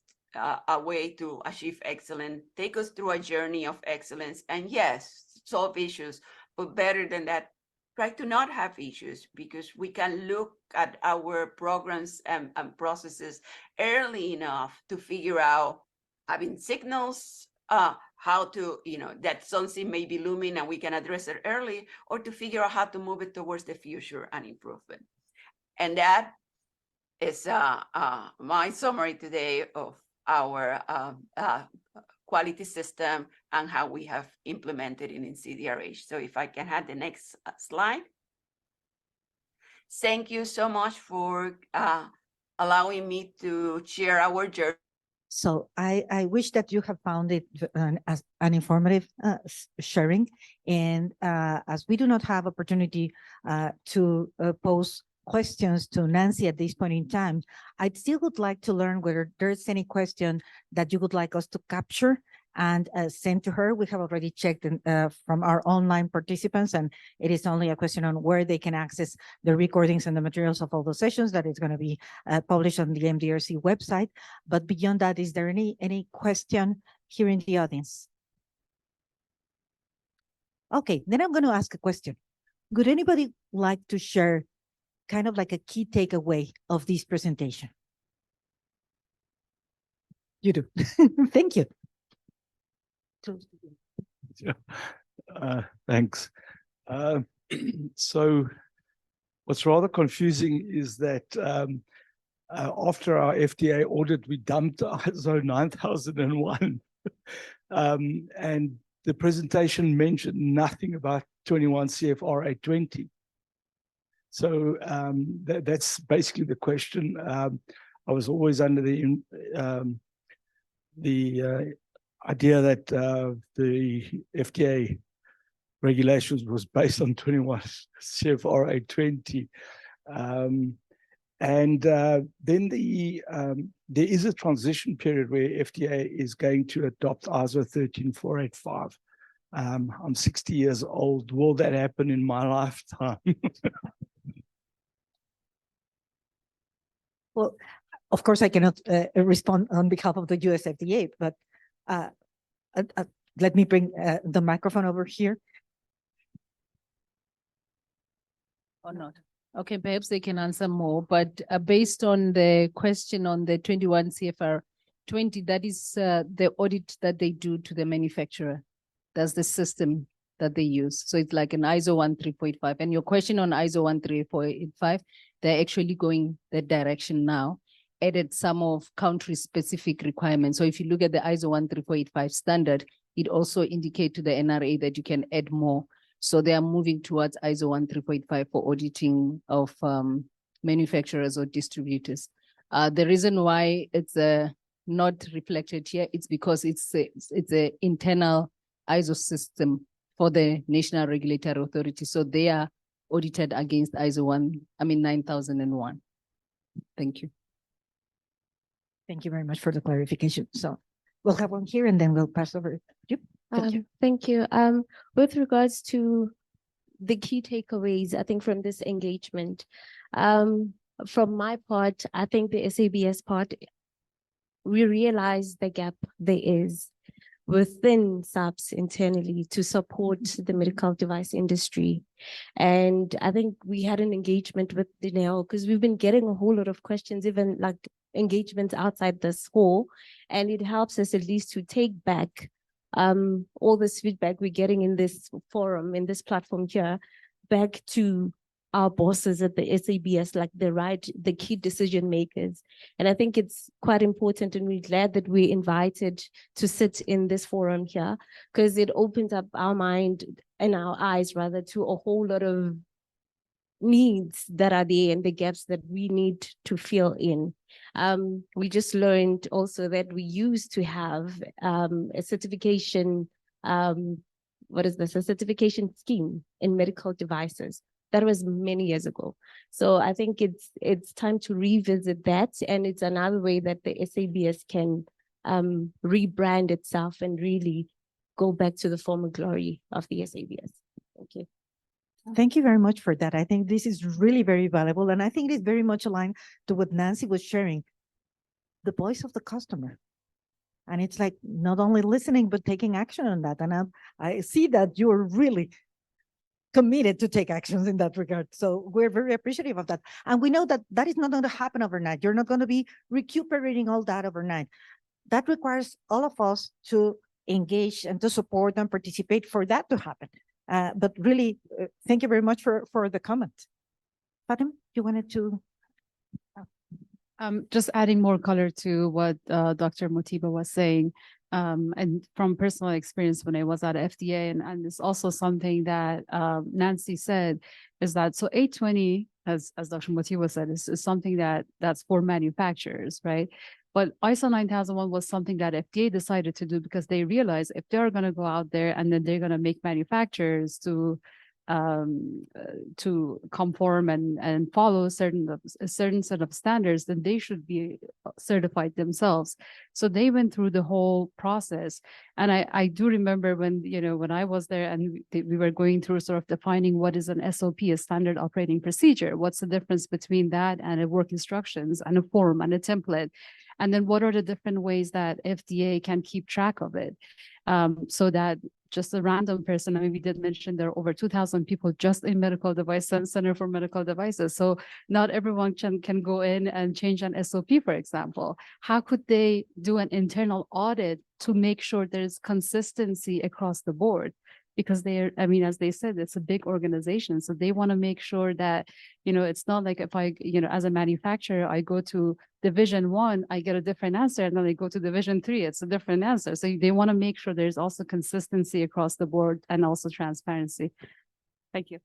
a way to achieve excellence, take us through a journey of excellence, and yes, solve issues, but better than that, try to not have issues, because we can look at our programs and processes early enough to figure out, having signals, how to, that something may be looming and we can address it early, or to figure out how to move it towards the future and improvement. And that is my summary today of our quality system and how we have implemented it in CDRH. So if I can have the next slide. Thank you so much for allowing me to share our journey. So I wish that you have found it as an informative sharing. And as we do not have opportunity to pose questions to Nancy at this point in time, I still would like to learn whether there's any question that you would like us to capture and send to her. We have already checked from our online participants, and it is only a question on where they can access the recordings and the materials of all the sessions that is going to be published on the MDRC website. But beyond that, is there any question here in the audience? Okay, then I'm going to ask a question. Would anybody like to share kind of like a key takeaway of this presentation? You do. Thank you. Thanks. So what's rather confusing is that after our FDA audit, we dumped ISO 9001. And the presentation mentioned nothing about 21 CFR 820. So that's basically the question. I was always under the idea that the FDA regulations was based on 21 CFR 820. And then there is a transition period where FDA is going to adopt ISO 13485. I'm 60 years old. Will that happen in my lifetime? Well, of course, I cannot respond on behalf of the US FDA, but let me bring the microphone over here. Or not? Okay, perhaps they can answer more, but based on the question on the 21 CFR 20, that is the audit that they do to the manufacturer. That's the system that they use. So it's like an ISO 13485. And your question on ISO 13485, they're actually going that direction now, added some of country-specific requirements. So if you look at the ISO 13485 standard, it also indicates to the NRA that you can add more. So they are moving towards ISO 13485 for auditing of manufacturers or distributors. The reason why it's not reflected here, it's because it's a internal ISO system for the National Regulatory Authority. So they are audited against ISO 9001. Thank you. Thank you very much for the clarification. So we'll have one here and then we'll pass over. Yep. Thank you. With regards to the key takeaways, I think from this engagement, from my part, I think the SABS part, we realize the gap there is within SAHPRA internally to support the medical device industry. And I think we had an engagement with Dineo because we've been getting a whole lot of questions, even like engagements outside this hall, and it helps us at least to take back all this feedback we're getting in this forum, in this platform here, back to our bosses at the SABS, like the key decision makers. And I think it's quite important, and we're glad that we're invited to sit in this forum here, because it opens up our mind and our eyes rather to a whole lot of needs that are there and the gaps that we need to fill in. We just learned also that we used to have a certification, what is this, a certification scheme in medical devices. That was many years ago. So I think it's time to revisit that, and it's another way that the SABS can rebrand itself and really go back to the former glory of the SABS. Thank you. Thank you very much for that. I think this is really very valuable. And I think it is very much aligned to what Nancy was sharing, the voice of the customer. And it's like not only listening, but taking action on that. And I see that you're really committed to take actions in that regard. So we're very appreciative of that. And we know that that is not going to happen overnight. You're not going to be recuperating all that overnight. That requires all of us to engage and to support and participate for that to happen. But really, thank you very much for the comment. Fatim, you wanted to? Just adding more color to what Dr. Motiba was saying, and from personal experience when I was at FDA, and it's also something that Nancy said, is that so 820, as Dr. Motiba said, is something that's for manufacturers, right? But ISO 9001 was something that FDA decided to do because they realized if they're going to go out there and then they're going to make manufacturers to conform and follow a certain set of standards, then they should be certified themselves. So they went through the whole process. And I do remember when, when I was there and we were going through sort of defining what is an SOP, a standard operating procedure. What's the difference between that and a work instructions and a form and a template? And then what are the different ways that FDA can keep track of it? So that just a random person, I mean, we did mention there are over 2,000 people just in medical device center for medical devices. So not everyone can go in and change an SOP, for example. How could they do an internal audit to make sure there's consistency across the board? Because I mean, as they said, it's a big organization. So they want to make sure that, it's not like if I, as a manufacturer, I go to division 1, I get a different answer. And then I go to division 3, it's a different answer. So they want to make sure there's also consistency across the board and also transparency. Thank you.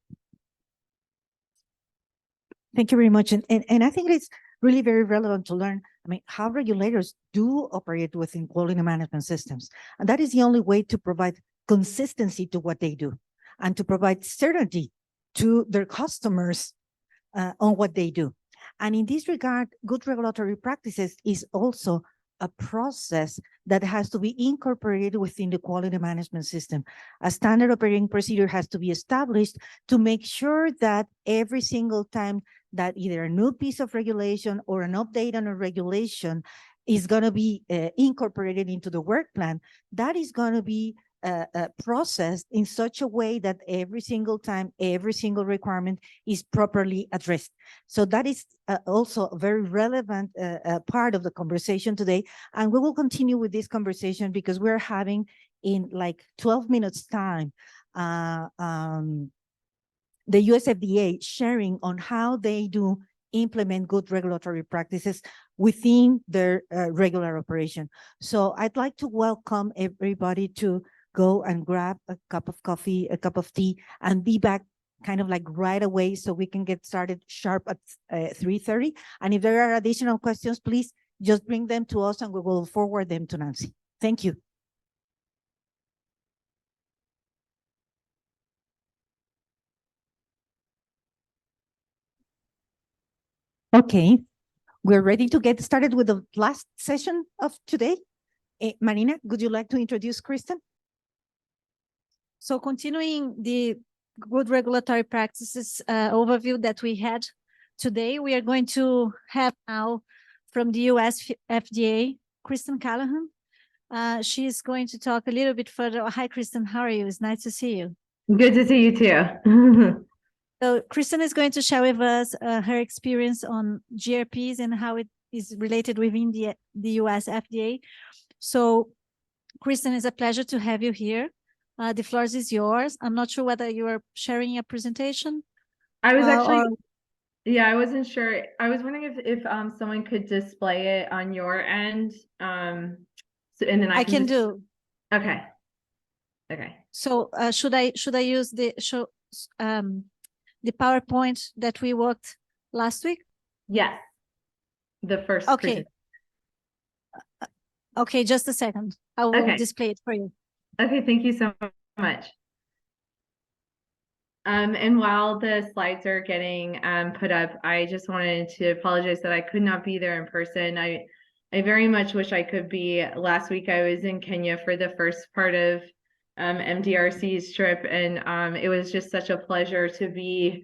Thank you very much. And I think it's really very relevant to learn, I mean, how regulators do operate within quality management systems. And that is the only way to provide consistency to what they do and to provide certainty to their customers on what they do. And in this regard, good regulatory practices is also a process that has to be incorporated within the quality management system. A standard operating procedure has to be established to make sure that every single time that either a new piece of regulation or an update on a regulation is going to be incorporated into the work plan, that is going to be processed in such a way that every single time, every single requirement is properly addressed. So that is also a very relevant part of the conversation today. And we will continue with this conversation because we're having in like 12 minutes time, the US FDA sharing on how they do implement good regulatory practices within their regular operation. So I'd like to welcome everybody to go and grab a cup of coffee, a cup of tea, and be back kind of like right away so we can get started sharp at 3:30. And if there are additional questions, please just bring them to us and we will forward them to Nancy. Thank you. Okay, we're ready to get started with the last session of today. Marina, would you like to introduce Kristen? So continuing the good regulatory practices overview that we had today, we are going to have now from the US FDA, Kristen Callahan. She's going to talk a little bit further. Hi, Kristen, how are you? It's nice to see you. Good to see you too. So Kristen is going to share with us her experience on GRPs and how it is related within the US FDA. So Kristen, it's a pleasure to have you here. The floor is yours. I'm not sure whether you are sharing a presentation. I was actually, yeah, I wasn't sure. I was wondering if someone could display it on your end. So, and then I can just, do. Okay. Okay. So should I use the PowerPoint that we worked last week? Yes. The first. Okay. Okay, just a second. I will display it for you. Okay, thank you so much. And while the slides are getting put up, I just wanted to apologize that I could not be there in person. I very much wish I could be. Last week I was in Kenya for the first part of MDRC's trip, and it was just such a pleasure to be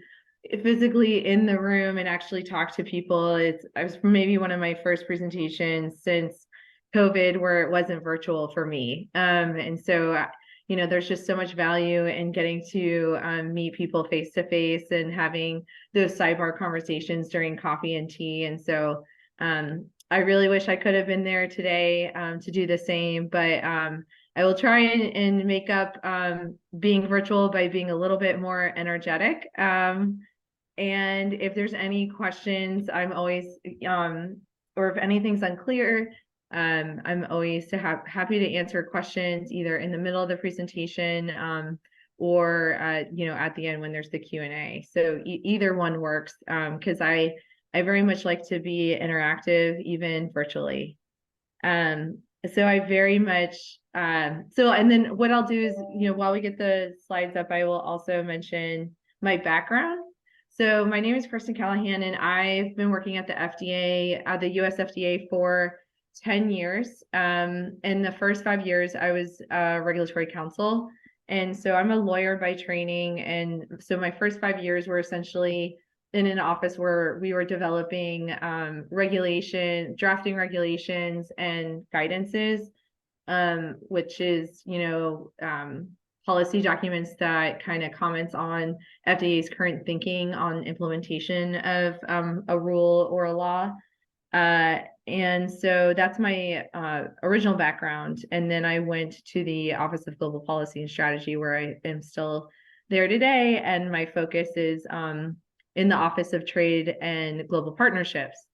physically in the room and actually talk to people. It was maybe one of my first presentations since COVID where it wasn't virtual for me. And so, you know, there's just so much value in getting to meet people face to face and having those sidebar conversations during coffee and tea. And so I really wish I could have been there today to do the same, but I will try and make up being virtual by being a little bit more energetic. And if there's any questions, I'm always, or if anything's unclear, I'm always happy to answer questions either in the middle of the presentation or you know, at the end when there's the Q&A. So either one works because I very much like to be interactive even virtually. So I very much and then what I'll do is, you know, while we get the slides up, I will also mention my background. So my name is Kristen Callahan, and I've been working at the FDA, the US FDA for 10 years. In the first 5 years, I was regulatory counsel. And so I'm a lawyer by training. And so my first 5 years were essentially in an office where we were developing drafting regulations and guidances, which is, you know, policy documents that kind of comments on FDA's current thinking on implementation of a rule or a law. And so that's my original background. And then I went to the Office of Global Policy and Strategy, where I am still there today. And my focus is in the Office of Trade and Global Partnerships.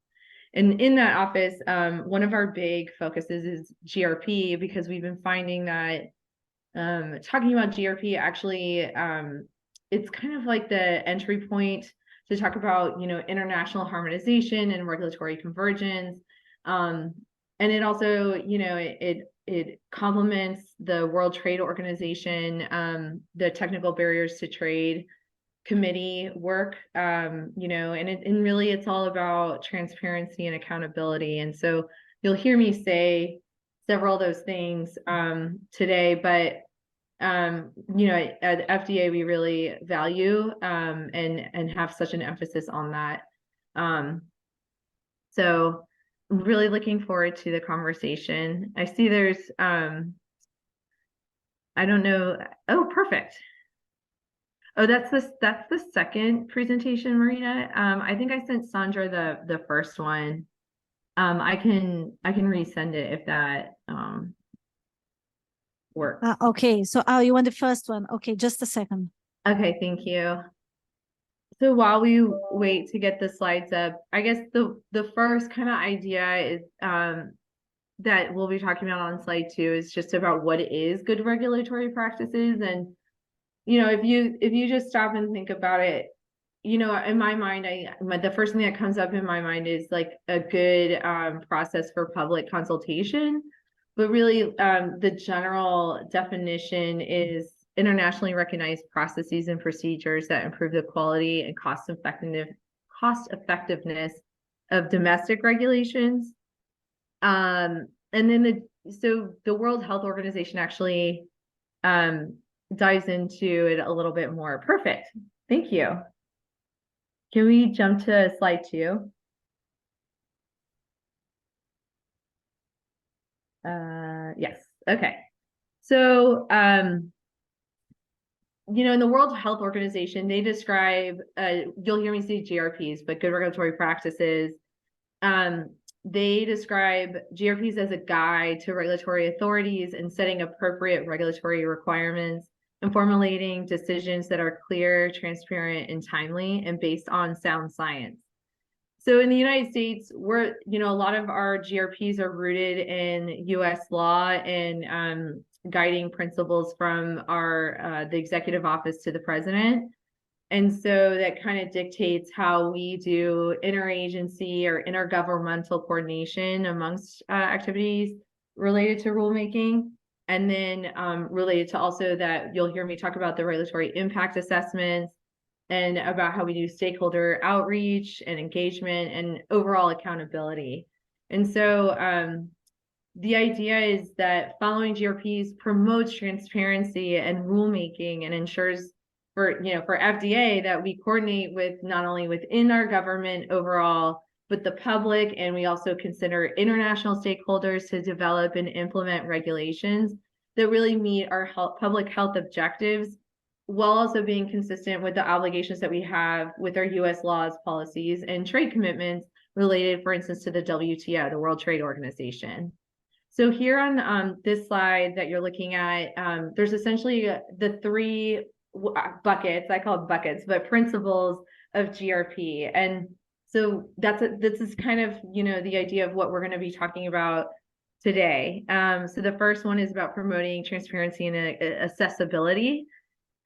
And in that office, one of our big focuses is GRP, because we've been finding that talking about GRP actually, it's kind of like the entry point to talk about, you know, international harmonization and regulatory convergence. And it also, you know, it complements the World Trade Organization, the technical barriers to trade committee work, you know, and really it's all about transparency and accountability. And so you'll hear me say several of those things today, but you know, at FDA, we really value and have such an emphasis on that. So really looking forward to the conversation. I see there's, I don't know. Oh, perfect. Oh, that's the second presentation, Marina. I think I sent Sandra the first one. I can resend it if that works. Okay, so you want the first one? Okay, just a second. Okay, thank you. So while we wait to get the slides up, I guess the first kind of idea is that we'll be talking about on slide 2 is just about what is good regulatory practices. And if you just stop and think about it, in my mind, the first thing that comes up in my mind is like a good process for public consultation. But really, the general definition is internationally recognized processes and procedures that improve the quality and cost effectiveness of domestic regulations. And then the World Health Organization actually dives into it a little bit more. Perfect. Thank you. Can we jump to slide 2? Yes. Okay. So, in the World Health Organization, they describe, you'll hear me say GRPs, but good regulatory practices. They describe GRPs as a guide to regulatory authorities in setting appropriate regulatory requirements and formulating decisions that are clear, transparent, and timely, and based on sound science. So in the United States, we're, a lot of our GRPs are rooted in US law and guiding principles from the executive office to the president. And so that kind of dictates how we do interagency or intergovernmental coordination amongst activities related to rulemaking. And then related to also that you'll hear me talk about the regulatory impact assessments and about how we do stakeholder outreach and engagement and overall accountability. And so the idea is that following GRPs promotes transparency and rulemaking and ensures for FDA that we coordinate with not only within our government overall, but the public, and we also consider international stakeholders to develop and implement regulations that really meet our public health objectives, while also being consistent with the obligations that we have with our US laws, policies, and trade commitments related, for instance, to the WTO, the World Trade Organization. So here on this slide that you're looking at, there's essentially the 3 buckets, I call it buckets, but principles of GRP. And so this is kind of, the idea of what we're going to be talking about today. So the first one is about promoting transparency and accessibility,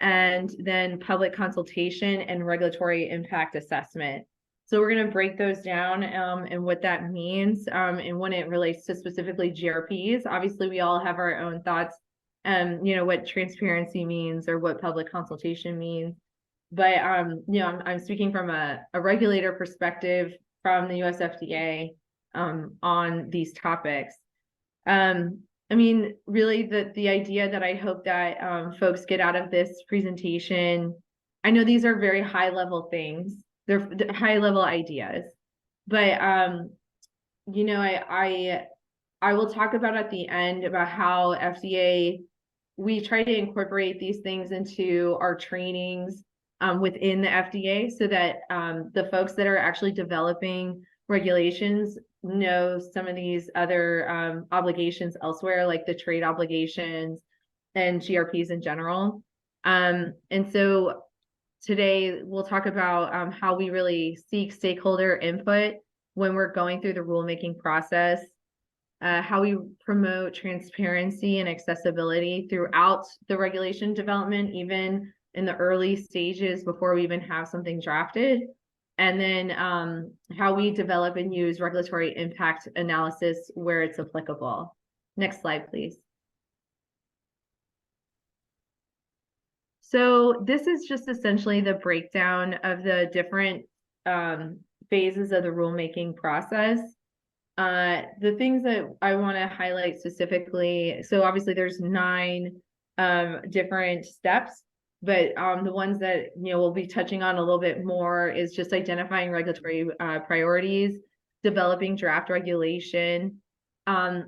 and then public consultation and regulatory impact assessment. So we're going to break those down and what that means and when it relates to specifically GRPs. Obviously, we all have our own thoughts, what transparency means or what public consultation means. But, I'm speaking from a regulator perspective from the US FDA on these topics. Really the idea that I hope that folks get out of this presentation, I know these are very high level things. They're high level ideas, but I will talk about at the end about how FDA, we try to incorporate these things into our trainings within the FDA so that the folks that are actually developing regulations know some of these other obligations elsewhere, like the trade obligations and GRPs in general. And so today we'll talk about how we really seek stakeholder input when we're going through the rulemaking process, how we promote transparency and accessibility throughout the regulation development, even in the early stages before we even have something drafted, and then how we develop and use regulatory impact analysis where it's applicable. Next slide, please. So this is just essentially the breakdown of the different phases of the rulemaking process. The things that I want to highlight specifically, so obviously there's 9 different steps, but the ones that we'll be touching on a little bit more is just identifying regulatory priorities. developing draft regulation,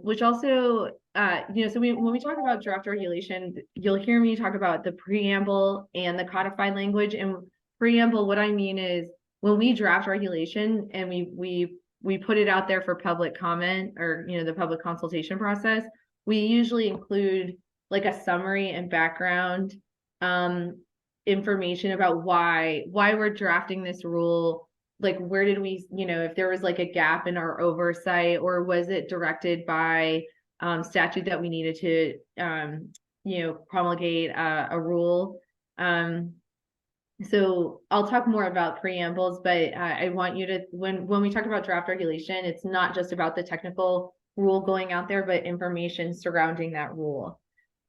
which also, so when we talk about draft regulation, you'll hear me talk about the preamble and the codified language. And preamble, what I mean is when we draft regulation and we put it out there for public comment, or, the public consultation process, we usually include like a summary and background information about why we're drafting this rule. Like, where did we, if there was like a gap in our oversight, or was it directed by statute that we needed to, promulgate a rule. So I'll talk more about preambles, but I want you to, when we talk about draft regulation, it's not just about the technical rule going out there, but information surrounding that rule.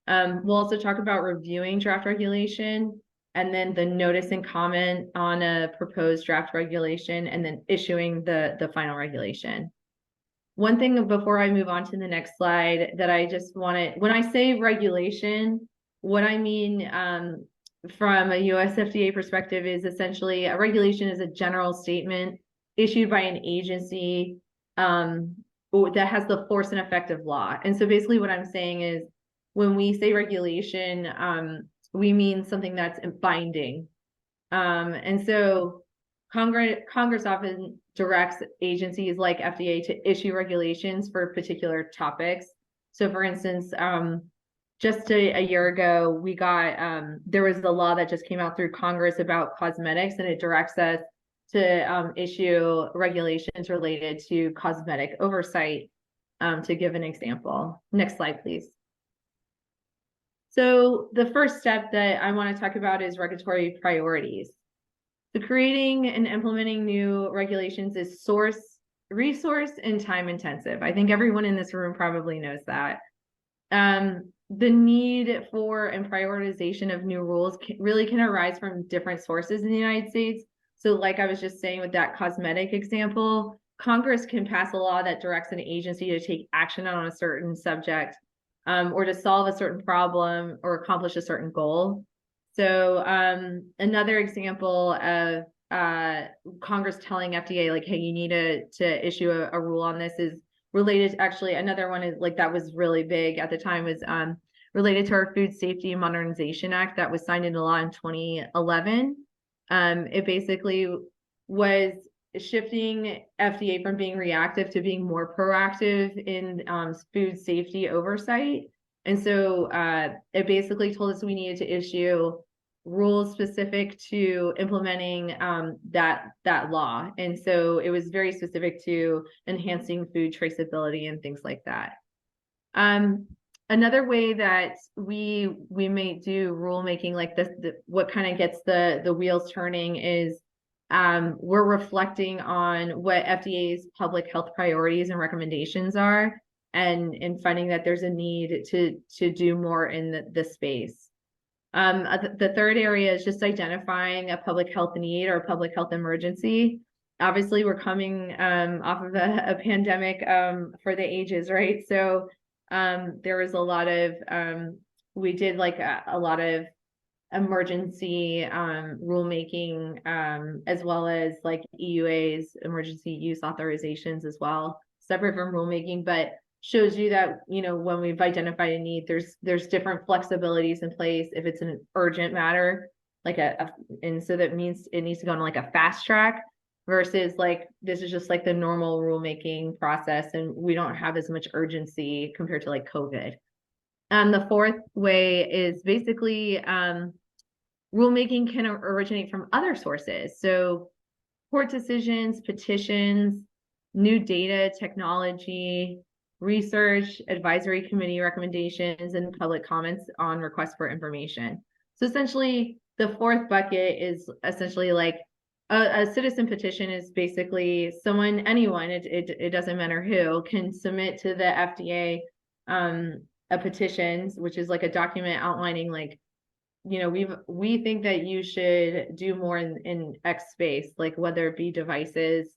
We'll also talk about reviewing draft regulation, and then the notice and comment on a proposed draft regulation, and then issuing the final regulation. One thing before I move on to the next slide that I just wanted, when I say regulation, what I mean from a US FDA perspective is essentially a regulation is a general statement issued by an agency that has the force and effect of law. And so basically what I'm saying is, when we say regulation, we mean something that's binding. And so Congress often directs agencies like FDA to issue regulations for particular topics. So for instance, just a year ago, we got, there was the law that just came out through Congress about cosmetics, and it directs us to issue regulations related to cosmetic oversight, to give an example. Next slide, please. So the first step that I want to talk about is regulatory priorities. So creating and implementing new regulations is resource, and time intensive. I think everyone in this room probably knows that. The need for and prioritization of new rules really can arise from different sources in the United States. So like I was just saying with that cosmetic example, Congress can pass a law that directs an agency to take action on a certain subject, or to solve a certain problem or accomplish a certain goal. So another example of Congress telling FDA, like, hey, you need to issue a rule on this is related to, actually, another one is like, that was really big at the time, was related to our Food Safety Modernization Act that was signed into law in 2011. It basically was shifting FDA from being reactive to being more proactive in food safety oversight. And so it basically told us we needed to issue rules specific to implementing that law. And so it was very specific to enhancing food traceability and things like that. Another way that we may do rulemaking like this, what kind of gets the wheels turning, is we're reflecting on what FDA's public health priorities and recommendations are, and finding that there's a need to do more in the space. The third area is just identifying a public health need or a public health emergency. Obviously, we're coming off of a pandemic for the ages, right? So there was a lot of, we did like a lot of emergency rulemaking, as well as like EUAs, emergency use authorizations as well, separate from rulemaking, but shows you that, when we've identified a need, there's different flexibilities in place if it's an urgent matter, like and so that means it needs to go on like a fast track, versus like this is just like the normal rulemaking process and we don't have as much urgency compared to like COVID. The fourth way is basically rulemaking can originate from other sources. So court decisions, petitions, new data, technology, research, advisory committee recommendations, and public comments on requests for information. So essentially, the fourth bucket is essentially like a citizen petition is basically anyone, it doesn't matter who, can submit to the FDA a petition, which is like a document outlining like, we think that you should do more in X space, like whether it be devices,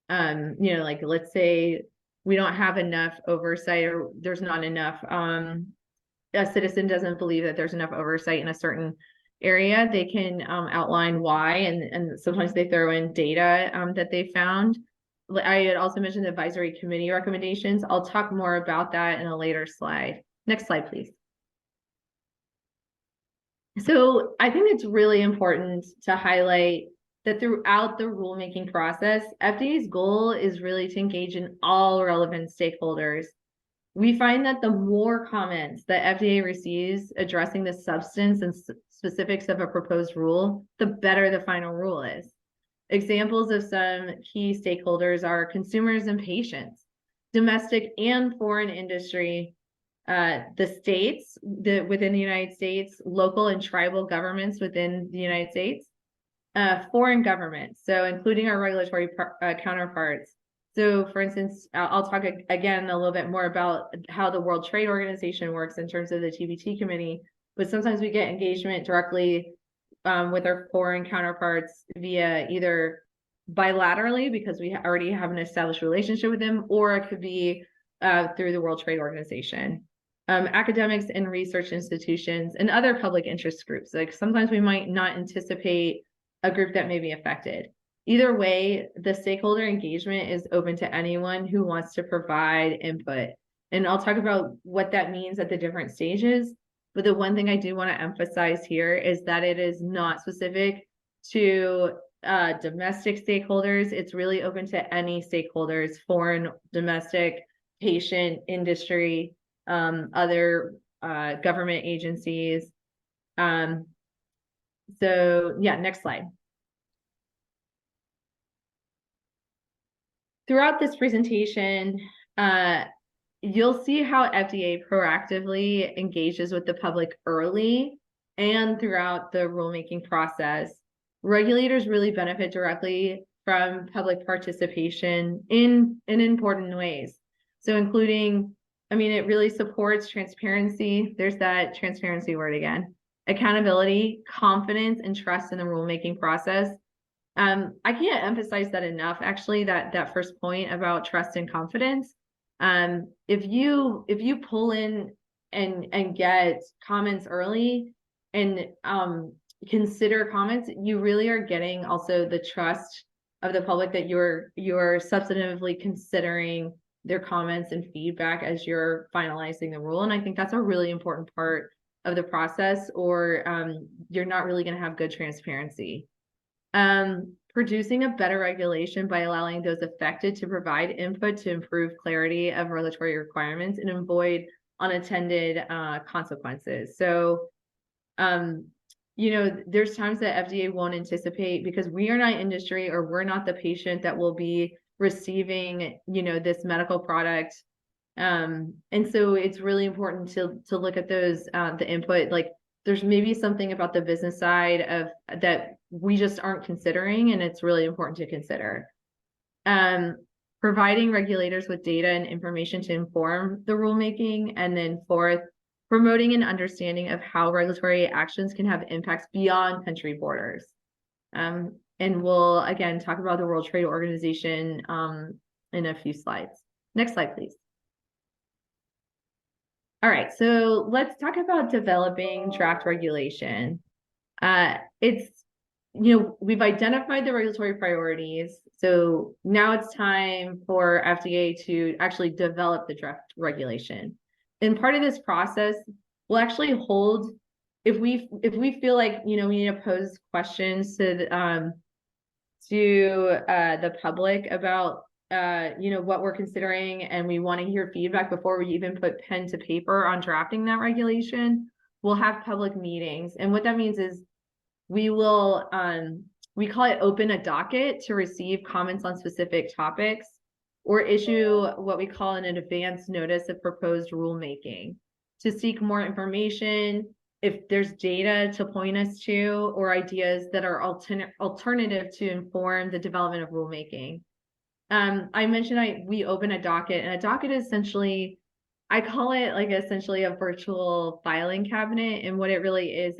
like let's say we don't have enough oversight, or there's not enough, a citizen doesn't believe that there's enough oversight in a certain area, they can outline why, and sometimes they throw in data that they found, I had also mentioned the advisory committee recommendations. I'll talk more about that in a later slide. Next slide, please. So I think it's really important to highlight that throughout the rulemaking process, FDA's goal is really to engage in all relevant stakeholders. We find that the more comments that FDA receives addressing the substance and specifics of a proposed rule, the better the final rule is. Examples of some key stakeholders are consumers and patients, domestic and foreign industry, the states within the United States, local and tribal governments within the United States, foreign governments, so including our regulatory counterparts. So for instance, I'll talk again a little bit more about how the World Trade Organization works in terms of the TBT committee, but sometimes we get engagement directly with our foreign counterparts via either bilaterally because we already have an established relationship with them, or it could be through the World Trade Organization. Academics and research institutions and other public interest groups. Like sometimes we might not anticipate a group that may be affected. Either way, the stakeholder engagement is open to anyone who wants to provide input. And I'll talk about what that means at the different stages. But the one thing I do want to emphasize here is that it is not specific to domestic stakeholders. It's really open to any stakeholders, foreign, domestic, patient, industry, other government agencies. So yeah, next slide. Throughout this presentation, you'll see how FDA proactively engages with the public early and throughout the rulemaking process. Regulators really benefit directly from public participation in important ways. So including, I mean, it really supports transparency. There's that transparency word again. Accountability, confidence, and trust in the rulemaking process. I can't emphasize that enough, actually, that first point about trust and confidence. If you pull in and get comments early and consider comments, you really are getting also the trust of the public that you're substantively considering their comments and feedback as you're finalizing the rule. And I think that's a really important part of the process, or you're not really going to have good transparency. Producing a better regulation by allowing those affected to provide input to improve clarity of regulatory requirements and avoid unintended consequences. So, you know, there's times that FDA won't anticipate because we are not industry or we're not the patient that will be receiving, you know, this medical product. And so it's really important to look at those, the input, like there's maybe something about the business side of that we just aren't considering, and it's really important to consider. Providing regulators with data and information to inform the rulemaking, and then fourth, promoting an understanding of how regulatory actions can have impacts beyond country borders. And we'll again talk about the World Trade Organization in a few slides. Next slide, please. All right, so let's talk about developing draft regulation. It's, you know, we've identified the regulatory priorities. So now it's time for FDA to actually develop the draft regulation. And part of this process will actually hold, if we feel like, you know, we need to pose questions to the public about you know, what we're considering, and we want to hear feedback before we even put pen to paper on drafting that regulation, we'll have public meetings. And what that means is we will, we call it open a docket to receive comments on specific topics, or issue what we call an advance notice of proposed rulemaking to seek more information, if there's data to point us to, or ideas that are alternative to inform the development of rulemaking. I mentioned we open a docket, and a docket is essentially, I call it like essentially a virtual filing cabinet. And what it really is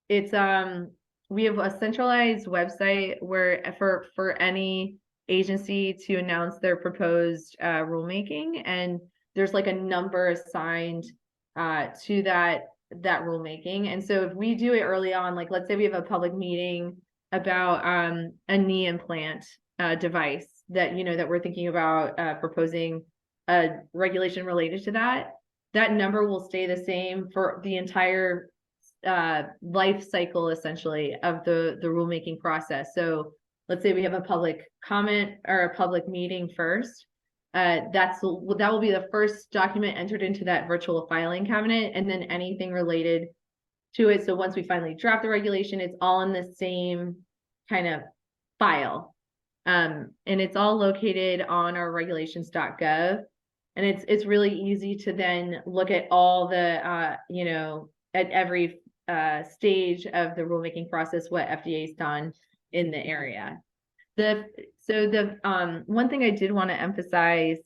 it's we have a centralized website where for any agency to announce their proposed rulemaking, and there's like a number assigned to that rulemaking. And so if we do it early on, like let's say we have a public meeting about a knee implant device, that, that we're thinking about proposing a regulation related to that, that number will stay the same for the entire life cycle essentially of the rulemaking process. So let's say we have a public comment or a public meeting first. That will be the first document entered into that virtual filing cabinet, and then anything related to it. So once we finally draft the regulation, it's all in the same kind of file. And it's all located on our regulations.gov. And it's really easy to then look at all the, at every stage of the rulemaking process, what FDA's done in the area. One thing I did want to emphasize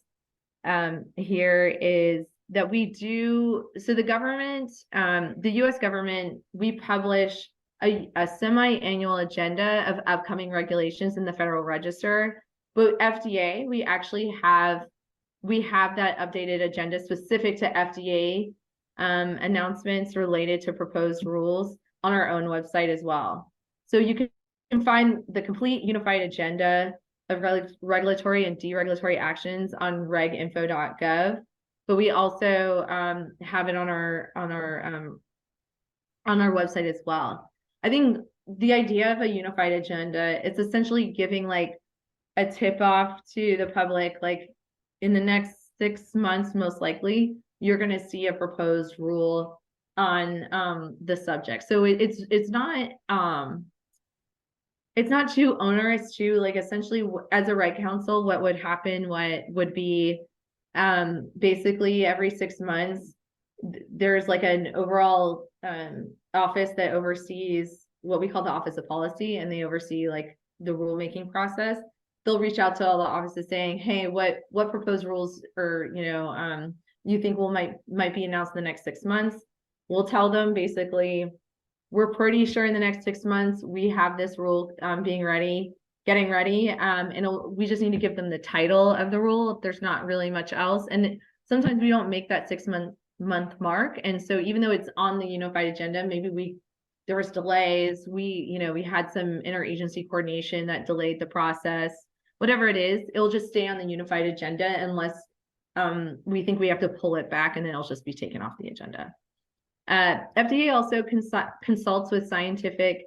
here is that the government, the US government, we publish a semi-annual agenda of upcoming regulations in the Federal Register. But FDA, we have that updated agenda specific to FDA announcements related to proposed rules on our own website as well. So you can find the complete unified agenda of regulatory and deregulatory actions on reginfo.gov. But we also have it on our website as well. I think the idea of a unified agenda, it's essentially giving like a tip off to the public, like in the next 6 months, most likely, you're going to see a proposed rule on the subject. So it's not too onerous to, like, essentially as a reg council, what would happen, what would be basically every 6 months, there's like an overall office that oversees what we call the Office of Policy, and they oversee like the rulemaking process. They'll reach out to all the offices saying, hey, what proposed rules or you think might be announced in the next 6 months. We'll tell them basically, we're pretty sure in the next 6 months we have this rule getting ready, and we just need to give them the title of the rule. There's not really much else, and sometimes we don't make that 6 month mark. And so even though it's on the unified agenda, maybe there was delays, we had some interagency coordination that delayed the process. Whatever it is, it'll just stay on the unified agenda unless we think we have to pull it back, and then it'll just be taken off the agenda. FDA also consults with scientific,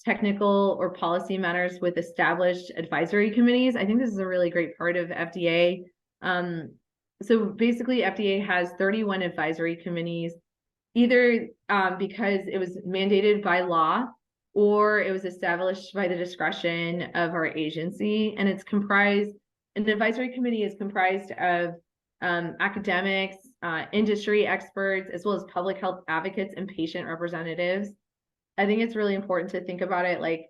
technical, or policy matters with established advisory committees. I think this is a really great part of FDA. So basically, FDA has 31 advisory committees, either because it was mandated by law or it was established by the discretion of our agency. And an advisory committee is comprised of academics, industry experts, as well as public health advocates and patient representatives. I think it's really important to think about it like,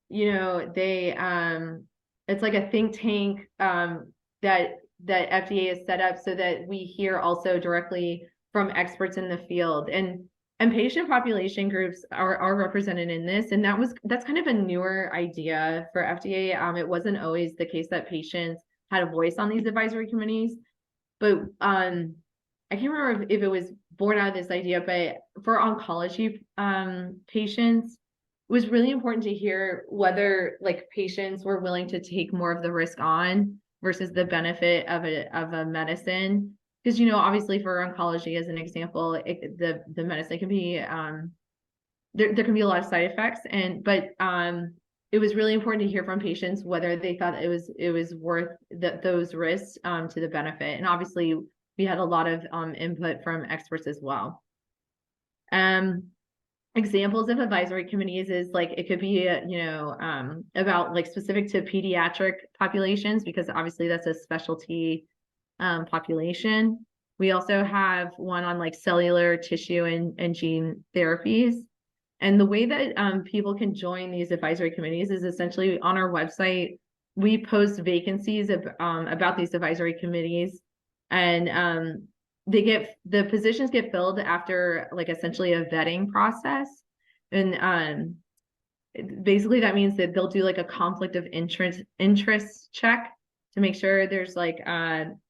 it's like a think tank that FDA is set up so that we hear also directly from experts in the field, and patient population groups are represented in this. And that's kind of a newer idea for FDA. It wasn't always the case that patients had a voice on these advisory committees, but I can't remember if it was born out of this idea, but for oncology patients, it was really important to hear whether like patients were willing to take more of the risk on versus the benefit of a medicine. Because, obviously for oncology, as an example, the medicine can be, there can be a lot of side effects, but it was really important to hear from patients whether they thought it was worth those risks to the benefit. And obviously we had a lot of input from experts as well. Examples of advisory committees is like, it could be, about like specific to pediatric populations, because obviously that's a specialty population. We also have one on like cellular, tissue, and gene therapies. And the way that people can join these advisory committees is essentially on our website. We post vacancies about these advisory committees, and the positions get filled after like essentially a vetting process. And basically that means that they'll do like a conflict of interest check to make sure there's like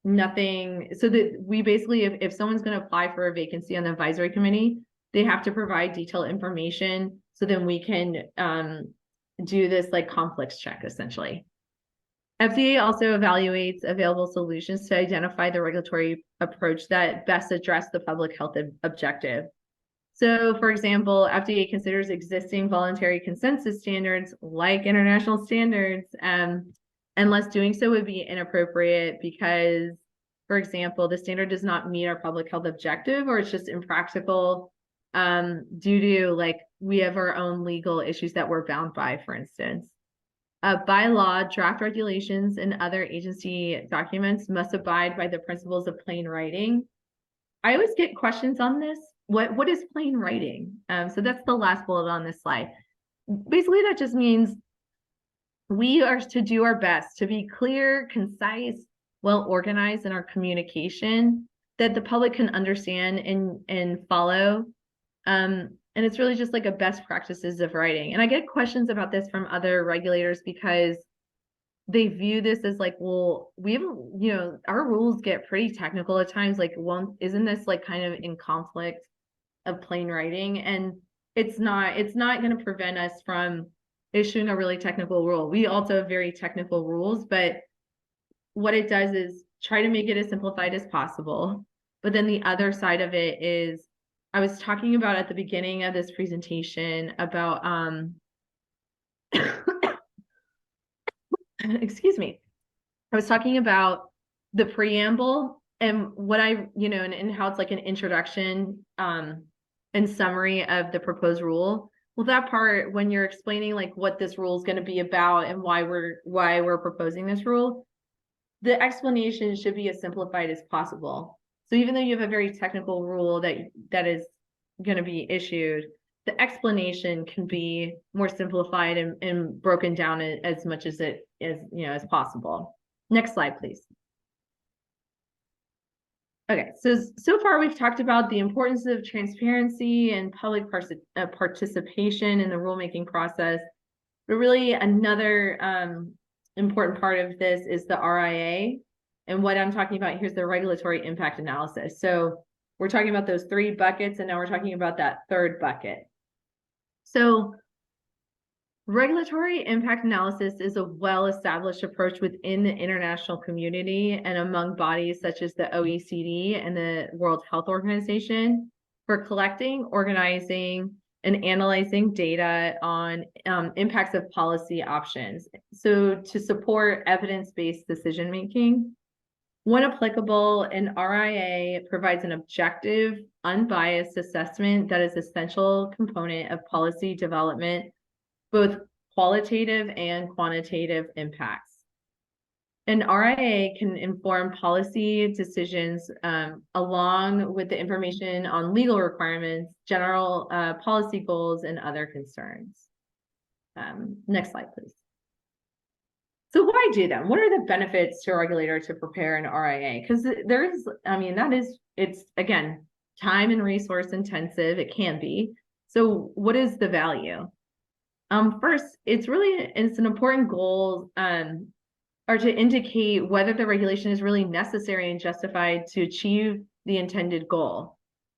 nothing, so that we basically, if someone's going to apply for a vacancy on the advisory committee, they have to provide detailed information, so then we can do this like conflicts check essentially. FDA also evaluates available solutions to identify the regulatory approach that best address the public health objective. So, for example, FDA considers existing voluntary consensus standards like international standards, unless doing so would be inappropriate because, for example, the standard does not meet our public health objective, or it's just impractical due to like we have our own legal issues that we're bound by, for instance. By law, draft regulations and other agency documents must abide by the principles of plain writing. I always get questions on this. What is plain writing? So that's the last bullet on this slide. Basically, that just means we are to do our best to be clear, concise, well organized in our communication that the public can understand and follow. And it's really just like a best practices of writing. And I get questions about this from other regulators because they view this as like, well, we have, you know, our rules get pretty technical at times. Like, isn't this like kind of in conflict of plain writing? And it's not going to prevent us from issuing a really technical rule. We also have very technical rules, but what it does is try to make it as simplified as possible. But then the other side of it is, I was talking about at the beginning of this presentation about, excuse me. I was talking about the preamble and what and how it's like an introduction and summary of the proposed rule. Well, that part, when you're explaining like what this rule is going to be about and why we're proposing this rule, the explanation should be as simplified as possible. So even though you have a very technical rule that is going to be issued, the explanation can be more simplified and broken down as much as it is, as possible. Next slide, please. Okay, so far we've talked about the importance of transparency and public participation in the rulemaking process. But really another important part of this is the RIA. And what I'm talking about here is the regulatory impact analysis. So we're talking about those 3 buckets, and now we're talking about that 3rd bucket. So regulatory impact analysis is a well-established approach within the international community and among bodies such as the OECD and the World Health Organization for collecting, organizing, and analyzing data on impacts of policy options. So to support evidence-based decision-making. When applicable, an RIA provides an objective, unbiased assessment that is an essential component of policy development, both qualitative and quantitative impacts. An RIA can inform policy decisions along with the information on legal requirements, general policy goals, and other concerns. Next slide, please. So why do them? What are the benefits to a regulator to prepare an RIA? Because there is, it's again, time and resource intensive. It can be. So what is the value? First, it's an important goal or to indicate whether the regulation is really necessary and justified to achieve the intended goal,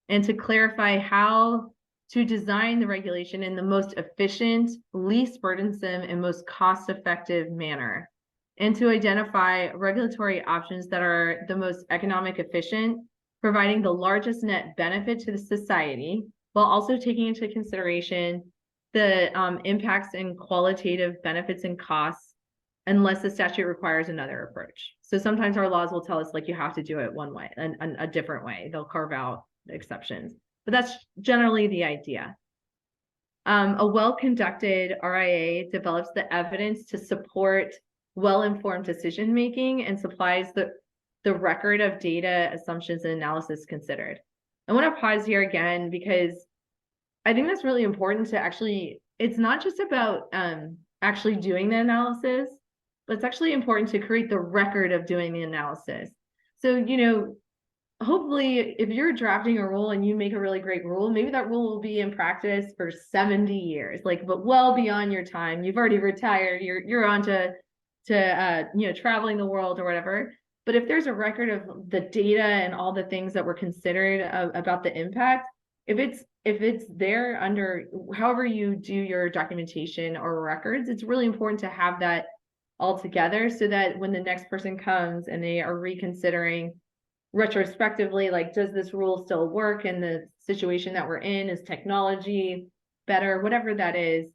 and to clarify how to design the regulation in the most efficient, least burdensome, and most cost-effective manner, and to identify regulatory options that are the most economic efficient, providing the largest net benefit to the society, while also taking into consideration the impacts and qualitative benefits and costs, unless the statute requires another approach. So sometimes our laws will tell us like you have to do it one way, and a different way. They'll carve out exceptions. But that's generally the idea. A well-conducted RIA develops the evidence to support well-informed decision-making and supplies the record of data, assumptions, and analysis considered. I want to pause here again because I think that's really important to actually, it's not just about actually doing the analysis, but it's actually important to create the record of doing the analysis. So, hopefully if you're drafting a rule and you make a really great rule, maybe that rule will be in practice for 70 years, but well beyond your time. You've already retired, you're on to traveling the world or whatever. But if there's a record of the data and all the things that were considered about the impact, if it's there under however you do your documentation or records, it's really important to have that altogether, so that when the next person comes and they are reconsidering retrospectively, like, does this rule still work in the situation that we're in? Is technology better? Whatever that is,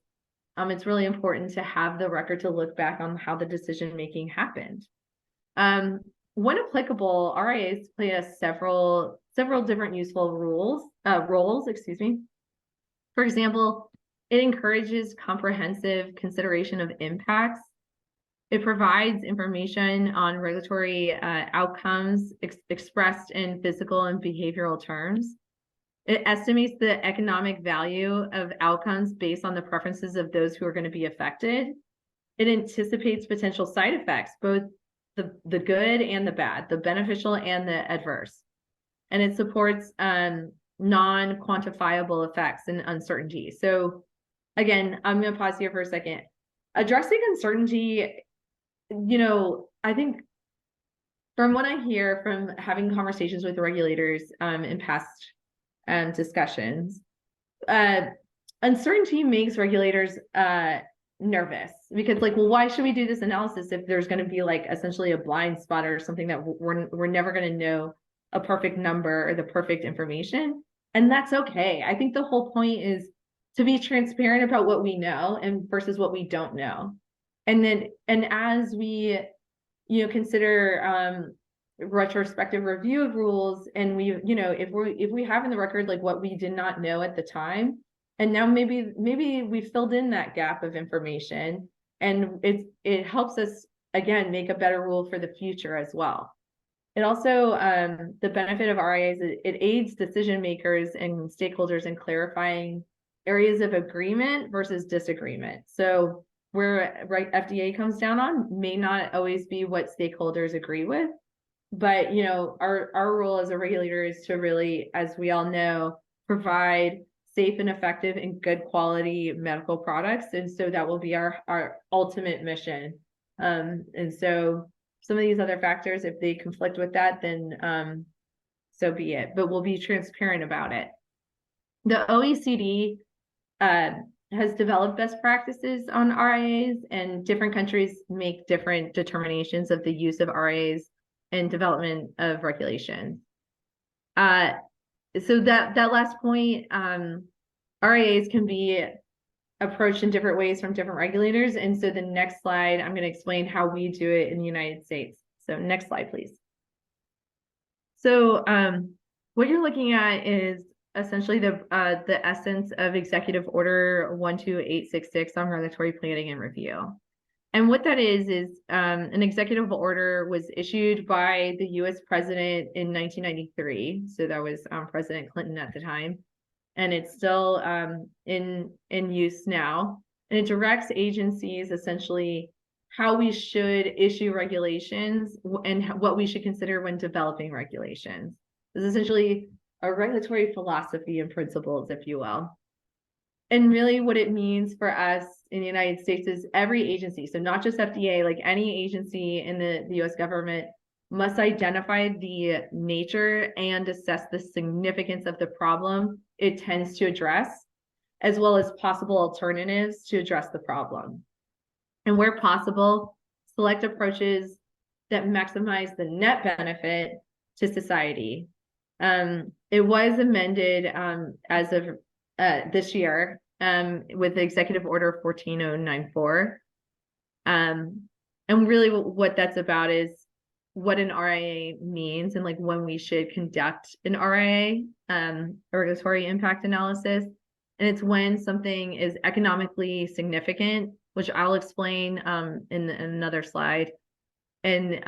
it's really important to have the record to look back on how the decision making happened. When applicable, RIAs play several different useful roles. For example, it encourages comprehensive consideration of impacts. It provides information on regulatory outcomes expressed in physical and behavioral terms. It estimates the economic value of outcomes based on the preferences of those who are going to be affected. It anticipates potential side effects, both the good and the bad, the beneficial and the adverse. And it supports non-quantifiable effects and uncertainty. So again, I'm going to pause here for a second. Addressing uncertainty, I think from what I hear from having conversations with regulators in past discussions, uncertainty makes regulators nervous, because like, well, why should we do this analysis if there's going to be like essentially a blind spot or something that we're never going to know a perfect number or the perfect information? And that's okay. I think the whole point is to be transparent about what we know and versus what we don't know. And as we consider retrospective review of rules, and we if we have in the record like what we did not know at the time, and now maybe we filled in that gap of information, and it helps us again make a better rule for the future as well. It also the benefit of RIAs, it aids decision makers and stakeholders in clarifying areas of agreement versus disagreement. So where FDA comes down on may not always be what stakeholders agree with. But our role as a regulator is to really, as we all know, provide safe and effective and good quality medical products. And so that will be our ultimate mission. And so some of these other factors, if they conflict with that, then so be it. But we'll be transparent about it. The OECD has developed best practices on RIAs, and different countries make different determinations of the use of RIAs and development of regulations. So that last point, RIAs can be approached in different ways from different regulators. And so the next slide, I'm going to explain how we do it in the United States. So next slide, please. So what you're looking at is essentially the essence of Executive Order 12866 on regulatory planning and review. And what that is an executive order was issued by the US president in 1993. So that was President Clinton at the time. And it's still in use now. And it directs agencies essentially how we should issue regulations and what we should consider when developing regulations. It's essentially a regulatory philosophy and principles, if you will. And really what it means for us in the United States is every agency, so not just FDA, like any agency in the US government, must identify the nature and assess the significance of the problem it tends to address, as well as possible alternatives to address the problem. And where possible, select approaches that maximize the net benefit to society. It was amended as of this year with the Executive Order 14094. And really what that's about is what an RIA means and like when we should conduct an RIA, a regulatory impact analysis. And it's when something is economically significant, which I'll explain in another slide. And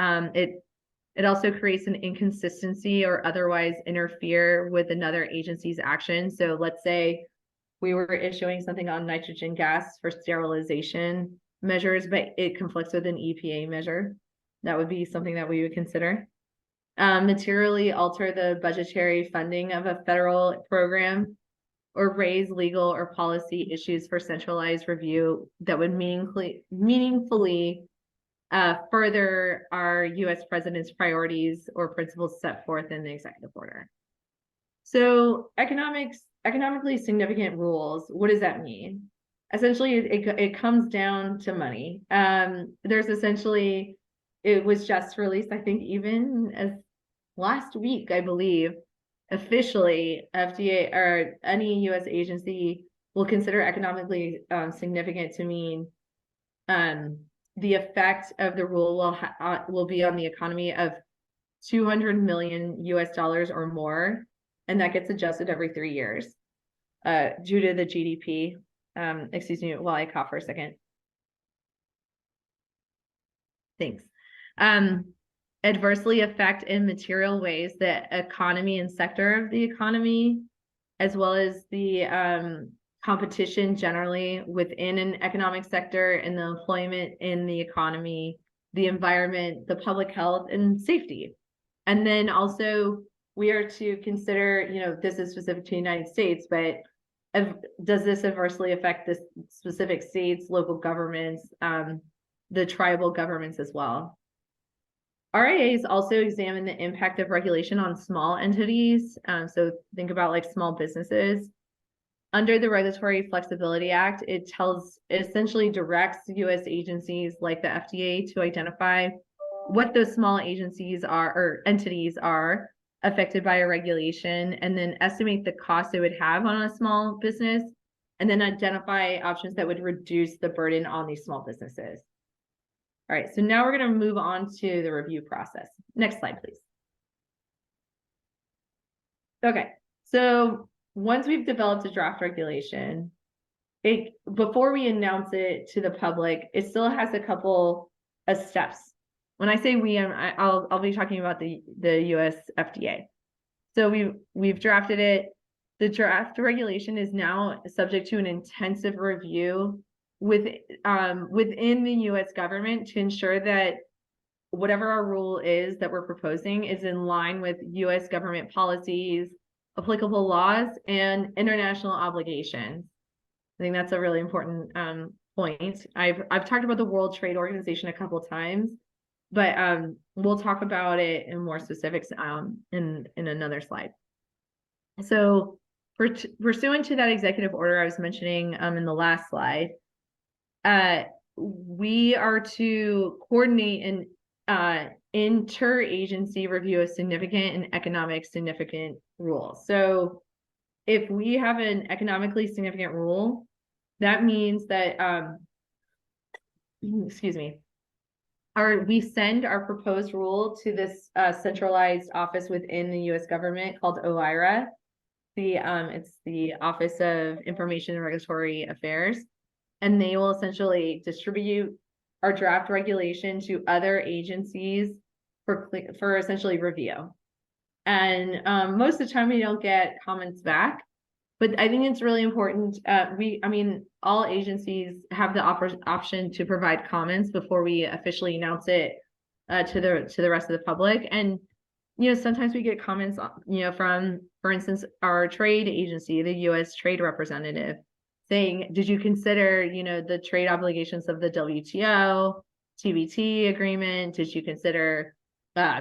it also creates an inconsistency or otherwise interfere with another agency's action. So let's say we were issuing something on nitrogen gas for sterilization measures, but it conflicts with an EPA measure. That would be something that we would consider. Materially alter the budgetary funding of a federal program, or raise legal or policy issues for centralized review that would meaningfully further our US President's priorities or principles set forth in the executive order. So economically significant rules, what does that mean? essentially it comes down to money. There's essentially, it was just released, I think even as last week, I believe, officially FDA or any US agency will consider economically significant to mean the effect of the rule will be on the economy of 200 million US dollars or more, and that gets adjusted every 3 years due to the GDP. Excuse me while I cough for a second. Thanks. Adversely affect in material ways the economy and sector of the economy, as well as the competition generally within an economic sector and the employment in the economy, the environment, the public health and safety. And then also we are to consider, you know, this is specific to the United States, but does this adversely affect the specific states, local governments, the tribal governments as well? RIAs also examine the impact of regulation on small entities. So think about like small businesses. Under the Regulatory Flexibility Act, it essentially directs US agencies like the FDA to identify what those small agencies are or entities are affected by a regulation, and then estimate the cost it would have on a small business, and then identify options that would reduce the burden on these small businesses. All right, so now we're going to move on to the review process. Next slide, please. Okay, so once we've developed a draft regulation, before we announce it to the public, it still has a couple of steps. When I say we, I'll be talking about the US FDA. So we've drafted it. The draft regulation is now subject to an intensive review within the US government to ensure that whatever our rule is that we're proposing is in line with US government policies, applicable laws, and international obligations. I think that's a really important point. I've talked about the World Trade Organization a couple of times, but we'll talk about it in more specifics in another slide. So pursuant to that executive order I was mentioning in the last slide, we are to coordinate an interagency review of significant and economic significant rules. So if we have an economically significant rule, that means that, excuse me, we send our proposed rule to this centralized office within the US government called OIRA. It's the Office of Information and Regulatory Affairs, and they will essentially distribute our draft regulation to other agencies for essentially review. And most of the time we don't get comments back, but I think it's really important. I mean, all agencies have the option to provide comments before we officially announce it to the rest of the public. And you know, sometimes we get comments, you know, from, for instance, our trade agency, the US Trade Representative, saying, did you consider, you know, the trade obligations of the WTO, TBT agreement? Did you consider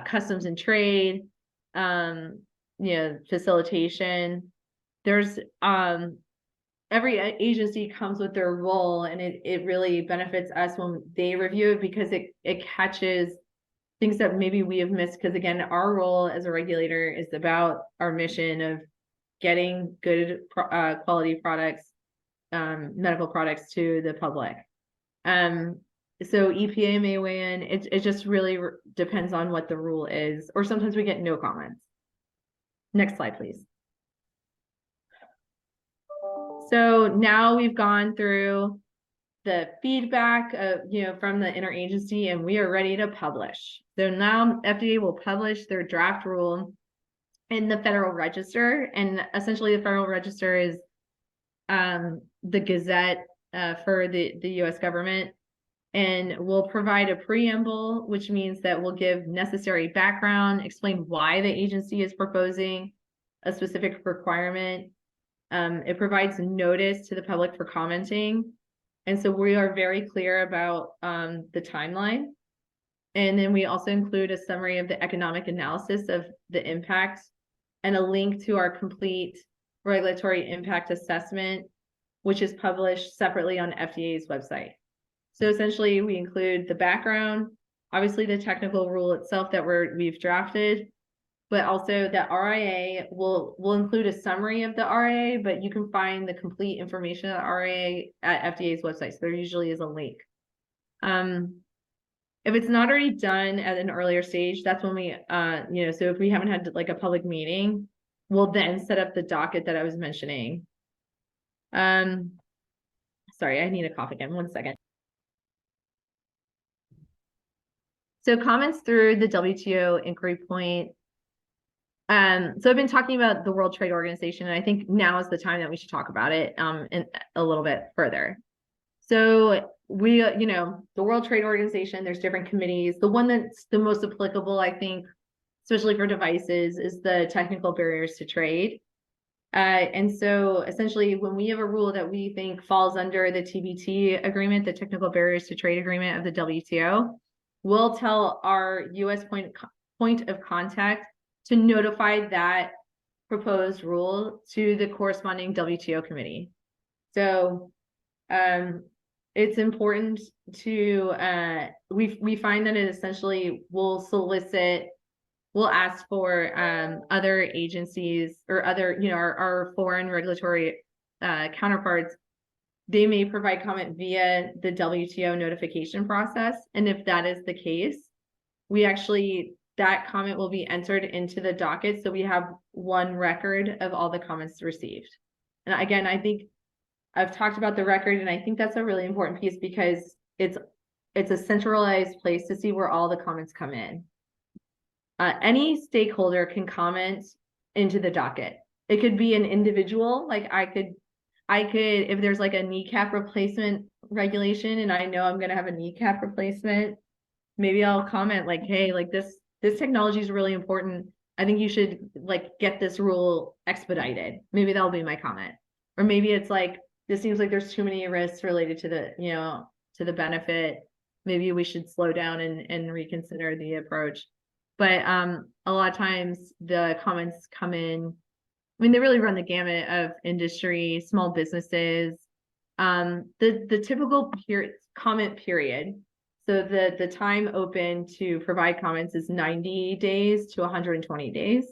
customs and trade, you know, facilitation? There's every agency comes with their role, and it really benefits us when they review it, because it catches things that maybe we have missed, because again, our role as a regulator is about our mission of getting good quality products, medical products to the public. So EPA may weigh in. It just really depends on what the rule is, or sometimes we get no comments. Next slide, please. So now we've gone through the feedback of, you know, from the interagency, and we are ready to publish. So now FDA will publish their draft rule in the Federal Register, and essentially the Federal Register is the Gazette for the US government, and we'll provide a preamble, which means that we'll give necessary background, explain why the agency is proposing a specific requirement. It provides notice to the public for commenting. And so we are very clear about the timeline. And then we also include a summary of the economic analysis of the impact and a link to our complete regulatory impact assessment, which is published separately on FDA's website. So essentially we include the background, obviously the technical rule itself that we've drafted, but also that RIA will include a summary of the RIA, but you can find the complete information of the RIA at FDA's website. So there usually is a link. If it's not already done at an earlier stage, that's when we, so if we haven't had like a public meeting, we'll then set up the docket that I was mentioning. Sorry, I need a cough again. 1 second. So comments through the WTO inquiry point. So I've been talking about the World Trade Organization, and I think now is the time that we should talk about it in a little bit further. So the World Trade Organization, there's different committees. The one that's the most applicable, I think, especially for devices, is the technical barriers to trade. And so essentially when we have a rule that we think falls under the TBT agreement, the technical barriers to trade agreement of the WTO, we'll tell our US point of contact to notify that proposed rule to the corresponding WTO committee. So it's important to, we find that it essentially will solicit, we'll ask for other agencies or other, our foreign regulatory counterparts. They may provide comment via the WTO notification process. And if that is the case, that comment will be entered into the docket. So we have one record of all the comments received. And again, I think I've talked about the record, and I think that's a really important piece because it's a centralized place to see where all the comments come in. Any stakeholder can comment into the docket. It could be an individual, like I could, if there's like a kneecap replacement regulation and I know I'm going to have a kneecap replacement, maybe I'll comment like, hey, like this technology is really important. I think you should like get this rule expedited. Maybe that'll be my comment. Or maybe it's like, this seems like there's too many risks related to the benefit. Maybe we should slow down and reconsider the approach. But a lot of times the comments come in, I mean, they really run the gamut of industry, small businesses. The typical comment period, so the time open to provide comments is 90 days to 120 days.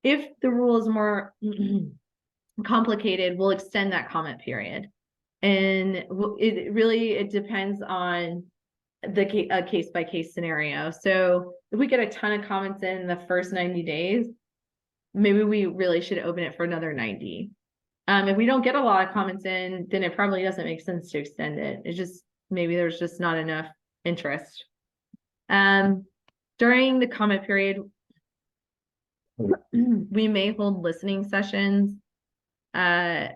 If the rule is more complicated, we'll extend that comment period. And it depends on the case by case scenario. So if we get a ton of comments in the first 90 days, maybe we really should open it for another 90. If we don't get a lot of comments in, then it probably doesn't make sense to extend it. It's just, maybe there's just not enough interest. During the comment period, we may hold listening sessions.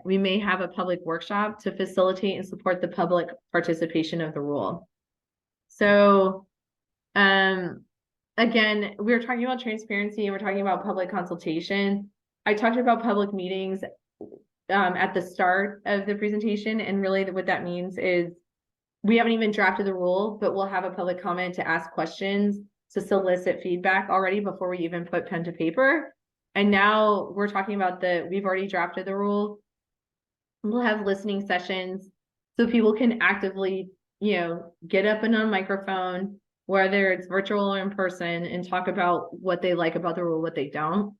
We may have a public workshop to facilitate and support the public participation of the rule. So, again, we're talking about transparency and we're talking about public consultation. I talked about public meetings at the start of the presentation, and really what that means is we haven't even drafted the rule, but we'll have a public comment to ask questions, to solicit feedback already before we even put pen to paper. And now we're talking about we've already drafted the rule. We'll have listening sessions so people can actively, get up and on microphone, whether it's virtual or in person, and talk about what they like about the rule, what they don't.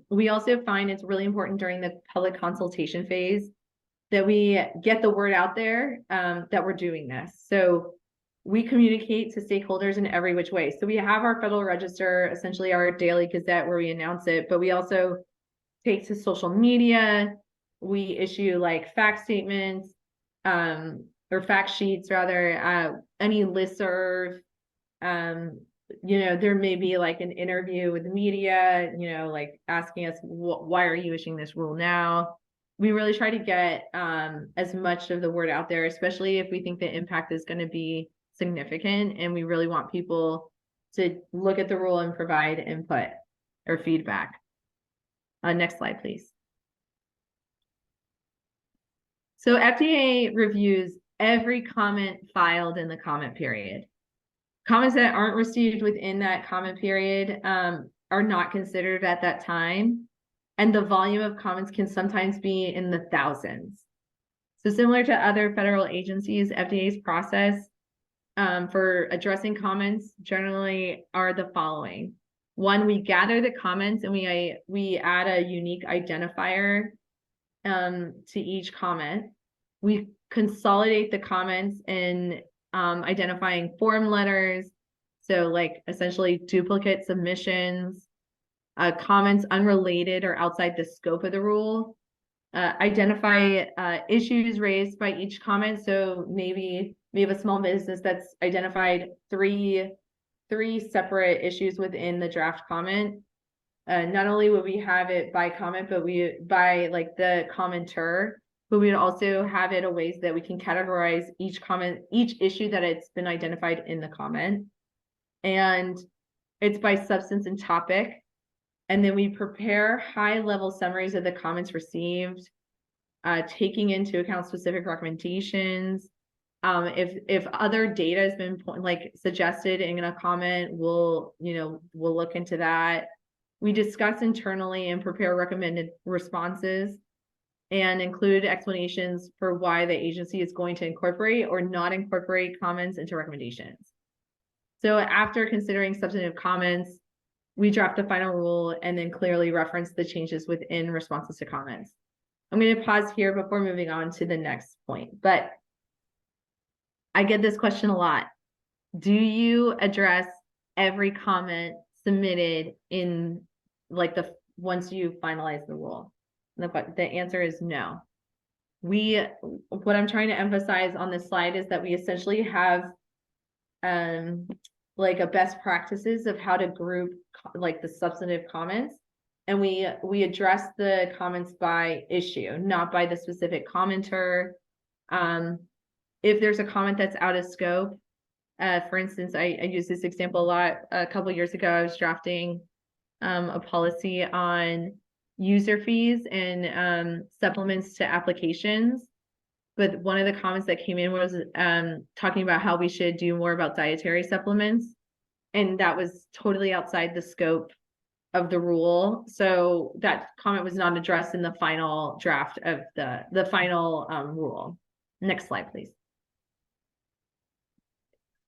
We also find it's really important during the public consultation phase that we get the word out there that we're doing this. So we communicate to stakeholders in every which way. So we have our Federal Register, essentially our daily gazette where we announce it, but we also take to social media. We issue like fact statements, or fact sheets rather, any listserv. There may be like an interview with the media, like asking us, why are you issuing this rule now? We really try to get as much of the word out there, especially if we think the impact is going to be significant and we really want people to look at the rule and provide input or feedback. Next slide, please. So FDA reviews every comment filed in the comment period. Comments that aren't received within that comment period are not considered at that time. and the volume of comments can sometimes be in the thousands. So similar to other federal agencies, FDA's process for addressing comments generally are the following. One, we gather the comments and we add a unique identifier to each comment. We consolidate the comments in identifying form letters, so like essentially duplicate submissions, comments unrelated or outside the scope of the rule, identify issues raised by each comment. So maybe we have a small business that's identified three separate issues within the draft comment. Not only would we have it by comment, but by like the commenter, but we'd also have it a ways that we can categorize each comment, each issue that it's been identified in the comment. And it's by substance and topic. And then we prepare high-level summaries of the comments received, taking into account specific recommendations. If other data has been like suggested in a comment, we'll look into that. We discuss internally and prepare recommended responses and include explanations for why the agency is going to incorporate or not incorporate comments into recommendations. So after considering substantive comments, we draft a final rule and then clearly reference the changes within responses to comments. I'm going to pause here before moving on to the next point, but I get this question a lot. Do you address every comment submitted in like once you finalize the rule? And the answer is no. What I'm trying to emphasize on this slide is that we essentially have like a best practices of how to group like the substantive comments, and we address the comments by issue, not by the specific commenter. If there's a comment that's out of scope, for instance, I use this example a lot. A couple of years ago, I was drafting a policy on user fees and supplements to applications. But one of the comments that came in was talking about how we should do more about dietary supplements. And that was totally outside the scope of the rule. So that comment was not addressed in the final draft of the final rule. Next slide, please.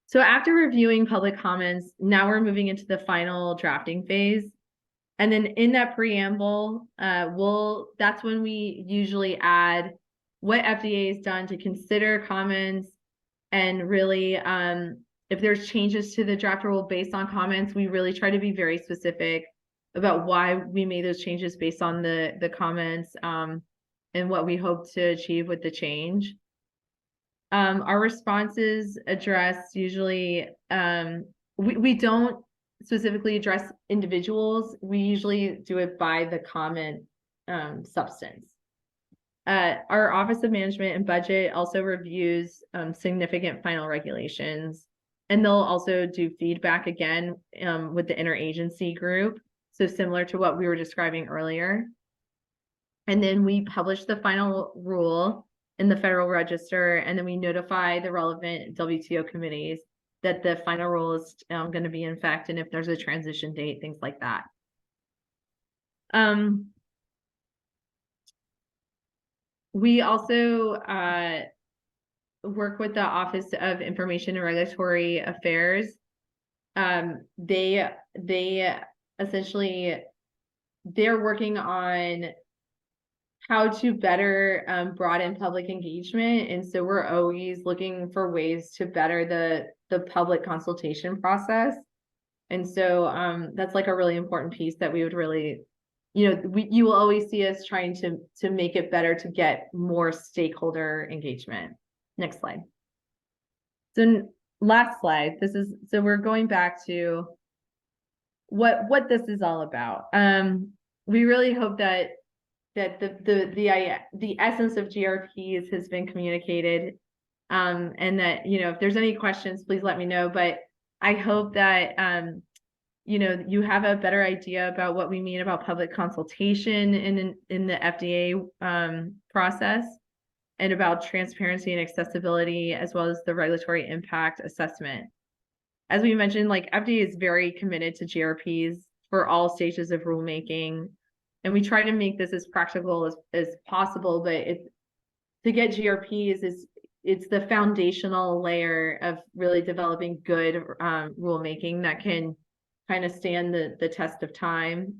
So after reviewing public comments, now we're moving into the final drafting phase. And then in that preamble, that's when we usually add what FDA has done to consider comments, and really, if there's changes to the draft rule based on comments, we really try to be very specific about why we made those changes based on the comments, and what we hope to achieve with the change. Our responses address usually, we don't specifically address individuals. We usually do it by the comment substance. Our Office of Management and Budget also reviews significant final regulations, and they'll also do feedback again with the interagency group. So similar to what we were describing earlier. And then we publish the final rule in the Federal Register, and then we notify the relevant WTO committees that the final rule is going to be in effect, and if there's a transition date, things like that. We also work with the Office of Information and Regulatory Affairs. They essentially, they're working on how to better broaden public engagement. And so we're always looking for ways to better the public consultation process. And so that's like a really important piece that we would really, you will always see us trying to make it better to get more stakeholder engagement. Next slide. So last slide, so we're going back to what this is all about. We really hope that the essence of GRPs has been communicated, and that, if there's any questions, please let me know. But I hope that, you have a better idea about what we mean about public consultation in the FDA process, and about transparency and accessibility, as well as the regulatory impact assessment. As we mentioned, like FDA is very committed to GRPs for all stages of rulemaking. And we try to make this as practical as possible, but to get GRPs it's the foundational layer of really developing good rulemaking that can kind of stand the test of time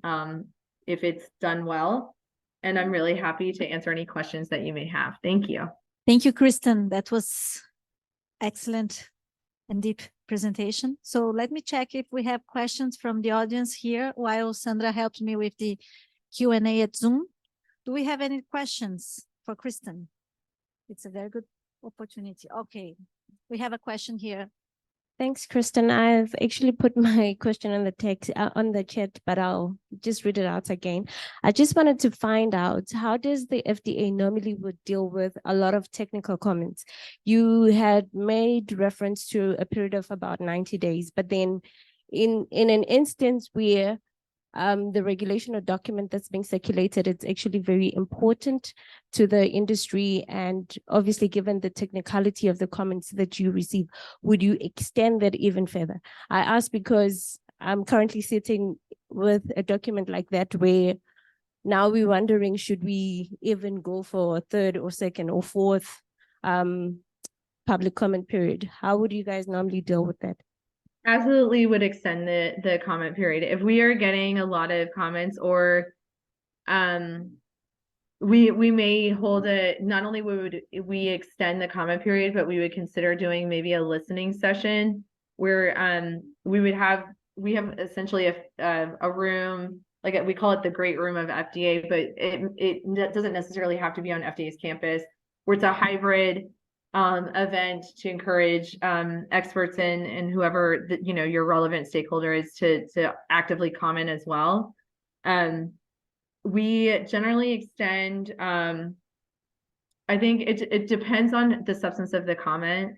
if it's done well. And I'm really happy to answer any questions that you may have. Thank you. Thank you, Kristen. That was excellent and deep presentation. So let me check if we have questions from the audience here while Sandra helps me with the Q&A at Zoom. Do we have any questions for Kristen? It's a very good opportunity. Okay, we have a question here. Thanks, Kristen. I've actually put my question on the text on the chat, but I'll just read it out again. I just wanted to find out, how does the FDA normally would deal with a lot of technical comments? You had made reference to a period of about 90 days, but then in an instance where the regulation or document that's being circulated, it's actually very important to the industry. And obviously, given the technicality of the comments that you receive, would you extend that even further? I ask because I'm currently sitting with a document like that where now we're wondering, should we even go for a third or second or fourth public comment period? How would you guys normally deal with that? Absolutely would extend the comment period. If we are getting a lot of comments, or we may hold not only would we extend the comment period, but we would consider doing maybe a listening session where we have essentially a room, like we call it the great room of FDA, but it doesn't necessarily have to be on FDA's campus, where it's a hybrid event to encourage experts and whoever your relevant stakeholder is to actively comment as well. We generally extend, I think it depends on the substance of the comment,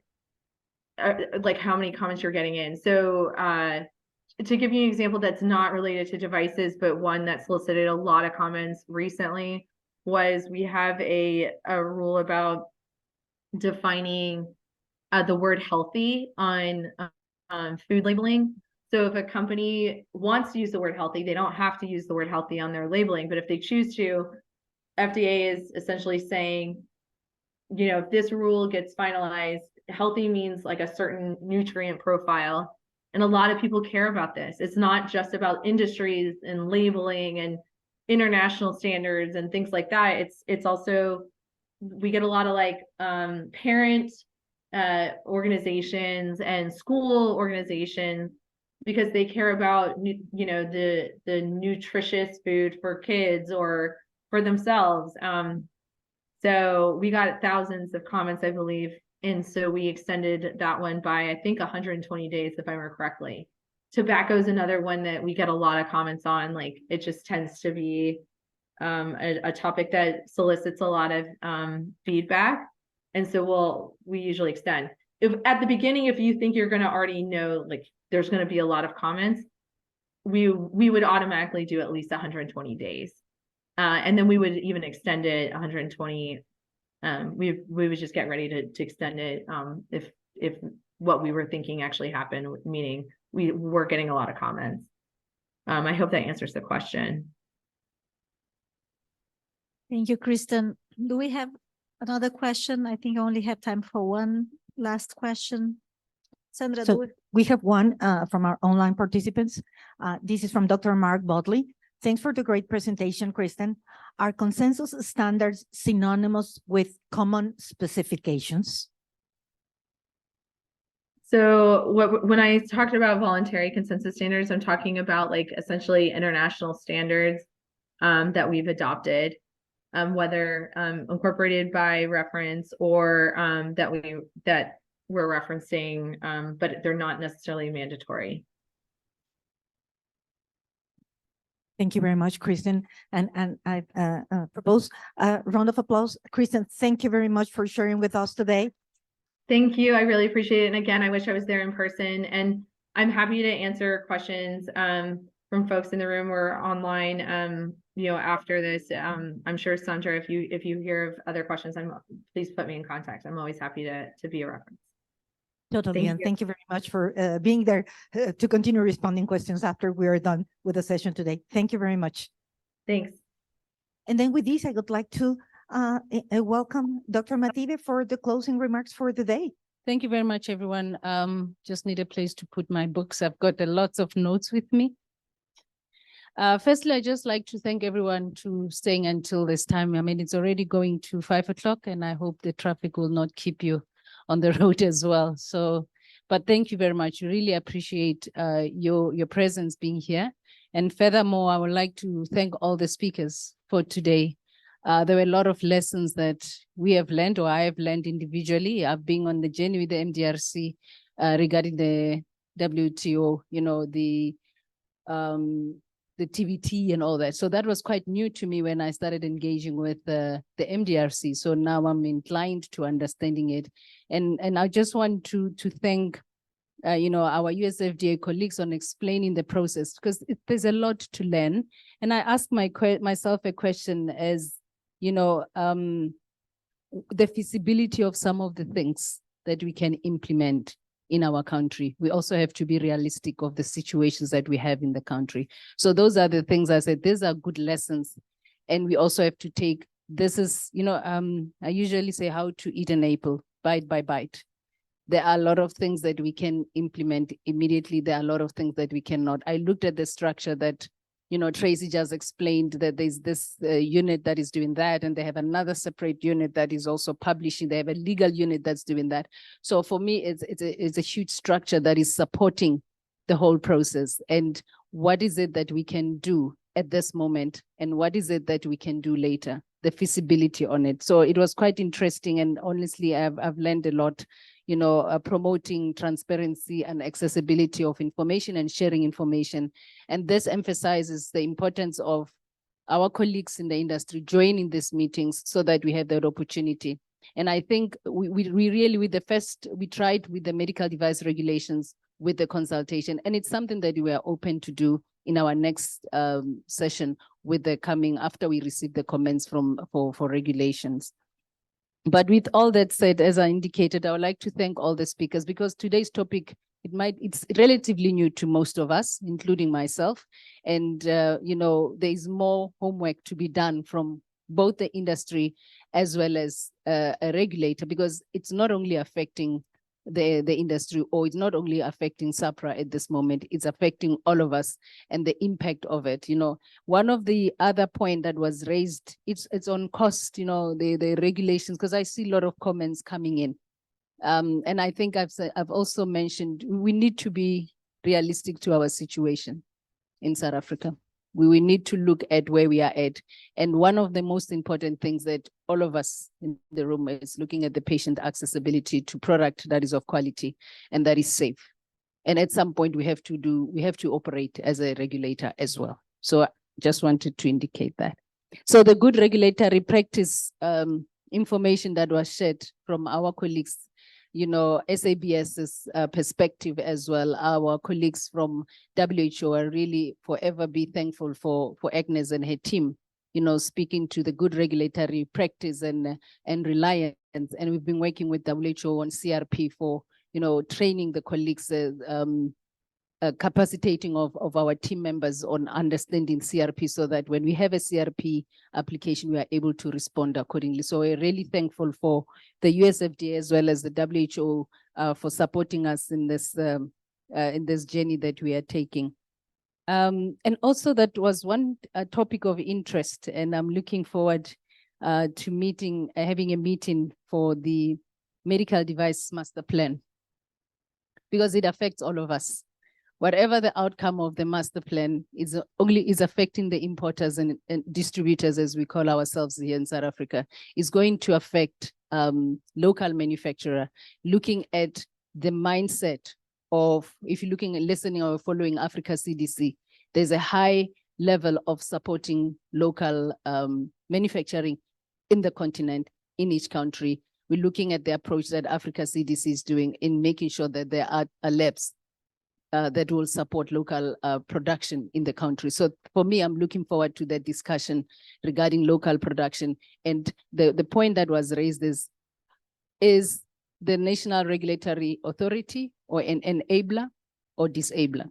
like how many comments you're getting in. So to give you an example that's not related to devices, but one that solicited a lot of comments recently, was we have a rule about defining the word healthy on food labeling. So if a company wants to use the word healthy, they don't have to use the word healthy on their labeling, but if they choose to, FDA is essentially saying, if this rule gets finalized, healthy means like a certain nutrient profile. And a lot of people care about this. It's not just about industries and labeling and international standards and things like that. It's also, we get a lot of like parent organizations and school organizations, because they care about the nutritious food for kids or for themselves. So we got thousands of comments, I believe, and so we extended that one by, I think, 120 days, if I remember correctly. Tobacco is another one that we get a lot of comments on. Like, it just tends to be a topic that solicits a lot of feedback, and so we usually extend. If at the beginning, if you think you're going to already know, like, there's going to be a lot of comments, we would automatically do at least 120 days, and then we would even extend it 120. We would just get ready to extend it if what we were thinking actually happened, meaning we were getting a lot of comments. I hope that answers the question. Thank you, Kristen. Do we have another question? I think I only have time for one last question. Sandra, So we have one from our online participants. This is from Dr. Mark Bodley. Thanks for the great presentation, Kristen. Are consensus standards synonymous with common specifications? So when I talked about voluntary consensus standards, I'm talking about like essentially international standards that we've adopted, whether incorporated by reference or that we're referencing, but they're not necessarily mandatory. Thank you very much, Kristen. And I propose a round of applause. Kristen, thank you very much for sharing with us today. Thank you. I really appreciate it. And again, I wish I was there in person, and I'm happy to answer questions from folks in the room or online, after this. I'm sure, Sandra, if you hear of other questions, please put me in contact. I'm always happy to be a reference. Totally. And thank you very much for being there to continue responding questions after we are done with the session today. Thank you very much. Thanks. And then with this, I would like to welcome Dr. Mative for the closing remarks for the day. Thank you very much, everyone. Just need a place to put my books. I've got lots of notes with me. Firstly, I just like to thank everyone to staying until this time. I mean, it's already going to 5 o'clock, and I hope the traffic will not keep you on the road as well. So, but thank you very much. Really appreciate your presence being here. And furthermore, I would like to thank all the speakers for today. There were a lot of lessons that we have learned, or I have learned individually. I've been on the journey with the MDRC regarding the WTO, you know, the TVT and all that. So that was quite new to me when I started engaging with the MDRC. So now I'm inclined to understanding it. And I just want to thank you know, our USFDA colleagues on explaining the process, because there's a lot to learn. And I asked myself a question as, you know, the feasibility of some of the things that we can implement in our country. We also have to be realistic of the situations that we have in the country. So those are the things I said, these are good lessons. And we also have to take, this is, you know, I usually say how to eat an apple, bite by bite. There are a lot of things that we can implement immediately. There are a lot of things that we cannot. I looked at the structure that, you know, Tracy just explained, that there's this unit that is doing that, and they have another separate unit that is also publishing. They have a legal unit that's doing that. So for me, it's a huge structure that is supporting the whole process. And what is it that we can do at this moment? And what is it that we can do later? The feasibility on it. So it was quite interesting. And honestly, I've learned a lot, you know, promoting transparency and accessibility of information and sharing information. And this emphasizes the importance of our colleagues in the industry joining these meetings so that we have that opportunity. And I think we really, we tried with the medical device regulations with the consultation, and it's something that we are open to do in our next session with the coming, after we receive the comments for regulations. But with all that said, as I indicated, I would like to thank all the speakers, because today's topic, it's relatively new to most of us, including myself. And, you know, there is more homework to be done from both the industry as well as a regulator, because it's not only affecting the industry, or it's not only affecting SAHPRA at this moment, it's affecting all of us and the impact of it. You know, one of the other point that was raised, it's on cost, you know, the regulations, because I see a lot of comments coming in. And I think I've also mentioned, we need to be realistic to our situation in South Africa. We need to look at where we are at. And one of the most important things that all of us in the room is looking at the patient accessibility to product that is of quality and that is safe. And at some point we have to operate as a regulator as well. So I just wanted to indicate that. So the good regulatory practice information that was shared from our colleagues, you know, SABS's perspective as well, our colleagues from WHO are really forever be thankful for Agnes and her team, you know, speaking to the good regulatory practice and reliance. And we've been working with WHO on CRP for, you know, training the colleagues, capacitating of our team members on understanding CRP, so that when we have a CRP application, we are able to respond accordingly. So we're really thankful for the USFDA as well as the WHO for supporting us in this journey that we are taking. And also that was one topic of interest, and I'm looking forward to having a meeting for the medical device master plan, because it affects all of us. Whatever the outcome of the master plan is affecting the importers and distributors, as we call ourselves here in South Africa, is going to affect local manufacturer, looking at the mindset of, if you're looking and listening or following Africa CDC, there's a high level of supporting local manufacturing in the continent, in each country. We're looking at the approach that Africa CDC is doing in making sure that there are labs that will support local production in the country. So for me, I'm looking forward to that discussion regarding local production. And the point that was raised is the National Regulatory Authority or an enabler or disabler?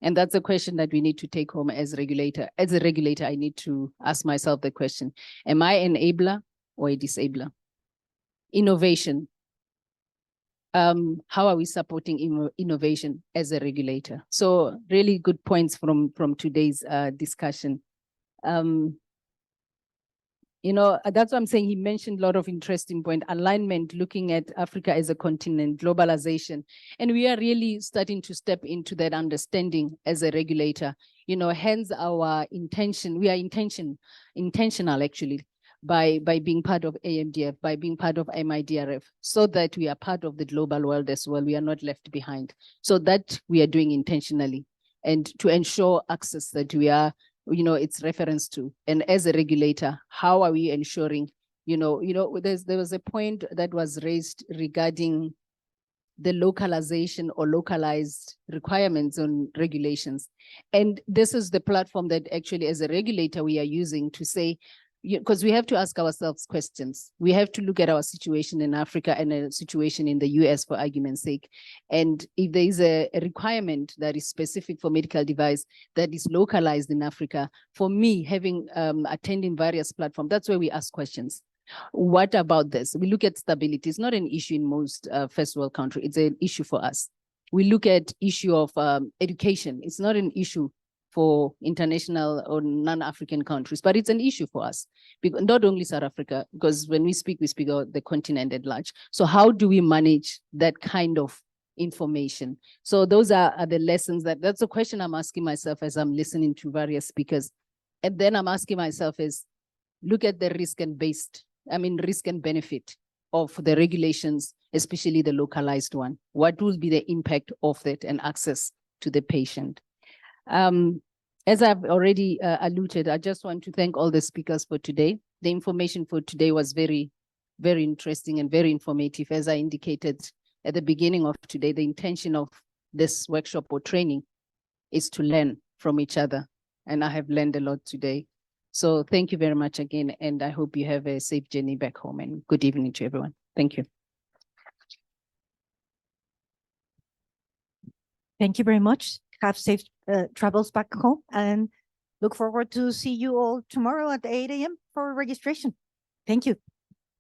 And that's a question that we need to take home as regulator. As a regulator, I need to ask myself the question, am I an enabler or a disabler? Innovation. How are we supporting innovation as a regulator? So really good points from today's discussion. You know, that's what I'm saying. He mentioned a lot of interesting point, alignment, looking at Africa as a continent, globalization. And we are really starting to step into that understanding as a regulator, you know, hence our intention. We are intentional actually by being part of AMDF, by being part of MIDRF, so that we are part of the global world as well. We are not left behind. So that we are doing intentionally, and to ensure access that we are, you know, it's reference to. And as a regulator, how are we ensuring, there was a point that was raised regarding the localization or localized requirements on regulations. And this is the platform that actually as a regulator we are using to say, because we have to ask ourselves questions. We have to look at our situation in Africa and a situation in the US, for argument's sake. And if there is a requirement that is specific for medical device that is localized in Africa, for me, having attending various platforms, that's where we ask questions. What about this? We look at stability. It's not an issue in most first world countries. It's an issue for us. We look at issue of education. It's not an issue for international or non-African countries, but it's an issue for us, because not only South Africa, because when we speak about the continent at large. So how do we manage that kind of information? So those are the lessons that's a question I'm asking myself as I'm listening to various speakers. And then I'm asking myself is, look at the risk and benefit of the regulations, especially the localized one. What will be the impact of that and access to the patient? As I've already alluded, I just want to thank all the speakers for today. The information for today was very, very interesting and very informative. As I indicated at the beginning of today, the intention of this workshop or training is to learn from each other. And I have learned a lot today. So thank you very much again. And I hope you have a safe journey back home, and good evening to everyone. Thank you. Thank you very much. Have safe travels back home, and look forward to see you all tomorrow at 8 a.m. for registration. Thank you.